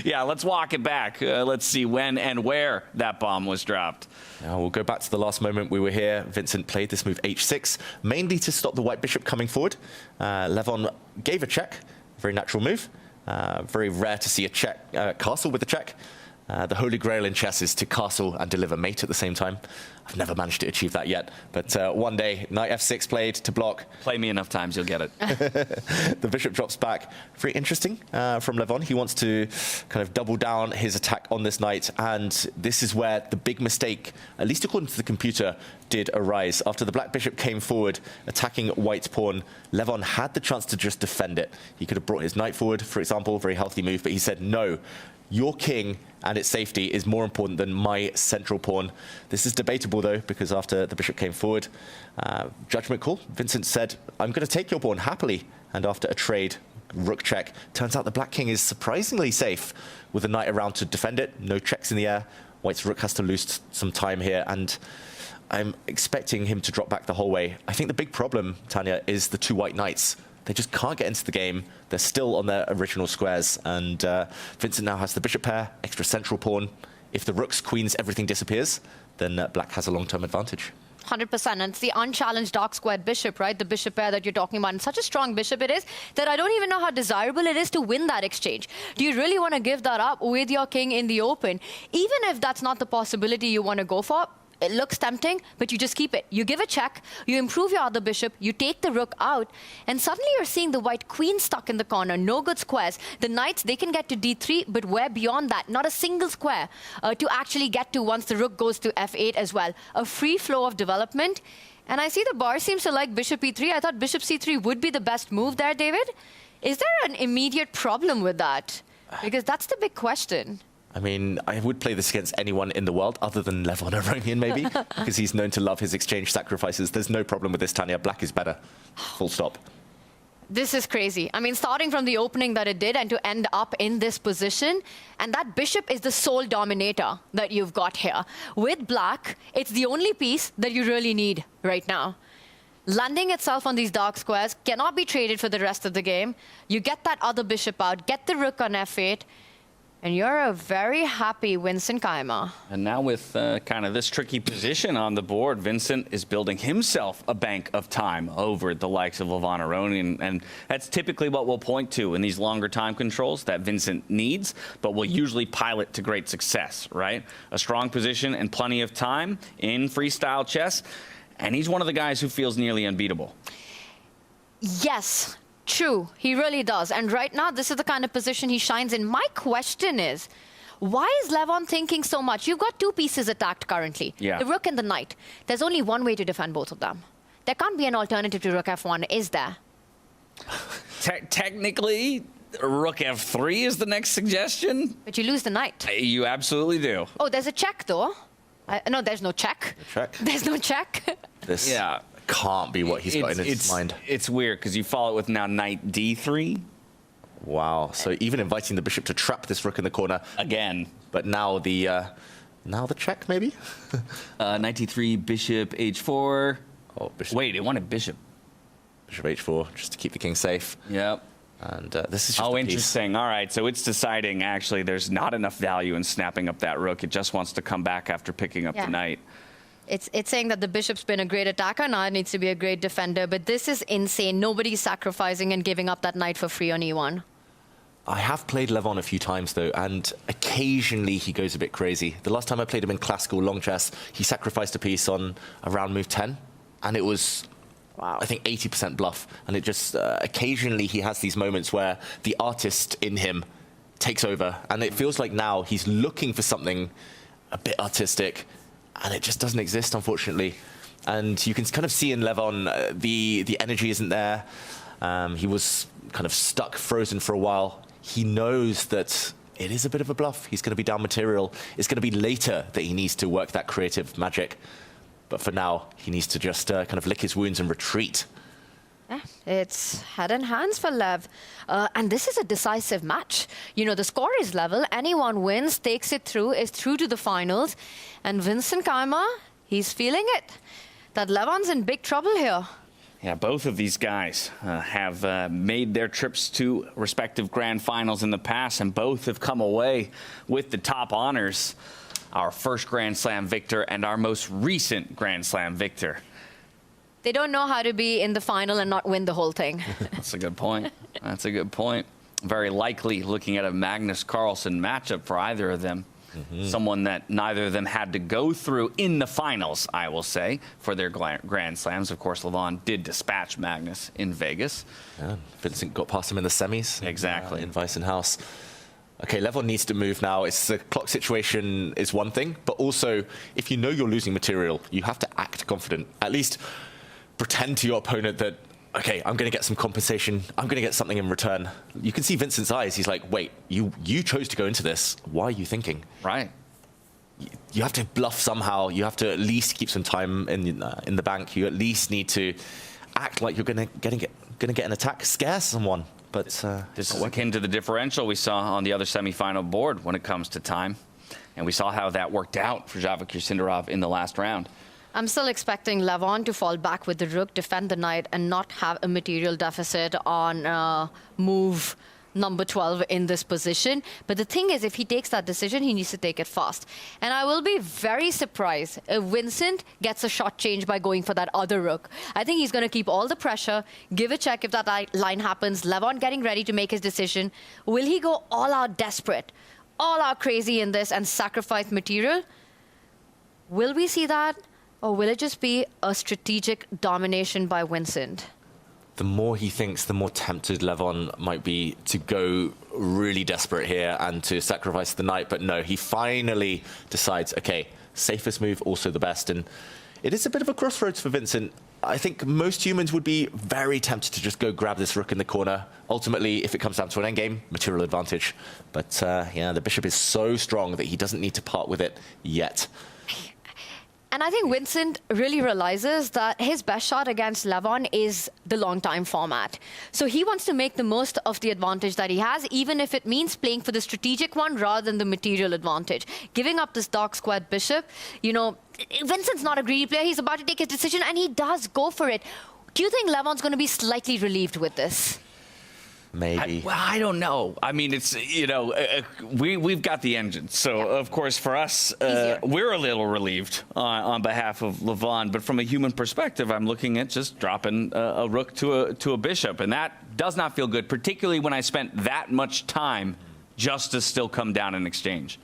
Yeah, let's walk it back. Let's see when and where that bomb was dropped. Now we'll go back to the last moment we were here. Vincent played this move h6, mainly to stop the white bishop coming forward. Levon gave a check, very natural move. Very rare to see a check castle with a check. The holy grail in chess is to castle and deliver mate at the same time. I've never managed to achieve that yet, but one day, knight f6 played to block. Play me enough times, you'll get it. The bishop drops back. Very interesting from Levon. He wants to kind of double down his attack on this knight, and this is where the big mistake, at least according to the computer, did arise. After the black bishop came forward, attacking white's pawn, Levon had the chance to just defend it. He could have brought his knight forward, for example, very healthy move, but he said, no, your king and its safety is more important than my central pawn. This is debatable, though, because after the bishop came forward, judgment call, Vincent said, I'm going to take your pawn happily. And after a trade, rook check, turns out the black king is surprisingly safe with the knight around to defend it. No checks in the air. White's rook has to lose some time here, and I'm expecting him to drop back the whole way. I think the big problem, Tanya, is the 2 white knights. They just can't get into the game. They're still on their original squares. And Vincent now has the bishop pair, extra central pawn. If the rooks, queens, everything disappears, then black has a long-term advantage. 100%. And it's the unchallenged dark squared bishop, right? The bishop pair that you're talking about. And such a strong bishop it is that I don't even know how desirable it is to win that exchange. Do you really want to give that up with your king in the open? Even if that's not the possibility you want to go for, it looks tempting, but you just keep it. You give a check, you improve your other bishop, you take the rook out, and suddenly you're seeing the white queen stuck in the corner, no good squares. The knights, they can get to d3, but where beyond that? Not a single square to actually get to once the rook goes to f8 as well. A free flow of development. And I see the bar seems to like bishop e3. I thought bishop c3 would be the best move there, David. Is there an immediate problem with that? Because that's the big question. I mean, I would play this against anyone in the world other than Levon Aronian, maybe, because he's known to love his exchange sacrifices. There's no problem with this, Tanya. Black is better. Full stop. This is crazy. I mean, starting from the opening that it did and to end up in this position, and that bishop is the sole dominator that you've got here. With black, it's the only piece that you really need right now. Landing itself on these dark squares cannot be traded for the rest of the game. You get that other bishop out, get the rook on f8, and you're a very happy Vincent Keymer. And now with kind of this tricky position on the board, Vincent is building himself a bank of time over the likes of Levon Aronian. And that's typically what we'll point to in these longer time controls that Vincent needs, but will usually pilot to great success, right? A strong position and plenty of time in freestyle chess. And he's one of the guys who feels nearly unbeatable. Yes. True, he really does. And right now, this is the kind of position he shines in. My question is, Why is Levon thinking so much? You've got two pieces attacked currently, the rook and the knight. There's only one way to defend both of them. There can't be an alternative to rook f1, is there? Technically, rook f3 is the next suggestion. But you lose the knight. You absolutely do. Oh, there's a check, though. No, there's no check. Check. There's no check. This can't be what he's got in his mind. It's weird, because you follow it with now knight d3. Wow. So even inviting the bishop to trap this rook in the corner. Again. But now the check, maybe? Knight d3, bishop h4. Oh, bishop. Wait, it wanted bishop. Bishop h4, just to keep the king safe. Yep. And this is just oh, a piece. interesting. All right, so it's deciding, actually, there's not enough value in snapping up that rook. It just wants to come back after picking up the knight. It's saying that the bishop's been a great attacker, now it needs to be a great defender. But this is insane. Nobody's sacrificing and giving up that knight for free on e1. I have played Levon a few times, though, and occasionally he goes a bit crazy. The last time I played him in classical long chess, he sacrificed a piece on around move 10, and it was, I think, 80% bluff. And it just, occasionally he has these moments where the artist in him takes over, and it feels like now he's looking for something a bit artistic, and it just doesn't exist, unfortunately. And you can kind of see in Levon, the energy isn't there. He was kind of stuck, frozen for a while. He knows that it is a bit of a bluff. He's going to be down material. It's going to be later that he needs to work that creative magic. But for now, he needs to just kind of lick his wounds and retreat. Yeah, it's head and hands for Lev. And this is a decisive match. You know, the score is level. Anyone wins, takes it through, is through to the finals. And Vincent Keymer, he's feeling it. That Levon's in big trouble here. Yeah, both of these guys have made their trips to respective grand finals in the past, and both have come away with the top honors. Our first Grand Slam victor and our most recent Grand Slam victor. They don't know how to be in the final and not win the whole thing. That's a good point. That's a good point. Very likely looking at a Magnus Carlsen matchup for either of them. Someone that neither of them had to go through in the finals, I will say, for their Grand Slams. Of course, Levon did dispatch Magnus in Vegas. Yeah, Vincent got past him in the semis. Exactly. In Weissenhaus. Okay, Levon needs to move now. It's the clock situation is one thing, but also, if you know you're losing material, you have to act confident. At least pretend to your opponent that, okay, I'm going to get some compensation. I'm going to get something in return. You can see Vincent's eyes. He's like, wait, you chose to go into this. Why are you thinking? Right. You have to bluff somehow. You have to at least keep some time in the bank. You at least need to act like you're going to get an attack, scare someone. But this is akin to the differential we saw on the other semifinal board when it comes to time. And we saw how that worked out for Javokhir Sindarov in the last round. I'm still expecting Levon to fall back with the rook, defend the knight, and not have a material deficit on move number 12 in this position. But the thing is, if he takes that decision, he needs to take it fast. And I will be very surprised if Vincent gets a shot change by going for that other rook. I think he's going to keep all the pressure, give a check if that line happens, Levon getting ready to make his decision. Will he go all out desperate, all out crazy in this and sacrifice material? Will we see that? Or will it just be a strategic domination by Vincent? The more he thinks, the more tempted Levon might be to go really desperate here and to sacrifice the knight. But no, he finally decides, okay, safest move, also the best. And it is a bit of a crossroads for Vincent. I think most humans would be very tempted to just go grab this rook in the corner. Ultimately, if it comes down to an endgame, material advantage. But yeah, the bishop is so strong that he doesn't need to part with it yet. And I think Vincent really realizes that his best shot against Levon is the long time format. So he wants to make the most of the advantage that he has, even if it means playing for the strategic one rather than the material advantage. Giving up this dark squared bishop, you know, Vincent's not a greedy player. He's about to take his decision, and he does go for it. Do you think Levon's going to be slightly relieved with this? Maybe. I don't know. I mean, it's, you know, we've got the engine. So, of course, for us, we're a little relieved on behalf of Levon. But from a human perspective, I'm looking at just dropping a rook to a bishop. And that does not feel good, particularly when I spent that much time just to still come down in exchange.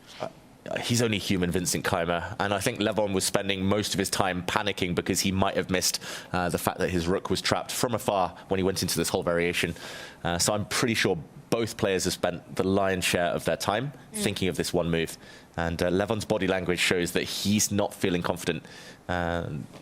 he's only human, Vincent Keymer, and I think Levon was spending most of his time panicking because he might have missed the fact that his rook was trapped from afar when he went into this whole variation. So I'm pretty sure both players have spent the lion's share of their time thinking of this one move. And Levon's body language shows that he's not feeling confident.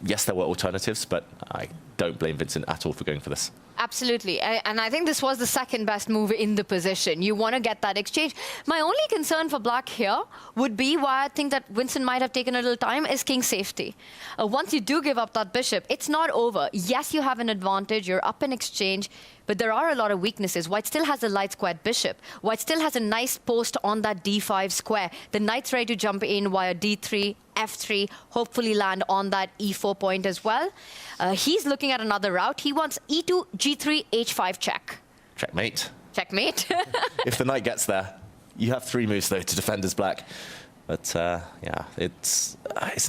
Yes, there were alternatives, but I don't blame Vincent at all for going for this. Absolutely. And I think this was the second best move in the position. You want to get that exchange. My only concern for black here would be why I think that Vincent might have taken a little time is king safety. Once you do give up that bishop, it's not over. Yes, you have an advantage. You're up in exchange. But there are a lot of weaknesses. White still has a light squared bishop. White still has a nice post on that d5 square. The knight's ready to jump in via d3, f3, hopefully land on that e4 point as well. He's looking at another route. He wants e2, g3, h5 check. Checkmate. Checkmate. If the knight gets there, you have 3 moves, though, to defend as black. But, yeah, it's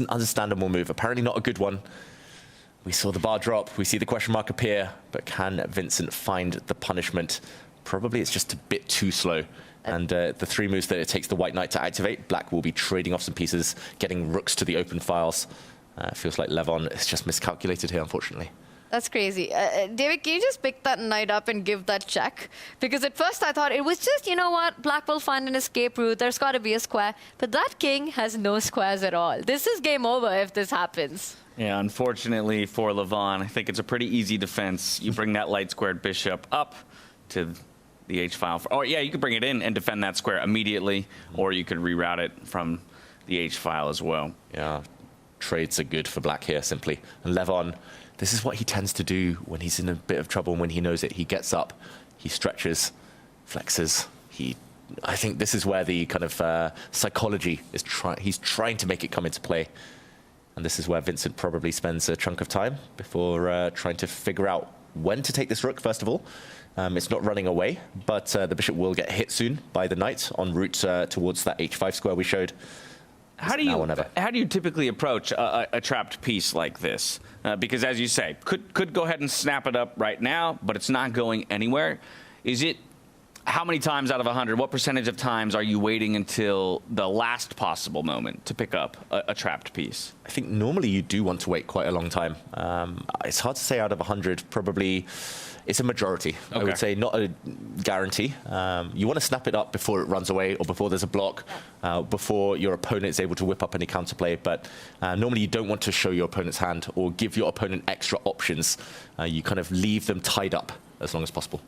an understandable move. Apparently not a good one. We saw the bar drop, we see the question mark appear, but can Vincent find the punishment? Probably it's just a bit too slow. And the 3 moves that it takes the white knight to activate, black will be trading off some pieces, getting rooks to the open files. Feels like Levon is just miscalculated here, unfortunately. That's crazy. David, can you just pick that knight up and give that check? Because at first I thought it was just, you know what, black will find an escape route, there's got to be a square. But that king has no squares at all. This is game over if this happens. Yeah, unfortunately for Levon, I think it's a pretty easy defense. You bring that light squared bishop up to the h file. Or yeah, you could bring it in and defend that square immediately, or you could reroute it from the h file as well. Yeah, trades are good for black here, simply. And Levon, this is what he tends to do when he's in a bit of trouble, when he knows it. He gets up, he stretches, flexes. I think this is where the kind of psychology is he's trying to make it come into play. And this is where Vincent probably spends a chunk of time before trying to figure out when to take this rook, first of all. It's not running away, but the bishop will get hit soon by the knight en route towards that h5 square we showed. How do you typically approach a trapped piece like this? Because as you say, could go ahead and snap it up right now, but it's not going anywhere. How many times out of 100, what percentage of times are you waiting until the last possible moment to pick up a trapped piece? I think normally you do want to wait quite a long time. It's hard to say out of 100, probably it's a majority. Okay. I would say not a guarantee. You want to snap it up before it runs away or before there's a block, before your opponent is able to whip up any counterplay. But normally you don't want to show your opponent's hand or give your opponent extra options. You kind of leave them tied up as long as possible.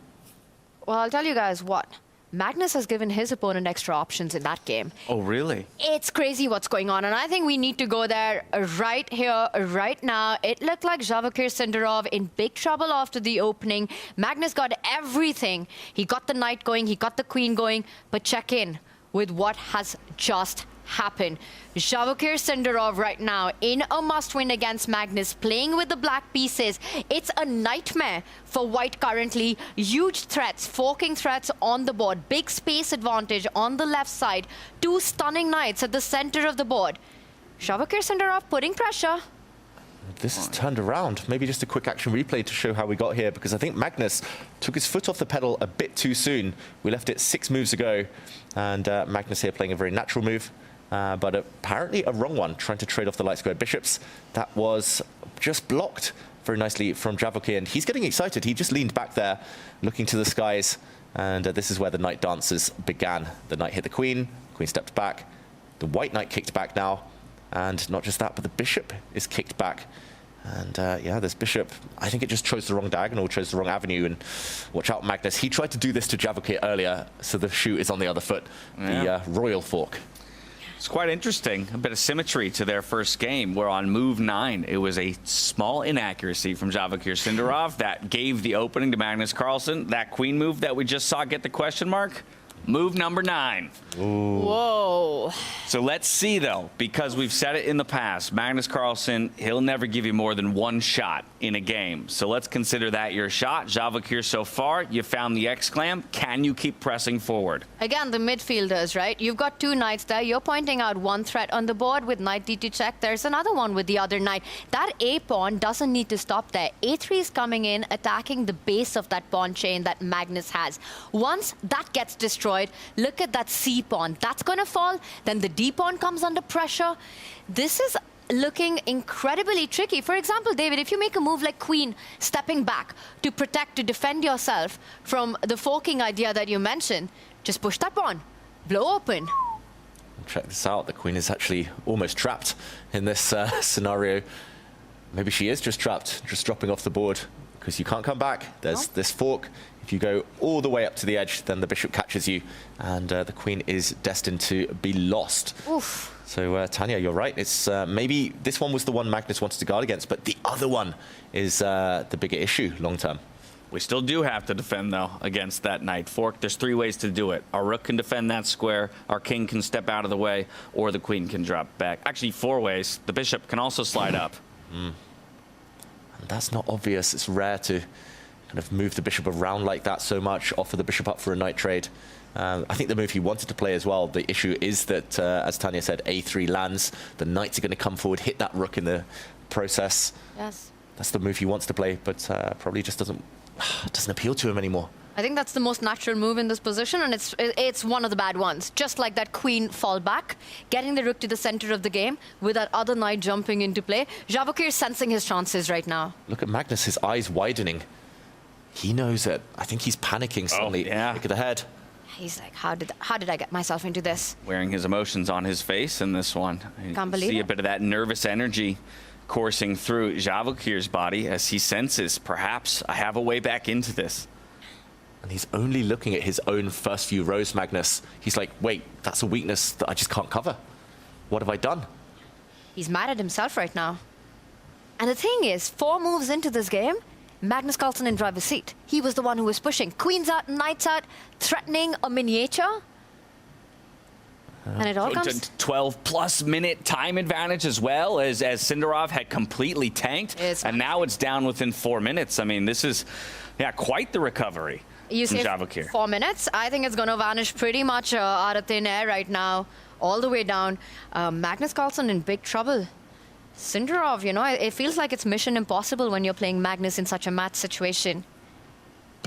Well, I'll tell you guys what. Magnus has given his opponent extra options in that game. Oh, really? It's crazy what's going on, and I think we need to go there right here, right now. It looked like Javokhir Sindarov in big trouble after the opening. Magnus got everything. He got the knight going, he got the queen going, but check in with what has just happened. Javokhir Sindarov right now in a must-win against Magnus, playing with the black pieces. It's a nightmare for white currently. Huge threats, forking threats on the board. Big space advantage on the left side. 2 stunning knights at the center of the board. Javokhir Sindarov putting pressure. This is turned around. Maybe just a quick action replay to show how we got here, because I think Magnus took his foot off the pedal a bit too soon. We left it 6 moves ago, and Magnus here playing a very natural move. But apparently a wrong one, trying to trade off the light squared bishops. That was just blocked very nicely from Javokhir, and he's getting excited. He just leaned back there, looking to the skies, and this is where the knight dances began. The knight hit the queen stepped back, the white knight kicked back now, and not just that, but the bishop is kicked back. And yeah, this bishop, I think it just chose the wrong diagonal, chose the wrong avenue, and watch out, Magnus. He tried to do this to Javokhir earlier, so the shoe is on the other foot, the royal fork. It's quite interesting, a bit of symmetry to their first game, where on move 9, it was a small inaccuracy from Javokhir Sindarov that gave the opening to Magnus Carlsen. That queen move that we just saw get the question mark, move number 9. Ooh. Whoa. So let's see, though, because we've said it in the past, Magnus Carlsen, he'll never give you more than 1 shot in a game. So let's consider that your shot. Javokhir, so far, you found the exclam. Can you keep pressing forward? Again, the midfielders, right? You've got 2 knights there. You're pointing out 1 threat on the board with knight d2 check. There's another one with the other knight. That a pawn doesn't need to stop there. a3 is coming in, attacking the base of that pawn chain that Magnus has. Once that gets destroyed, destroyed. Look at that C pawn. That's going to fall. Then the D pawn comes under pressure. This is looking incredibly tricky. For example, David, if you make a move like queen, stepping back to protect, to defend yourself from the forking idea that you mentioned, just push that pawn, blow open. Check this out. The queen is actually almost trapped in this scenario. Maybe she is just trapped, just dropping off the board, because you can't come back. There's this fork. If you go all the way up to the edge, then the bishop catches you, and the queen is destined to be lost. Oof. So, Tanya, you're right. It's maybe this one was the one Magnus wanted to guard against, but the other one is the bigger issue long term. We still do have to defend, though, against that knight fork. There's 3 ways to do it. Our rook can defend that square, our king can step out of the way, or the queen can drop back. Actually, 4 ways. The bishop can also slide up. And that's not obvious. It's rare to kind of move the bishop around like that so much, offer the bishop up for a knight trade. I think the move he wanted to play as well, the issue is that, as Tanya said, a3 lands. The knights are going to come forward, hit that rook in the process. Yes. That's the move he wants to play, but probably just doesn't appeal to him anymore. I think that's the most natural move in this position, and it's one of the bad ones. Just like that queen fall back, getting the rook to the center of the game with that other knight jumping into play. Javokhir is sensing his chances right now. Look at Magnus, his eyes widening. He knows it. I think he's panicking suddenly. Oh, yeah. Look at the head. He's like, how did I get myself into this? Wearing his emotions on his face in this one. You Can't believe see it. a bit of that nervous energy coursing through Javokhir's body as he senses, perhaps I have a way back into this. And he's only looking at his own first few rows, Magnus. He's like, wait, that's a weakness that I just can't cover. What have I done? He's mad at himself right now. And the thing is, 4 moves into this game, Magnus Carlsen in driver's seat. He was the one who was pushing. Queens out, knights out, threatening a miniature. And it all comes... 12-plus minute time advantage as well, as Sindarov had completely tanked. And now it's down within 4 minutes. I mean, this is, quite the recovery You from say Javokhir. 4 minutes? I think it's going to vanish pretty much out of thin air right now, all the way down. Magnus Carlsen in big trouble. Sindarov, it feels like it's mission impossible when you're playing Magnus in such a match situation.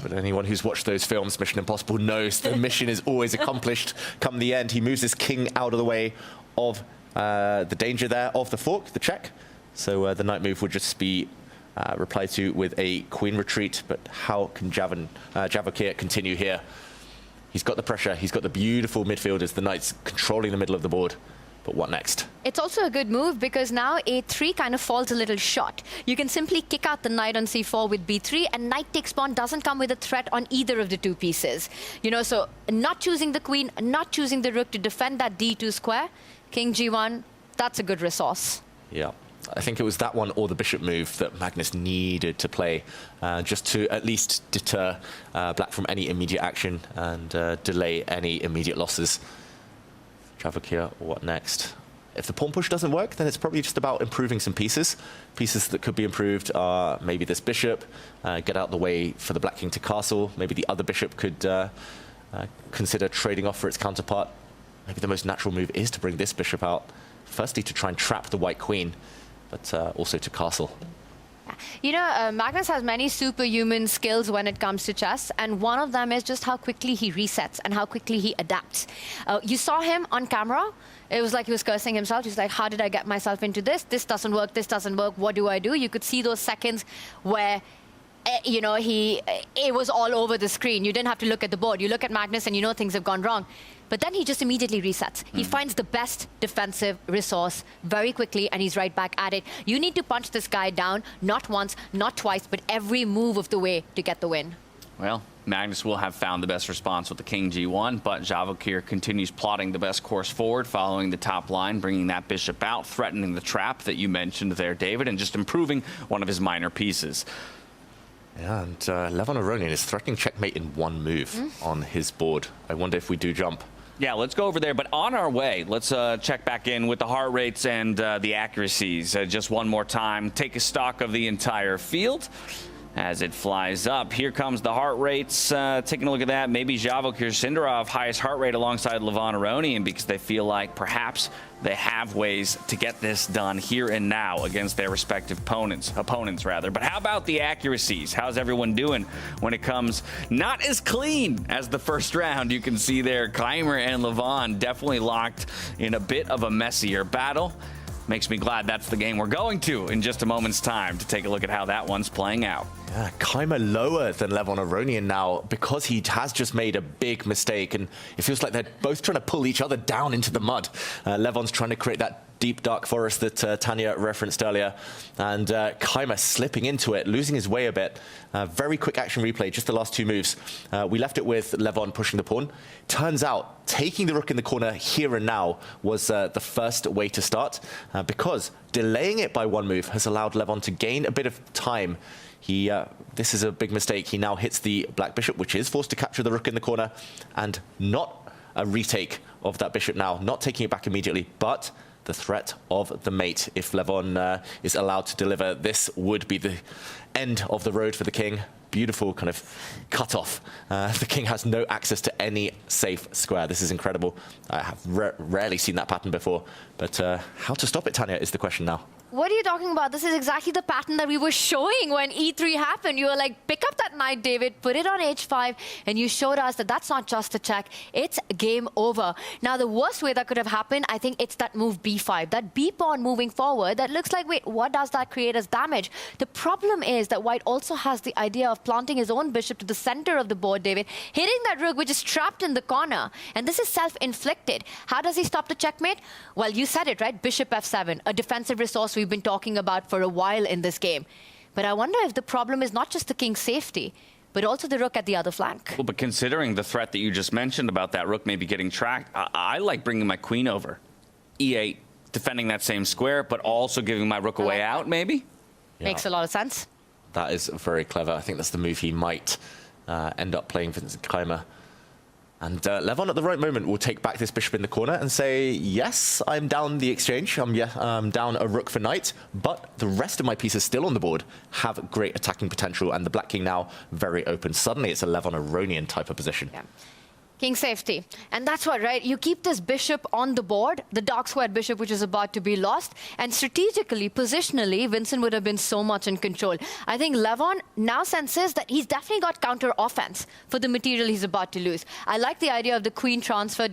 But anyone who's watched those films, Mission Impossible, knows the mission is always accomplished come the end. He moves his king out of the way of the danger there of the fork, the check. So the knight move would just be replied to with a queen retreat. But how can Javokhir continue here? He's got the pressure. He's got the beautiful midfielders, the knights controlling the middle of the board. But what next? It's also a good move because now a3 kind of falls a little short. You can simply kick out the knight on c4 with b3, and knight takes pawn doesn't come with a threat on either of the 2 pieces. So not choosing the queen, not choosing the rook to defend that d2 square, king g1, that's a good resource. Yeah. I think it was that one or the bishop move that Magnus needed to play just to at least deter black from any immediate action and delay any immediate losses. Javokhir, what next? If the pawn push doesn't work, then it's probably just about improving some pieces. Pieces that could be improved are maybe this bishop, get out the way for the black king to castle. Maybe the other bishop could consider trading off for its counterpart. Maybe the most natural move is to bring this bishop out. Firstly, to try and trap the white queen, but also to castle. Magnus has many superhuman skills when it comes to chess, and one of them is just how quickly he resets and how quickly he adapts. You saw him on camera. It was like he was cursing himself. He's like, how did I get myself into this? This doesn't work. This doesn't work. What do I do? You could see those seconds where it was all over the screen. You didn't have to look at the board. You look at Magnus and things have gone wrong. But then he just immediately resets. He finds the best defensive resource very quickly, and he's right back at it. You need to punch this guy down, not once, not twice, but every move of the way to get the win. Well, Magnus will have found the best response with the king g1, but Javokhir continues plotting the best course forward, following the top line, bringing that bishop out, threatening the trap that you mentioned there, David, and just improving one of his minor pieces. Yeah, and Levon Aronian is threatening checkmate in 1 move on his board. I wonder if we do jump. Yeah, let's go over there. But on our way, let's check back in with the heart rates and the accuracies just one more time. Take a stock of the entire field. as it flies up. Here comes the heart rates. Taking a look at that, maybe Javokhir Sindarov highest heart rate alongside Levon Aronian because they feel like perhaps they have ways to get this done here and now against their respective opponents rather. But how about the accuracies? How's everyone doing when it comes not as clean as the first round? You can see there Keymer and Levon definitely locked in a bit of a messier battle. Makes me glad that's the game we're going to in just a moment's time to take a look at how that one's playing out. Yeah, Keymer lower than Levon Aronian now because he has just made a big mistake, and it feels like they're both trying to pull each other down into the mud. Levon's trying to create that deep dark forest that Tanya referenced earlier, and Keymer slipping into it, losing his way a bit. Very quick action replay, just the last two moves. We left it with Levon pushing the pawn. Turns out taking the rook in the corner here and now was the first way to start, because delaying it by one move has allowed Levon to gain a bit of time. This is a big mistake. He now hits the black bishop, which is forced to capture the rook in the corner, and not a retake of that bishop now, not taking it back immediately, but the threat of the mate. If Levon is allowed to deliver, this would be the end of the road for the king. Beautiful kind of cut off. The king has no access to any safe square. This is incredible. I have rarely seen that pattern before, but how to stop it, Tanya, is the question now. What are you talking about? This is exactly the pattern that we were showing when E3 happened. You were like, pick up that knight, David, put it on H5, and you showed us that that's not just a check, it's game over. Now, the worst way that could have happened, I think it's that move B5, that B pawn moving forward. That looks like, wait, what does that create as damage? The problem is that White also has the idea of planting his own bishop to the center of the board, David, hitting that rook, which is trapped in the corner. And this is self-inflicted. How does he stop the checkmate? Well, you said it, right? Bishop F7, a defensive resource we've been talking about for a while in this game. But I wonder if the problem is not just the king's safety, but also the rook at the other flank. Well, but considering the threat that you just mentioned about that rook maybe getting tracked, I like bringing my queen over. E8, defending that same square, but also giving my rook a way out, maybe? Yeah. Makes a lot of sense. That is very clever. I think that's the move he might end up playing Vincent Keymer. And Levon at the right moment will take back this bishop in the corner and say, yes, I'm down the exchange. I'm down a rook for knight, but the rest of my pieces still on the board have great attacking potential, and the black king now very open. Suddenly it's a Levon Aronian type of position. Yeah. King safety. And that's what, right? You keep this bishop on the board, the dark squared bishop, which is about to be lost. And strategically, positionally, Vincent would have been so much in control. I think Levon now senses that he's definitely got counter offense for the material he's about to lose. I like the idea of the queen transfer,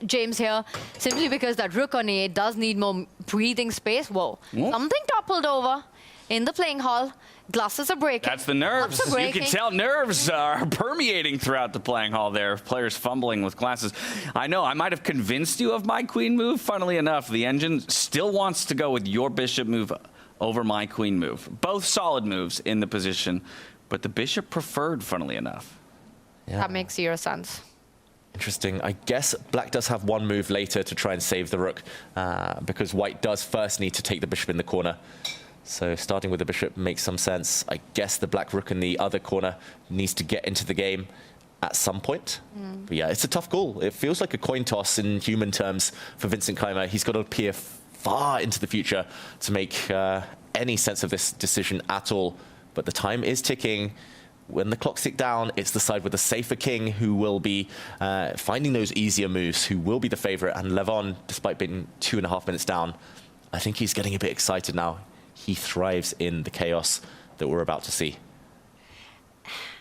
James, here, simply because that rook on A8 does need more breathing space. Whoa. Something toppled over in the playing hall. Glasses are breaking. That's the nerves. You can tell nerves are permeating throughout the playing hall there. Players fumbling with glasses. I know, I might have convinced you of my queen move. Funnily enough, the engine still wants to go with your bishop move over my queen move. Both solid moves in the position, but the bishop preferred, funnily enough. Yeah. That makes zero sense. Interesting. I guess black does have one move later to try and save the rook, because white does first need to take the bishop in the corner. So starting with the bishop makes some sense. I guess the black rook in the other corner needs to get into the game at some point. But yeah, it's a tough call. It feels like a coin toss in human terms for Vincent Keymer. He's got to peer far into the future to make any sense of this decision at all. But the time is ticking. When the clocks tick down, it's the side with the safer king who will be finding those easier moves, who will be the favorite. And Levon, despite being 2.5 minutes down, I think he's getting a bit excited now. He thrives in the chaos that we're about to see.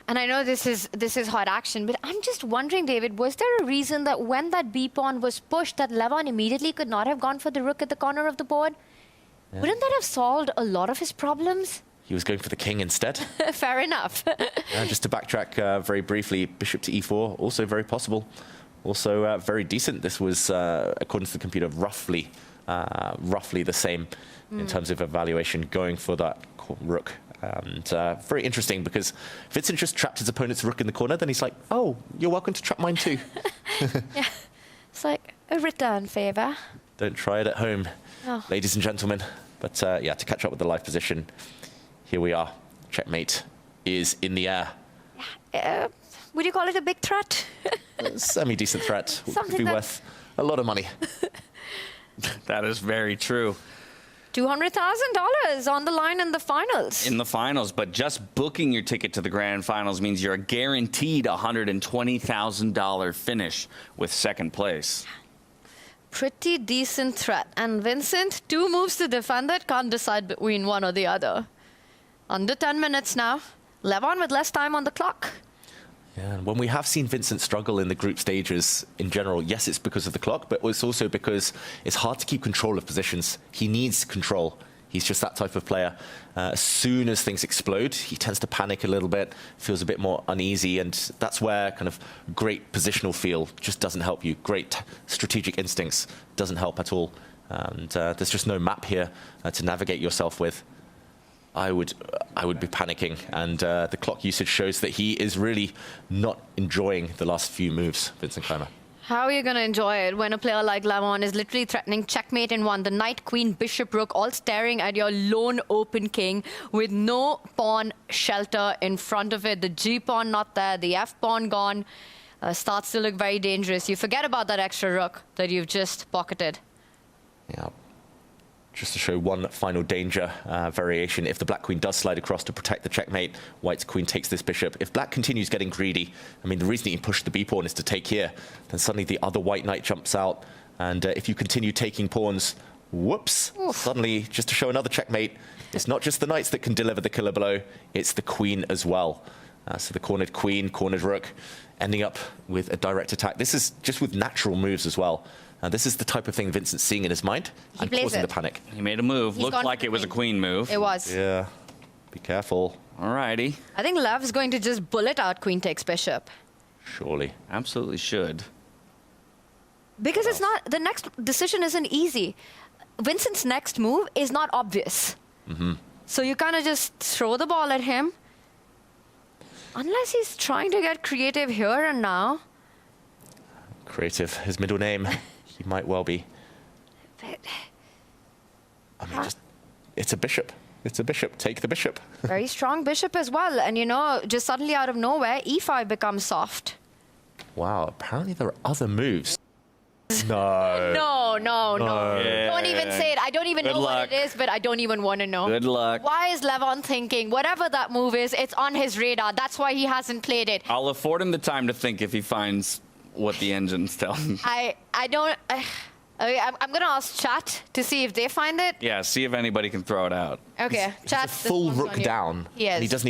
And I know this is hot action, but I'm just wondering, David, was there a reason that when that B pawn was pushed, that Levon immediately could not have gone for the rook at the corner of the board? Yeah. Wouldn't that have solved a lot of his problems? He was going for the king instead. Fair enough. Just to backtrack very briefly, bishop to e4, also very possible. Also very decent. This was, according to the computer, roughly the same in terms of evaluation, going for that rook. And very interesting, because Vincent just trapped his opponent's rook in the corner, then he's like, oh, you're welcome to trap mine too. Yeah, it's like a return favor. Don't try it at home, ladies and gentlemen. But yeah, to catch up with the live position, here we are. Checkmate is in the air. Would you call it a big threat? Semi-decent threat. Could be worth a lot of money. That is very true. $200,000 on the line in the finals. In the finals, but just booking your ticket to the grand finals means you're guaranteed $120,000 finish with second place. Pretty decent threat. And Vincent, 2 moves to defend it, can't decide between one or the other. Under 10 minutes now. Levon with less time on the clock. Yeah, and when we have seen Vincent struggle in the group stages in general, yes, it's because of the clock, but it's also because it's hard to keep control of positions. He needs control. He's just that type of player. As soon as things explode, he tends to panic a little bit, feels a bit more uneasy, and that's where kind of great positional feel just doesn't help you. Great strategic instincts doesn't help at all. And there's just no map here to navigate yourself with. I would be panicking, and the clock usage shows that he is really not enjoying the last few moves, Vincent Keymer. How are you going to enjoy it when a player like Levon is literally threatening checkmate in one? The knight, queen, bishop, rook, all staring at your lone open king with no pawn shelter in front of it. The G pawn not there, the F pawn gone. Starts to look very dangerous. You forget about that extra rook that you've just pocketed. Yeah. Just to show one final danger variation, if the black queen does slide across to protect the checkmate, white's queen takes this bishop. If black continues getting greedy, I mean, the reason he pushed the b pawn is to take here, then suddenly the other white knight jumps out, and if you continue taking pawns, whoops, suddenly, just to show another checkmate, it's not just the knights that can deliver the killer blow, it's the queen as well. So the cornered queen, cornered rook, ending up with a direct attack. This is just with natural moves as well. This is the type of thing Vincent's seeing in his mind and causing the panic. He made a move. Looked like it was a queen move. It was. Yeah. Be careful. Alrighty. I think Lev is going to just bullet out queen takes bishop. Surely. Absolutely should. Because it's not, the next decision isn't easy. Vincent's next move is not obvious. So you kind of just throw the ball at him. Unless he's trying to get creative here and now. Creative, his middle name. He might well be. But, I mean, it's a bishop. It's a bishop. Take the bishop. very strong bishop as well. And, you know, just suddenly out of nowhere, e5 becomes soft. Wow, apparently there are other moves. No. No. Yeah. Don't even say it. I don't even know what it is, but I don't even want to know. Good luck. Why is Levon thinking whatever that move is, it's on his radar? That's why he hasn't played it. I'll afford him the time to think if he finds what the engine's telling. I'm going to ask chat to see if they find it. Yeah, see if anybody can throw it out. Okay, chat. He's a full rook down. He is. And he doesn't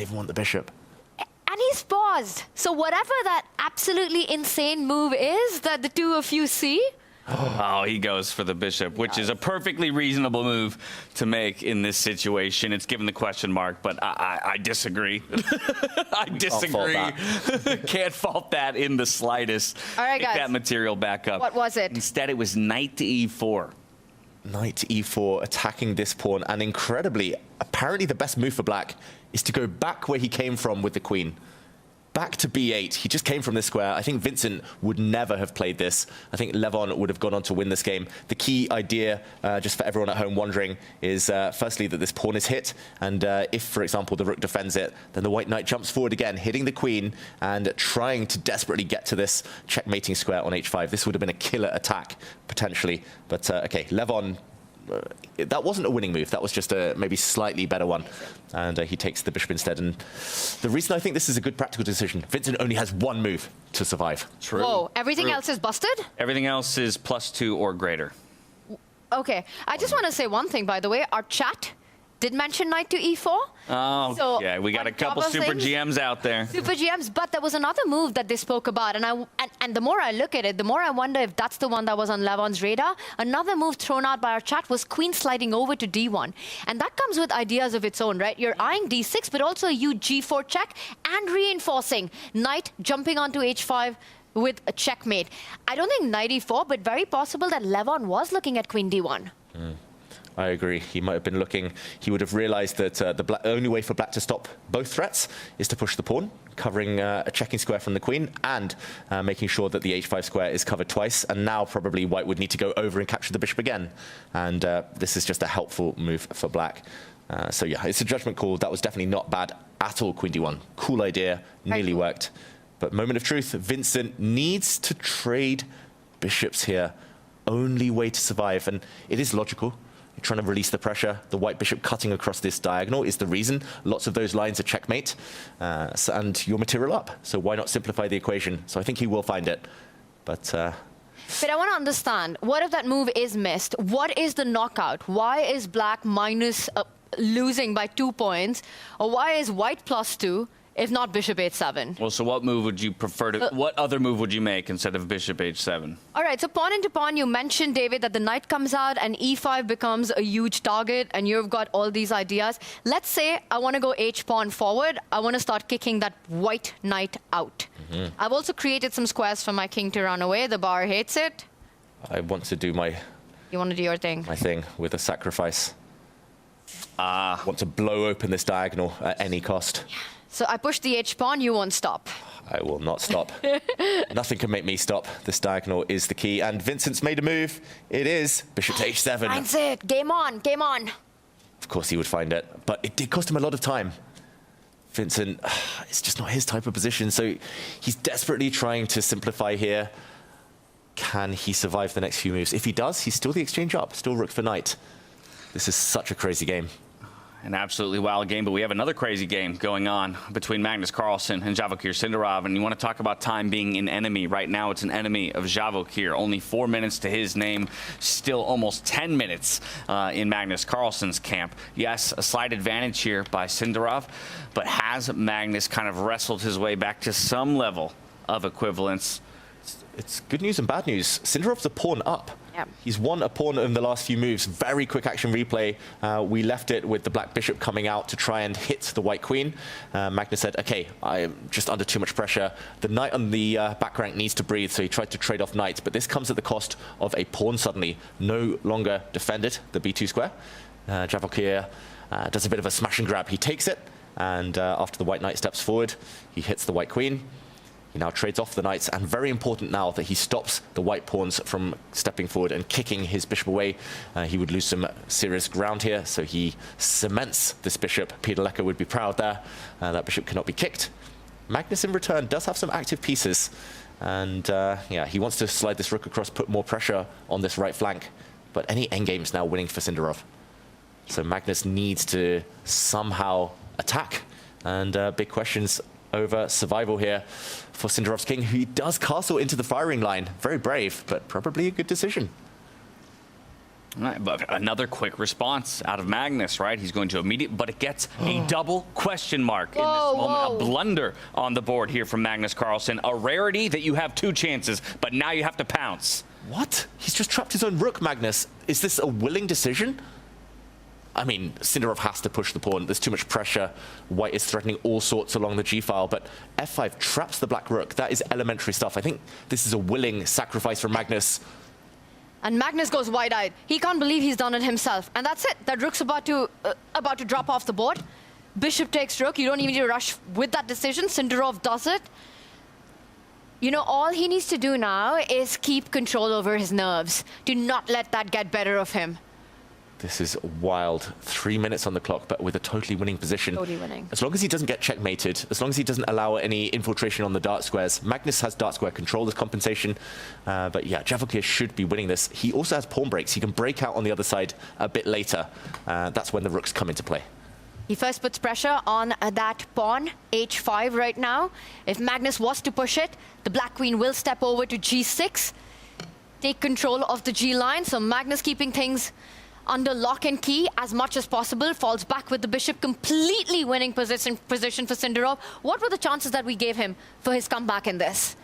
even want the bishop. And he's paused. So whatever that absolutely insane move is that the two of you see. Oh, he goes for the bishop, which is a perfectly reasonable move to make in this situation. It's given the question mark, but I disagree. I disagree. Can't fault that in the slightest. All right, Pick guys. that material back up. What was it? Instead, it was knight to e4. Knight to e4, attacking this pawn, and incredibly, apparently the best move for black is to go back where he came from with the queen. Back to b8. He just came from this square. I think Vincent would never have played this. I think Levon would have gone on to win this game. The key idea, just for everyone at home wondering, is firstly that this pawn is hit, and if, for example, the rook defends it, then the white knight jumps forward again, hitting the queen and trying to desperately get to this checkmating square on h5. This would have been a killer attack, potentially. But, okay, Levon... that wasn't a winning move. That was just a maybe slightly better one. And he takes the bishop instead. And the reason I think this is a good practical decision, Vincent only has one move to survive. True. Whoa, everything else is busted? Everything else is +2 or greater. Okay, I just want to say one thing, by the way. Our chat did mention knight to e4. Oh, So, yeah, we got a on top couple of super things- GMs out there. Super GMs, but there was another move that they spoke about, and the more I look at it, the more I wonder if that's the one that was on Levon's radar. Another move thrown out by our chat was queen sliding over to d1, and that comes with ideas of its own, right? You're eyeing d6, but also you g4 check and reinforcing knight jumping onto h5 with a checkmate. I don't think knight e4, but very possible that Levon was looking at queen d1. I agree. He might have been looking. He would have realized that the only way for black to stop both threats is to push the pawn, covering a checking square from the queen, and making sure that the h5 square is covered twice. And now probably white would need to go over and capture the bishop again. And this is just a helpful move for black. So yeah, it's a judgment call. That was definitely not bad at all, queen d1. Cool idea, nearly worked. But moment of truth, Vincent needs to trade bishops here. Only way to survive. And it is logical. You're trying to release the pressure. The white bishop cutting across this diagonal is the reason. Lots of those lines are checkmate, and you're material up. So why not simplify the equation? So I think he will find it. But I want to understand, what if that move is missed? What is the knockout? Why is black minus losing by 2 points? Or why is white +2 if not bishop h7? Well, so what move would you prefer to... what other move would you make instead of bishop h7? All right, so pawn into pawn, you mentioned, David, that the knight comes out and e5 becomes a huge target, and you've got all these ideas. Let's say I want to go h-pawn forward. I want to start kicking that white knight out. I've also created some squares for my king to run away. The bar hates it. I want to do my... You want to do your thing? My thing with a sacrifice. Want to blow open this diagonal at any cost. Yeah. So I push the h-pawn, you won't stop. I will not stop. Nothing can make me stop. This diagonal is the key. And Vincent's made a move. It is bishop to h7. Finds it. Game on. Game on. Of course he would find it. But it did cost him a lot of time. Vincent, it's just not his type of position. So he's desperately trying to simplify here. Can he survive the next few moves? If he does, he's still the exchange up. Still rook for knight. This is such a crazy game. An absolutely wild game, but we have another crazy game going on between Magnus Carlsen and Javokhir Sindarov, and you want to talk about time being an enemy. Right now, it's an enemy of Javokhir. Only 4 minutes to his name, still almost 10 minutes in Magnus Carlsen's camp. Yes, a slight advantage here by Sindarov, but has Magnus kind of wrestled his way back to some level of equivalence? It's good news and bad news. Sindarov's a pawn up. Yep. He's won a pawn in the last few moves. Very quick action replay. We left it with the black bishop coming out to try and hit the white queen. Magnus said, okay, I'm just under too much pressure. The knight on the back rank needs to breathe, so he tried to trade off knights, but this comes at the cost of a pawn suddenly. No longer defended, the b2 square. Javokhir does a bit of a smash and grab. He takes it, and after the white knight steps forward, he hits the white queen. He now trades off the knights, and very important now that he stops the white pawns from stepping forward and kicking his bishop away. He would lose some serious ground here, so he cements this bishop. Peter Lecker would be proud there. That bishop cannot be kicked. Magnus, in return, does have some active pieces, and yeah, he wants to slide this rook across, put more pressure on this right flank. But any endgame's now winning for Sindarov. So Magnus needs to somehow attack, and big questions over survival here for Sindarov's king, who does castle into the firing line. Very brave, but probably a good decision. All right, but another quick response out of Magnus, right? He's going to but it gets a double question mark in this moment. A blunder on the board here from Magnus Carlsen. A rarity that you have 2 chances, but now you have to pounce. What? He's just trapped his own rook, Magnus. Is this a willing decision? I mean, Sindarov has to push the pawn. There's too much pressure. White is threatening all sorts along the g-file, but f5 traps the black rook. That is elementary stuff. I think this is a willing sacrifice from Magnus. And Magnus goes wide-eyed. He can't believe he's done it himself. And that's it. That rook's about to drop off the board. Bishop takes rook. You don't even need to rush with that decision. Sindarov does it. You know, all he needs to do now is keep control over his nerves. Do not let that get better of him. This is wild. 3 minutes on the clock, but with a totally winning position. Totally winning. As long as he doesn't get checkmated, as long as he doesn't allow any infiltration on the dart squares. Magnus has dart square control as compensation. But yeah, Javokhir should be winning this. He also has pawn breaks. He can break out on the other side a bit later. That's when the rooks come into play. He first puts pressure on that pawn, h5 right now. If Magnus was to push it, the black queen will step over to g6, take control of the g line. So Magnus keeping things under lock and key as much as possible, falls back with the bishop, completely winning position for Sindarov. What were the chances that we gave him for his comeback in this?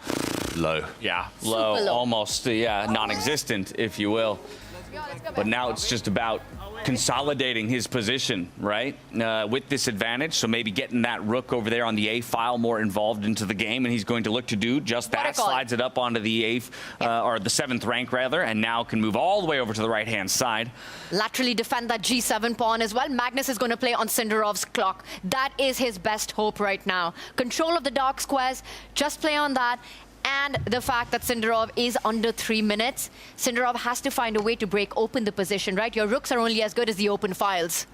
Low. Yeah, low. Almost, yeah, non-existent, if you will. But now it's just about consolidating his position, right? With this advantage, so maybe getting that rook over there on the A file more involved into the game, and he's going to look to do just that. Slides it up onto the or the 7th rank rather, and now can move all the way over to the right-hand side. Laterally defend that G7 pawn as well. Magnus is going to play on Sindarov's clock. That is his best hope right now. Control of the dark squares, just play on that. And the fact that Sindarov is under 3 minutes, Sindarov has to find a way to break open the position, right? Your rooks are only as good as the open files.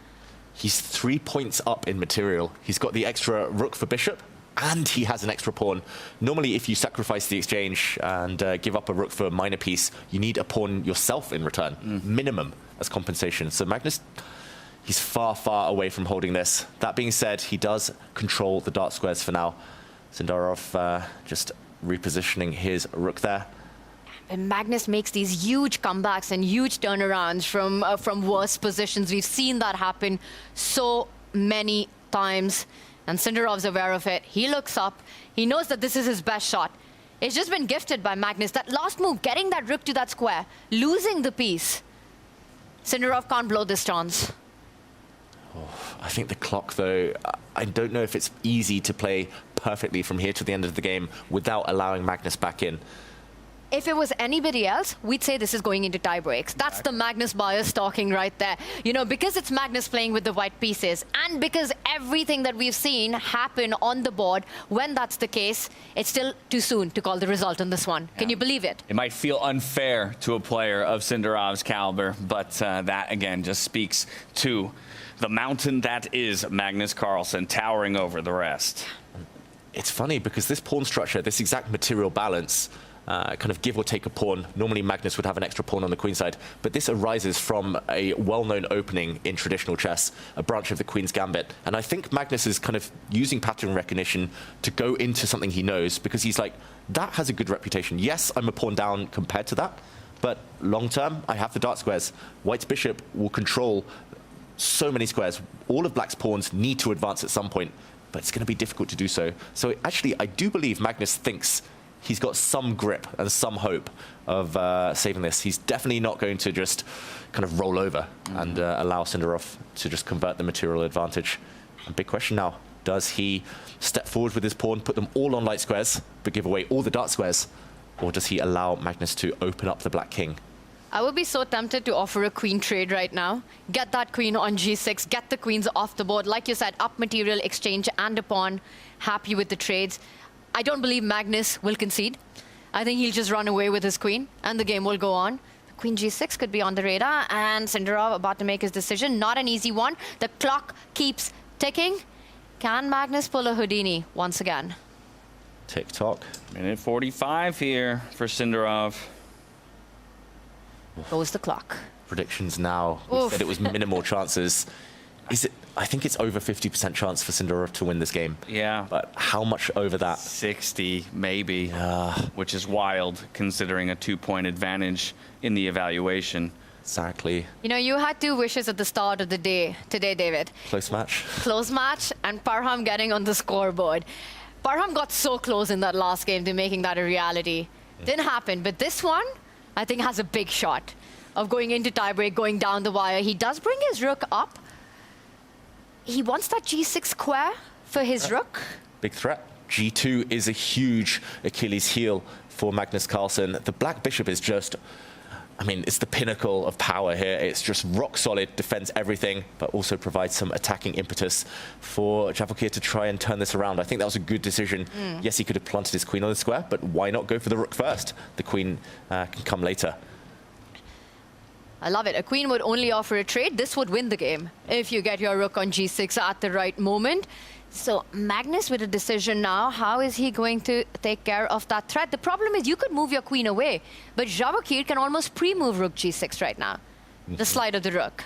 He's 3 points up in material. He's got the extra rook for bishop and he has an extra pawn. Normally, if you sacrifice the exchange and give up a rook for a minor piece, you need a pawn yourself in return, minimum as compensation. So Magnus, he's far, far away from holding this. That being said, he does control the dark squares for now. Sindarov just repositioning his rook there. And Magnus makes these huge comebacks and huge turnarounds from worse positions. We've seen that happen so many times. And Sindarov's aware of it. He looks up. He knows that this is his best shot. It's just been gifted by Magnus. That last move, getting that rook to that square, losing the piece. Sindarov can't blow this chance. I think the clock, though, I don't know if it's easy to play perfectly from here to the end of the game without allowing Magnus back in. If it was anybody else, we'd say this is going into tie breaks. That's the Magnus bias talking right there. You know, because it's Magnus playing with the white pieces, and because everything that we've seen happen on the board, when that's the case, it's still too soon to call the result on this one. Can you believe it? It might feel unfair to a player of Sindarov's caliber, but that, again, just speaks to the mountain that is Magnus Carlsen towering over the rest. It's funny because this pawn structure, this exact material balance, kind of give or take a pawn. Normally Magnus would have an extra pawn on the queen side, but this arises from a well-known opening in traditional chess, a branch of the Queen's Gambit. And I think Magnus is kind of using pattern recognition to go into something he knows, because he's like, that has a good reputation. Yes, I'm a pawn down compared to that, but long term, I have the dark squares. White's bishop will control so many squares. All of black's pawns need to advance at some point, but it's going to be difficult to do so. So actually, I do believe Magnus thinks he's got some grip and some hope of saving this. He's definitely not going to just kind of roll over and allow Sindarov to just convert the material advantage. A big question now, does he step forward with his pawn, put them all on light squares, but give away all the dark squares? Or does he allow Magnus to open up the black king? I would be so tempted to offer a queen trade right now. Get that queen on g6, get the queens off the board. Like you said, up material, exchange, and a pawn. Happy with the trades. I don't believe Magnus will concede. I think he'll just run away with his queen, and the game will go on. Queen g6 could be on the radar, and Sindarov about to make his decision. Not an easy one. The clock keeps ticking. Can Magnus pull a Houdini once again? Tick-tock. Minute 45 here for Sindarov. Goes the clock. Predictions now. We said it was minimal chances. Is it? I think it's over 50% chance for Sindarov to win this game. Yeah. But how much over that? 60, maybe, which is wild considering a 2-point advantage in the evaluation. Exactly. You know, you had 2 wishes at the start of the day today, David. Close match. Close match, and Parham getting on the scoreboard. Parham got so close in that last game to making that a reality. Didn't happen, but this one, I think, has a big shot of going into tiebreak, going down the wire. He does bring his rook up. He wants that g6 square for his rook. Big threat. g2 is a huge Achilles heel for Magnus Carlsen. The black bishop is just, I mean, it's the pinnacle of power here. It's just rock solid, defends everything, but also provides some attacking impetus for Javokhir to try and turn this around. I think that was a good decision. Yes, he could have planted his queen on the square, but why not go for the rook first? The queen can come later. I love it. A queen would only offer a trade. This would win the game if you get your rook on g6 at the right moment. So Magnus with a decision now. How is he going to take care of that threat? The problem is you could move your queen away, but Javokhir can almost pre-move rook g6 right now. The slide of the rook.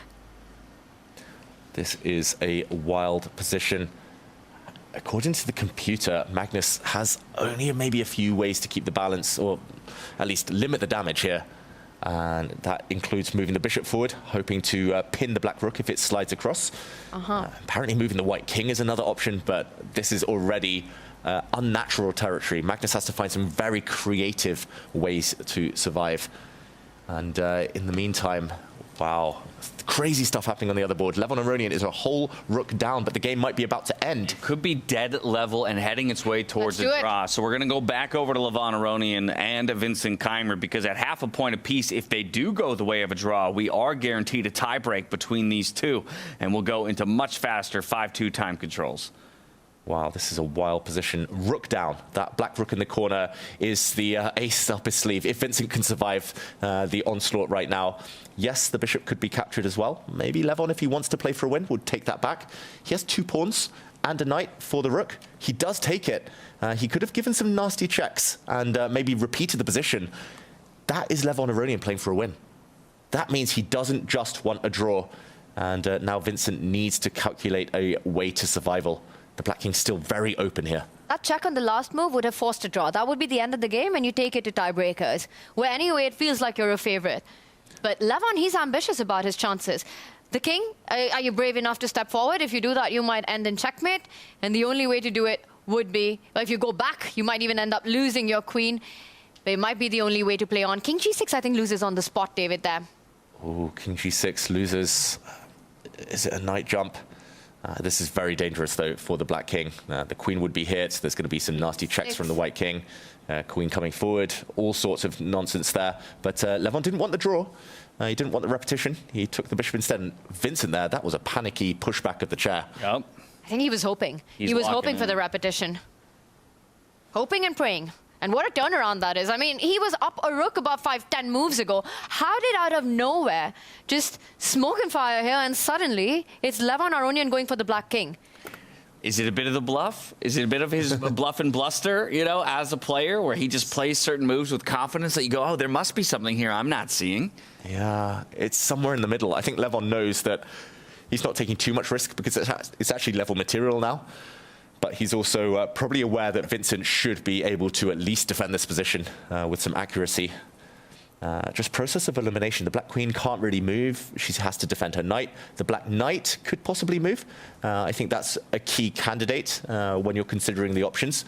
This is a wild position. According to the computer, Magnus has only maybe a few ways to keep the balance, or at least limit the damage here. And that includes moving the bishop forward, hoping to pin the black rook if it slides across. Apparently moving the white king is another option, but this is already unnatural territory. Magnus has to find some very creative ways to survive. And in the meantime, wow, crazy stuff happening on the other board. Levon Aronian is a whole rook down, but the game might be about to end. Could be dead level and heading its way towards a draw. So we're going to go back over to Levon Aronian and Vincent Keymer, because at half a point apiece, if they do go the way of a draw, we are guaranteed a tiebreak between these two, and we'll go into much faster 5-2 time controls. Wow, this is a wild position. Rook down. That black rook in the corner is the ace up his sleeve. If Vincent can survive the onslaught right now, yes, the bishop could be captured as well. Maybe Levon, if he wants to play for a win, would take that back. He has 2 pawns, and a knight for the rook. He does take it. He could have given some nasty checks and maybe repeated the position. That is Levon Aronian playing for a win. That means he doesn't just want a draw. And now Vincent needs to calculate a way to survival. The Black King's still very open here. That check on the last move would have forced a draw. That would be the end of the game, and you take it to tiebreakers, where anyway it feels like you're a favorite. But Levon, he's ambitious about his chances. The king, are you brave enough to step forward? If you do that, you might end in checkmate. And the only way to do it would be, well, if you go back, you might even end up losing your queen. But it might be the only way to play on. King g6, I think, loses on the spot, David, there. Oh, king g6 loses. Is it a knight jump? This is very dangerous, though, for the Black King. The queen would be hit. There's going to be some nasty checks from the White King. Queen coming forward. All sorts of nonsense there. But Levon didn't want the draw. He didn't want the repetition. He took the bishop instead. And Vincent there, that was a panicky pushback of the chair. Yep. I think he was hoping. He was hoping for the repetition. Hoping and praying. And what a turnaround that is. I mean, he was up a rook about 5-10 moves ago. How did out of nowhere just smoke and fire here, and suddenly it's Levon Aronian going for the Black King? Is it a bit of the bluff? Is it a bit of his bluff and bluster, you know, as a player, where he just plays certain moves with confidence that you go, oh, there must be something here I'm not seeing? Yeah, it's somewhere in the middle. I think Levon knows that he's not taking too much risk because it's actually level material now. But he's also probably aware that Vincent should be able to at least defend this position with some accuracy. Just process of elimination. The Black Queen can't really move. She has to defend her knight. The Black Knight could possibly move. I think that's a key candidate when you're considering the options.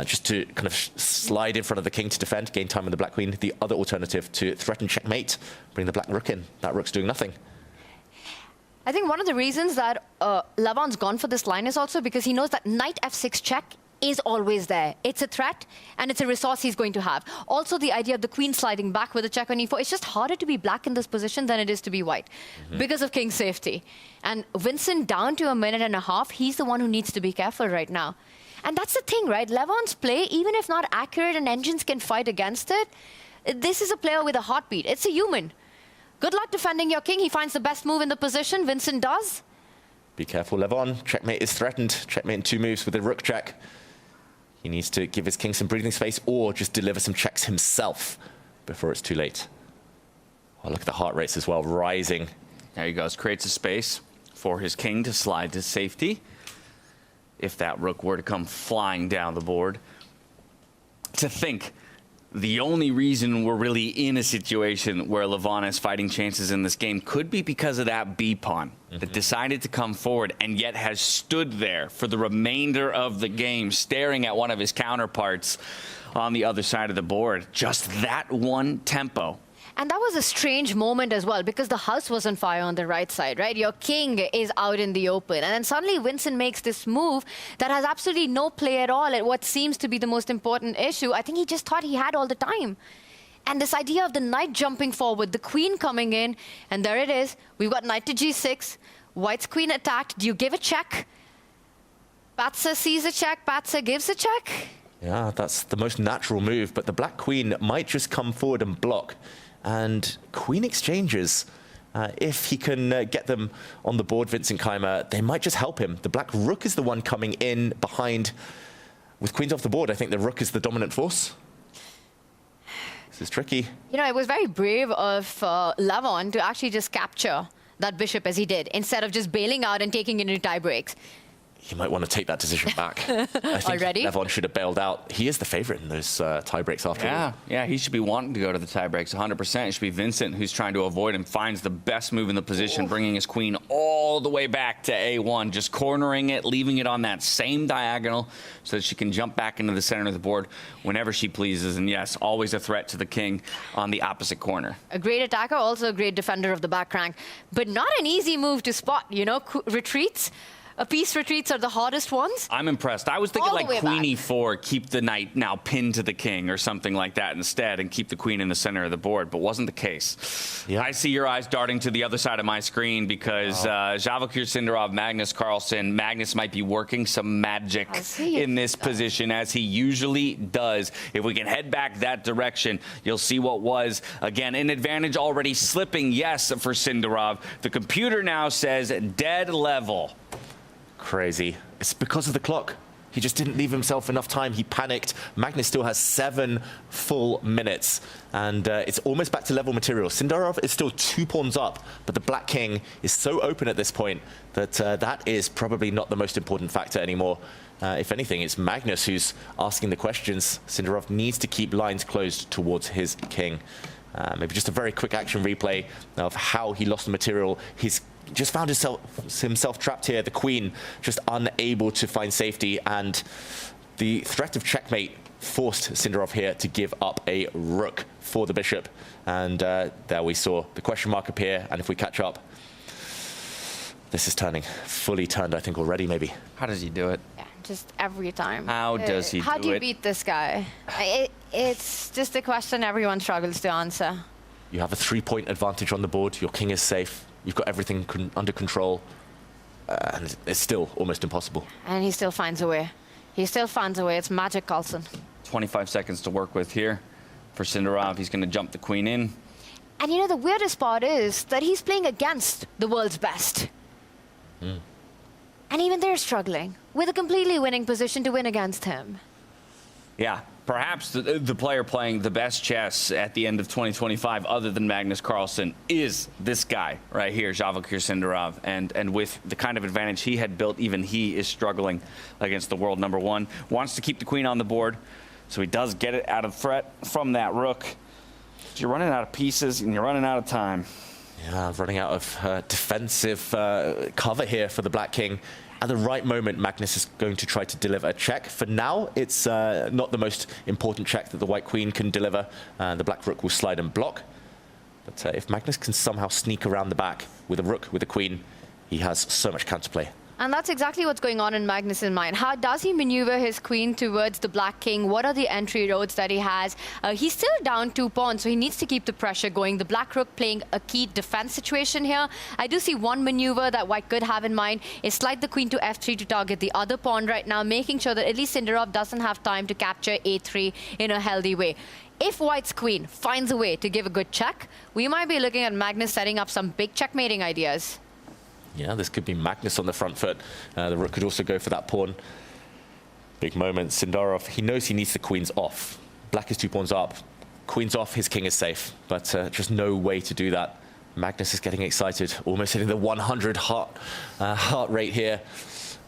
Just to kind of slide in front of the king to defend, gain time on the Black Queen. The other alternative to threaten checkmate, bring the Black Rook in. That rook's doing nothing. I think one of the reasons that Levon's gone for this line is also because he knows that knight f6 check is always there. It's a threat, and it's a resource he's going to have. Also, the idea of the queen sliding back with a check on e4, it's just harder to be black in this position than it is to be white because of king's safety. And Vincent, down to a minute and a half, he's the one who needs to be careful right now. And that's the thing, right? Levon's play, even if not accurate and engines can fight against it, this is a player with a heartbeat. It's a human. Good luck defending your king. He finds the best move in the position. Vincent does. Be careful, Levon. Checkmate is threatened. Checkmate in 2 moves with a rook check. He needs to give his king some breathing space or just deliver some checks himself before it's too late. Oh, look at the heart rates as well, rising. There he goes. Creates a space for his king to slide to safety if that rook were to come flying down the board. To think, the only reason we're really in a situation where Levon is fighting chances in this game could be because of that B pawn that decided to come forward and yet has stood there for the remainder of the game, staring at one of his counterparts on the other side of the board. Just that one tempo. And that was a strange moment as well, because the house was on fire on the right side, right? Your king is out in the open. And then suddenly Vincent makes this move that has absolutely no play at all at what seems to be the most important issue. I think he just thought he had all the time. And this idea of the knight jumping forward, the queen coming in, and there it is. We've got knight to g6. White's queen attacked. Do you give a check? Patsa sees a check. Patsa gives a check. Yeah, that's the most natural move. But the Black Queen might just come forward and block. And queen exchanges, if he can get them on the board, Vincent Keymer, they might just help him. The Black Rook is the one coming in behind. With queens off the board, I think the Rook is the dominant force. This is tricky. You know, it was very brave of Levon to actually just capture that bishop as he did, instead of just bailing out and taking it into tie breaks. He might want to take that decision back. I think Already? Levon should have bailed out. He is the favorite in those tie breaks after all. Yeah, he should be wanting to go to the tie breaks 100%. It should be Vincent who's trying to avoid him, finds the best move in the position, bringing his queen all the way back to A1, just cornering it, leaving it on that same diagonal so that she can jump back into the center of the board whenever she pleases. And yes, always a threat to the king on the opposite corner. A great attacker, also a great defender of the back rank, but not an easy move to spot, you know, retreats. Piece retreats are the hardest ones. I'm impressed. I was thinking All the like way queen back. e4, keep the knight now pinned to the king or something like that instead and keep the queen in the center of the board, but wasn't the case. Yeah. I see your eyes darting to the other side of my screen because Javokhir, Sindarov, Magnus, Carlsen. Magnus might be working some magic in this position as he usually does. If we can head back that direction, you'll see what was, again, an advantage already slipping, yes, for Sindarov. The computer now says dead level. Crazy. It's because of the clock. He just didn't leave himself enough time. He panicked. Magnus still has 7 full minutes. And it's almost back to level material. Sindarov is still 2 pawns up, but the Black King is so open at this point that that is probably not the most important factor anymore. If anything, it's Magnus who's asking the questions. Sindarov needs to keep lines closed towards his king. Maybe just a very quick action replay of how he lost the material. He's just found himself trapped here. The queen just unable to find safety, and the threat of checkmate forced Sindarov here to give up a rook for the bishop. And there we saw the question mark appear, and if we catch up, this is turning. Fully turned, I think, already, maybe. How does he do it? Yeah, just every time. How does he do it? How do you beat this guy? It's just a question everyone struggles to answer. You have a 3-point advantage on the board. Your king is safe. You've got everything under control. And it's still almost impossible. And he still finds a way. He still finds a way. It's magic, Carlsen. 25 seconds to work with here for Sindarov. He's going to jump the queen in. And you know, the weirdest part is that he's playing against the world's best. And even they're struggling with a completely winning position to win against him. Yeah, perhaps the player playing the best chess at the end of 2025, other than Magnus Carlsen, is this guy right here, Javokhir Sindarov. And with the kind of advantage he had built, even he is struggling against the world #1. Wants to keep the queen on the board, so he does get it out of threat from that rook. But you're running out of pieces, and you're running out of time. Yeah, running out of defensive cover here for the Black King. At the right moment, Magnus is going to try to deliver a check. For now, it's not the most important check that the White Queen can deliver. The Black Rook will slide and block. But if Magnus can somehow sneak around the back with a rook, with a queen, he has so much counterplay. And that's exactly what's going on in Magnus's mind. How does he maneuver his queen towards the Black King? What are the entry roads that he has? He's still down 2 pawns, so he needs to keep the pressure going. The Black Rook playing a key defense situation here. I do see one maneuver that White could have in mind is slide the queen to f3 to target the other pawn right now, making sure that at least Sindarov doesn't have time to capture a3 in a healthy way. If White's queen finds a way to give a good check, we might be looking at Magnus setting up some big checkmating ideas. Yeah, this could be Magnus on the front foot. The rook could also go for that pawn. Big moment. Sindarov, he knows he needs the queens off. Black is 2 pawns up. Queen's off, his king is safe. But just no way to do that. Magnus is getting excited, almost hitting the 100 heart rate here,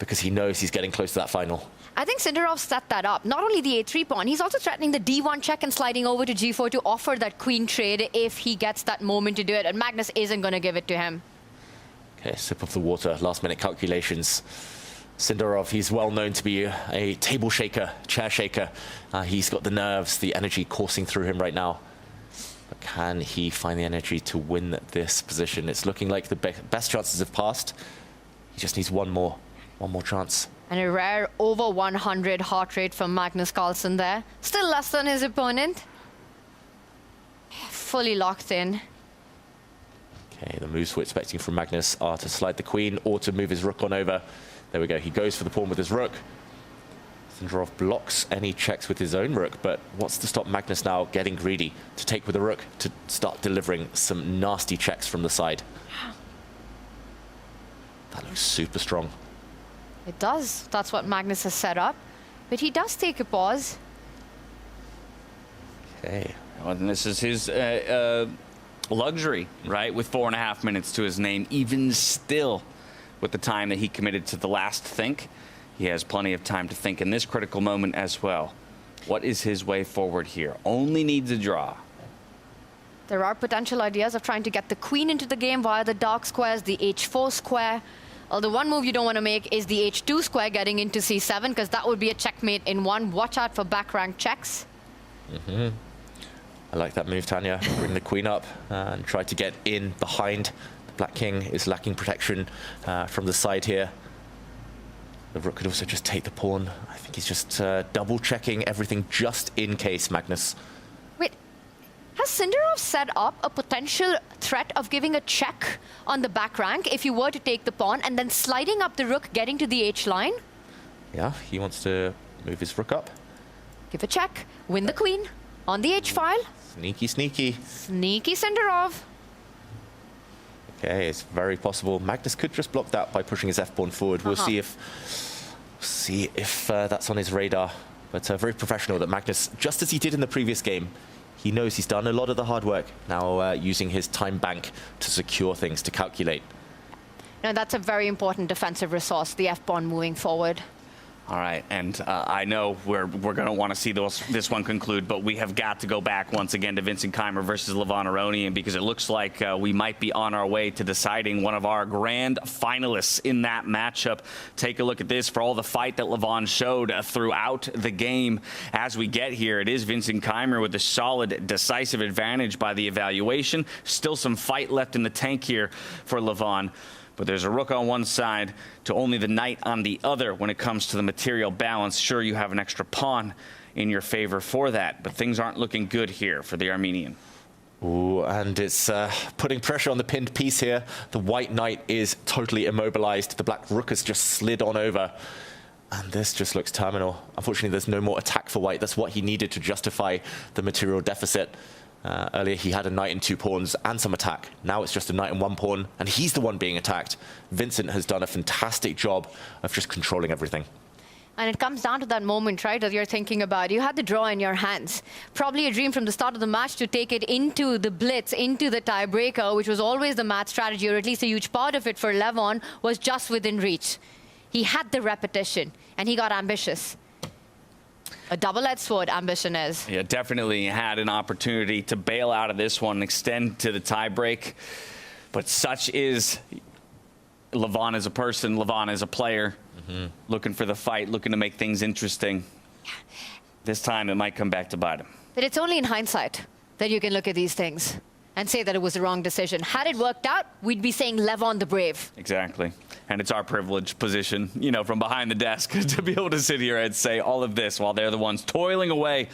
because he knows he's getting close to that final. I think Sindarov set that up. Not only the a3 pawn, he's also threatening the d1 check and sliding over to g4 to offer that queen trade if he gets that moment to do it. And Magnus isn't going to give it to him. Okay, sip of the water, last-minute calculations. Sindarov, he's well known to be a table shaker, chair shaker. He's got the nerves, the energy coursing through him right now. But can he find the energy to win this position? It's looking like the best chances have passed. He just needs one more chance. And a rare over 100 heart rate from Magnus Carlsen there. Still less than his opponent. Fully locked in. Okay, the moves we're expecting from Magnus are to slide the queen or to move his rook on over. There we go, he goes for the pawn with his rook. Sindarov blocks any checks with his own rook, but what's to stop Magnus now getting greedy to take with a rook to start delivering some nasty checks from the side? That looks super strong. It does. That's what Magnus has set up. But he does take a pause. Okay. Well, and this is his luxury, right? With 4.5 minutes to his name, even still with the time that he committed to the last think, he has plenty of time to think in this critical moment as well. What is his way forward here? Only needs a draw. There are potential ideas of trying to get the queen into the game via the dark squares, the h4 square. Although one move you don't want to make is the h2 square getting into c7, because that would be a checkmate in one. Watch out for back rank checks. I like that move, Tanya. Bring the queen up and try to get in behind. The Black King is lacking protection from the side here. The rook could also just take the pawn. I think he's just double checking everything just in case, Magnus. Wait, has Sindarov set up a potential threat of giving a check on the back rank if you were to take the pawn and then sliding up the rook, getting to the h line? Yeah, he wants to move his rook up. Give a check, win the queen on the h file. Sneaky, sneaky. Sneaky Sindarov. Okay, it's very possible. Magnus could just block that by pushing his f-pawn forward. We'll see if See if that's on his radar. But very professional that Magnus, just as he did in the previous game, he knows he's done a lot of the hard work, now using his time bank to secure things, to calculate. No, that's a very important defensive resource, the F-pawn moving forward. All right, and I know we're going to want to see this one conclude, but we have got to go back once again to Vincent Keymer versus Levon Aronian, because it looks like we might be on our way to deciding one of our grand finalists in that matchup. Take a look at this. For all the fight that Levon showed throughout the game as we get here, it is Vincent Keymer with a solid, decisive advantage by the evaluation. Still some fight left in the tank here for Levon. But there's a rook on one side to only the knight on the other when it comes to the material balance. Sure, you have an extra pawn in your favor for that, but things aren't looking good here for the Armenian. Ooh, and it's putting pressure on the pinned piece here. The white knight is totally immobilized. The black rook has just slid on over. And this just looks terminal. Unfortunately, there's no more attack for white. That's what he needed to justify the material deficit. Earlier, he had a knight and 2 pawns and some attack. Now it's just a knight and 1 pawn, and he's the one being attacked. Vincent has done a fantastic job of just controlling everything. And it comes down to that moment, right, that you're thinking about. You had the draw in your hands. Probably a dream from the start of the match to take it into the blitz, into the tiebreaker, which was always the match strategy, or at least a huge part of it for Levon, was just within reach. He had the repetition, and he got ambitious. A double-edged sword, ambition is. Yeah, definitely had an opportunity to bail out of this one, extend to the tiebreak. But such is Levon as a person, Levon as a player, looking for the fight, looking to make things interesting. This time it might come back to bite him. But it's only in hindsight that you can look at these things and say that it was the wrong decision. Had it worked out, we'd be saying Levon the Brave. Exactly. And it's our privileged position, you know, from behind the desk to be able to sit here and say all of this while they're the ones toiling away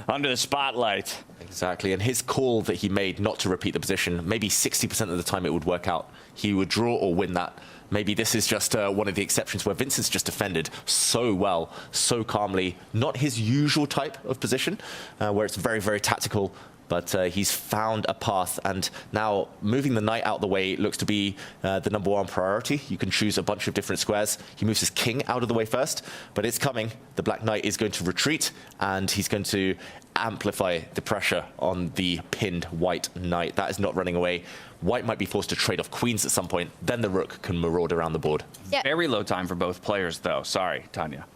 under the spotlight. Exactly, and his call that he made not to repeat the position, maybe 60% of the time it would work out. He would draw or win that. Maybe this is just one of the exceptions where Vincent's just defended so well, so calmly. Not his usual type of position, where it's very, very tactical. But he's found a path, and now moving the knight out the way looks to be the #1 priority. You can choose a bunch of different squares. He moves his king out of the way first, but it's coming. The black knight is going to retreat, and he's going to amplify the pressure on the pinned white knight. That is not running away. White might be forced to trade off queens at some point. Then the rook can maraud around the board. Yeah. Very low time for both players, though. Sorry, Tanya.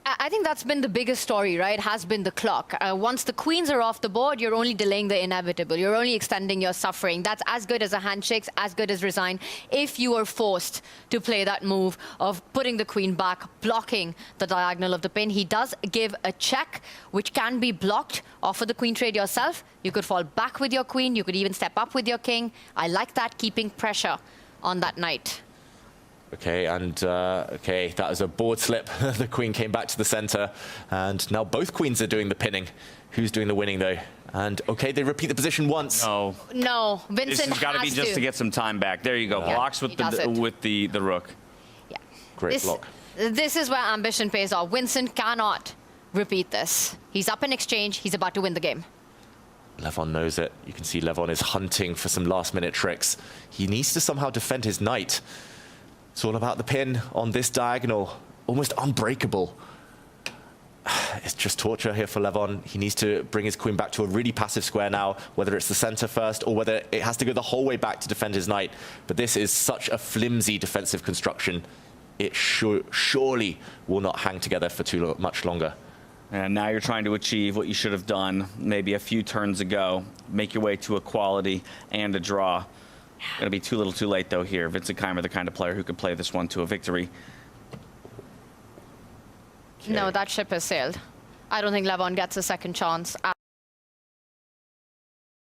I think that's been the biggest story, right? Has been the clock. Once the queens are off the board, you're only delaying the inevitable. You're only extending your suffering. That's as good as a handshake, as good as resign. If you are forced to play that move of putting the queen back, blocking the diagonal of the pin, he does give a check, which can be blocked. Offer the queen trade yourself. You could fall back with your queen. You could even step up with your king. I like that, keeping pressure on that knight. Okay, and okay, that was a board slip. The queen came back to the center, and now both queens are doing the pinning. Who's doing the winning, though? And okay, they repeat the position once. No. No, Vincent This has got to be just to get some time back. There you go. Yeah, Blocks with the rook. Yeah. Great block. This is where ambition pays off. Vincent cannot repeat this. He's up in exchange. He's about to win the game. Levon knows it. You can see Levon is hunting for some last-minute tricks. He needs to somehow defend his knight. It's all about the pin on this diagonal, almost unbreakable. It's just torture here for Levon. He needs to bring his queen back to a really passive square now, whether it's the center first or whether it has to go the whole way back to defend his knight. But this is such a flimsy defensive construction. It surely will not hang together for too much longer. And now you're trying to achieve what you should have done maybe a few turns ago. Make your way to equality and a draw. Going to be too little too late, though, here. Vincent Keymer, the kind of player who could play this one to a victory. Okay. No, that ship has sailed. I don't think Levon gets a second chance.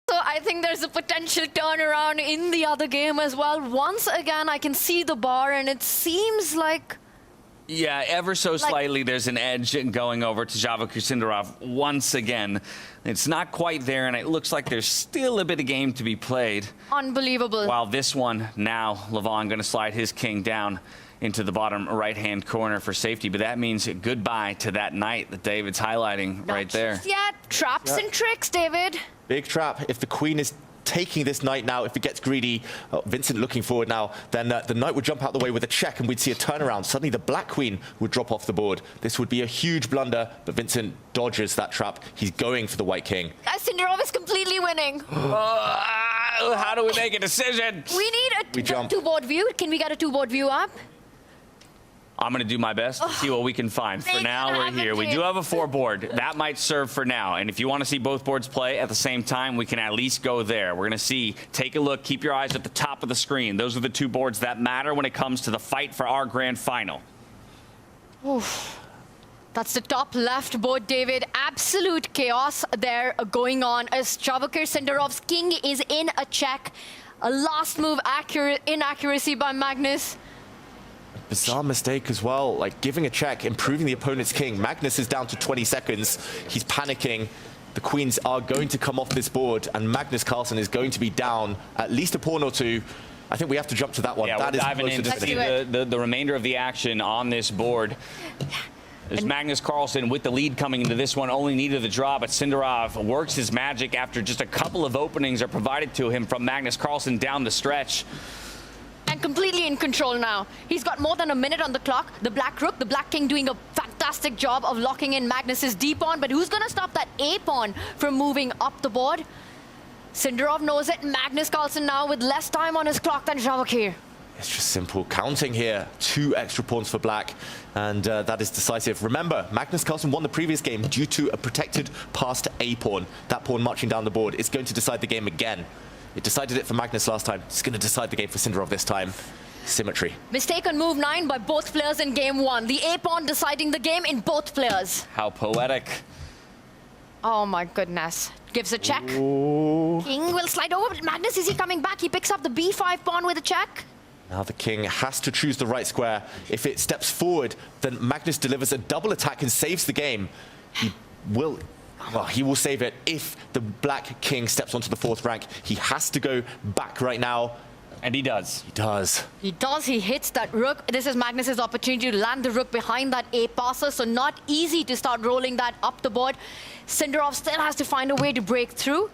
So I think there's a potential turnaround in the other game as well. Once again, I can see the bar, and it seems like... Yeah, ever so slightly, there's an edge going over to Javokhir Sindarov once again. It's not quite there, and it looks like there's still a bit of game to be played. Unbelievable. While this one, now, Levon going to slide his king down into the bottom right-hand corner for safety. But that means goodbye to that knight that David's highlighting right there. Yeah, traps and tricks, David. Big trap. If the queen is taking this knight now. If it gets greedy, Vincent looking forward now, then the knight would jump out the way with a check and we'd see a turnaround. Suddenly the black queen would drop off the board. This would be a huge blunder, but Vincent dodges that trap. He's going for the white king. Sindarov is completely winning. How do we make a decision? We need a two-board view. Can we get a two-board view up? I'm going to do my best to see what we can find. For now, we're here. We do have a 4-board. That might serve for now. And if you want to see both boards play at the same time, we can at least go there. We're going to see, take a look, keep your eyes at the top of the screen. Those are the 2 boards that matter when it comes to the fight for our grand final. Oof. That's the top left board, David. Absolute chaos there going on as Javokhir Sindarov's king is in a check. A last move inaccuracy by Magnus. Bizarre mistake as well, like giving a check, improving the opponent's king. Magnus is down to 20 seconds. He's panicking. The queens are going to come off this board, and Magnus Carlsen is going to be down at least a pawn or 2. I think we have to jump to that one. Yeah, that we're is diving in to see the remainder of the action on this board. There's Magnus Carlsen with the lead coming into this one, only needed the draw, but Sindarov works his magic after just a couple of openings are provided to him from Magnus Carlsen down the stretch. And completely in control now. He's got more than a minute on the clock. The black rook, the black king doing a fantastic job of locking in Magnus's D pawn, but who's going to stop that A pawn from moving up the board? Sindarov knows it. Magnus Carlsen now with less time on his clock than Javokhir. It's just simple counting here. 2 extra pawns for black, and that is decisive. Remember, Magnus Carlsen won the previous game due to a protected passed A pawn. That pawn marching down the board is going to decide the game again. It decided it for Magnus last time. It's going to decide the game for Sindarov this time. Symmetry. Mistake on move 9 by both players in game 1. The A pawn deciding the game in both players. How poetic. Oh my goodness. Gives a check. Ooh. King will slide over, but Magnus, is he coming back? He picks up the B5 pawn with a check. Now the king has to choose the right square. If it steps forward, then Magnus delivers a double attack and saves the game. He will save it if the black king steps onto the 4th rank. He has to go back right now. And he does. He does. He does. He hits that rook. This is Magnus's opportunity to land the rook behind that A passer, so not easy to start rolling that up the board. Sindarov still has to find a way to break through.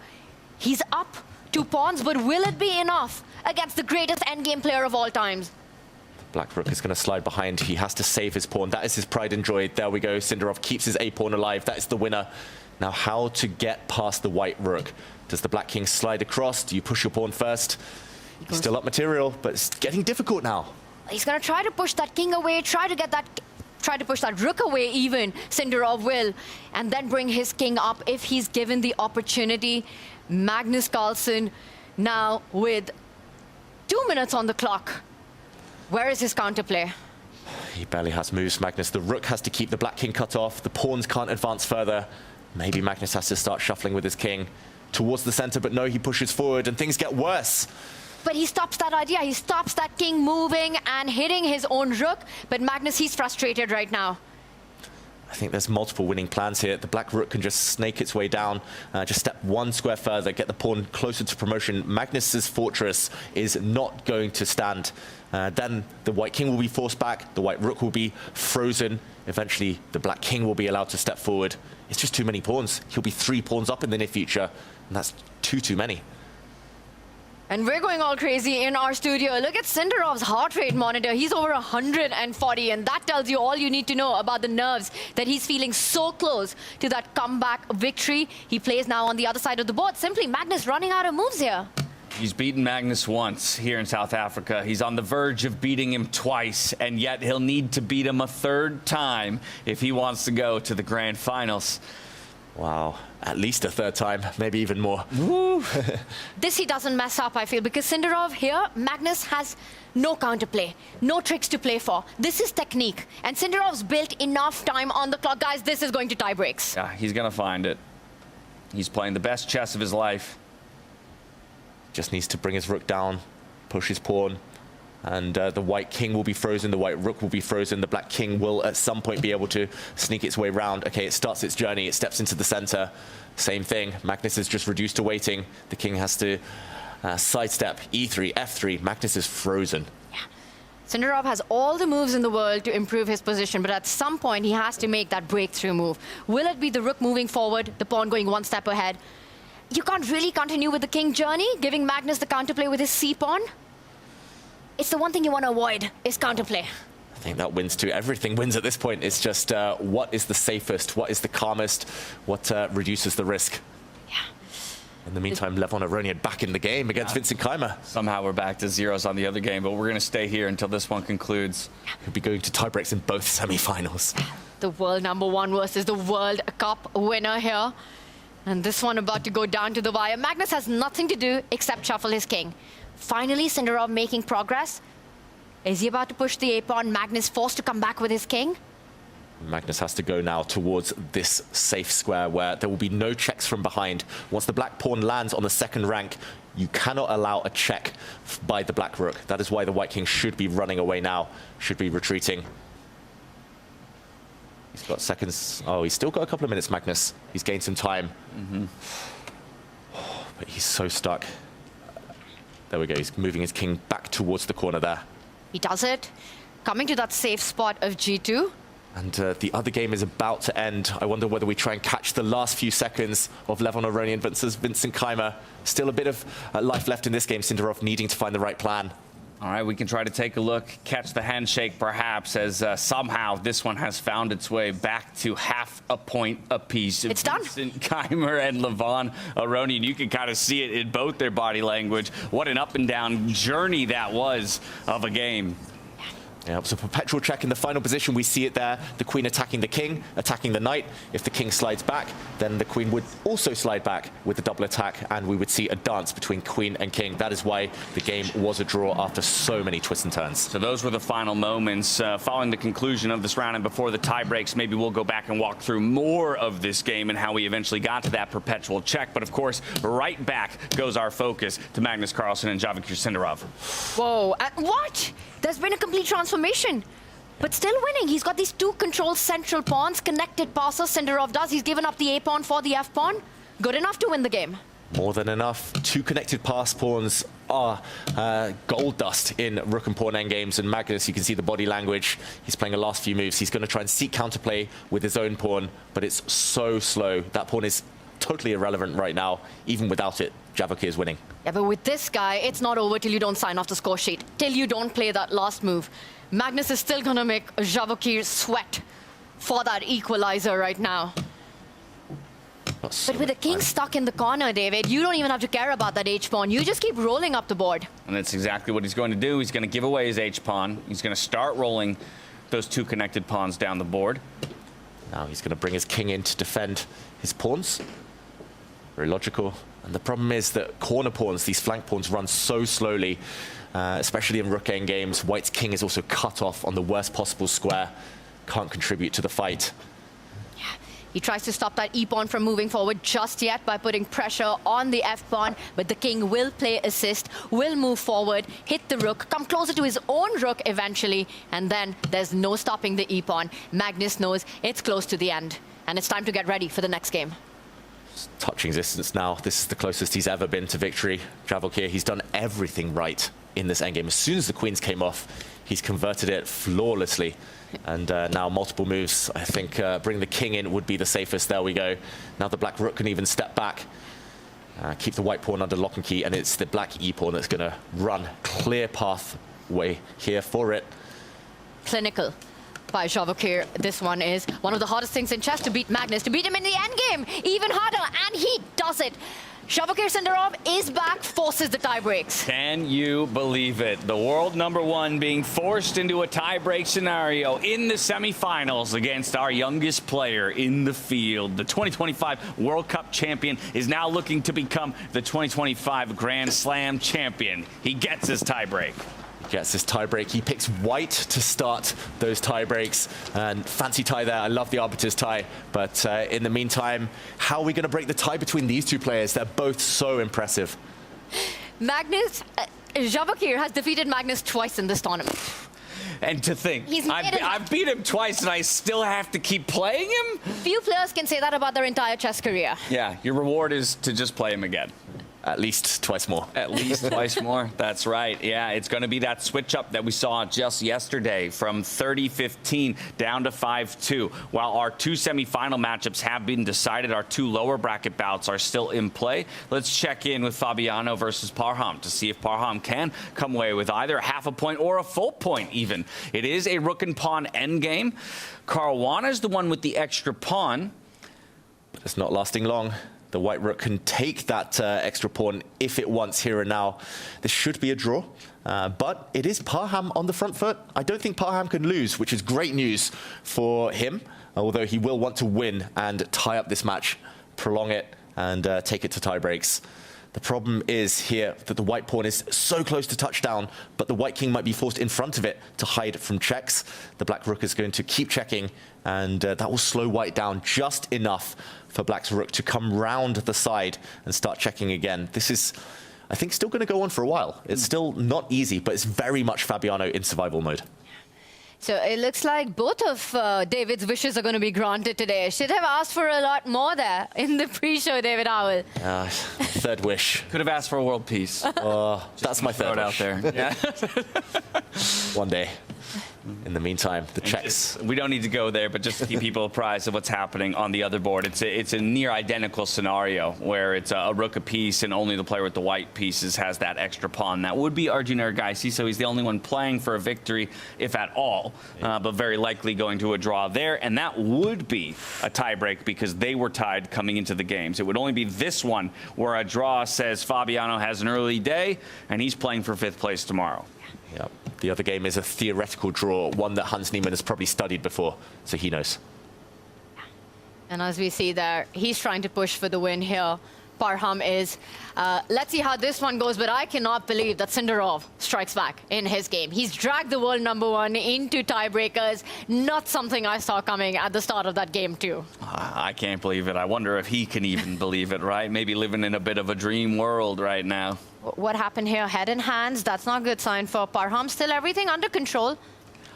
He's up 2 pawns, but will it be enough against the greatest endgame player of all times? Black rook is going to slide behind. He has to save his pawn. That is his pride and joy. There we go. Sindarov keeps his A pawn alive. That is the winner. Now, how to get past the white rook? Does the black king slide across? Do you push your pawn first? He's still up material, but it's getting difficult now. He's going to try to push that king away, try to push that rook away even, Sindarov will, and then bring his king up if he's given the opportunity. Magnus Carlsen now with 2 minutes on the clock. Where is his counterplay? He barely has moves, Magnus. The rook has to keep the black king cut off. The pawns can't advance further. Maybe Magnus has to start shuffling with his king towards the center, but no, he pushes forward and things get worse. But he stops that idea. He stops that king moving and hitting his own rook. But Magnus, he's frustrated right now. I think there's multiple winning plans here. The black rook can just snake its way down, just step 1 square further, get the pawn closer to promotion. Magnus's fortress is not going to stand. Then the white king will be forced back. The white rook will be frozen. Eventually, the black king will be allowed to step forward. It's just too many pawns. He'll be 3 pawns up in the near future, and that's too many. And we're going all crazy in our studio. Look at Sindarov's heart rate monitor. He's over 140, and that tells you all you need to know about the nerves that he's feeling so close to that comeback victory. He plays now on the other side of the board. Simply Magnus running out of moves here. He's beaten Magnus once here in South Africa. He's on the verge of beating him twice, and yet he'll need to beat him a 3rd time if he wants to go to the grand finals. Wow, at least a 3rd time, maybe even more. Woo. This he doesn't mess up, I feel, because Sindarov here, Magnus has no counterplay, no tricks to play for. This is technique, and Sindarov's built enough time on the clock. Guys, this is going to tie breaks. Yeah, he's going to find it. He's playing the best chess of his life. Just needs to bring his rook down, push his pawn, and the white king will be frozen, the white rook will be frozen, the black king will at some point be able to sneak its way round. Okay, it starts its journey, it steps into the center. Same thing, Magnus is just reduced to waiting. The king has to sidestep, E3, F3, Magnus is frozen. Yeah. Sindarov has all the moves in the world to improve his position, but at some point he has to make that breakthrough move. Will it be the rook moving forward, the pawn going 1 step ahead? you can't really continue with the king journey, giving Magnus the counterplay with his c-pawn. It's the one thing you want to avoid, is counterplay. I think that wins too. Everything wins at this point. It's just what is the safest, what is the calmest, what reduces the risk. Yeah. In the meantime, Levon Aronian back in the game against Vincent Keymer. Somehow we're back to zeros on the other game, but we're going to stay here until this one concludes. He'll be going to tiebreaks in both semi-finals. The world #1 versus the World Cup winner here. And this one about to go down to the wire. Magnus has nothing to do except shuffle his king. Finally, Sindarov making progress. Is he about to push the a-pawn? Magnus forced to come back with his king. Magnus has to go now towards this safe square where there will be no checks from behind. Once the black pawn lands on the second rank, you cannot allow a check by the black rook. That is why the white king should be running away now, should be retreating. He's got seconds. Oh, he's still got a couple of minutes, Magnus. He's gained some time. But he's so stuck. There we go. He's moving his king back towards the corner there. He does it. Coming to that safe spot of g2. And the other game is about to end. I wonder whether we try and catch the last few seconds of Levon Aronian versus Vincent Keymer. Still a bit of life left in this game. Sindarov needing to find the right plan. All right, we can try to take a look, catch the handshake perhaps, as somehow this one has found its way back to half a point apiece. It's done. Vincent Keymer and Levon Aronian, you can kind of see it in both their body language. What an up and down journey that was of a game. Yeah, it's a perpetual check in the final position. We see it there. The queen attacking the king, attacking the knight. If the king slides back, then the queen would also slide back with the double attack, and we would see a dance between queen and king. That is why the game was a draw after so many twists and turns. So those were the final moments following the conclusion of this round, and before the tie breaks, maybe we'll go back and walk through more of this game and how we eventually got to that perpetual check. But of course, right back goes our focus to Magnus Carlsen and Javokhir Sindarov. Whoa, what? There's been a complete transformation, but still winning. He's got these two controlled central pawns, connected passes. Sindarov does. He's given up the a-pawn for the f-pawn. Good enough to win the game. More than enough. Two connected pass pawns are gold dust in rook and pawn endgames. And Magnus, you can see the body language. He's playing the last few moves. He's going to try and seek counterplay with his own pawn, but it's so slow. That pawn is totally irrelevant right now. Even without it, Javokhir is winning. Yeah, but with this guy, it's not over till you don't sign off the score sheet, till you don't play that last move. Magnus is still going to make Javokhir sweat for that equalizer right now. But with the king stuck in the corner, David, you don't even have to care about that h-pawn. You just keep rolling up the board. And that's exactly what he's going to do. He's going to give away his h-pawn. He's going to start rolling those two connected pawns down the board. Now he's going to bring his king in to defend his pawns. Very logical. And the problem is that corner pawns, these flank pawns, run so slowly, especially in rook endgames. White's king is also cut off on the worst possible square. Can't contribute to the fight. Yeah. He tries to stop that e-pawn from moving forward just yet by putting pressure on the f-pawn, but the king will play assist, will move forward, hit the rook, come closer to his own rook eventually, and then there's no stopping the e-pawn. Magnus knows it's close to the end, and it's time to get ready for the next game. Touching distance now. This is the closest he's ever been to victory. Javokhir, he's done everything right in this endgame. As soon as the queens came off, he's converted it flawlessly. And now multiple moves. I think bring the king in would be the safest. There we go. Now the black rook can even step back. Keep the white pawn under lock and key. And it's the black e-pawn that's going to run clear pathway here for it. Clinical by Javokhir. This one is one of the hardest things in chess, to beat Magnus, to beat him in the endgame. Even harder, and he does it. Javokhir Sindarov is back, forces the tie breaks. Can you believe it? The world #1 being forced into a tie-break scenario in the semifinals against our youngest player in the field. The 2025 World Cup champion is now looking to become the 2025 Grand Slam champion. He gets his tie-break. Gets his tie-break. He picks white to start those tie-breaks. And fancy tie there. I love the arbiter's tie. But in the meantime, how are we going to break the tie between these two players? They're both so impressive. Magnus, Javokhir has defeated Magnus twice in this tournament. And to think, I've beat him twice and I still have to keep playing him? Few players can say that about their entire chess career. Yeah, your reward is to just play him again. at least twice more. At least twice more. That's right. Yeah, it's going to be that switch up that we saw just yesterday from 30-15 down to 5-2. While our 2 semifinal matchups have been decided, our 2 lower bracket bouts are still in play. Let's check in with Fabiano versus Parham to see if Parham can come away with either half a point or a full point even. It is a rook and pawn endgame. Caruana is the one with the extra pawn. But it's not lasting long. The white rook can take that extra pawn if it wants here and now. This should be a draw, but it is Parham on the front foot. I don't think Parham can lose, which is great news for him, although he will want to win and tie up this match, prolong it, and take it to tie breaks. The problem is here that the white pawn is so close to touchdown, but the white king might be forced in front of it to hide from checks. The black rook is going to keep checking, and that will slow white down just enough for black's rook to come round the side and start checking again. This is, I think, still going to go on for a while. It's still not easy, but it's very much Fabiano in survival mode. So it looks like both of David's wishes are going to be granted today. Should have asked for a lot more there in the pre-show, David Howell. Third wish. Could have asked for world peace. That's my third wish. Out there. Yeah. One day. In the meantime, the checks. We don't need to go there, but just to keep people apprised of what's happening on the other board. It's a near identical scenario where it's a rook apiece and only the player with the white pieces has that extra pawn. That would be Arjun Erigaisi, so he's the only one playing for a victory, if at all, but very likely going to a draw there. And that would be a tiebreak because they were tied coming into the games. It would only be this one where a draw says Fabiano has an early day and he's playing for 5th place tomorrow. Yep. The other game is a theoretical draw, one that Hans Niemann has probably studied before, so he knows. And as we see there, he's trying to push for the win here. Parham is. Let's see how this one goes, but I cannot believe that Sindarov strikes back in his game. He's dragged the world #1 into tiebreakers. Not something I saw coming at the start of that game too. I can't believe it. I wonder if he can even believe it, right? Maybe living in a bit of a dream world right now. What happened here? Head in hands. That's not a good sign for Parham. Still everything under control.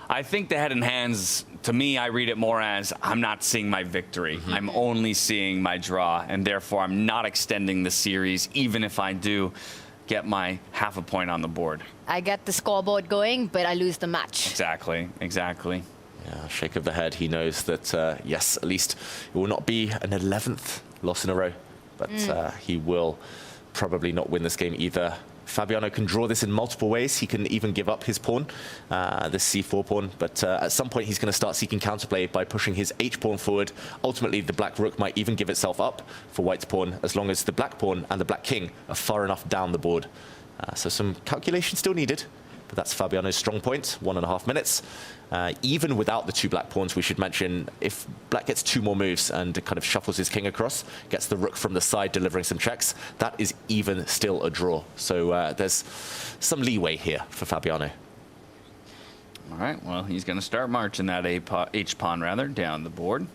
I think the head in hands, to me, I read it more as I'm not seeing my victory. I'm only seeing my draw, and therefore I'm not extending the series, even if I do get my half a point on the board. I get the scoreboard going, but I lose the match. Exactly, exactly. Yeah, shake of the head. He knows that, yes, at least it will not be an 11th loss in a row, but he will probably not win this game either. Fabiano can draw this in multiple ways. He can even give up his pawn, this c4 pawn, but at some point he's going to start seeking counterplay by pushing his h-pawn forward. Ultimately, the black rook might even give itself up for white's pawn, as long as the black pawn and the black king are far enough down the board. So some calculation still needed, but that's Fabiano's strong point, 1.5 minutes. Even without the 2 black pawns, we should mention, if black gets 2 more moves and kind of shuffles his king across, gets the rook from the side delivering some checks, that is even still a draw. So there's some leeway here for Fabiano. All right, well, he's going to start marching that h-pawn rather down the board.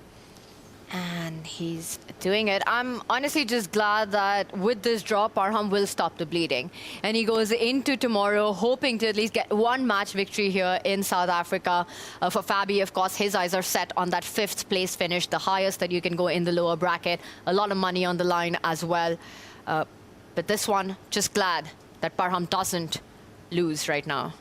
And he's doing it. I'm honestly just glad that with this draw, Parham will stop the bleeding. And he goes into tomorrow hoping to at least get 1 match victory here in South Africa. For Fabi, of course, his eyes are set on that 5th place finish, the highest that you can go in the lower bracket. A lot of money on the line as well. But this one, just glad that Parham doesn't lose right now.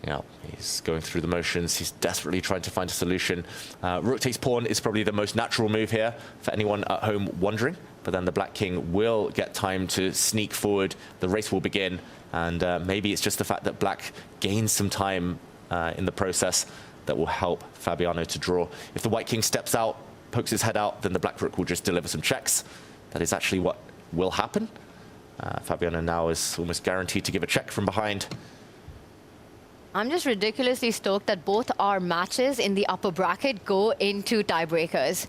Yeah, he's going through the motions. He's desperately trying to find a solution. Rook takes pawn is probably the most natural move here for anyone at home wondering. But then the black king will get time to sneak forward. The race will begin. And maybe it's just the fact that black gains some time in the process that will help Fabiano to draw. If the white king steps out, pokes his head out, then the black rook will just deliver some checks. That is actually what will happen. Fabiano now is almost guaranteed to give a check from behind. I'm just ridiculously stoked that both our matches in the upper bracket go into tiebreakers.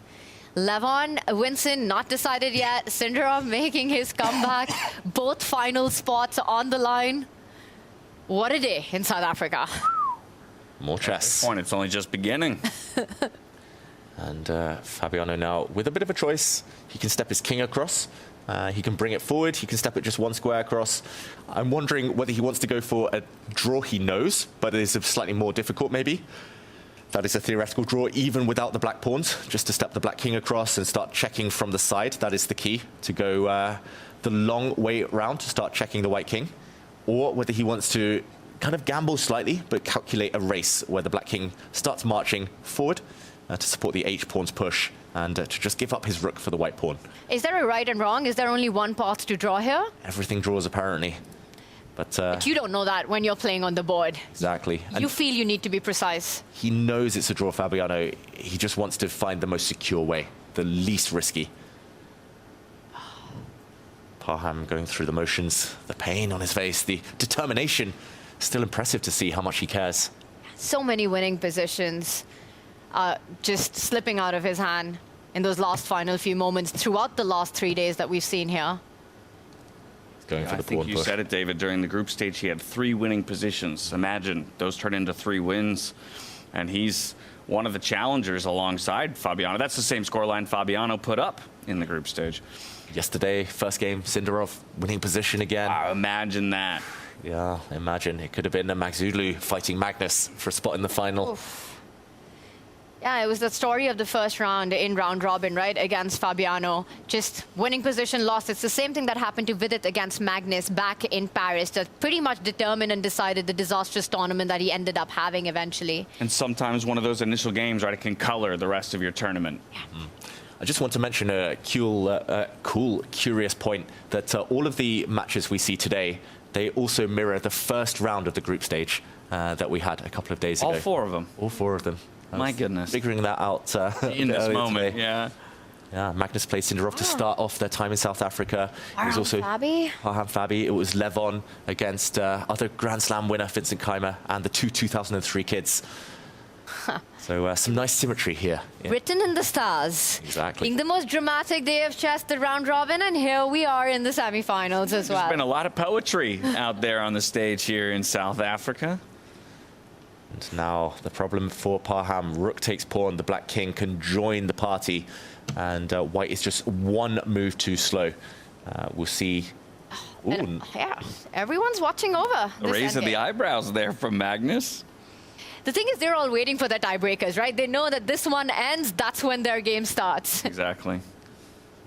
Levon, Vincent, not decided yet. Sindarov making his comeback. Both final spots on the line. What a day in South Africa. More chess. At this point, it's only just beginning. And Fabiano now with a bit of a choice. He can step his king across. He can bring it forward. He can step it just 1 square across. I'm wondering whether he wants to go for a draw he knows, but is slightly more difficult maybe. That is a theoretical draw, even without the black pawns, just to step the black king across and start checking from the side. That is the key, to go the long way round to start checking the white king, or whether he wants to kind of gamble slightly, but calculate a race where the black king starts marching forward to support the h-pawn's push and to just give up his rook for the white pawn. Is there a right and wrong? Is there only one path to draw here? Everything draws, apparently. But you don't know that when you're playing on the board. Exactly. You feel you need to be precise. He knows it's a draw, Fabiano. He just wants to find the most secure way, the least risky. Parham going through the motions, the pain on his face, the determination. Still impressive to see how much he cares. So many winning positions just slipping out of his hand in those last final few moments throughout the last 3 days that we've seen here. Going for the pawn push. You said it, David. During the group stage, he had 3 winning positions. Imagine those turn into 3 wins, and he's one of the challengers alongside Fabiano. That's the same scoreline Fabiano put up in the group stage. Yesterday, first game, Sindarov winning position again. Wow, imagine that. Yeah, imagine. It could have been a Maghsoodloo fighting Magnus for a spot in the final. Oof. Yeah, it was the story of the first round in round robin, right, against Fabiano. Just winning position lost. It's the same thing that happened to Vidit against Magnus back in Paris. That pretty much determined and decided the disastrous tournament that he ended up having eventually. And sometimes one of those initial games, right, it can color the rest of your tournament. Yeah. I just want to mention a cool, curious point that all of the matches we see today, they also mirror the first round of the group stage that we had a couple of days ago. All 4 of them? All 4 of them. My goodness. Figuring that out in this moment, today. yeah. Yeah, Magnus played Sindarov to start off their time in South Africa. It was also Fabi. Parham Fabi. It was Levon against other Grand Slam winner Vincent Keymer and the 2003 kids. So some nice symmetry here. Yeah. Written in the stars. Exactly. Being the most dramatic day of chess, the round robin, and here we are in the semifinals as well. There's been a lot of poetry out there on the stage here in South Africa. And now the problem for Parham, rook takes pawn, the black king can join the party, and white is just 1 move too slow. We'll see. And, yeah, everyone's watching over. A raise of the eyebrows there from Magnus. The thing is, they're all waiting for their tiebreakers, right? They know that this one ends, that's when their game starts. Exactly.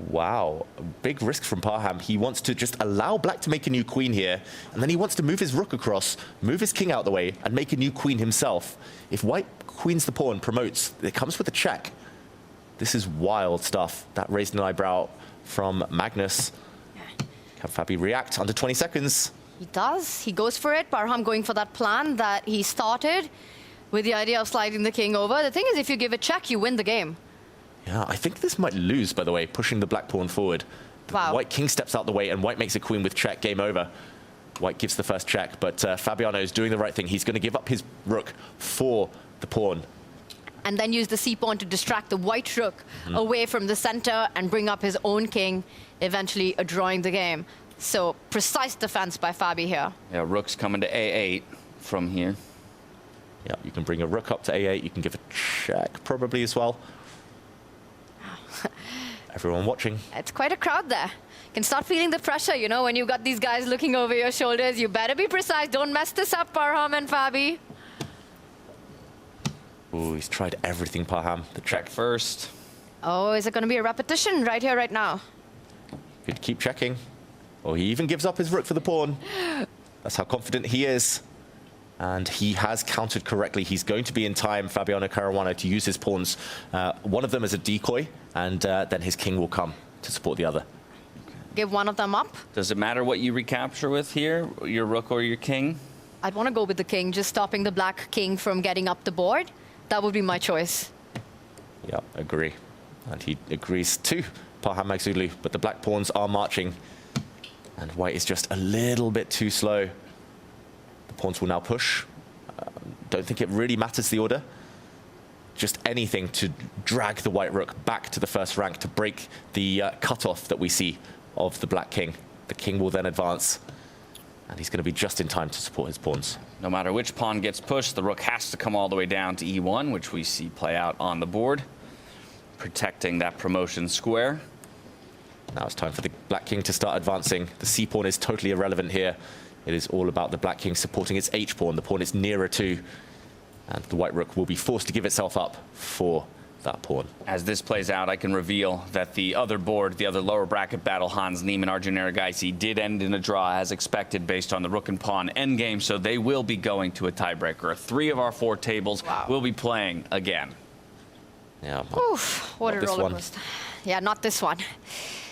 Wow, big risk from Parham. He wants to just allow black to make a new queen here, and then he wants to move his rook across, move his king out the way, and make a new queen himself. If white queens the pawn, promotes, it comes with a check. This is wild stuff. That raised an eyebrow from Magnus. Can Fabi react under 20 seconds? He does. He goes for it. Parham going for that plan that he started with the idea of sliding the king over. The thing is, if you give a check, you win the game. Yeah, I think this might lose, by the way, pushing the black pawn forward. Wow. White king steps out the way, and white makes a queen with check, game over. White gives the first check, but Fabiano is doing the right thing. He's going to give up his rook for the pawn. And then use the c-pawn to distract the white rook away from the center and bring up his own king, eventually drawing the game. So precise defense by Fabi here. Yeah, rook's coming to a8 from here. Yeah, you can bring a rook up to a8. You can give a check probably as well. Everyone watching. It's quite a crowd there. You can start feeling the pressure, you know, when you've got these guys looking over your shoulders. You better be precise. Don't mess this up, Parham and Fabi. Ooh, he's tried everything, Parham. The check first. Oh, is it going to be a repetition right here, right now? Could keep checking. Oh, he even gives up his rook for the pawn. That's how confident he is. And he has countered correctly. He's going to be in time, Fabiano Caruana, to use his pawns. One of them as a decoy, and then his king will come to support the other. Give one of them up. Does it matter what you recapture with here, your rook or your king? I'd want to go with the king, just stopping the black king from getting up the board. That would be my choice. Yeah, agree. And he agrees too, Parham Maghsoodloo, but the black pawns are marching. And white is just a little bit too slow. The pawns will now push. Don't think it really matters the order. Just anything to drag the white rook back to the first rank to break the cutoff that we see of the black king. The king will then advance, and he's going to be just in time to support his pawns. No matter which pawn gets pushed, the rook has to come all the way down to e1, which we see play out on the board, protecting that promotion square. Now it's time for the black king to start advancing. The c-pawn is totally irrelevant here. It is all about the black king supporting its h-pawn. The pawn is nearer to, and the white rook will be forced to give itself up for that pawn. As this plays out, I can reveal that the other board, the other lower bracket battle, Hans Niemann, Arjun Erigaisi, did end in a draw as expected based on the rook and pawn endgame, so they will be going to a tiebreaker. 3 of our 4 tables will be playing again. Yeah. Oof, what a roller coaster. Yeah, not this one.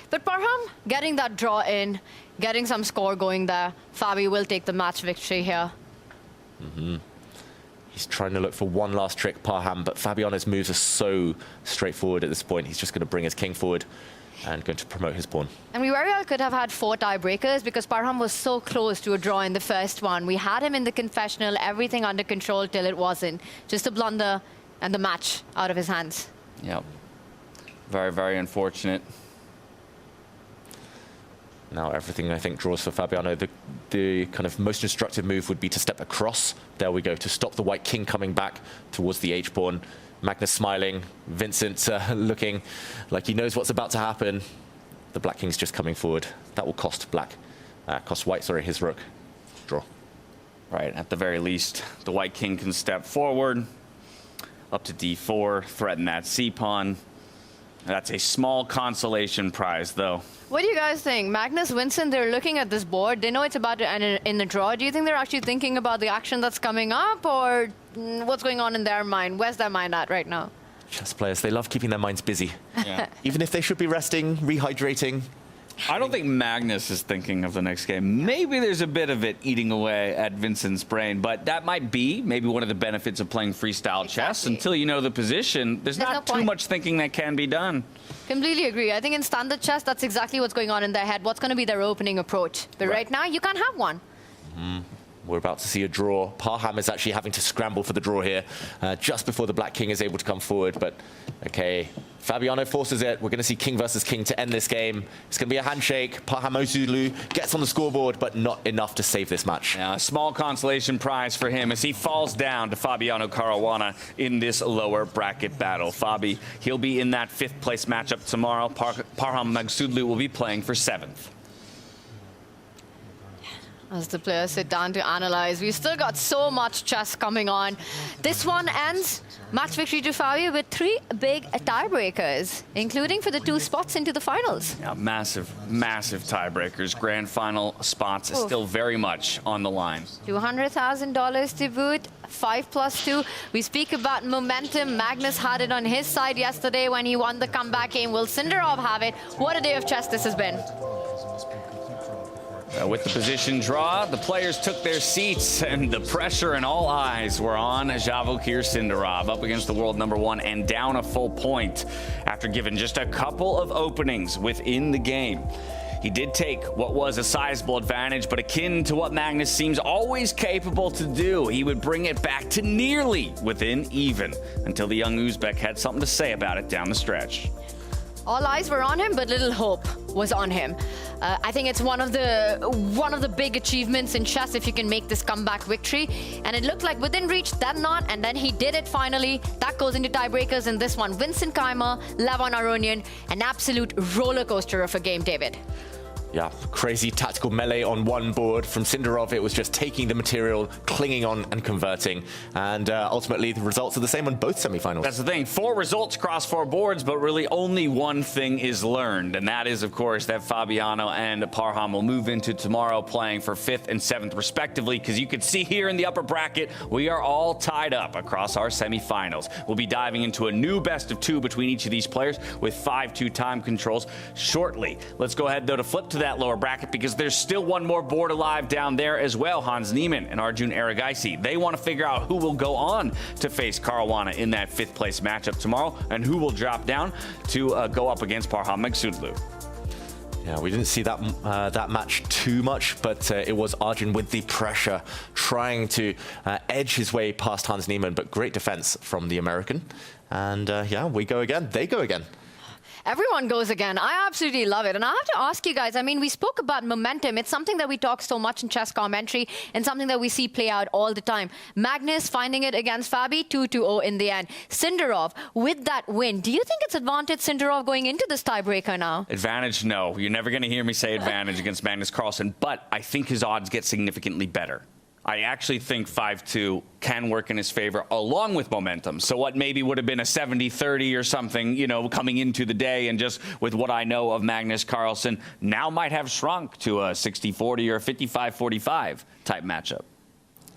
But Parham, getting that draw in, getting some score going there. Fabi will take the match victory here. He's trying to look for one last trick, Parham, but Fabiano's moves are so straightforward at this point. He's just going to bring his king forward and going to promote his pawn. And we very well could have had 4 tiebreakers because Parham was so close to a draw in the first one. We had him in the confessional, everything under control till it wasn't. Just a blunder and the match out of his hands. Yep. Very, very unfortunate. Now everything, I think, draws for Fabiano. The kind of most instructive move would be to step across. There we go, to stop the white king coming back towards the h-pawn. Magnus smiling, Vincent looking like he knows what's about to happen. The black king's just coming forward. That will cost white, sorry, his rook. Draw. Right, at the very least, the white king can step forward, up to d4, threaten that c-pawn. That's a small consolation prize, though. What do you guys think? Magnus, Vincent, they're looking at this board. They know it's about to end in a draw. Do you think they're actually thinking about the action that's coming up, or what's going on in their mind? Where's their mind at right now? Chess players, they love keeping their minds busy. Yeah. Even if they should be resting, rehydrating. I don't think Magnus is thinking of the next game. Maybe there's a bit of it eating away at Vincent's brain, but that might be maybe one of the benefits of playing freestyle chess. Until you know the position, there's not too much thinking that can be done. Completely agree. I think in standard chess, that's exactly what's going on in their head. What's going to be their opening approach? But right now, you can't have one. We're about to see a draw. Parham is actually having to scramble for the draw here just before the black king is able to come forward. But, okay, Fabiano forces it. We're going to see king versus king to end this game. It's going to be a handshake. Parham Maghsoodloo gets on the scoreboard, but not enough to save this match. Yeah, a small consolation prize for him as he falls down to Fabiano Caruana in this lower bracket battle. Fabi, he'll be in that 5th place matchup tomorrow. Parham Maghsoodloo will be playing for 7th. As the players sit down to analyze, we've still got so much chess coming on. This one ends match victory to Fabi with 3 big tiebreakers, including for the 2 spots into the finals. Yeah, massive, massive tiebreakers. Grand final spots is still very much on the line. $200,000 to boot, 5+2. We speak about momentum. Magnus had it on his side yesterday when he won the comeback game. Will Sindarov have it? What a day of chess this has been. With the position draw, the players took their seats, and the pressure and all eyes were on Javokhir Sindarov, up against the world #1 and down a full point after given just a couple of openings within the game. He did take what was a sizable advantage, but akin to what Magnus seems always capable to do, he would bring it back to nearly within even until the young Uzbek had something to say about it down the stretch. All eyes were on him, but little hope was on him. I think it's one of the big achievements in chess if you can make this comeback victory. And it looked like within reach, then not, and then he did it finally. That goes into tiebreakers in this one. Vincent Keymer, Levon Aronian, an absolute roller coaster of a game, David. Yeah, crazy tactical melee on one board. From Sindarov, it was just taking the material, clinging on and converting. And ultimately, the results are the same on both semifinals. That's the thing. 4 results across 4 boards, but really only one thing is learned. And that is, of course, that Fabiano and Parham will move into tomorrow playing for 5th and 7th, respectively. Because you can see here in the upper bracket, we are all tied up across our semifinals. We'll be diving into a new best of 2 between each of these players with 5-2 time controls shortly. Let's go ahead, though, to flip to that lower bracket because there's still one more board alive down there as well. Hans Niemann and Arjun Erigaisi. They want to figure out who will go on to face Caruana in that 5th place matchup tomorrow and who will drop down to go up against Parham Maghsoodloo. Yeah, we didn't see that that match too much, but it was Arjun with the pressure, trying to edge his way past Hans Niemann, but great defense from the American. And yeah, we go again. They go again. Everyone goes again. I absolutely love it. And I have to ask you guys, I mean, we spoke about momentum. It's something that we talk so much in chess commentary and something that we see play out all the time. Magnus finding it against Fabi, 2-0 in the end. Sindarov, with that win, do you think it's advantage Sindarov going into this tiebreaker now? Advantage, no. You're never going to hear me say advantage against Magnus Carlsen, but I think his odds get significantly better. I actually think 5-2 can work in his favor along with momentum. So what maybe would have been a 70-30 or something, you know, coming into the day, and just with what I know of Magnus Carlsen, now might have shrunk to a 60-40 or a 55-45 type matchup.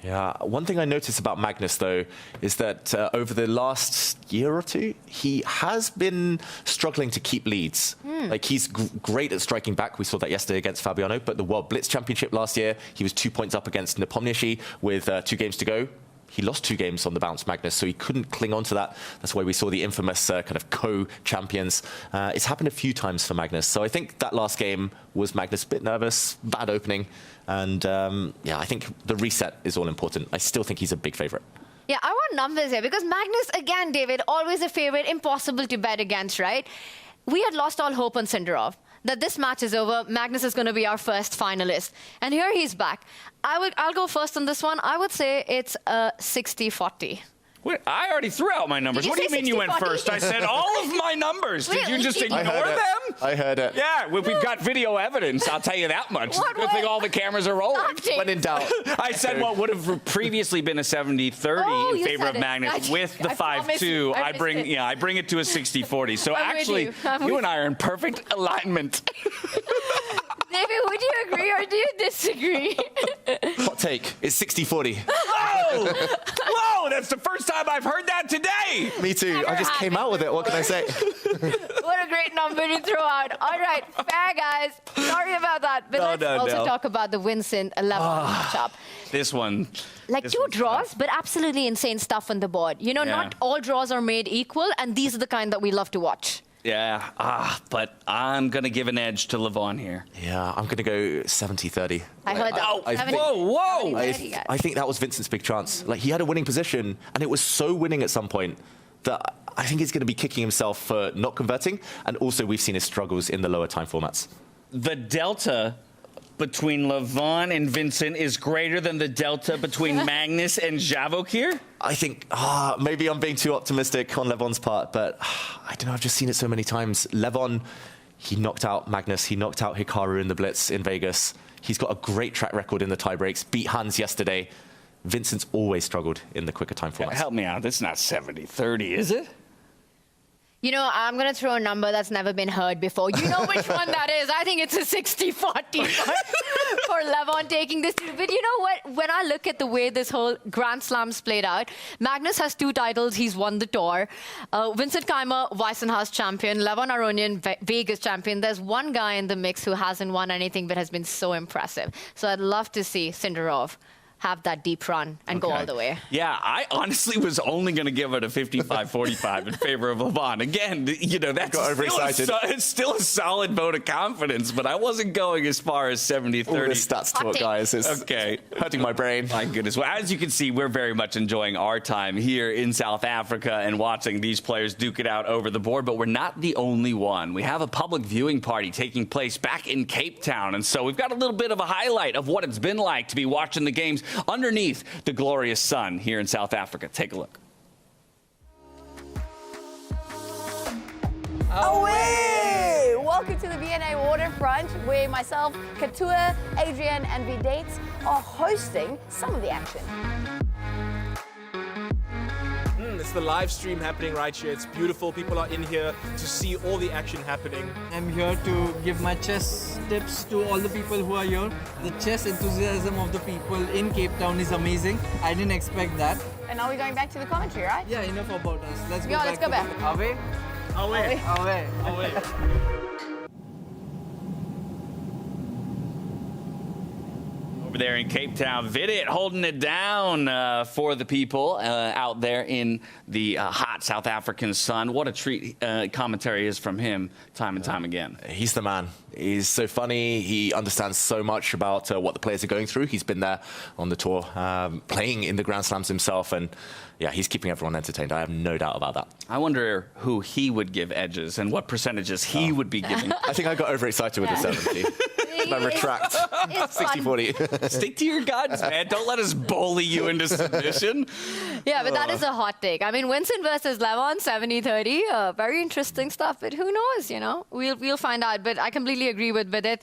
Yeah, one thing I noticed about Magnus, though, is that over the last year or two, he has been struggling to keep leads. Like, he's great at striking back. We saw that yesterday against Fabiano, but the World Blitz Championship last year, he was 2 points up against Nepomniachtchi with 2 games to go. He lost 2 games on the bounce, Magnus, so he couldn't cling on to that. That's why we saw the infamous kind of co-champions. It's happened a few times for Magnus. So I think that last game was Magnus a bit nervous, bad opening. And yeah, I think the reset is all important. I still think he's a big favorite. Yeah, I want numbers here because Magnus, again, David, always a favorite, impossible to bet against, right? We had lost all hope on Sindarov that this match is over. Magnus is going to be our first finalist. And here he's back. I'll go first on this one. I would say it's a 60-40. Wait, I already threw out my numbers. What do you mean you went first? I said all of my numbers. Did you just ignore them? I heard it. Yeah, we've got video evidence. I'll tell you that much. Good thing all the cameras are rolling. When in doubt. I said what would have previously been a 70-30 in favor of Magnus. With the 5-2, I bring it to a 60-40. So actually, you and I are in perfect alignment. David, would you agree or do you disagree? Hot take. It's 60-40. Whoa! Whoa! That's the first time I've heard that today. Me too. I just came out with it. What can I say? What a great number to throw out. All right, fair, guys. Sorry about that. But let's also talk about the Vincent 11 matchup. This one. Like 2 draws, but absolutely insane stuff on the board. You know, not all draws are made equal, and these are the kind that we love to watch. Yeah, but I'm going to give an edge to Levon here. Yeah, I'm going to go 70-30. I heard that. Whoa! I think that was Vincent's big chance. Like, he had a winning position, and it was so winning at some point that I think he's going to be kicking himself for not converting. And also, we've seen his struggles in the lower time formats. The delta between Levon and Vincent is greater than the delta between Magnus and Javokhir? I think maybe I'm being too optimistic on Levon's part, but I don't know, I've just seen it so many times. Levon, he knocked out Magnus, he knocked out Hikaru in the Blitz in Vegas. He's got a great track record in the tiebreaks, beat Hans yesterday. Vincent's always struggled in the quicker time formats. Help me out, it's not 70-30, is it? You know, I'm going to throw a number that's never been heard before. You know which one that is. I think it's a 60-40 for Levon taking this. But you know what? When I look at the way this whole Grand Slam's played out, Magnus has 2 titles. He's won the tour. Vincent Keymer, Weissenhaus champion. Levon Aronian, Vegas champion. There's one guy in the mix who hasn't won anything but has been so impressive. So I'd love to see Sindarov have that deep run and go all the way. Yeah, I honestly was only going to give it a 55-45 in favor of Levon. Again, you know, that's it's still a solid vote of confidence, but I wasn't going as far as 70-30. All this stats talk, guys, is hurting my brain. My goodness. Well, as you can see, we're very much enjoying our time here in South Africa and watching these players duke it out over the board, but we're not the only one. We have a public viewing party taking place back in Cape Town, and so we've got a little bit of a highlight of what it's been like to be watching the games underneath the glorious sun here in South Africa. Take a look. Away! Welcome to the V&A Waterfront, where myself, Katua, Adrian, and V Dates are hosting some of the action. It's the live stream happening right here. It's beautiful. People are in here to see all the action happening. I'm here to give my chess tips to all the people who are here. The chess enthusiasm of the people in Cape Town is amazing. I didn't expect that. And now we're going back to the commentary, right? Yeah, enough about us. Let's go let's go back. Away? Away. Away. Away. Over there in Cape Town, Vidit holding it down for the people out there in the hot South African sun. What a treat commentary is from him time and time again. He's the man. He's so funny. He understands so much about what the players are going through. He's been there on the tour, playing in the Grand Slams himself, and yeah, he's keeping everyone entertained. I have no doubt about that. I wonder who he would give edges and what percentages he would be giving. I think I got overexcited with the 70. I retract. 60-40. Stick to your guns, man. Don't let us bully you into submission. Yeah, but that is a hot take. I mean, Vincent versus Levon, 70-30, very interesting stuff. But who knows, you know? We'll find out. But I completely agree with Vidit.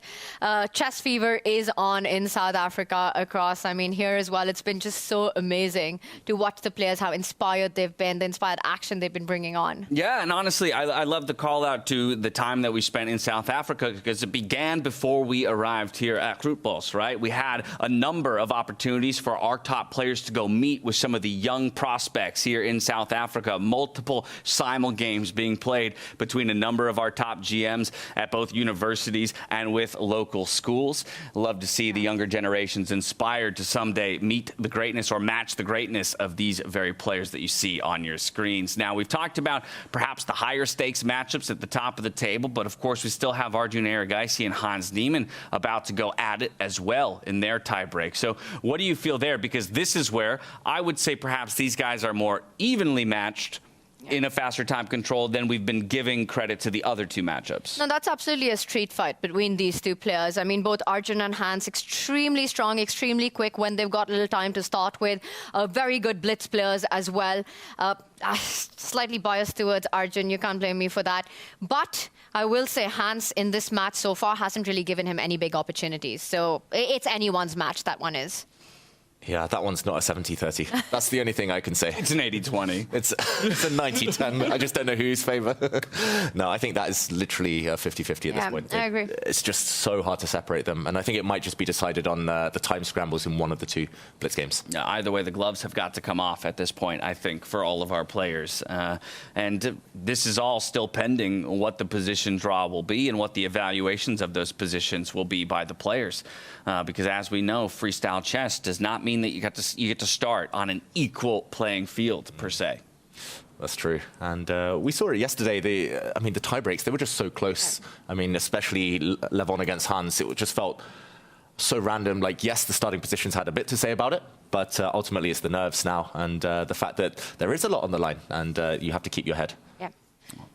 Chess fever is on in South Africa across. I mean, here as well, it's been just so amazing to watch the players, how inspired they've been, the inspired action they've been bringing on. Yeah, and honestly, I love the call out to the time that we spent in South Africa, because it began before we arrived here at Grootbos, right? We had a number of opportunities for our top players to go meet with some of the young prospects here in South Africa. Multiple simul games being played between a number of our top GMs at both universities and with local schools. Love to see the younger generations inspired to someday meet the greatness or match the greatness of these very players that you see on your screens. Now, we've talked about perhaps the higher stakes matchups at the top of the table, but of course we still have Arjun Erigaisi and Hans Niemann about to go at it as well in their tiebreak. So what do you feel there? Because this is where I would say perhaps these guys are more evenly matched in a faster time control than we've been giving credit to the other two matchups. No, that's absolutely a street fight between these two players. I mean, both Arjun and Hans, extremely strong, extremely quick when they've got a little time to start with. Very good blitz players as well. Slightly biased towards Arjun, you can't blame me for that. But I will say Hans in this match so far hasn't really given him any big opportunities. So it's anyone's match, that one is. Yeah, that one's not a 70-30. That's the only thing I can say. It's an 80-20. It's a 90-10. I just don't know whose favour. No, I think that is literally 50-50 at this point. I agree. It's just so hard to separate them. And I think it might just be decided on the time scrambles in one of the two blitz games. Yeah, either way, the gloves have got to come off at this point, I think, for all of our players. And this is all still pending what the position draw will be and what the evaluations of those positions will be by the players. Because as we know, freestyle chess does not mean that you get to start on an equal playing field per se. That's true. And we saw it yesterday. The tie breaks, they were just so close. I mean, especially Levon against Hans, it just felt so random. Like, yes, the starting positions had a bit to say about it, but ultimately it's the nerves now and the fact that there is a lot on the line and you have to keep your head. Yeah.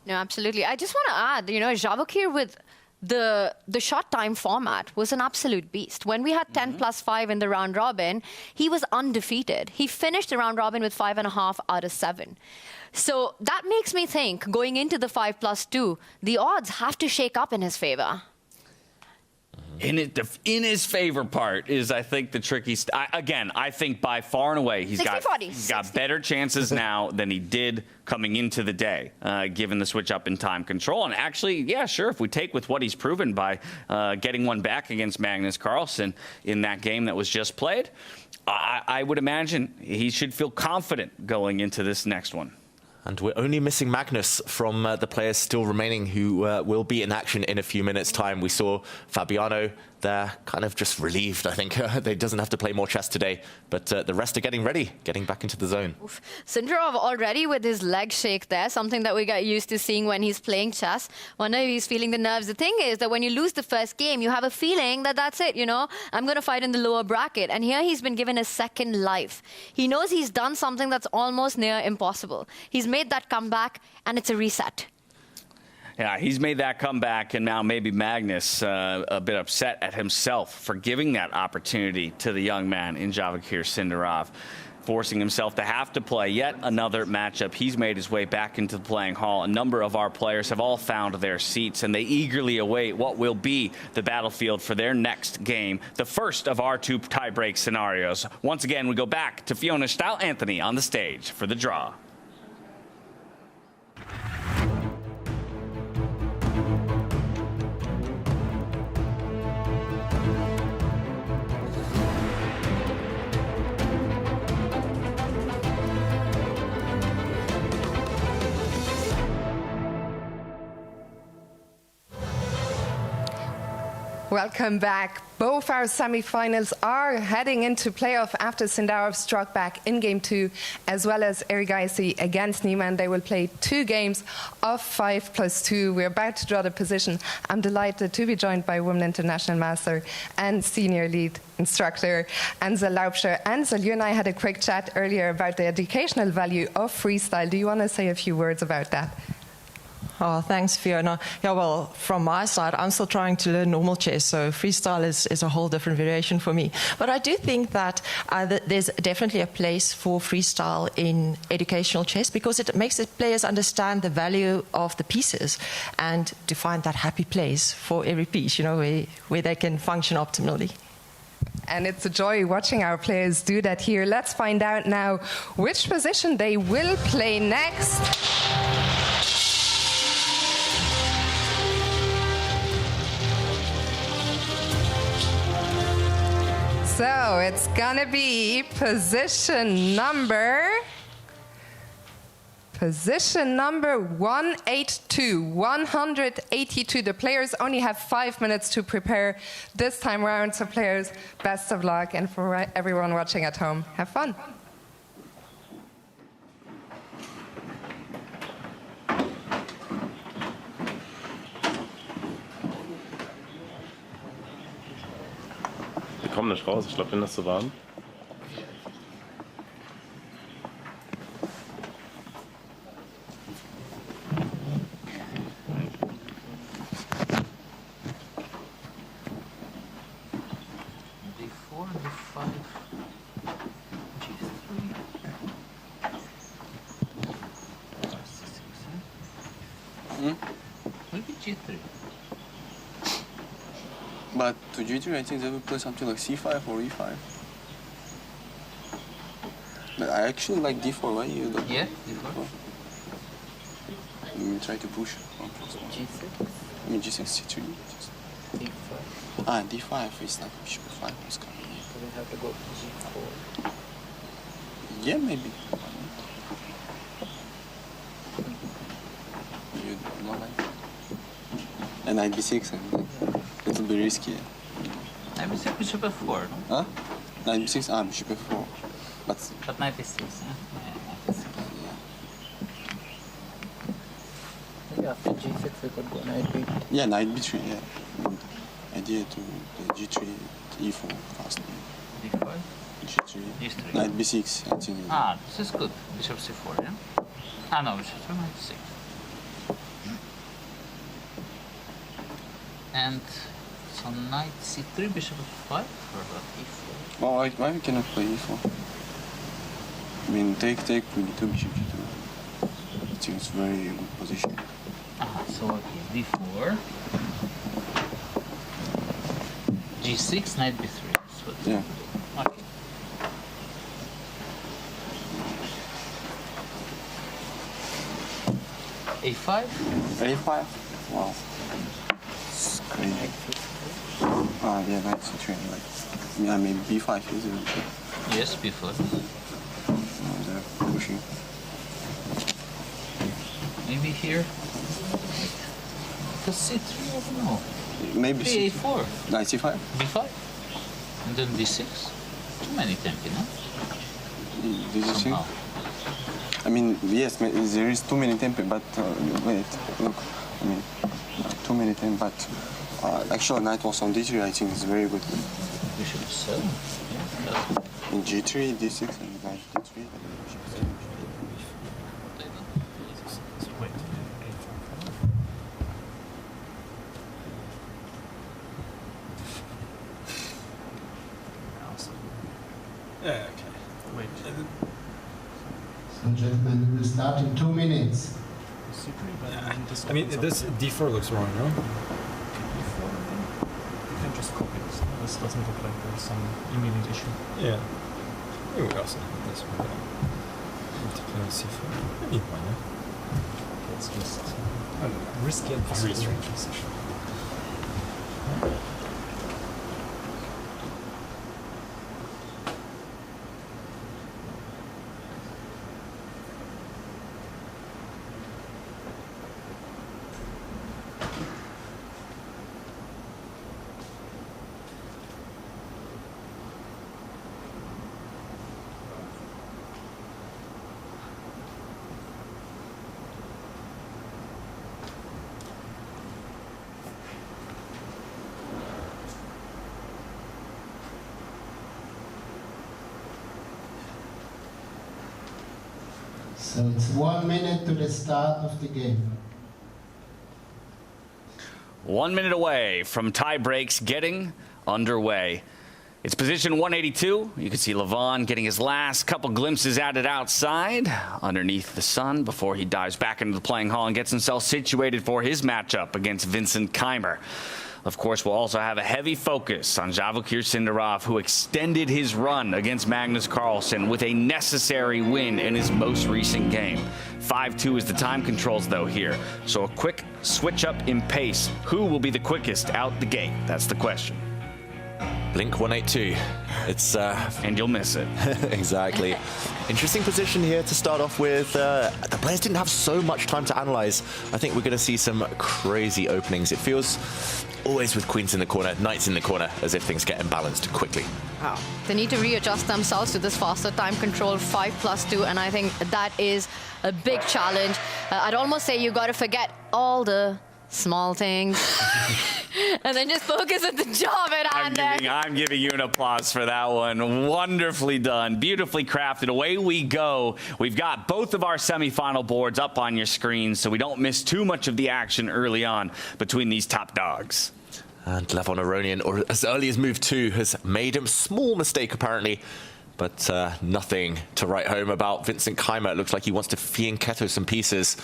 No, absolutely. I just want to add, you know, Javokhir with the short time format was an absolute beast. When we had 10+5 in the round robin, he was undefeated. He finished the round robin with 5.5 out of 7. So that makes me think, going into the 5+2, the odds have to shake up in his favor. In his favor part is, I think, the tricky. Again, I think by far and away he's got better chances now than he did coming into the day, given the switch up in time control. And actually, yeah, sure, if we take with what he's proven by getting one back against Magnus Carlsen in that game that was just played, I would imagine he should feel confident going into this next one. And we're only missing Magnus from the players still remaining who will be in action in a few minutes' time. We saw Fabiano there, kind of just relieved, I think. They doesn't have to play more chess today, but the rest are getting ready, getting back into the zone. Oof. Sindarov already with his leg shake there, something that we get used to seeing when he's playing chess. Wonder if he's feeling the nerves. The thing is that when you lose the first game, you have a feeling that that's it, you know, I'm going to fight in the lower bracket. And here he's been given a second life. He knows he's done something that's almost near impossible. He's made that comeback, and it's a reset. Yeah, he's made that comeback, and now maybe Magnus a bit upset at himself for giving that opportunity to the young man in Javokhir Sindarov, forcing himself to have to play yet another matchup. He's made his way back into the playing hall. A number of our players have all found their seats, and they eagerly await what will be the battlefield for their next game, the first of our two tie-break scenarios. Once again, we go back to Fiona Stahl-Anthony on the stage for the draw. Welcome back. Both our semifinals are heading into playoff after Sindarov struck back in Game 2, as well as Erigaisi against Niemann. They will play 2 games of 5+2. We're about to draw the position. I'm delighted to be joined by Women International Master and Senior Lead Instructor Ansel Laubscher. Ansel, you and I had a quick chat earlier about the educational value of freestyle. Do you want to say a few words about that? Oh, thanks, Fiona. Yeah, well, from my side, I'm still trying to learn normal chess, so freestyle is a whole different variation for me. But I do think that there's definitely a place for freestyle in educational chess because it makes the players understand the value of the pieces and to find that happy place for every piece, you know, where they can function optimally. And it's a joy watching our players do that here. Let's find out now which position they will play next. So it's gonna be position number 182, 182. The players only have 5 minutes to prepare this time round. So players, best of luck, and for everyone watching at home, have fun. Wir kommen nicht raus, ich glaube, wenn das so warm. Maybe G3. But to G3, I think they will play something like C5 or E5. But I actually like D4. Why you don't? Yeah, D4. You try to push. G6. I mean G6, C3. D5. Ah, D5 is like bishop 5 is coming. So we have to go G4. Yeah, maybe. You don't like it? And knight B6, and it'll be risky. Knight B6, bishop F4, no? Huh? Knight B6, ah, bishop F4. But knight B6, yeah? Yeah, knight B6. Maybe after G6 we could go knight B3. Yeah, knight B3, yeah. And idea to the G3, E4 fast. D5? G3. G3. Knight B6, I think. Ah, this is good. Bishop C4, yeah? Ah, no, bishop C4, knight B6. And so knight C3, bishop F5 or E4? Oh, why we cannot play E4? I mean, take with 2 bishop G2. I think it's very good position. So okay, D4, G6, knight B3. So yeah. Okay. A5? A5? Wow. It's crazy. Ah, yeah, knight C3. Like, yeah, maybe B5 is it? Yes, B4. Oh, they're pushing. Maybe here? Because C3, I don't know. Maybe A4. Knight C5? B5. And then D6. Too many tempi, no? D6? I mean, yes, there is too many tempi, but wait, look. I mean, too many tempi, but actually knight was on D3, I think it's very good. Bishop 7. Yeah, in G3, D6, and knight D3. Yeah, okay. Wait. So, gentlemen, we will start in 2 minutes. Yeah. I mean, this D4 looks wrong, no? D4, you can just copy this. This doesn't look like there's some immediate issue. Yeah. We would also have this one. To play C4. Maybe why not? It's just risky and very strange position. So it's 1 minute to the start of the game. 1 minute away from tie breaks getting underway. It's position 182. You can see Levon getting his last couple glimpses at it outside underneath the sun before he dives back into the playing hall and gets himself situated for his matchup against Vincent Keymer. Of course, we'll also have a heavy focus on Javokhir Sindarov, who extended his run against Magnus Carlsen with a necessary win in his most recent game. 5-2 is the time controls, though, here. So a quick switch up in pace. Who will be the quickest out the gate? That's the question. Blink 182. It's and you'll miss it. Exactly. Interesting position here to start off with. The players didn't have so much time to analyze. I think we're going to see some crazy openings. It feels always with queens in the corner, knights in the corner, as if things get imbalanced quickly. Wow. They need to readjust themselves to this faster time control, 5+2, and I think that is a big challenge. I'd almost say you got to forget all the small things and then just focus on the job at hand. I'm giving you an applause for that one. Wonderfully done, beautifully crafted. Away we go. We've got both of our semifinal boards up on your screen so we don't miss too much of the action early on between these top dogs. And Levon Aronian, or as early as move 2, has made a small mistake apparently, but nothing to write home about. Vincent Keymer, it looks like he wants to fianchetto some pieces.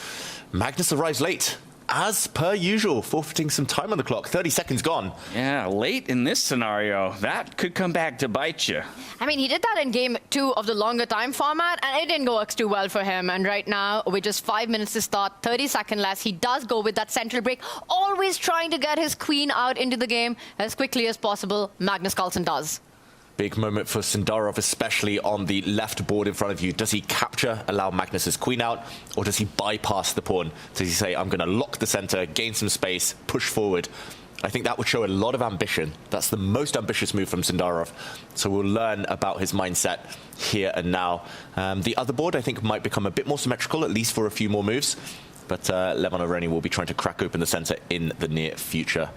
Magnus arrives late, as per usual, forfeiting some time on the clock. 30 seconds gone. Yeah, late in this scenario. That could come back to bite you. I mean, he did that in game 2 of the longer time format, and it didn't go too well for him. And right now, with just 5 minutes to start, 30 seconds less, he does go with that central break, always trying to get his queen out into the game as quickly as possible. Magnus Carlsen does. Big moment for Sindarov, especially on the left board in front of you. Does he capture, allow Magnus's queen out, or does he bypass the pawn? Does he say, I'm going to lock the center, gain some space, push forward? I think that would show a lot of ambition. That's the most ambitious move from Sindarov. So we'll learn about his mindset here and now. The other board, I think, might become a bit more symmetrical, at least for a few more moves. But Levon Aronian will be trying to crack open the center in the near future.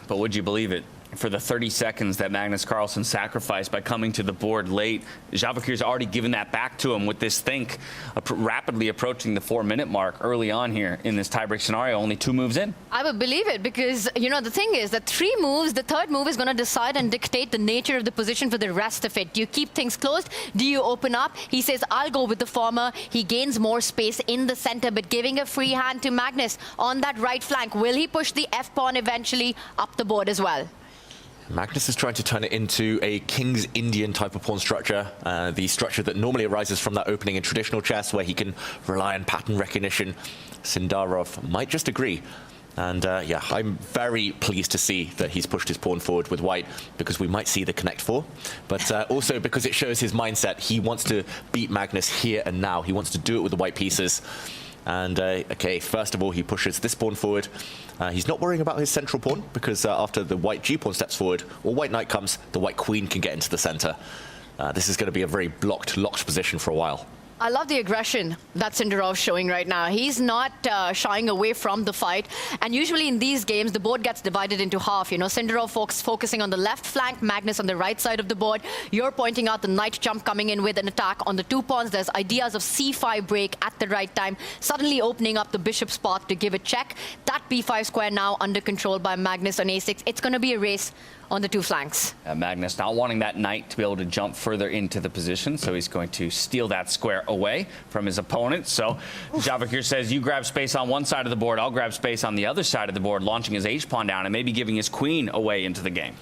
But would you believe it? For the 30 seconds that Magnus Carlsen sacrificed by coming to the board late, Javokhir's already given that back to him with this think, rapidly approaching the 4-minute mark early on here in this tiebreak scenario, only 2 moves in. I would believe it because, you know, the thing is that 3 moves, the third move is going to decide and dictate the nature of the position for the rest of it. Do you keep things closed? Do you open up? He says, I'll go with the former. He gains more space in the center, but giving a free hand to Magnus on that right flank. Will he push the F-pawn eventually up the board as well? Magnus is trying to turn it into a King's Indian type of pawn structure, the structure that normally arises from that opening in traditional chess where he can rely on pattern recognition. Sindarov might just agree. And yeah, I'm very pleased to see that he's pushed his pawn forward with white because we might see the connect 4, but also because it shows his mindset. He wants to beat Magnus here and now. He wants to do it with the white pieces. And okay, first of all, he pushes this pawn forward. He's not worrying about his central pawn because after the white g-pawn steps forward or white knight comes, the white queen can get into the center. This is going to be a very locked position for a while. I love the aggression that Sindarov's showing right now. He's not shying away from the fight. And usually in these games, the board gets divided into half. You know, Sindarov focusing on the left flank, Magnus on the right side of the board. You're pointing out the knight jump coming in with an attack on the 2 pawns. There's ideas of c5 break at the right time, suddenly opening up the bishop spot to give a check. That b5 square now under control by Magnus on a6. It's going to be a race on the 2 flanks. Magnus not wanting that knight to be able to jump further into the position, so he's going to steal that square away from his opponent. So Javokhir says, you grab space on one side of the board, I'll grab space on the other side of the board, launching his h-pawn down and maybe giving his queen away into the game.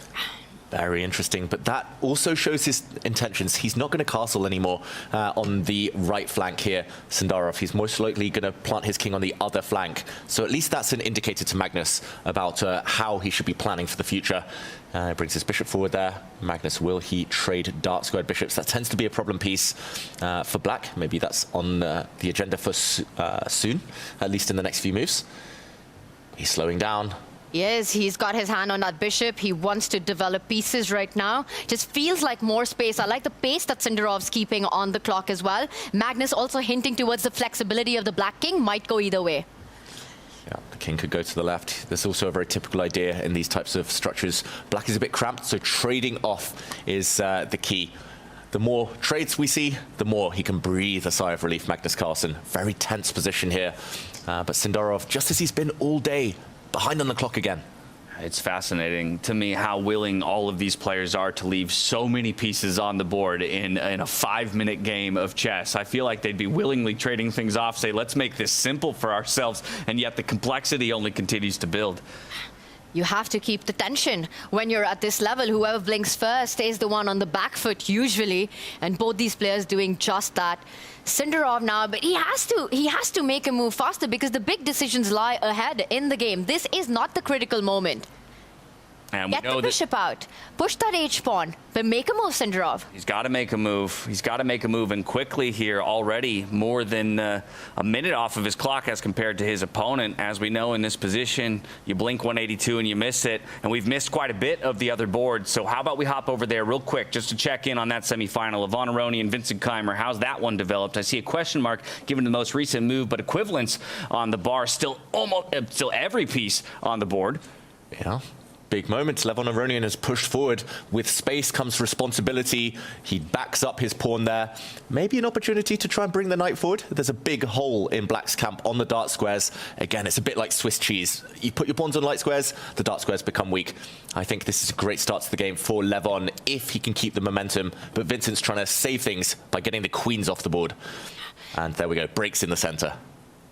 Very interesting, but that also shows his intentions. He's not going to castle anymore on the right flank here, Sindarov. He's most likely going to plant his king on the other flank. So at least that's an indicator to Magnus about how he should be planning for the future. Brings his bishop forward there. Magnus, will he trade dark squared bishops? That tends to be a problem piece for black. Maybe that's on the agenda for soon, at least in the next few moves. He's slowing down. Yes, he's got his hand on that bishop. He wants to develop pieces right now. Just feels like more space. I like the pace that Sindarov's keeping on the clock as well. Magnus also hinting towards the flexibility of the black king. Might go either way. Yeah, the king could go to the left. There's also a very typical idea in these types of structures. Black is a bit cramped, so trading off is the key. The more trades we see, the more he can breathe a sigh of relief, Magnus Carlsen. Very tense position here. But Sindarov, just as he's been all day, behind on the clock again. It's fascinating to me how willing all of these players are to leave so many pieces on the board in a 5-minute game of chess. I feel like they'd be willingly trading things off, say, let's make this simple for ourselves, and yet the complexity only continues to build. You have to keep the tension when you're at this level. Whoever blinks first is the one on the back foot usually, and both these players doing just that. Sindarov now, but he has to make a move faster because the big decisions lie ahead in the game. This is not the critical moment. And Get the bishop out. Push that H-pawn, but make a move, Sindarov. He's got to make a move. He's got to make a move, and quickly here already, more than a minute off of his clock as compared to his opponent. As we know in this position, you blink 182 and you miss it, and we've missed quite a bit of the other board. So how about we hop over there real quick just to check in on that semifinal. Levon Aronian and Vincent Keymer, how's that one developed? I see a question mark given the most recent move, but equivalence on the bar, still every piece on the board. Yeah. Big moment. Levon Aronian has pushed forward. With space comes responsibility. He backs up his pawn there. Maybe an opportunity to try and bring the knight forward. There's a big hole in black's camp on the dart squares. Again, it's a bit like Swiss cheese. You put your pawns on light squares, the dart squares become weak. I think this is a great start to the game for Levon if he can keep the momentum. But Vincent's trying to save things by getting the queens off the board. And there we go, breaks in the center.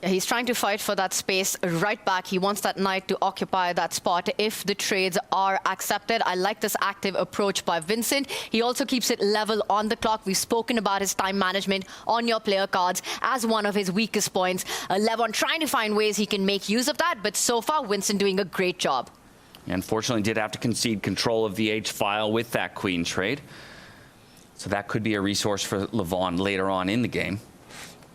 He's trying to fight for that space right back. He wants that knight to occupy that spot if the trades are accepted. I like this active approach by Vincent. He also keeps it level on the clock. We've spoken about his time management on your player cards as one of his weakest points. Levon trying to find ways he can make use of that, but so far Vincent doing a great job. Unfortunately did have to concede control of the H-file with that queen trade. So that could be a resource for Levon later on in the game.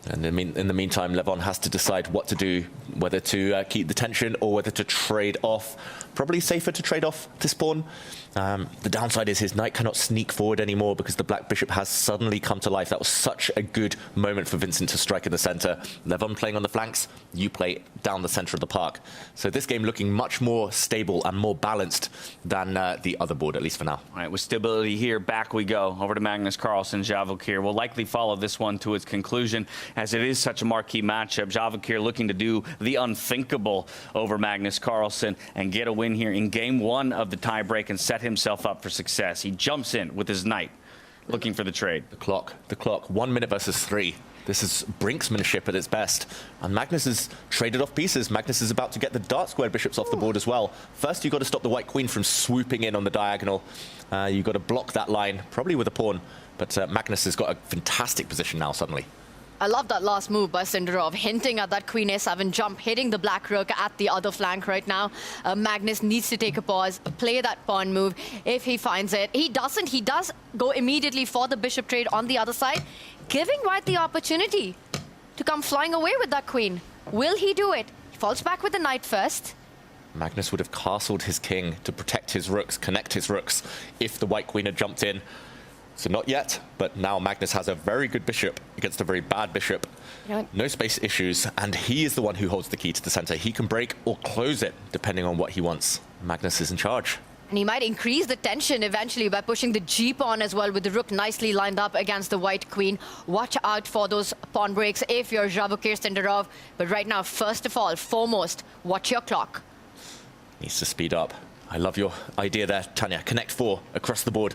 And in the meantime, Levon has to decide what to do, whether to keep the tension or whether to trade off. Probably safer to trade off this pawn. The downside is his knight cannot sneak forward anymore because the black bishop has suddenly come to life. That was such a good moment for Vincent to strike in the center. Levon playing on the flanks, you play down the center of the park. So this game looking much more stable and more balanced than the other board, at least for now. All right, with stability here, back we go over to Magnus Carlsen. Javokhir will likely follow this one to its conclusion as it is such a marquee matchup. Javokhir looking to do the unthinkable over Magnus Carlsen and get a win here in game one of the tiebreak and set himself up for success. He jumps in with his knight, looking for the trade. The clock. 1 minute versus 3. This is brinksmanship at its best. And Magnus has traded off pieces. Magnus is about to get the dart square bishops off the board as well. First, you've got to stop the white queen from swooping in on the diagonal. You've got to block that line, probably with a pawn. But Magnus has got a fantastic position now suddenly. I love that last move by Sindarov, hinting at that queen a7 jump, hitting the black rook at the other flank right now. Magnus needs to take a pause, play that pawn move if he finds it. He doesn't. He does go immediately for the bishop trade on the other side, giving White the opportunity to come flying away with that queen. Will he do it? He falls back with the knight first. Magnus would have castled his king to protect his rooks, connect his rooks, if the white queen had jumped in. So not yet, but now Magnus has a very good bishop against a very bad bishop. No space issues, and he is the one who holds the key to the center. He can break or close it, depending on what he wants. Magnus is in charge. And he might increase the tension eventually by pushing the g-pawn as well, with the rook nicely lined up against the white queen. Watch out for those pawn breaks if you're Javokhir Sindarov. But right now, first of all, foremost, watch your clock. Needs to speed up. I love your idea there, Tanya. Connect 4 across the board.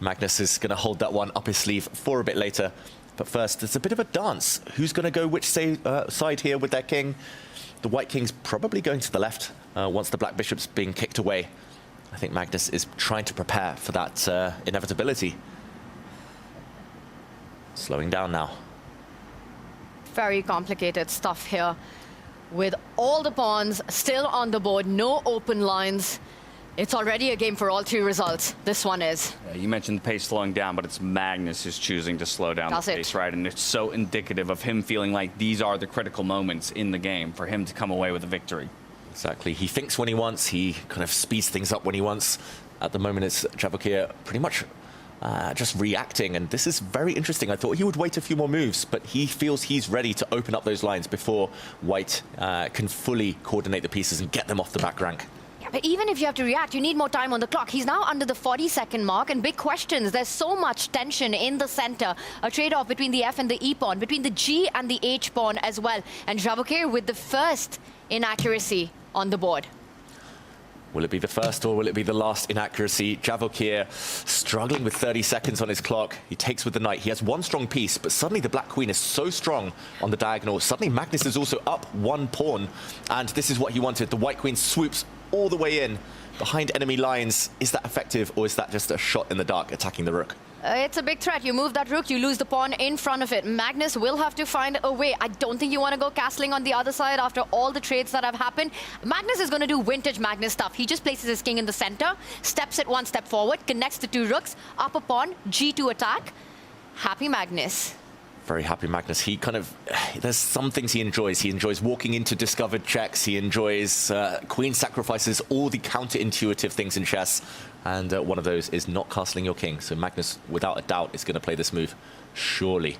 Magnus is going to hold that one up his sleeve for a bit later. But first, it's a bit of a dance. Who's going to go which side here with their king? The white king's probably going to the left once the black bishop's being kicked away. I think Magnus is trying to prepare for that inevitability. Slowing down now. Very complicated stuff here. With all the pawns still on the board, no open lines. It's already a game for all 3 results. This one is. Yeah, you mentioned the pace slowing down, but it's Magnus who's choosing to slow down the pace, right? And it's so indicative of him feeling like these are the critical moments in the game for him to come away with a victory. Exactly. He thinks when he wants. He kind of speeds things up when he wants. At the moment, it's Javokhir pretty much just reacting. And this is very interesting. I thought he would wait a few more moves, but he feels he's ready to open up those lines before White can fully coordinate the pieces and get them off the back rank. But even if you have to react, you need more time on the clock. He's now under the 40-second mark, and big questions. There's so much tension in the center. A trade-off between the F and the E pawn, between the G and the H pawn as well. And Javokhir with the first inaccuracy on the board. Will it be the first or will it be the last inaccuracy? Javokhir struggling with 30 seconds on his clock. He takes with the knight. He has one strong piece, but suddenly the black queen is so strong on the diagonal. Suddenly Magnus is also up one pawn, and this is what he wanted. The white queen swoops all the way in behind enemy lines. Is that effective, or is that just a shot in the dark attacking the rook? It's a big threat. You move that rook, you lose the pawn in front of it. Magnus will have to find a way. I don't think you want to go castling on the other side after all the trades that have happened. Magnus is going to do vintage Magnus stuff. He just places his king in the center, steps it one step forward, connects the two rooks, up a pawn, G2 attack. Happy Magnus. Very happy Magnus. He kind of, there's some things he enjoys. He enjoys walking into discovered checks. He enjoys queen sacrifices, all the counterintuitive things in chess. And one of those is not castling your king. So Magnus, without a doubt, is going to play this move, surely.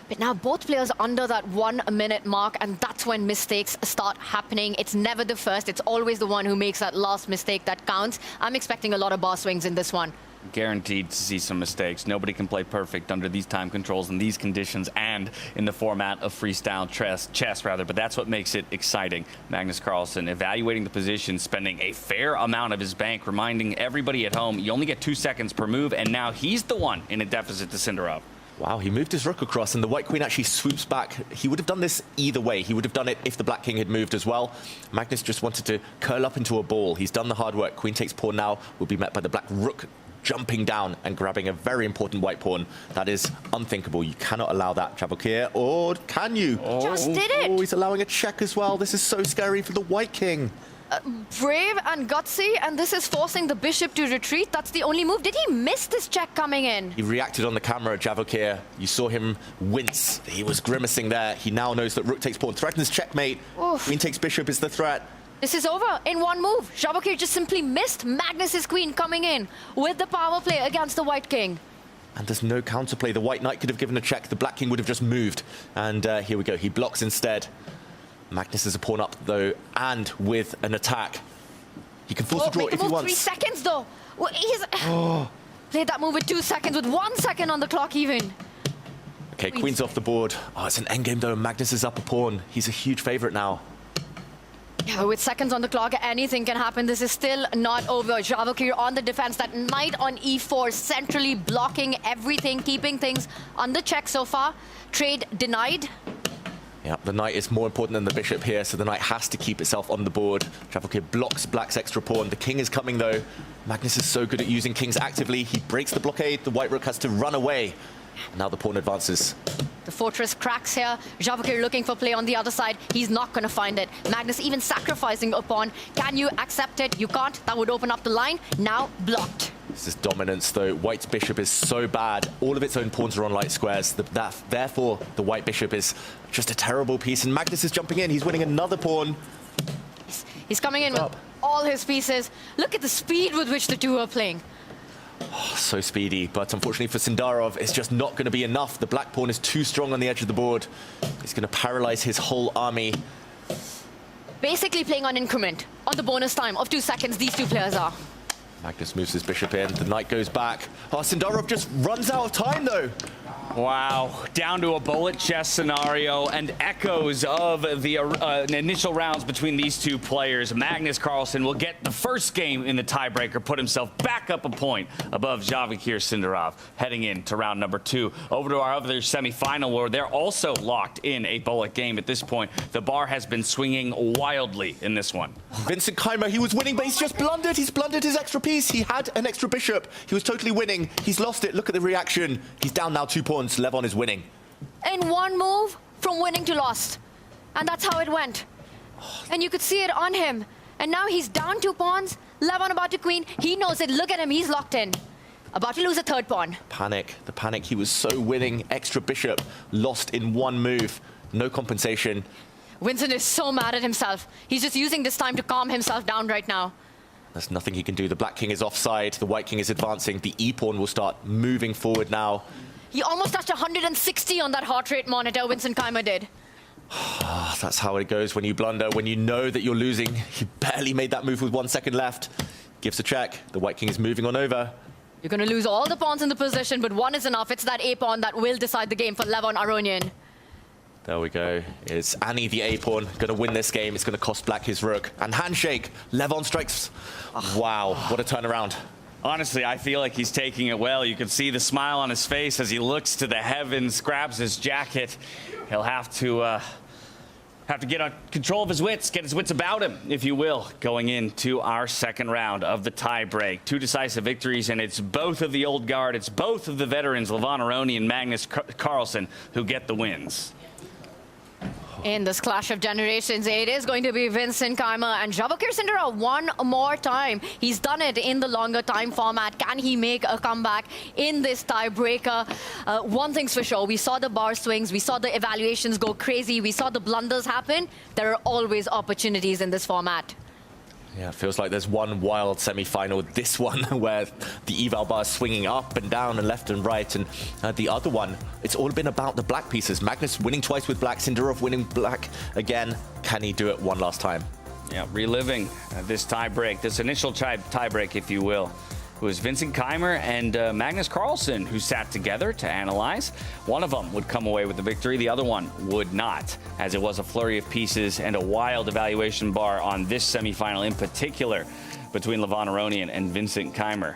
But now both players under that 1 minute mark, and that's when mistakes start happening. It's never the first. It's always the one who makes that last mistake that counts. I'm expecting a lot of bar swings in this one. Guaranteed to see some mistakes. Nobody can play perfect under these time controls and these conditions and in the format of freestyle chess, but that's what makes it exciting. Magnus Carlsen evaluating the position, spending a fair amount of his bank, reminding everybody at home you only get 2 seconds per move, and now he's the one in a deficit to Sindarov. Wow, he moved his rook across, and the white queen actually swoops back. He would have done this either way. He would have done it if the black king had moved as well. Magnus just wanted to curl up into a ball. He's done the hard work. Queen takes pawn now, will be met by the black rook jumping down and grabbing a very important white pawn. That is unthinkable. You cannot allow that, Javokhir. Or can you? Just did it! Oh, he's allowing a check as well. This is so scary for the white king. Brave and gutsy, and this is forcing the bishop to retreat. That's the only move. Did he miss this check coming in? He reacted on the camera, Javokhir. You saw him wince. He was grimacing there. He now knows that rook takes pawn, threatens checkmate. Oof. Queen takes bishop is the threat. This is over in one move. Javokhir just simply missed Magnus's queen coming in with the power play against the white king. And there's no counterplay. The white knight could have given a check. The black king would have just moved. And here we go. He blocks instead. Magnus is a pawn up, though, and with an attack. He can force a draw if he wants. 3 seconds, though. Well, he's played that move with 2 seconds, with 1 second on the clock even. Okay, queen's off the board. Oh, it's an endgame, though. Magnus is up a pawn. He's a huge favorite now. Yeah, with seconds on the clock, anything can happen. This is still not over. Javokhir on the defense. That knight on e4, centrally blocking everything, keeping things under check so far. Trade denied. Yeah, the knight is more important than the bishop here, so the knight has to keep itself on the board. Javokhir blocks black's extra pawn. The king is coming, though. Magnus is so good at using kings actively. He breaks the blockade. The white rook has to run away. And now the pawn advances. The fortress cracks here. Javokhir looking for play on the other side. He's not going to find it. Magnus even sacrificing a pawn. Can you accept it? You can't. That would open up the line. Now blocked. This is dominance, though. White's bishop is so bad. All of its own pawns are on light squares. Therefore, the white bishop is just a terrible piece. And Magnus is jumping in. He's winning another pawn. He's coming in with all his pieces. Look at the speed with which the two are playing. Oh, so speedy, but unfortunately for Sindarov, it's just not going to be enough. The black pawn is too strong on the edge of the board. It's going to paralyze his whole army. Basically playing on increment, on the bonus time of 2 seconds, these two players are. Magnus moves his bishop in, the knight goes back. Oh, Sindarov just runs out of time, though. Wow, down to a bullet chess scenario and echoes of the initial rounds between these two players. Magnus Carlsen will get the first game in the tiebreaker, put himself back up a point above Javokhir Sindarov, heading into round number 2. Over to our other semifinal, where they're also locked in a bullet game at this point. The bar has been swinging wildly in this one. Vincent Keymer, he was winning, but he's just blundered. He's blundered his extra piece. He had an extra bishop. He was totally winning. He's lost it. Look at the reaction. He's down now 2 pawns. Levon is winning. In one move, from winning to lost. And that's how it went. And you could see it on him. And now he's down 2 pawns. Levon about to queen. He knows it. Look at him. He's locked in. About to lose a 3rd pawn. Panic. The panic. He was so winning. Extra bishop. Lost in 1 move. No compensation. Vincent is so mad at himself. He's just using this time to calm himself down right now. There's nothing he can do. The black king is offside. The white king is advancing. The e-pawn will start moving forward now. He almost touched 160 on that heart rate monitor, Vincent Keymer did. That's how it goes when you blunder, when you know that you're losing. He barely made that move with 1 second left. Gives a check. The white king is moving on over. You're going to lose all the pawns in the position, but one is enough. It's that A pawn that will decide the game for Levon Aronian. There we go. Is Annie the A-pawn going to win this game? It's going to cost black his rook. And handshake. Levon strikes. Wow, what a turnaround. Honestly, I feel like he's taking it well. You can see the smile on his face as he looks to the heavens, grabs his jacket. He'll have to get on control of his wits, get his wits about him, if you will, going into our second round of the tie-break. 2 decisive victories, and it's both of the old guard, it's both of the veterans, Levon Aronian and Magnus Carlsen, who get the wins. In this clash of generations, it is going to be Vincent, Keymer, and Javokhir Sindarov one more time. He's done it in the longer time format. Can he make a comeback in this tiebreaker? One thing's for sure, we saw the bar swings, we saw the evaluations go crazy, we saw the blunders happen. There are always opportunities in this format. Yeah, it feels like there's one wild semi-final. This one where the eval bar is swinging up and down and left and right. And the other one, it's all been about the black pieces. Magnus winning twice with black, Sindarov winning black again. Can he do it one last time? Yeah, reliving this tie-break, this initial tie-break, if you will. It was Vincent Keymer and Magnus Carlsen who sat together to analyze. One of them would come away with the victory, the other one would not, as it was a flurry of pieces and a wild evaluation bar on this semifinal in particular between Levon Aronian and Vincent Keymer.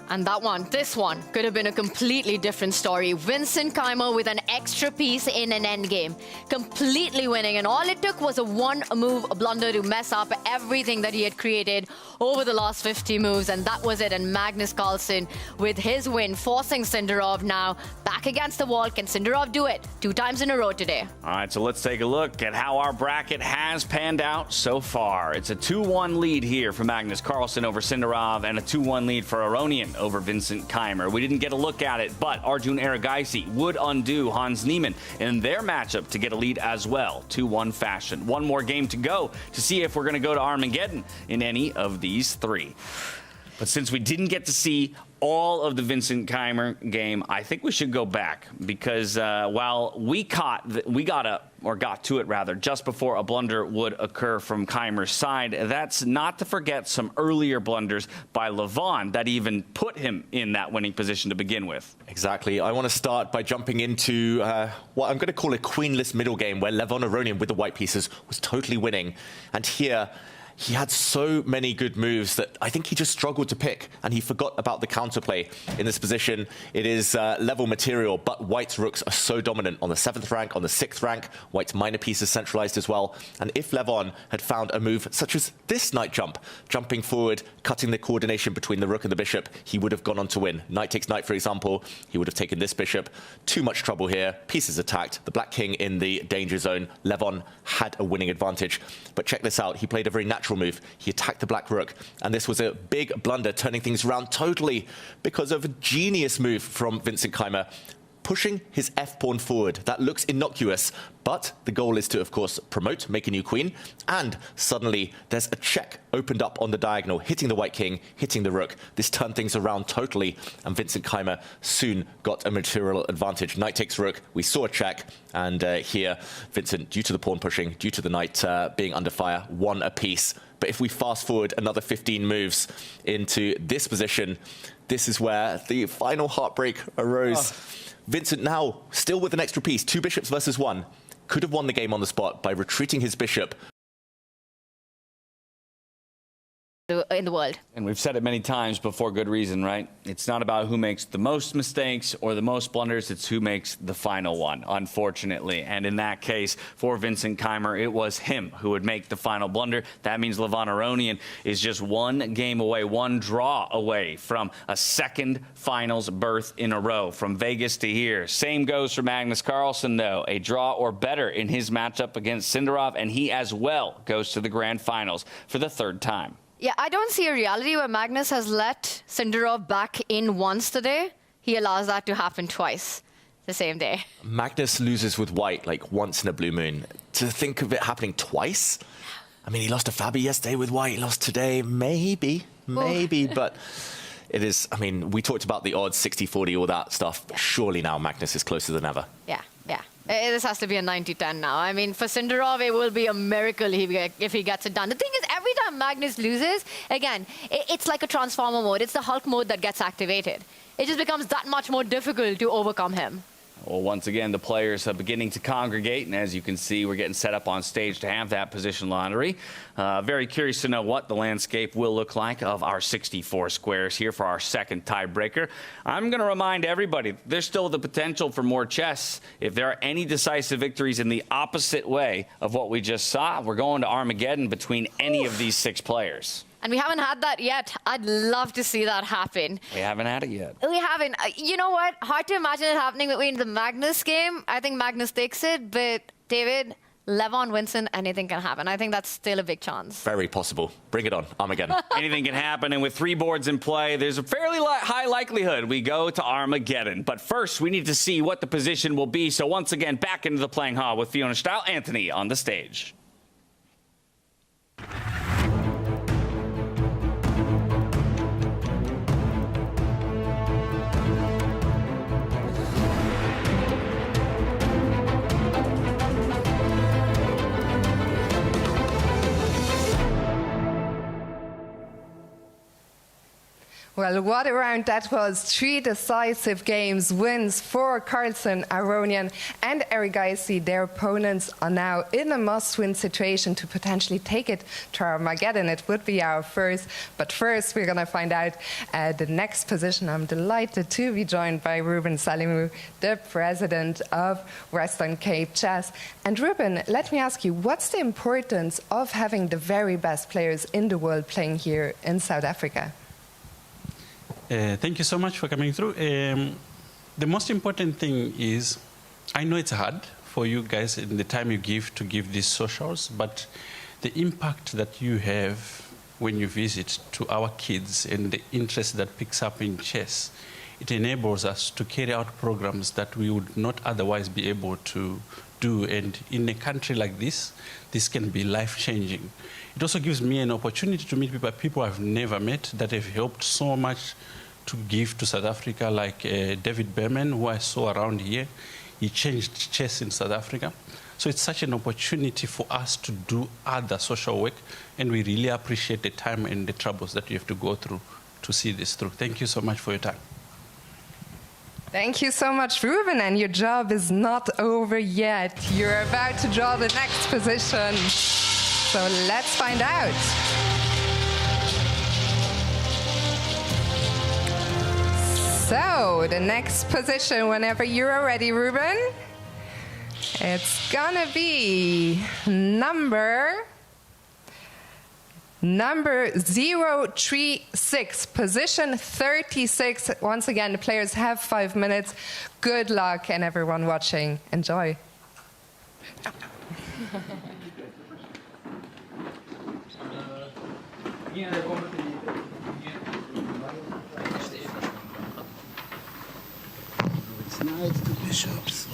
And that one, this one, could have been a completely different story. Vincent Keymer with an extra piece in an endgame, completely winning. And all it took was a one-move blunder to mess up everything that he had created over the last 50 moves. And that was it. And Magnus Carlsen with his win, forcing Sindarov now back against the wall. Can Sindarov do it 2 times in a row today? All right, so let's take a look at how our bracket has panned out so far. It's a 2-1 lead here for Magnus Carlsen over Sindarov and a 2-1 lead for Aronian over Vincent Keymer. We didn't get a look at it, but Arjun Erigaisi would undo Hans Niemann in their matchup to get a lead as well, 2-1 fashion. One more game to go to see if we're going to go to Armageddon in any of these 3. But since we didn't get to see all of the Vincent Keymer game, I think we should go back because while we got to it just before a blunder would occur from Keymer's side, that's not to forget some earlier blunders by Levon that even put him in that winning position to begin with. Exactly. I want to start by jumping into what I'm going to call a queenless middle game where Levon Aronian with the white pieces was totally winning. And here, he had so many good moves that I think he just struggled to pick, and he forgot about the counterplay. In this position, it is level material, but white's rooks are so dominant on the 7th rank, on the 6th rank. White's minor piece is centralized as well. And if Levon had found a move such as this knight jump, jumping forward, cutting the coordination between the rook and the bishop, he would have gone on to win. Knight takes knight, for example, he would have taken this bishop. Too much trouble here. Pieces attacked. The black king in the danger zone. Levon had a winning advantage. But check this out. He played a very natural move. He attacked the black rook, and this was a big blunder, turning things around totally because of a genius move from Vincent Keymer, pushing his f-pawn forward. That looks innocuous, but the goal is to, of course, promote, make a new queen, and suddenly there's a check opened up on the diagonal, hitting the white king, hitting the rook. This turned things around totally, and Vincent Keymer soon got a material advantage. Knight takes rook, we saw a check, and here, Vincent, due to the pawn pushing, due to the knight being under fire, won a piece. But if we fast forward another 15 moves into this position, this is where the final heartbreak arose. Vincent now, still with an extra piece, 2 bishops versus 1, could have won the game on the spot by retreating his bishop. In the world. And we've said it many times, but for good reason, right? It's not about who makes the most mistakes or the most blunders, it's who makes the final one, unfortunately. And in that case, for Vincent Keymer, it was him who would make the final blunder. That means Levon Aronian is just 1 game away, 1 draw away from a second finals berth in a row, from Vegas to here. Same goes for Magnus Carlsen, though. A draw or better in his matchup against Sindarov, and he as well goes to the grand finals for the 3rd time. Yeah, I don't see a reality where Magnus has let Sindarov back in once today. He allows that to happen twice the same day. Magnus loses with white like once in a blue moon. To think of it happening twice? I mean, he lost to Fabi yesterday with white, he lost today, maybe, but it is, I mean, we talked about the odds, 60-40, all that stuff. Yeah. Surely now Magnus is closer than ever. Yeah. This has to be a 90-10 now. I mean, for Sindarov, it will be a miracle if he gets it done. The thing is, every time Magnus loses, again, it's like a transformer mode. It's the Hulk mode that gets activated. It just becomes that much more difficult to overcome him. Well, once again, the players are beginning to congregate, and as you can see, we're getting set up on stage to have that position lottery. Very curious to know what the landscape will look like of our 64 squares here for our second tiebreaker. I'm going to remind everybody, there's still the potential for more chess. If there are any decisive victories in the opposite way of what we just saw, we're going to Armageddon between any of these 6 players. And we haven't had that yet. I'd love to see that happen. We haven't had it yet. We haven't. You know what? Hard to imagine it happening between the Magnus game. I think Magnus takes it, but David, Levon, Vincent, anything can happen. I think that's still a big chance. Very possible. Bring it on. Armageddon. Anything can happen, and with 3 boards in play, there's a fairly high likelihood we go to Armageddon. But first, we need to see what the position will be. So once again, back into the playing hall with Fiona Style, Anthony on the stage. Well, what a round that was. 3 decisive games, wins for Carlsen, Aronian and Erigaisi. Their opponents are now in a must-win situation to potentially take it to Armageddon. It would be our first. But first, we're going to find out the next position. I'm delighted to be joined by Ruben Salimou, the president of Western Cape Chess. And Ruben, let me ask you, what's the importance of having the very best players in the world playing here in South Africa? Thank you so much for coming through. The most important thing is, I know it's hard for you guys in the time you give to give these socials, but the impact that you have when you visit to our kids and the interest that picks up in chess, it enables us to carry out programs that we would not otherwise be able to do. And in a country like this can be life-changing. It also gives me an opportunity to meet people I've never met that have helped so much to give to South Africa, like David Berman, who I saw around here. He changed chess in South Africa. So it's such an opportunity for us to do other social work, and we really appreciate the time and the troubles that you have to go through to see this through. Thank you so much for your time. Thank you so much, Ruben, and your job is not over yet. You're about to draw the next position. So let's find out. So the next position, whenever you're ready, Ruben, it's gonna be number 036, position 36. Once again, the players have 5 minutes. Good luck, and everyone watching, enjoy. It's nice, the bishops.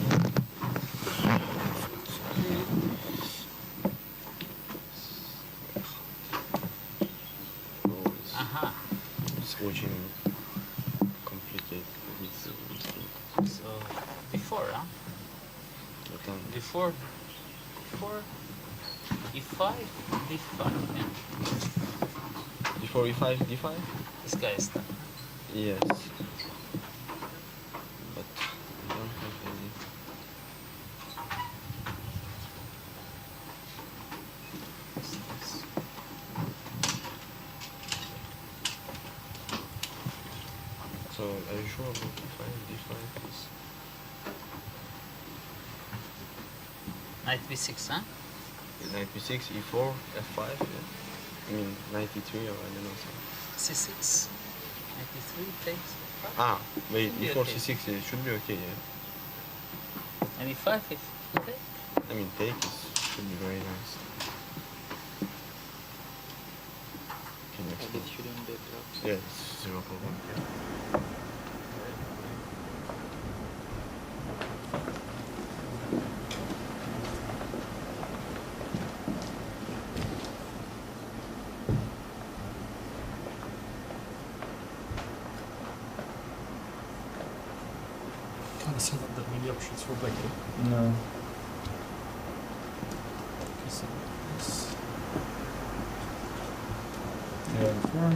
It's watching complicated. So before, huh? Before e5, d5. Yeah. Before e5, d5? This guy is done. Yes. But I don't have any. So are you sure about d5? d5 is... Knight b6, huh? Knight b6, e4, f5, yeah. I mean, 93 or I don't know. So. c6, 93 takes. Ah, wait, Should be e4, okay. c6, it should be okay, yeah. And e5 is okay. I mean, take should be very nice. Okay, next And one. it shouldn't be dropped. Yeah, it's 0 problem. Can't see not that many options for black. No. Okay, so this. Yeah, before.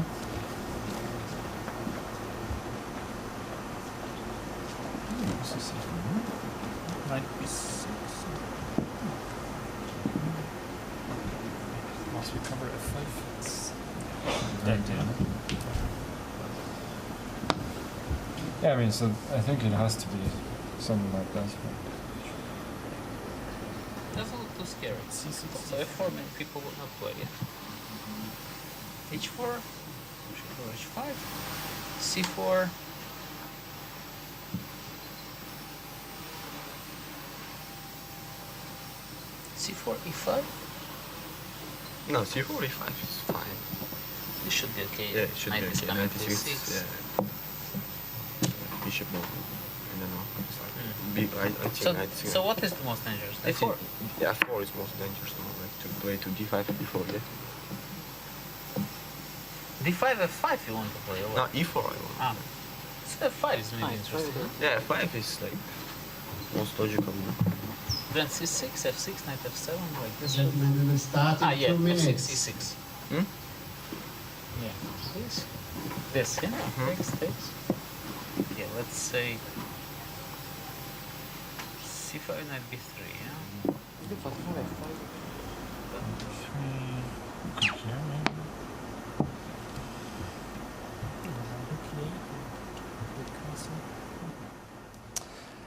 This is it. Knight b6. Once we cover f5, it's dead, yeah, I mean, so I think it has to be something like that. Doesn't look too scary. So f4 many people will not play it. h4, h5, c4. c4, e5? No, c4, e5 is fine. This should be okay. Yeah, it should Knight be is okay. coming Knight to is e6. yeah. Bishop move. I don't know. I think So, knight is so what is the most dangerous? I d4? think, yeah, 4 is most dangerous now, like to play to d5 before, yeah. d5, f5 you want to play, or No, what? e4 I want. Ah. So f5 is maybe interesting. Yeah, 5 is like most logical. Then c6, f6, knight f7, like this. Gentlemen, we will start in 2 minutes. f6, c6. Hmm? Yeah, this, yeah, takes. Yeah, let's say c5, knight b3, yeah?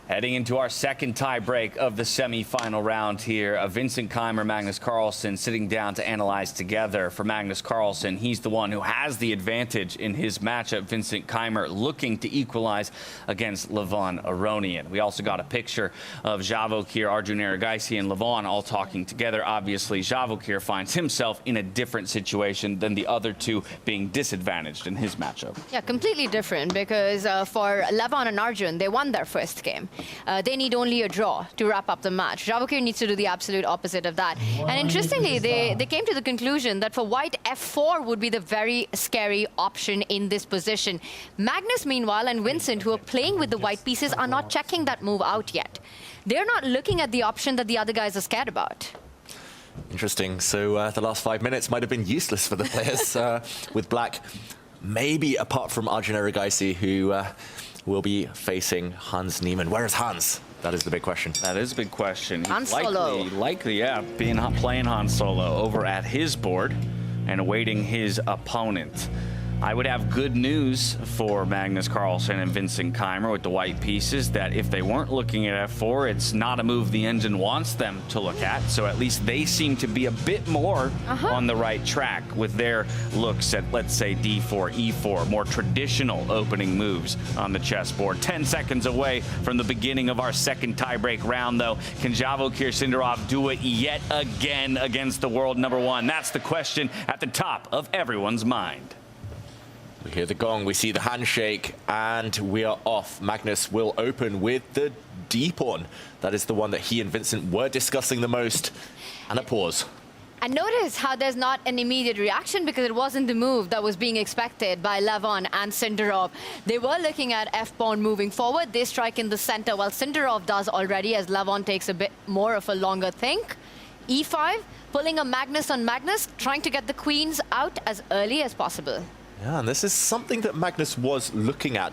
Heading into our second tie break of the semi-final round here, Vincent Keymer, Magnus Carlsen sitting down to analyze together. For Magnus Carlsen, he's the one who has the advantage in his matchup. Vincent Keymer looking to equalize against Levon Aronian. We also got a picture of Javokhir, Arjun, Erigaisi, and Levon all talking together. Obviously, Javokhir finds himself in a different situation than the other two, being disadvantaged in his matchup. Yeah, completely different, because for Levon and Arjun, they won their first game. They need only a draw to wrap up the match. Javokhir needs to do the absolute opposite of that. And interestingly, they came to the conclusion that for white, f4 would be the very scary option in this position. Magnus, meanwhile, and Vincent, who are playing with the white pieces, are not checking that move out yet. They're not looking at the option that the other guys are scared about. Interesting. So the last 5 minutes might have been useless for the players with black. Maybe apart from Arjun Erigaisi, who will be facing Hans Niemann. Where is Hans? That is the big question. That is a big question. Han Solo. Likely, yeah, playing Han Solo over at his board and awaiting his opponent. I would have good news for Magnus Carlsen and Vincent Keymer with the white pieces, that if they weren't looking at f4, it's not a move the engine wants them to look at. So at least they seem to be a bit more on the right track with their looks at, let's say, d4, e4, more traditional opening moves on the chessboard. 10 seconds away from the beginning of our second tiebreak round, though. Can Javokhir Sindarov do it yet again against the world number one? That's the question at the top of everyone's mind. We hear the gong, we see the handshake, and we are off. Magnus will open with the d-pawn. That is the one that he and Vincent were discussing the most. And a pause. And notice how there's not an immediate reaction, because it wasn't the move that was being expected by Levon and Sindarov. They were looking at f-pawn moving forward. They strike in the center, while Sindarov does already, as Levon takes a bit more of a longer think. e5, pulling a Magnus on Magnus, trying to get the queens out as early as possible. Yeah, and this is something that Magnus was looking at.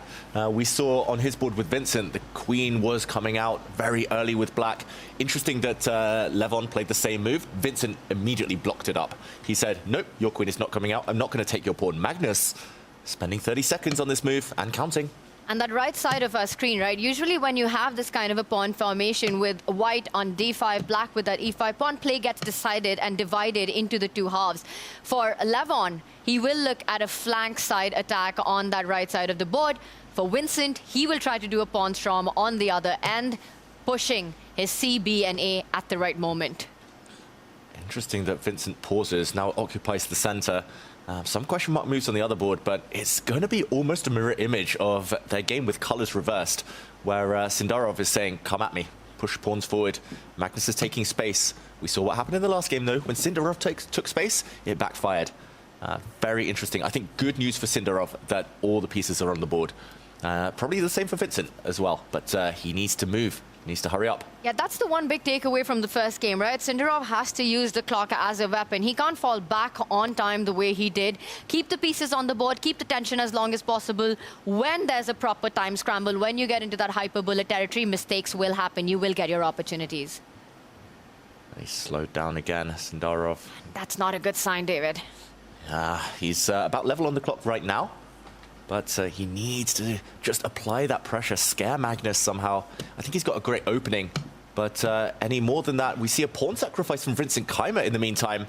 We saw on his board with Vincent, the queen was coming out very early with black. Interesting that Levon played the same move. Vincent immediately blocked it up. He said, nope, your queen is not coming out. I'm not going to take your pawn. Magnus spending 30 seconds on this move and counting. And that right side of our screen, right? Usually when you have this kind of a pawn formation with white on d5, black with that e5, pawn play gets decided and divided into the two halves. For Levon, he will look at a flank side attack on that right side of the board. For Vincent, he will try to do a pawn storm on the other end, pushing his C, B, and A at the right moment. Interesting that Vincent pauses, now occupies the center. Some question mark moves on the other board, but it's going to be almost a mirror image of their game with colors reversed, where Sindarov is saying, come at me, push pawns forward. Magnus is taking space. We saw what happened in the last game, though. When Sindarov took space, it backfired. Very interesting. I think good news for Sindarov that all the pieces are on the board. Probably the same for Vincent as well, but he needs to move Needs to hurry up. Yeah, that's the one big takeaway from the first game, right? Sindarov has to use the clock as a weapon. He can't fall back on time the way he did. Keep the pieces on the board, keep the tension as long as possible. When there's a proper time scramble, when you get into that hyperbullet territory, mistakes will happen. You will get your opportunities. He slowed down again, Sindarov. That's not a good sign, David. He's about level on the clock right now. But he needs to just apply that pressure, scare Magnus somehow. I think he's got a great opening. But any more than that, we see a pawn sacrifice from Vincent Keymer in the meantime.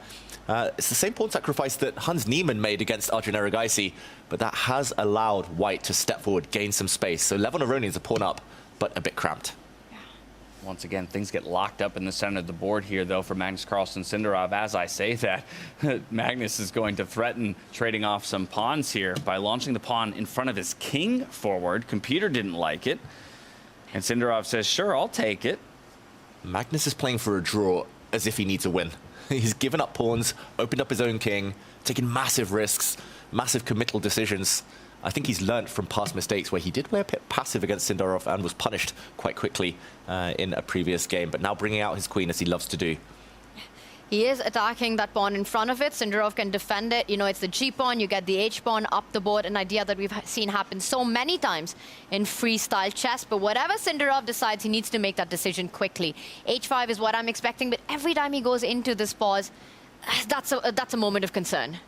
It's the same pawn sacrifice that Hans Niemann made against Arjun Erigaisi, but that has allowed White to step forward, gain some space. So Levon Aronian's a pawn up, but a bit cramped. Once again, things get locked up in the center of the board here, though, for Magnus Carlsen Sindarov. As I say that, Magnus is going to threaten trading off some pawns here by launching the pawn in front of his king forward. Computer didn't like it. And Sindarov says, sure, I'll take it. Magnus is playing for a draw as if he needs a win. He's given up pawns, opened up his own king, taken massive risks, massive committal decisions. I think he's learnt from past mistakes where he did play a bit passive against Sindarov and was punished quite quickly in a previous game, but now bringing out his queen as he loves to do. He is attacking that pawn in front of it. Sindarov can defend it. You know, it's the G pawn, you get the H pawn up the board, an idea that we've seen happen so many times in freestyle chess. But whatever Sindarov decides, he needs to make that decision quickly. H5 is what I'm expecting, but every time he goes into this pause, that's a moment of concern.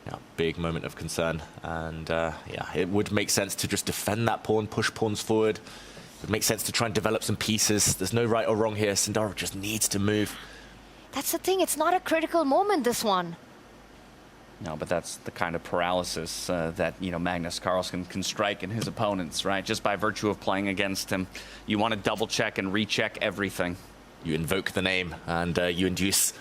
Yeah, big moment of concern. And yeah, it would make sense to just defend that pawn, push pawns forward. It would make sense to try and develop some pieces. There's no right or wrong here. Sindarov just needs to move. That's the thing. It's not a critical moment, this one. No, but that's the kind of paralysis that, you know, Magnus Carlsen can strike in his opponents, right? Just by virtue of playing against him. You want to double check and recheck everything. You invoke the name and you induce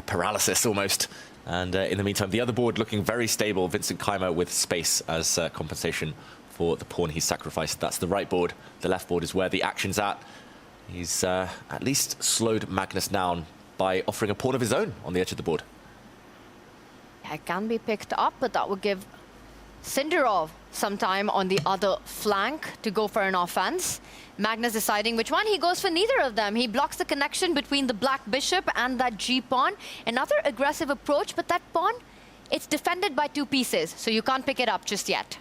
paralysis almost. And in the meantime, the other board looking very stable. Vincent Keymer with space as compensation for the pawn he's sacrificed. That's the right board. The left board is where the action's at. He's at least slowed Magnus down by offering a pawn of his own on the edge of the board. It can be picked up, but that would give Sindarov some time on the other flank to go for an offense. Magnus deciding which one. He goes for neither of them. He blocks the connection between the black bishop and that G pawn. Another aggressive approach, but that pawn, it's defended by two pieces, so you can't pick it up just yet.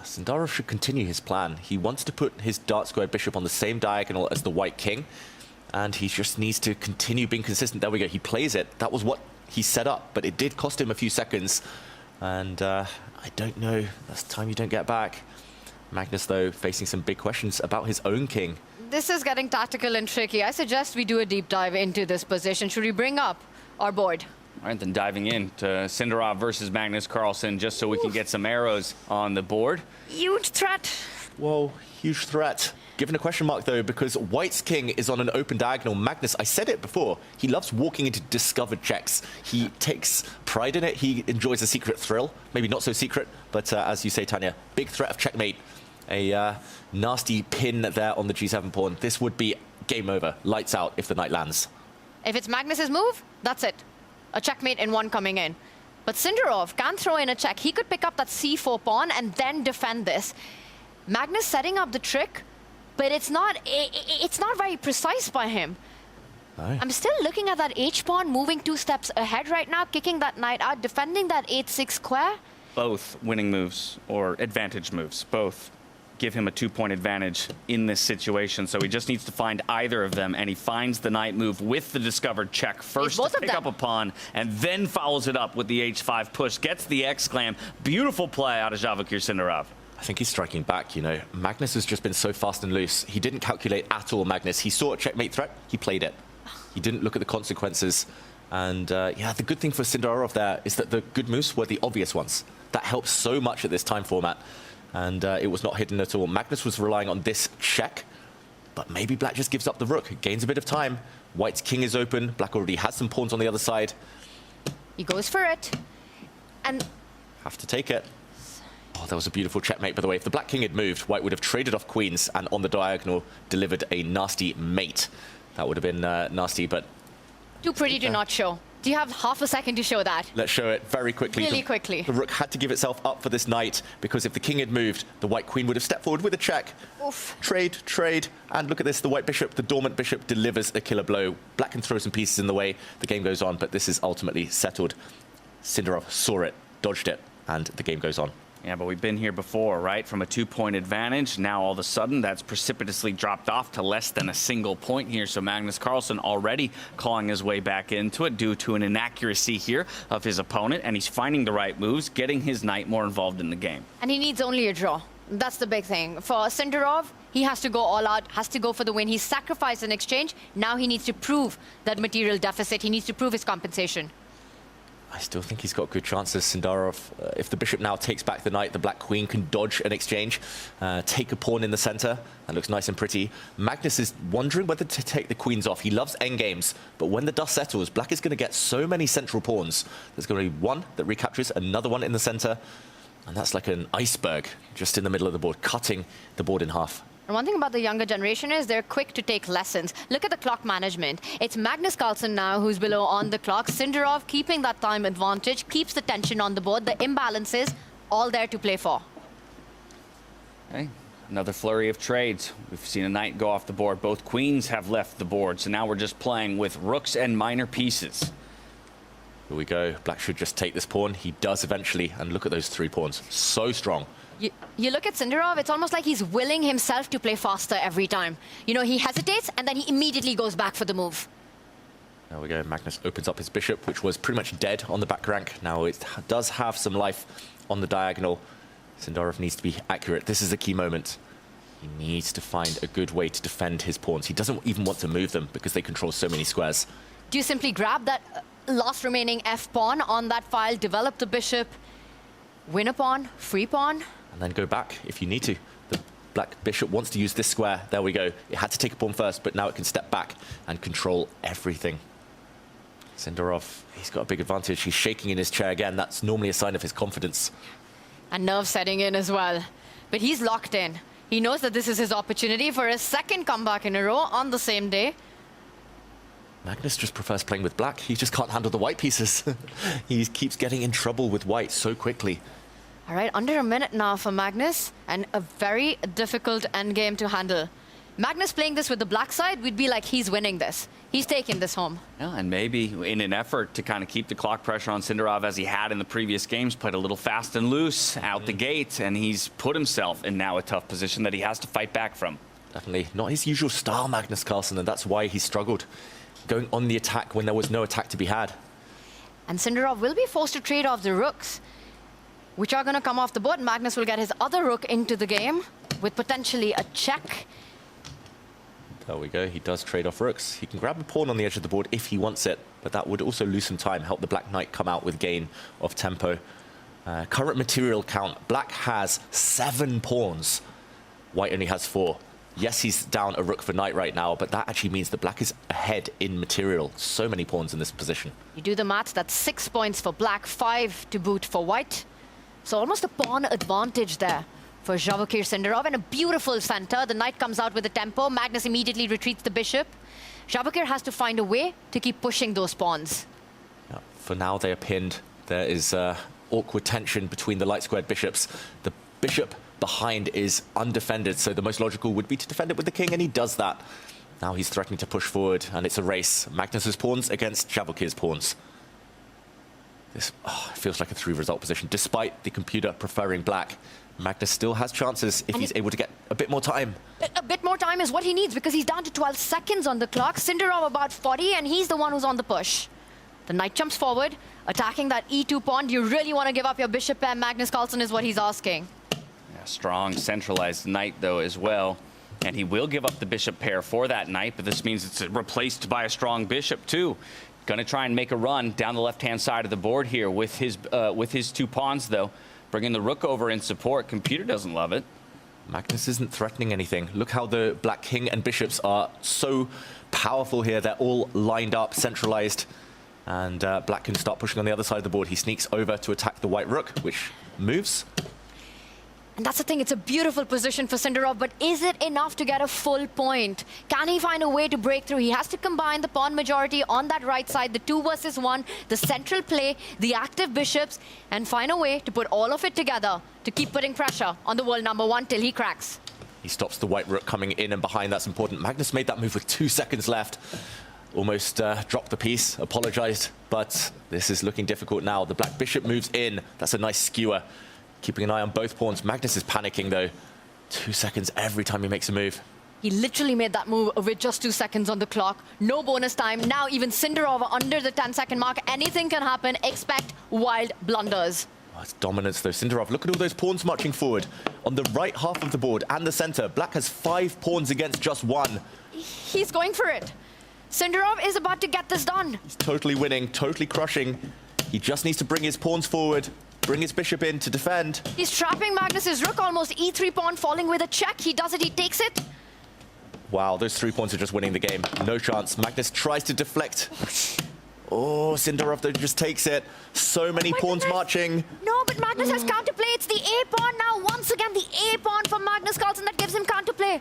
Sindarov should continue his plan. He wants to put his dark squared bishop on the same diagonal as the white king, and he just needs to continue being consistent. There we go. He plays it. That was what he set up, but it did cost him a few seconds. And I don't know. That's time you don't get back. Magnus, though, facing some big questions about his own king. This is getting tactical and tricky. I suggest we do a deep dive into this position. Should we bring up our board? All right, then diving into Sindarov versus Magnus Carlsen, just so we can get some arrows on the board. Huge threat. Whoa, huge threat. Given a question mark, though, because White's king is on an open diagonal. Magnus, I said it before, he loves walking into discovered checks. He takes pride in it. He enjoys a secret thrill. Maybe not so secret, but as you say, Tanya, big threat of checkmate. A nasty pin there on the G7 pawn. This would be game over, lights out if the knight lands. If it's Magnus's move, that's it. A checkmate in one coming in. But Sindarov can throw in a check. He could pick up that C4 pawn and then defend this. Magnus setting up the trick, but it's not very precise by him. No. I'm still looking at that H pawn moving 2 steps ahead right now, kicking that knight out, defending that 8-6 square. Both winning moves or advantage moves, both give him a 2-point advantage in this situation. So he just needs to find either of them, and he finds the knight move with the discovered check first to pick up a pawn, and then follows it up with the H5 push, gets the exclam. Beautiful play out of Javokhir Sindarov. I think he's striking back, you know. Magnus has just been so fast and loose. He didn't calculate at all, Magnus. He saw a checkmate threat, he played it. He didn't look at the consequences. And yeah, the good thing for Sindarov there is that the good moves were the obvious ones. That helps so much at this time format. And it was not hidden at all. Magnus was relying on this check, but maybe Black just gives up the rook, gains a bit of time. White's king is open. Black already has some pawns on the other side. He goes for it. And have to take it. Oh, that was a beautiful checkmate, by the way. If the black king had moved, White would have traded off queens and on the diagonal delivered a nasty mate. That would have been nasty, but... Too pretty to not show. Do you have half a second to show that? Let's show it very quickly. Really quickly. The rook had to give itself up for this knight, because if the king had moved, the white queen would have stepped forward with a check. Oof. Trade, and look at this, the white bishop, the dormant bishop delivers a killer blow. Black can throw some pieces in the way, the game goes on, but this is ultimately settled. Sindarov saw it, dodged it, and the game goes on. Yeah, but we've been here before, right? From a 2-point advantage, now all of a sudden that's precipitously dropped off to less than a single point here. So Magnus Carlsen already clawing his way back into it due to an inaccuracy here of his opponent, and he's finding the right moves, getting his knight more involved in the game. And he needs only a draw. That's the big thing. For Sindarov, he has to go all out, has to go for the win. He's sacrificed in exchange. Now he needs to prove that material deficit. He needs to prove his compensation. I still think he's got good chances, Sindarov. If the bishop now takes back the knight, the black queen can dodge an exchange, take a pawn in the center. That looks nice and pretty. Magnus is wondering whether to take the queens off. He loves endgames, but when the dust settles, black is going to get so many central pawns. There's going to be one that recaptures, another one in the center, and that's like an iceberg just in the middle of the board, cutting the board in half. And one thing about the younger generation is they're quick to take lessons. Look at the clock management. It's Magnus Carlsen now who's below on the clock. Sindarov keeping that time advantage, keeps the tension on the board. The imbalances, all there to play for. Okay, another flurry of trades. We've seen a knight go off the board. Both queens have left the board, so now we're just playing with rooks and minor pieces. Here we go. Black should just take this pawn. He does eventually, and look at those 3 pawns. So strong. You look at Sindarov, it's almost like he's willing himself to play faster every time. You know, he hesitates and then he immediately goes back for the move. There we go. Magnus opens up his bishop, which was pretty much dead on the back rank. Now it does have some life on the diagonal. Sindarov needs to be accurate. This is a key moment. He needs to find a good way to defend his pawns. He doesn't even want to move them because they control so many squares. Do you simply grab that last remaining F-pawn on that file, develop the bishop, win a pawn, free pawn? And then go back if you need to. The black bishop wants to use this square. There we go. It had to take a pawn first, but now it can step back and control everything. Sindarov, he's got a big advantage. He's shaking in his chair again. That's normally a sign of his confidence. And nerves setting in as well. But he's locked in. He knows that this is his opportunity for a second comeback in a row on the same day. Magnus just prefers playing with black. He just can't handle the white pieces. He keeps getting in trouble with white so quickly. All right, under a minute now for Magnus, and a very difficult endgame to handle. Magnus playing this with the black side, we'd be like, he's winning this. He's taking this home. Yeah, and maybe in an effort to kind of keep the clock pressure on Sindarov as he had in the previous games, played a little fast and loose out the gate, and he's put himself in now a tough position that he has to fight back from. Definitely not his usual style, Magnus Carlsen, and that's why he struggled. Going on the attack when there was no attack to be had. And Sindarov will be forced to trade off the rooks, which are going to come off the board. Magnus will get his other rook into the game with potentially a check. There we go. He does trade off rooks. He can grab a pawn on the edge of the board if he wants it, but that would also lose some time, help the black knight come out with gain of tempo. Current material count. Black has 7 pawns. White only has 4. Yes, he's down a rook for knight right now, but that actually means that black is ahead in material. So many pawns in this position. You do the maths, that's 6 points for black, 5 to boot for white. So almost a pawn advantage there for Javokhir Sindarov, and a beautiful center. The knight comes out with a tempo. Magnus immediately retreats the bishop. Javokhir has to find a way to keep pushing those pawns. Yeah, for now, they are pinned. There is awkward tension between the light-squared bishops. The bishop behind is undefended, so the most logical would be to defend it with the king, and he does that. Now he's threatening to push forward, and it's a race. Magnus's pawns against Javokhir's pawns. This feels like a 3-result position. Despite the computer preferring black, Magnus still has chances if he's able to get a bit more time. A bit more time is what he needs, because he's down to 12 seconds on the clock. Sindarov about 40, and he's the one who's on the push. The knight jumps forward, attacking that E2 pawn. Do you really want to give up your bishop pair? Magnus Carlsen is what he's asking. Yeah, strong centralized knight, though, as well. And he will give up the bishop pair for that knight, but this means it's replaced by a strong bishop, too. Going to try and make a run down the left-hand side of the board here with his 2 pawns, though. Bringing the rook over in support. Computer doesn't love it. Magnus isn't threatening anything. Look how the black king and bishops are so powerful here. They're all lined up, centralized. And black can start pushing on the other side of the board. He sneaks over to attack the white rook, which moves. And that's the thing, it's a beautiful position for Sindarov, but is it enough to get a full point? Can he find a way to break through? He has to combine the pawn majority on that right side, the 2 versus 1, the central play, the active bishops, and find a way to put all of it together to keep putting pressure on the world number 1 till he cracks. He stops the white rook coming in and behind. That's important. Magnus made that move with 2 seconds left. Almost dropped the piece, apologized, but this is looking difficult now. The black bishop moves in. That's a nice skewer. Keeping an eye on both pawns. Magnus is panicking, though. 2 seconds every time he makes a move. He literally made that move with just 2 seconds on the clock. No bonus time. Now even Sindarov under the 10-second mark. Anything can happen. Expect wild blunders. Oh, it's dominance, though. Sindarov, look at all those pawns marching forward. On the right half of the board and the center, black has 5 pawns against just 1. He's going for it. Sindarov is about to get this done. He's totally winning, totally crushing. He just needs to bring his pawns forward. Bring his bishop in to defend. He's trapping Magnus's rook, almost e3 pawn falling with a check. He does it, he takes it. Wow, those 3 pawns are just winning the game. No chance. Magnus tries to deflect. Oh, Sindarov though just takes it. So many pawns marching. No, but Magnus has counterplay. It's the A pawn now. Once again, the A pawn for Magnus Carlsen that gives him counterplay.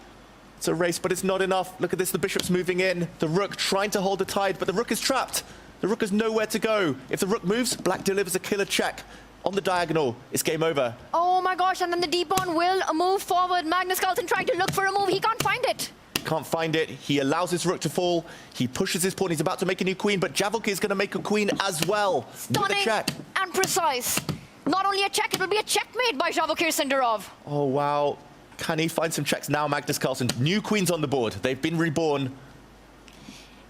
It's a race, but it's not enough. Look at this, the bishop's moving in. The rook trying to hold the tide, but the rook is trapped. The rook has nowhere to go. If the rook moves, black delivers a killer check. On the diagonal, it's game over. Oh my gosh, and then the d-pawn will move forward. Magnus Carlsen trying to look for a move. He can't find it. Can't find it. He allows his rook to fall. He pushes his pawn. He's about to make a new queen, but Javokhir is going to make a queen as well. Stunning with a check. and precise. Not only a check, it will be a checkmate by Javokhir Sindarov. Oh, wow. Can he find some checks now, Magnus Carlsen? New queens on the board. They've been reborn.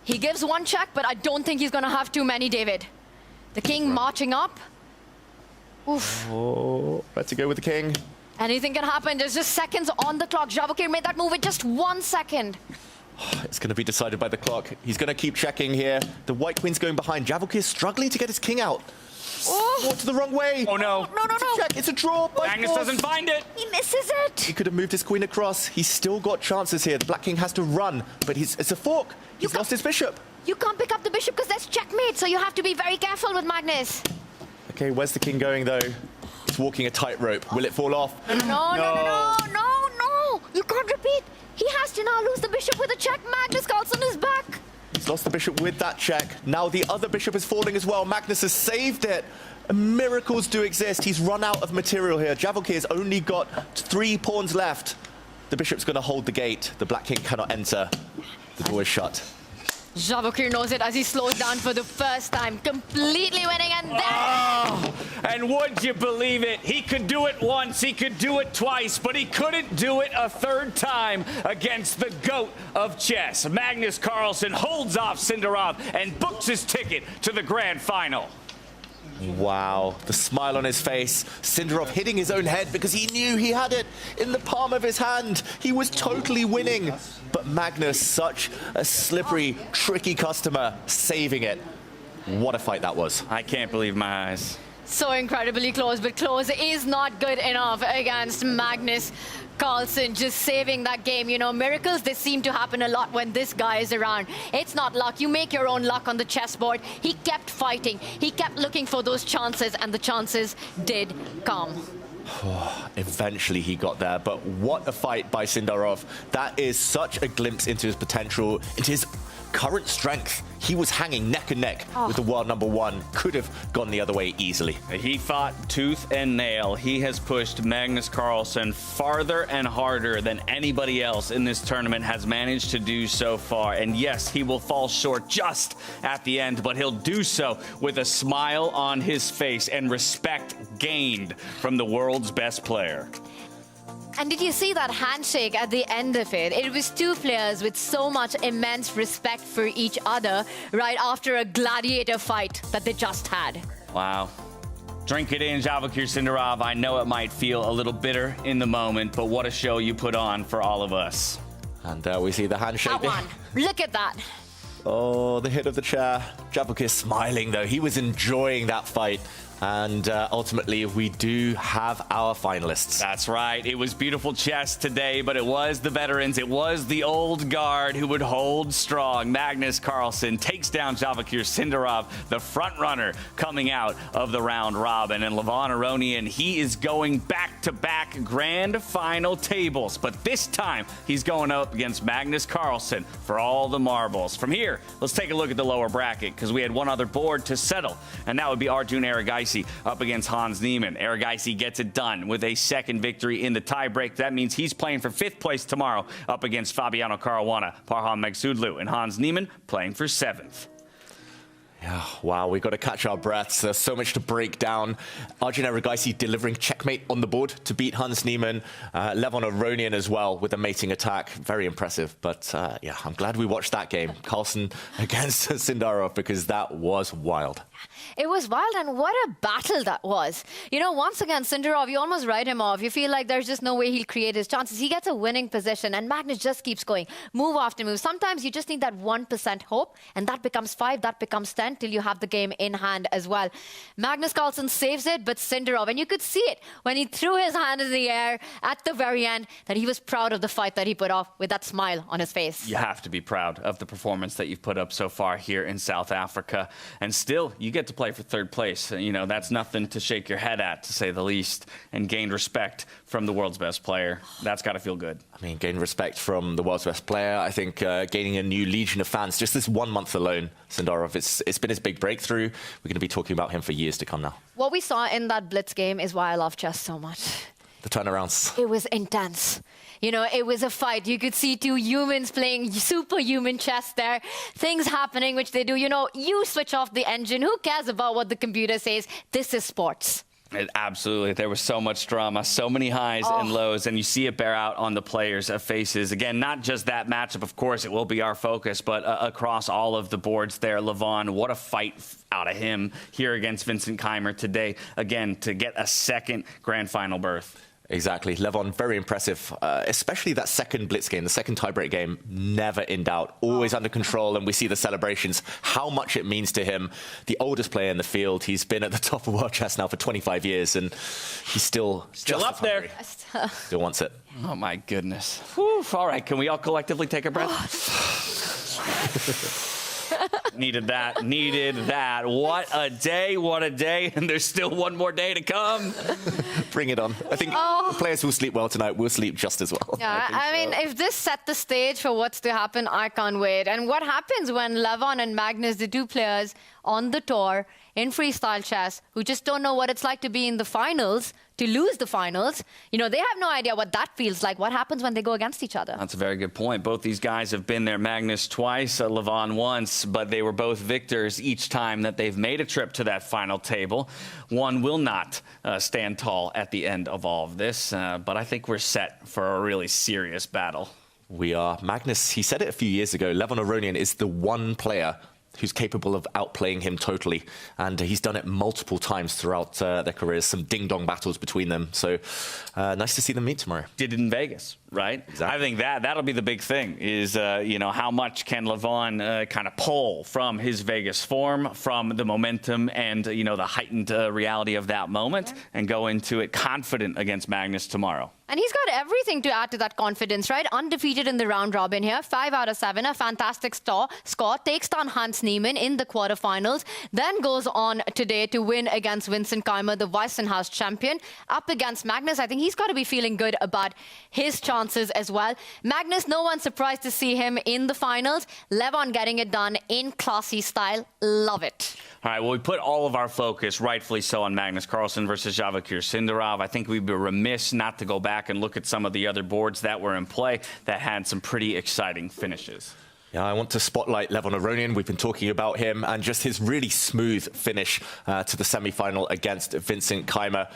He gives 1 check, but I don't think he's going to have too many, David. The king marching up. Oof. Oh, let's go with the king. Anything can happen. There's just seconds on the clock. Javokhir made that move with just 1 second. It's going to be decided by the clock. He's going to keep checking here. The white queen's going behind. Javokhir struggling to get his king out. Oh. Walked to the wrong way. Oh, no. No. It's a check. It's a draw. Magnus doesn't find it. He misses it. He could have moved his queen across. He's still got chances here. The black king has to run, but it's a fork. He's lost his bishop. You can't pick up the bishop because that's checkmate, so you have to be very careful with Magnus. Okay, where's the king going, though? He's walking a tightrope. Will it fall off? No. You can't repeat. He has to now lose the bishop with a check. Magnus Carlsen is back. He's lost the bishop with that check. Now the other bishop is falling as well. Magnus has saved it. Miracles do exist. He's run out of material here. Javokhir's only got 3 pawns left. The bishop's going to hold the gate. The black king cannot enter. The door is shut. Javokhir knows it as he slows down for the first time, completely winning, and then... Oh, and would you believe it? He could do it once, he could do it twice, but he couldn't do it a 3rd time against the GOAT of chess. Magnus Carlsen holds off Sindarov and books his ticket to the grand final. Wow, the smile on his face. Sindarov hitting his own head because he knew he had it in the palm of his hand. He was totally winning. But Magnus, such a slippery, tricky customer, saving it. What a fight that was. I can't believe my eyes. So incredibly close, but close is not good enough against Magnus Carlsen, just saving that game. You know, miracles, they seem to happen a lot when this guy is around. It's not luck. You make your own luck on the chessboard. He kept fighting. He kept looking for those chances, and the chances did come. Eventually he got there, but what a fight by Sindarov. That is such a glimpse into his potential, into his current strength. He was hanging neck and neck with the world number 1. Could have gone the other way easily. He fought tooth and nail. He has pushed Magnus Carlsen farther and harder than anybody else in this tournament has managed to do so far. And yes, he will fall short just at the end, but he'll do so with a smile on his face and respect gained from the world's best player. And did you see that handshake at the end of it? It was 2 players with so much immense respect for each other right after a gladiator fight that they just had. Wow. Drink it in, Javokhir Sindarov. I know it might feel a little bitter in the moment, but what a show you put on for all of us. And there we see the handshake. That one. Look at that. Oh, the hit of the chair. Javokhir smiling, though. He was enjoying that fight. And ultimately, we do have our finalists. That's right. It was beautiful chess today, but it was the veterans. It was the old guard who would hold strong. Magnus Carlsen takes down Javokhir Sindarov, the front runner coming out of the round robin. And Levon Aronian, he is going back-to-back grand final tables. But this time, he's going up against Magnus Carlsen for all the marbles. From here, let's take a look at the lower bracket, because we had one other board to settle, and that would be Arjun Erigaisi up against Hans Niemann. Erigaisi gets it done with a second victory in the tiebreak. That means he's playing for 5th place tomorrow up against Fabiano Caruana, Parham Maghsoodloo, and Hans Niemann playing for 7th. Yeah, wow, we've got to catch our breaths. There's so much to break down. Arjun Erigaisi delivering checkmate on the board to beat Hans Niemann. Levon Aronian as well with a mating attack. Very impressive. But yeah, I'm glad we watched that game. Carlsen against Sindarov, because that was wild. It was wild, and what a battle that was. You know, once again, Sindarov, you almost write him off. You feel like there's just no way he'll create his chances. He gets a winning position, and Magnus just keeps going, move after move. Sometimes you just need that 1% hope, and that becomes 5, that becomes 10, till you have the game in hand as well. Magnus Carlsen saves it, but Sindarov, and you could see it when he threw his hand in the air at the very end, that he was proud of the fight that he put off with that smile on his face. You have to be proud of the performance that you've put up so far here in South Africa. And still, you get to play for 3rd place. You know, that's nothing to shake your head at, to say the least, and gained respect from the world's best player. That's got to feel good. I mean, gained respect from the world's best player. I think gaining a new legion of fans, just this 1 month alone, Sindarov, it's been his big breakthrough. We're going to be talking about him for years to come now. What we saw in that Blitz game is why I love chess so much. The turnarounds. It was intense. You know, it was a fight. You could see 2 humans playing superhuman chess there. Things happening, which they do. You know, you switch off the engine. Who cares about what the computer says? This is sports. Absolutely. There was so much drama, so many highs and lows, and you see it bear out on the players' faces. Again, not just that matchup, of course, it will be our focus, but across all of the boards there. Levon, what a fight out of him here against Vincent Keymer today, again, to get a 2nd grand final berth. Exactly. Levon, very impressive, especially that second Blitz game, the second tiebreak game, never in doubt, always under control, and we see the celebrations, how much it means to him. The oldest player in the field, he's been at the top of world chess now for 25 years, and he's still up there. Still wants it. Oh, my goodness. Whew. All right, can we all collectively take a breath? Needed that. What a day, and there's still one more day to come. Bring it on. I think the players who sleep well tonight will sleep just as well. Yeah, I mean, if this set the stage for what's to happen, I can't wait. And what happens when Levon and Magnus, the 2 players on the tour in freestyle chess, who just don't know what it's like to be in the finals, to lose the finals, you know, they have no idea what that feels like. What happens when they go against each other? That's a very good point. Both these guys have been there. Magnus twice, Levon once, but they were both victors each time that they've made a trip to that final table. One will not stand tall at the end of all of this, but I think we're set for a really serious battle. We are. Magnus, he said it a few years ago, Levon Aronian is the one player who's capable of outplaying him totally. And he's done it multiple times throughout their careers, some ding-dong battles between them. So nice to see them meet tomorrow. Did it in Vegas, right? Exactly. I think that'll be the big thing is, you know, how much can Levon kind of pull from his Vegas form, from the momentum and, you know, the heightened reality of that moment and go into it confident against Magnus tomorrow. And he's got everything to add to that confidence, right? Undefeated in the round robin here, 5 out of 7, a fantastic score. Takes down Hans Niemann in the quarterfinals, then goes on today to win against Vincent Keymer, the Weissenhaus champion. Up against Magnus, I think he's got to be feeling good about his chances as well. Magnus, no one's surprised to see him in the finals. Levon getting it done in classy style. Love it. All right, well, we put all of our focus, rightfully so, on Magnus Carlsen versus Javokhir Sindarov. I think we'd be remiss not to go back and look at some of the other boards that were in play that had some pretty exciting finishes. Yeah, I want to spotlight Levon Aronian. We've been talking about him and just his really smooth finish to the semi-final against Vincent Keymer.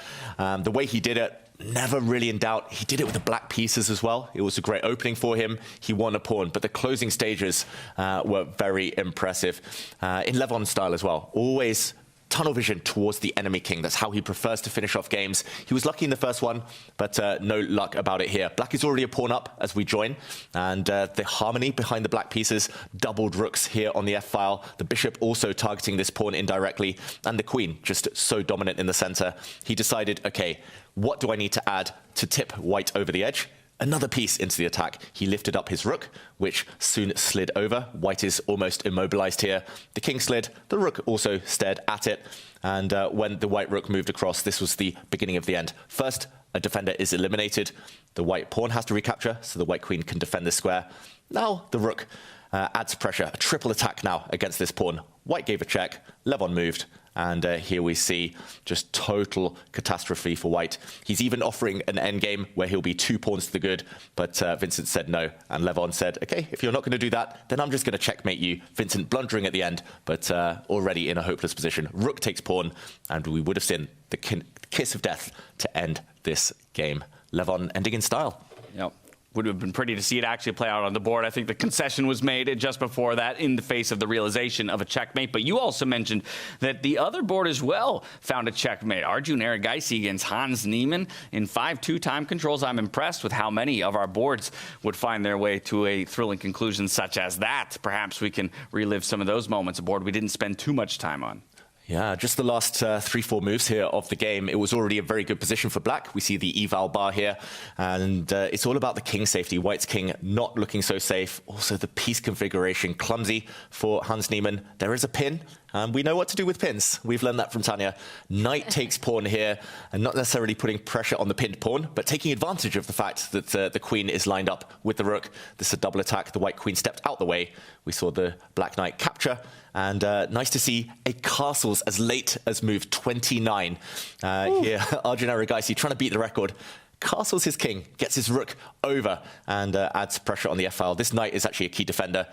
The way he did it, never really in doubt. He did it with the black pieces as well. It was a great opening for him. He won a pawn, but the closing stages were very impressive. In Levon's style as well, always tunnel vision towards the enemy king. That's how he prefers to finish off games. He was lucky in the first one, but no luck about it here. Black is already a pawn up as we join, and the harmony behind the black pieces, doubled rooks here on the f-file. The bishop also targeting this pawn indirectly, and the queen just so dominant in the center. He decided, okay, what do I need to add to tip white over the edge? Another piece into the attack. He lifted up his rook, which soon slid over. White is almost immobilized here. The king slid. The rook also stared at it. And when the white rook moved across, this was the beginning of the end. First, a defender is eliminated. The white pawn has to recapture, so the white queen can defend this square. Now the rook adds pressure. A triple attack now against this pawn. White gave a check. Levon moved. And here we see just total catastrophe for white. He's even offering an endgame where he'll be 2 pawns to the good, but Vincent said no. And Levon said, okay, if you're not going to do that, then I'm just going to checkmate you. Vincent blundering at the end, but already in a hopeless position. Rook takes pawn, and we would have seen the kiss of death to end this game. Levon ending in style. Yep. Would have been pretty to see it actually play out on the board. I think the concession was made just before that in the face of the realization of a checkmate. But you also mentioned that the other board as well found a checkmate. Arjun Erigaisi against Hans Niemann in 5-2 time controls. I'm impressed with how many of our boards would find their way to a thrilling conclusion such as that. Perhaps we can relive some of those moments aboard we didn't spend too much time on. Yeah, just the last 3-4 moves here of the game. It was already a very good position for black. We see the eval bar here, and it's all about the king safety. White's king not looking so safe. Also, the piece configuration clumsy for Hans Niemann. There is a pin, and we know what to do with pins. We've learned that from Tanya. Knight takes pawn here, and not necessarily putting pressure on the pinned pawn, but taking advantage of the fact that the queen is lined up with the rook. This is a double attack. The white queen stepped out the way. We saw the black knight capture. And nice to see a castles as late as move 29. Here, Arjun Erigaisi trying to beat the record. Castles his king, gets his rook over, and adds pressure on the f-file. This knight is actually a key defender.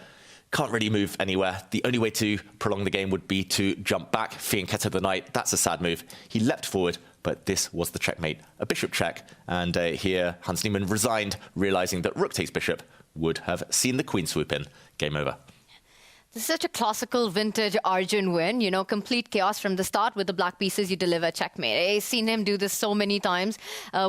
Can't really move anywhere. The only way to prolong the game would be to jump back. Fianchetto the knight, that's a sad move. He leapt forward, but this was the checkmate. A bishop check, and here Hans Niemann resigned, realizing that rook takes bishop would have seen the queen swoop in. Game over. This is such a classical vintage Arjun win, you know, complete chaos from the start with the black pieces, you deliver checkmate. I've seen him do this so many times,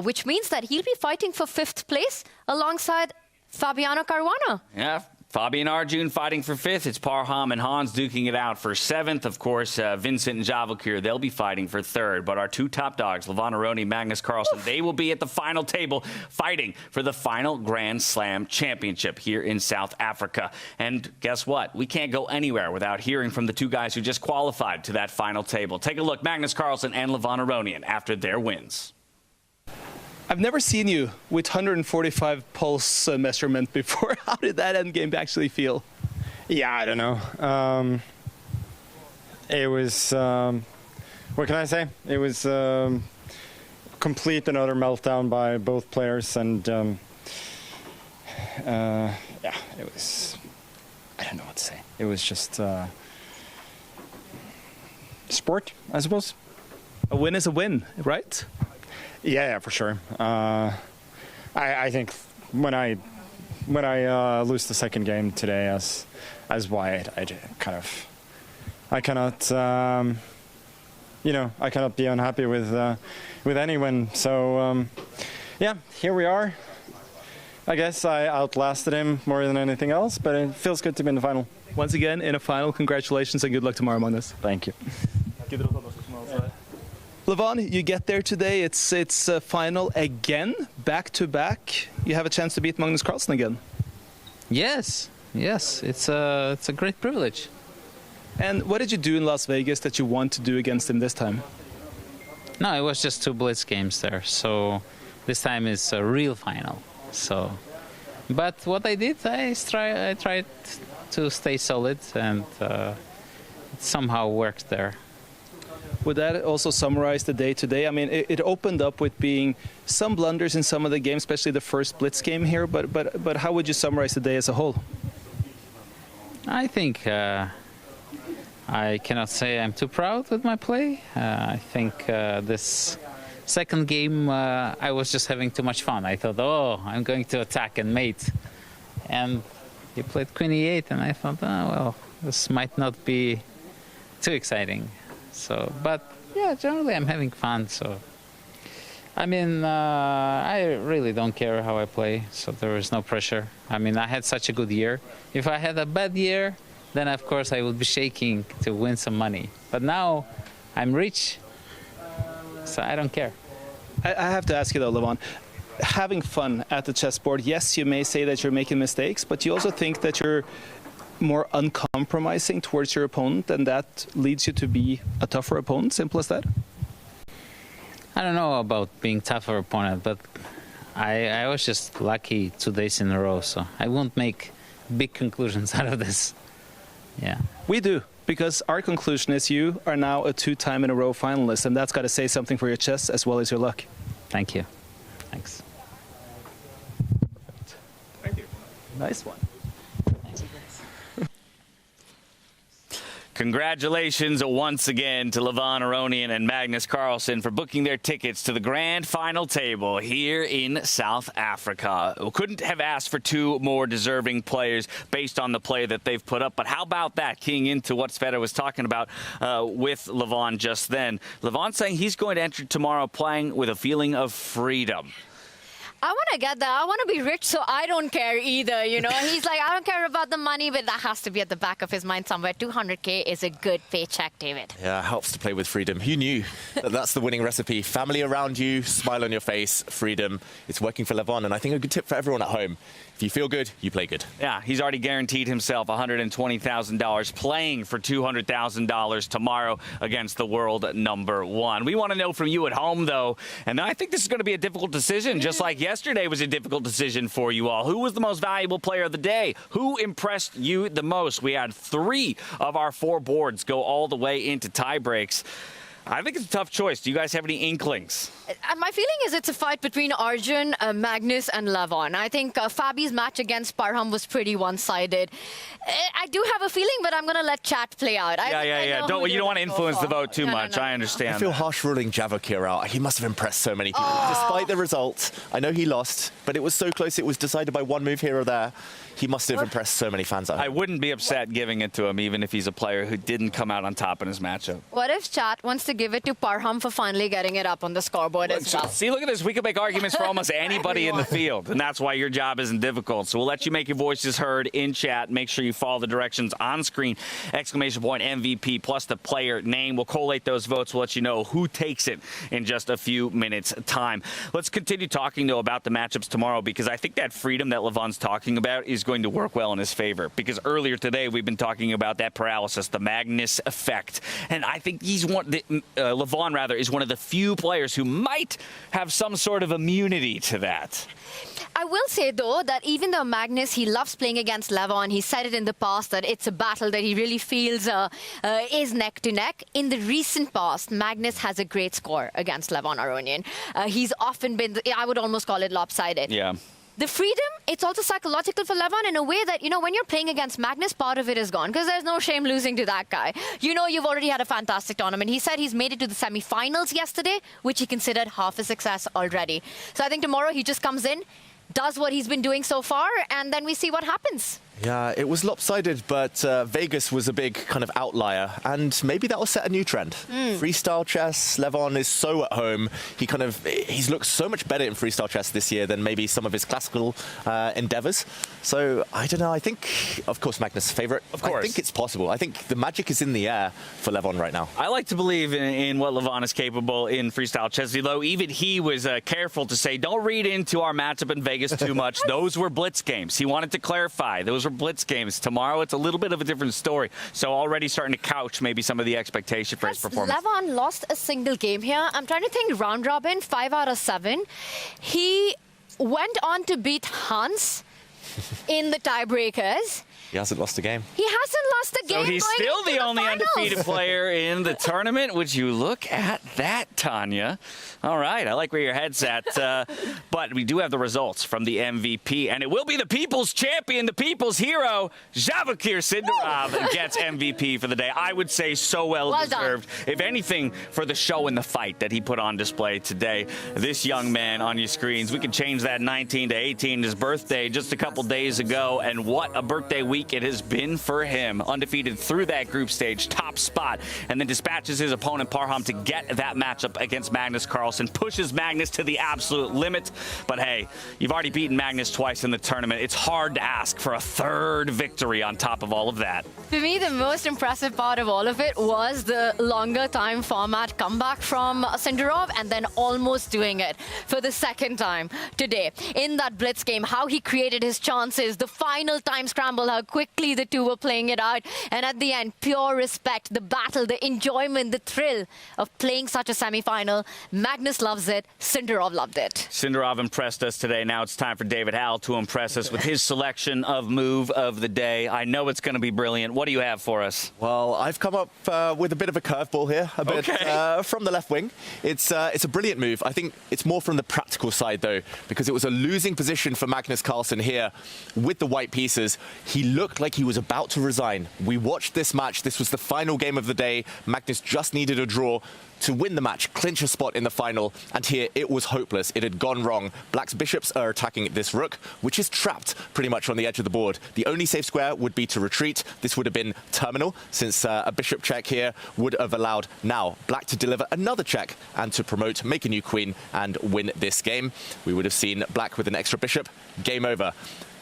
which means that he'll be fighting for 5th place alongside Fabiano Caruana. Yeah. Fabi and Arjun fighting for 5th. It's Parham and Hans duking it out for 7th. Of course, Vincent and Javokhir, they'll be fighting for 3rd. But our 2 top dogs, Levon Aronian, Magnus, Carlsen, they will be at the final table fighting for the final Grand Slam championship here in South Africa. And guess what? We can't go anywhere without hearing from the 2 guys who just qualified to that final table. Take a look, Magnus Carlsen and Levon Aronian after their wins. I've never seen you with 145 pulse measurement before. How did that endgame actually feel? Yeah, I don't know. It was, what can I say? It was complete and utter meltdown by both players, and yeah, it was, I don't know what to say. It was just sport, I suppose. A win is a win, right? Yeah, for sure. I think when I lose the second game today as white, I cannot I cannot be unhappy with any win. So yeah, here we are. I guess I outlasted him more than anything else, but it feels good to be in the final. Once again, in a final, congratulations and good luck tomorrow, Magnus. Thank you. Levon, you get there today. It's a final again, back to back. You have a chance to beat Magnus Carlsen again. Yes, it's a great privilege. And what did you do in Las Vegas that you want to do against him this time? No, it was just 2 blitz games there. So this time is a real final. So, but what I did, I tried to stay solid, and it somehow worked there. Would that also summarize the day today? I mean, it opened up with being some blunders in some of the games, especially the first blitz game here. But how would you summarize the day as a whole? I think I cannot say I'm too proud with my play. I think this second game I was just having too much fun. I thought, oh, I'm going to attack and mate, and he played Queen E8, and I thought, oh well, this might not be too exciting. So, but yeah, generally I'm having fun. So, I mean, I really don't care how I play. So there is no pressure. I mean, I had such a good year. If I had a bad year, then of course I would be shaking to win some money. But now I'm rich, so I don't care. I have to ask you though, Levon, having fun at the chessboard, yes, you may say that you're making mistakes, but you also think that you're more uncompromising towards your opponent, and that leads you to be a tougher opponent, simple as that? I don't know about being tougher opponent, but I was just lucky 2 days in a row, so I won't make big conclusions out of this. Yeah. We do, because our conclusion is you are now a 2-time-in-a-row finalist, and that's got to say something for your chess as well as your luck. Thank you. Thanks. Thank you. Nice one. Congratulations once again to Levon Aronian and Magnus Carlsen for booking their tickets to the grand final table here in South Africa. We couldn't have asked for two more deserving players based on the play that they've put up. But how about that, keying into what Sveta was talking about with Levon just then? Levon saying he's going to enter tomorrow playing with a feeling of freedom. I want to get that. I want to be rich, so I don't care either, you know. He's like, I don't care about the money, but that has to be at the back of his mind somewhere. 200K is a good paycheck, David. Yeah, helps to play with freedom. Who knew that that's the winning recipe? Family around you, smile on your face, freedom. It's working for Levon, and I think a good tip for everyone at home. If you feel good, you play good. Yeah, he's already guaranteed himself $120,000 playing for $200,000 tomorrow against the world #1. We want to know from you at home, though, and I think this is going to be a difficult decision, just like yesterday was a difficult decision for you all. Who was the most valuable player of the day? Who impressed you the most? We had 3 of our 4 boards go all the way into tie breaks. I think it's a tough choice. Do you guys have any inklings? My feeling is it's a fight between Arjun, Magnus, and Levon. I think Fabi's match against Parham was pretty one-sided. I do have a feeling, but I'm going to let chat play out. Yeah. You don't want to influence the vote too much. No. I understand. I feel harsh ruling Javokhir out. He must have impressed so many people. Despite the result, I know he lost, but it was so close it was decided by 1 move here or there. He must have impressed so many fans out. I wouldn't be upset giving it to him, even if he's a player who didn't come out on top in his matchup. What if chat wants to give it to Parham for finally getting it up on the scoreboard as well? See, look at this. We can make arguments for almost anybody in the field, and that's why your job isn't difficult. So we'll let you make your voices heard in chat. Make sure you follow the directions on screen. ! MVP plus the player name. We'll collate those votes. We'll let you know who takes it in just a few minutes' time. Let's continue talking, though, about the matchups tomorrow, because I think that freedom that Levon's talking about is going to work well in his favor. Because earlier today, we've been talking about that paralysis, the Magnus effect. And I think Levon is one of the few players who might have some sort of immunity to that. I will say, though, that even though Magnus, he loves playing against Levon, he said it in the past that it's a battle that he really feels is neck to neck. In the recent past, Magnus has a great score against Levon Aronian. He's often been, I would almost call it lopsided. Yeah. The freedom, it's also psychological for Levon in a way that, you know, when you're playing against Magnus, part of it is gone because there's no shame losing to that guy. You know, you've already had a fantastic tournament. He said he's made it to the semifinals yesterday, which he considered half a success already. So I think tomorrow he just comes in, does what he's been doing so far, and then we see what happens. Yeah, it was lopsided, but Vegas was a big kind of outlier, and maybe that will set a new trend. Freestyle chess, Levon is so at home. He's looked so much better in freestyle chess this year than maybe some of his classical endeavors. So, I don't know, I think, of course, Magnus' favorite. Of course. I think it's possible. I think the magic is in the air for Levon right now. I like to believe in what Levon is capable in freestyle chess, though even he was careful to say, don't read into our matchup in Vegas too much. Those were blitz games. He wanted to clarify. Those were blitz games. Tomorrow, it's a little bit of a different story. So already starting to couch maybe some of the expectation for his performance. Levon lost a single game here. I'm trying to think round robin, 5 out of 7. He went on to beat Hans in the tiebreakers. He hasn't lost a game. He hasn't lost a game. So he's still the only undefeated player in the tournament. Would you look at that, Tanya? All right, I like where your head's at. But we do have the results from the MVP, and it will be the people's champion, the people's hero, Javokhir Sindarov gets MVP for the day. I would say so well deserved. If anything, for the show and the fight that he put on display today. This young man on your screens, we can change that 19 to 18, his birthday just a couple days ago, and what a birthday week week it has been for him. Undefeated through that group stage, top spot, and then dispatches his opponent Parham to get that matchup against Magnus Carlsen, pushes Magnus to the absolute limit. But hey, you've already beaten Magnus twice in the tournament. It's hard to ask for a third victory on top of all of that. For me, the most impressive part of all of it was the longer time format comeback from Sindarov and then almost doing it for the second time today. In that blitz game, how he created his chances, the final time scramble, how quickly the two were playing it out. And at the end, pure respect, the battle, the enjoyment, the thrill of playing such a semi-final. Magnus loves it. Sindarov loved it. Sindarov impressed us today. Now it's time for David Howell to impress us with his selection of move of the day. I know it's going to be brilliant. What do you have for us? Well, I've come up with a bit of a curveball here, a bit from the left wing. It's a brilliant move. I think it's more from the practical side, though, because it was a losing position for Magnus Carlsen here with the white pieces. He looked like he was about to resign. We watched this match. This was the final game of the day. Magnus just needed a draw to win the match, clinch a spot in the final, and here it was hopeless. It had gone wrong. Black's bishops are attacking this rook, which is trapped pretty much on the edge of the board. The only safe square would be to retreat. This would have been terminal, since a bishop check here would have allowed now Black to deliver another check and to promote, make a new queen, and win this game. We would have seen Black with an extra bishop. Game over.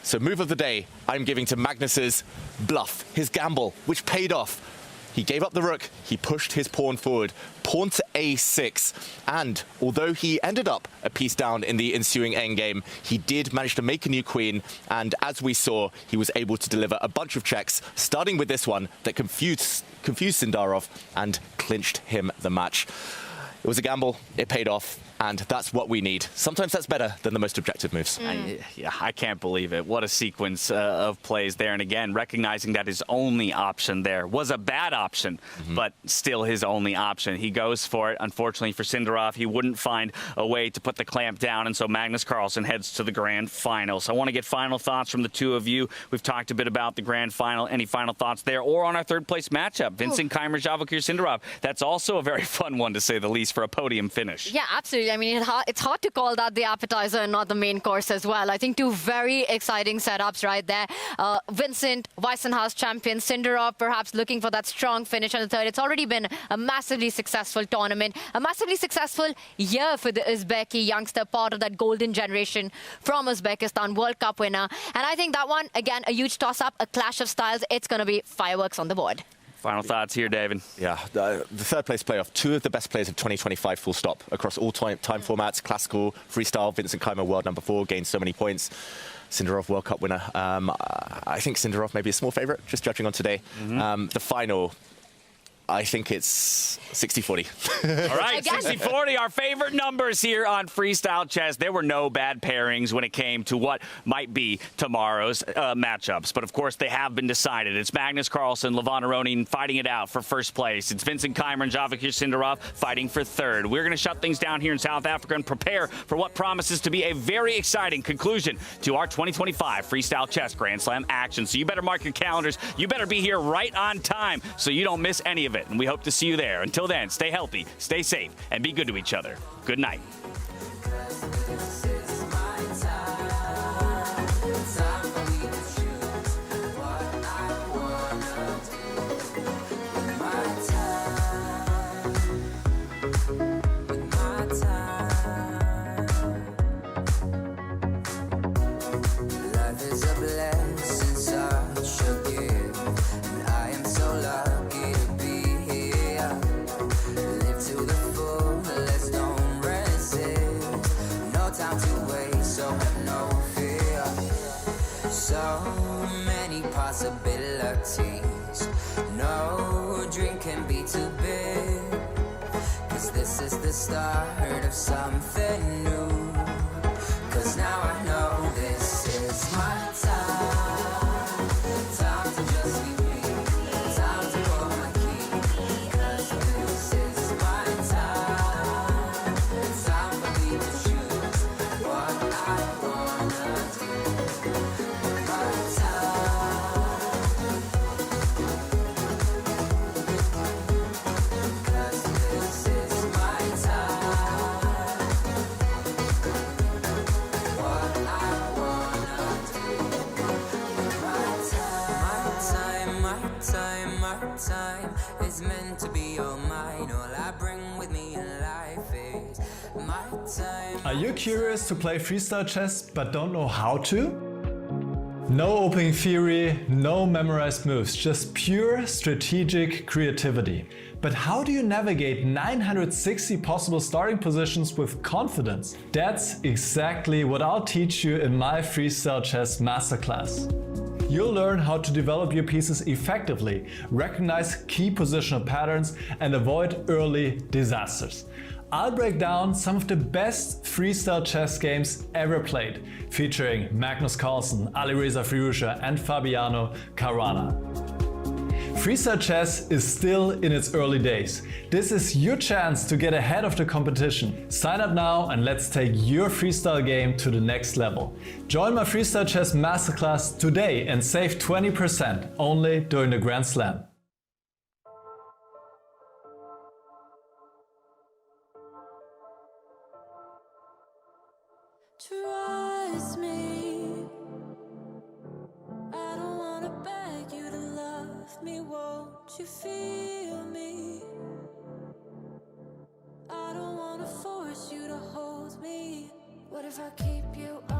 So move of the day, I'm giving to Magnus's bluff, his gamble, which paid off. He gave up the rook, he pushed his pawn forward, pawn to a6, and although he ended up a piece down in the ensuing endgame, he did manage to make a new queen, and as we saw, he was able to deliver a bunch of checks, starting with this one that confused Sindarov and clinched him the match. It was a gamble, it paid off, and that's what we need. Sometimes that's better than the most objective moves. I can't believe it. What a sequence of plays there. And again, recognizing that his only option there was a bad option, but still his only option. He goes for it. Unfortunately for Sindarov, he wouldn't find a way to put the clamp down, and so Magnus Carlsen heads to the grand final. So I want to get final thoughts from the two of you. We've talked a bit about the grand final. Any final thoughts there? Or on our third place matchup, Vincent, Keymer, Javokhir, Sindarov. That's also a very fun one, to say the least, for a podium finish. Yeah, absolutely. I mean, it's hard to call that the appetizer and not the main course as well. I think two very exciting setups right there. Vincent, Weissenhaus champion, Sindarov perhaps looking for that strong finish on the third. It's already been a massively successful tournament, a massively successful year for the Uzbeki youngster, part of that golden generation from Uzbekistan, World Cup winner. And I think that one, again, a huge toss-up, a clash of styles. It's going to be fireworks on the board. Final thoughts here, David. Yeah, the third place playoff, two of the best players of 2025 full stop across all time formats, classical, freestyle. Vincent Keymer, world number 4, gained so many points. Sindarov, World Cup winner. I think Sindarov may be a small favourite, just judging on today. The final, I think it's 60-40. All right, 60-40, our favorite numbers here on Freestyle Chess. There were no bad pairings when it came to what might be tomorrow's matchups. But, of course, they have been decided. It's Magnus Carlsen, Levon Aronian fighting it out for first place. It's Vincent Keymer and Javokhir Sindarov fighting for third. We're going to shut things down here in South Africa and prepare for what promises to be a very exciting conclusion to our 2025 Freestyle Chess Grand Slam action. So you better mark your calendars. You better be here right on time so you don't miss any of it. And we hope to see you there. Until then, stay healthy, stay safe, and be good to each other. Good night. So many possibilities. No drink can be too big, 'cause this is the start of something new. 'Cause now I know this is my time. Time to just be me. Time to roll my key. 'Cause this is my time. Time for me to choose what I wanna do. My time is meant to be all mine. All I bring with me in life is my time. Are you curious to play freestyle chess but don't know how to? No opening theory, no memorized moves, just pure strategic creativity. But how do you navigate 960 possible starting positions with confidence? That's exactly what I'll teach you in my Freestyle Chess Masterclass. You'll learn how to develop your pieces effectively, recognize key positional patterns, and avoid early disasters. I'll break down some of the best freestyle chess games ever played, featuring Magnus, Carlsen, Alireza Firouzja and Fabiano Caruana. Freestyle chess is still in its early days. This is your chance to get ahead of the competition. Sign up now and let's take your freestyle game to the next level. Join my Freestyle Chess Masterclass today and save 20% only during the Grand Slam. Trust me, I don't wanna beg you to love me, won't you feel me? I don't wanna force you to hold me. What if I keep you up?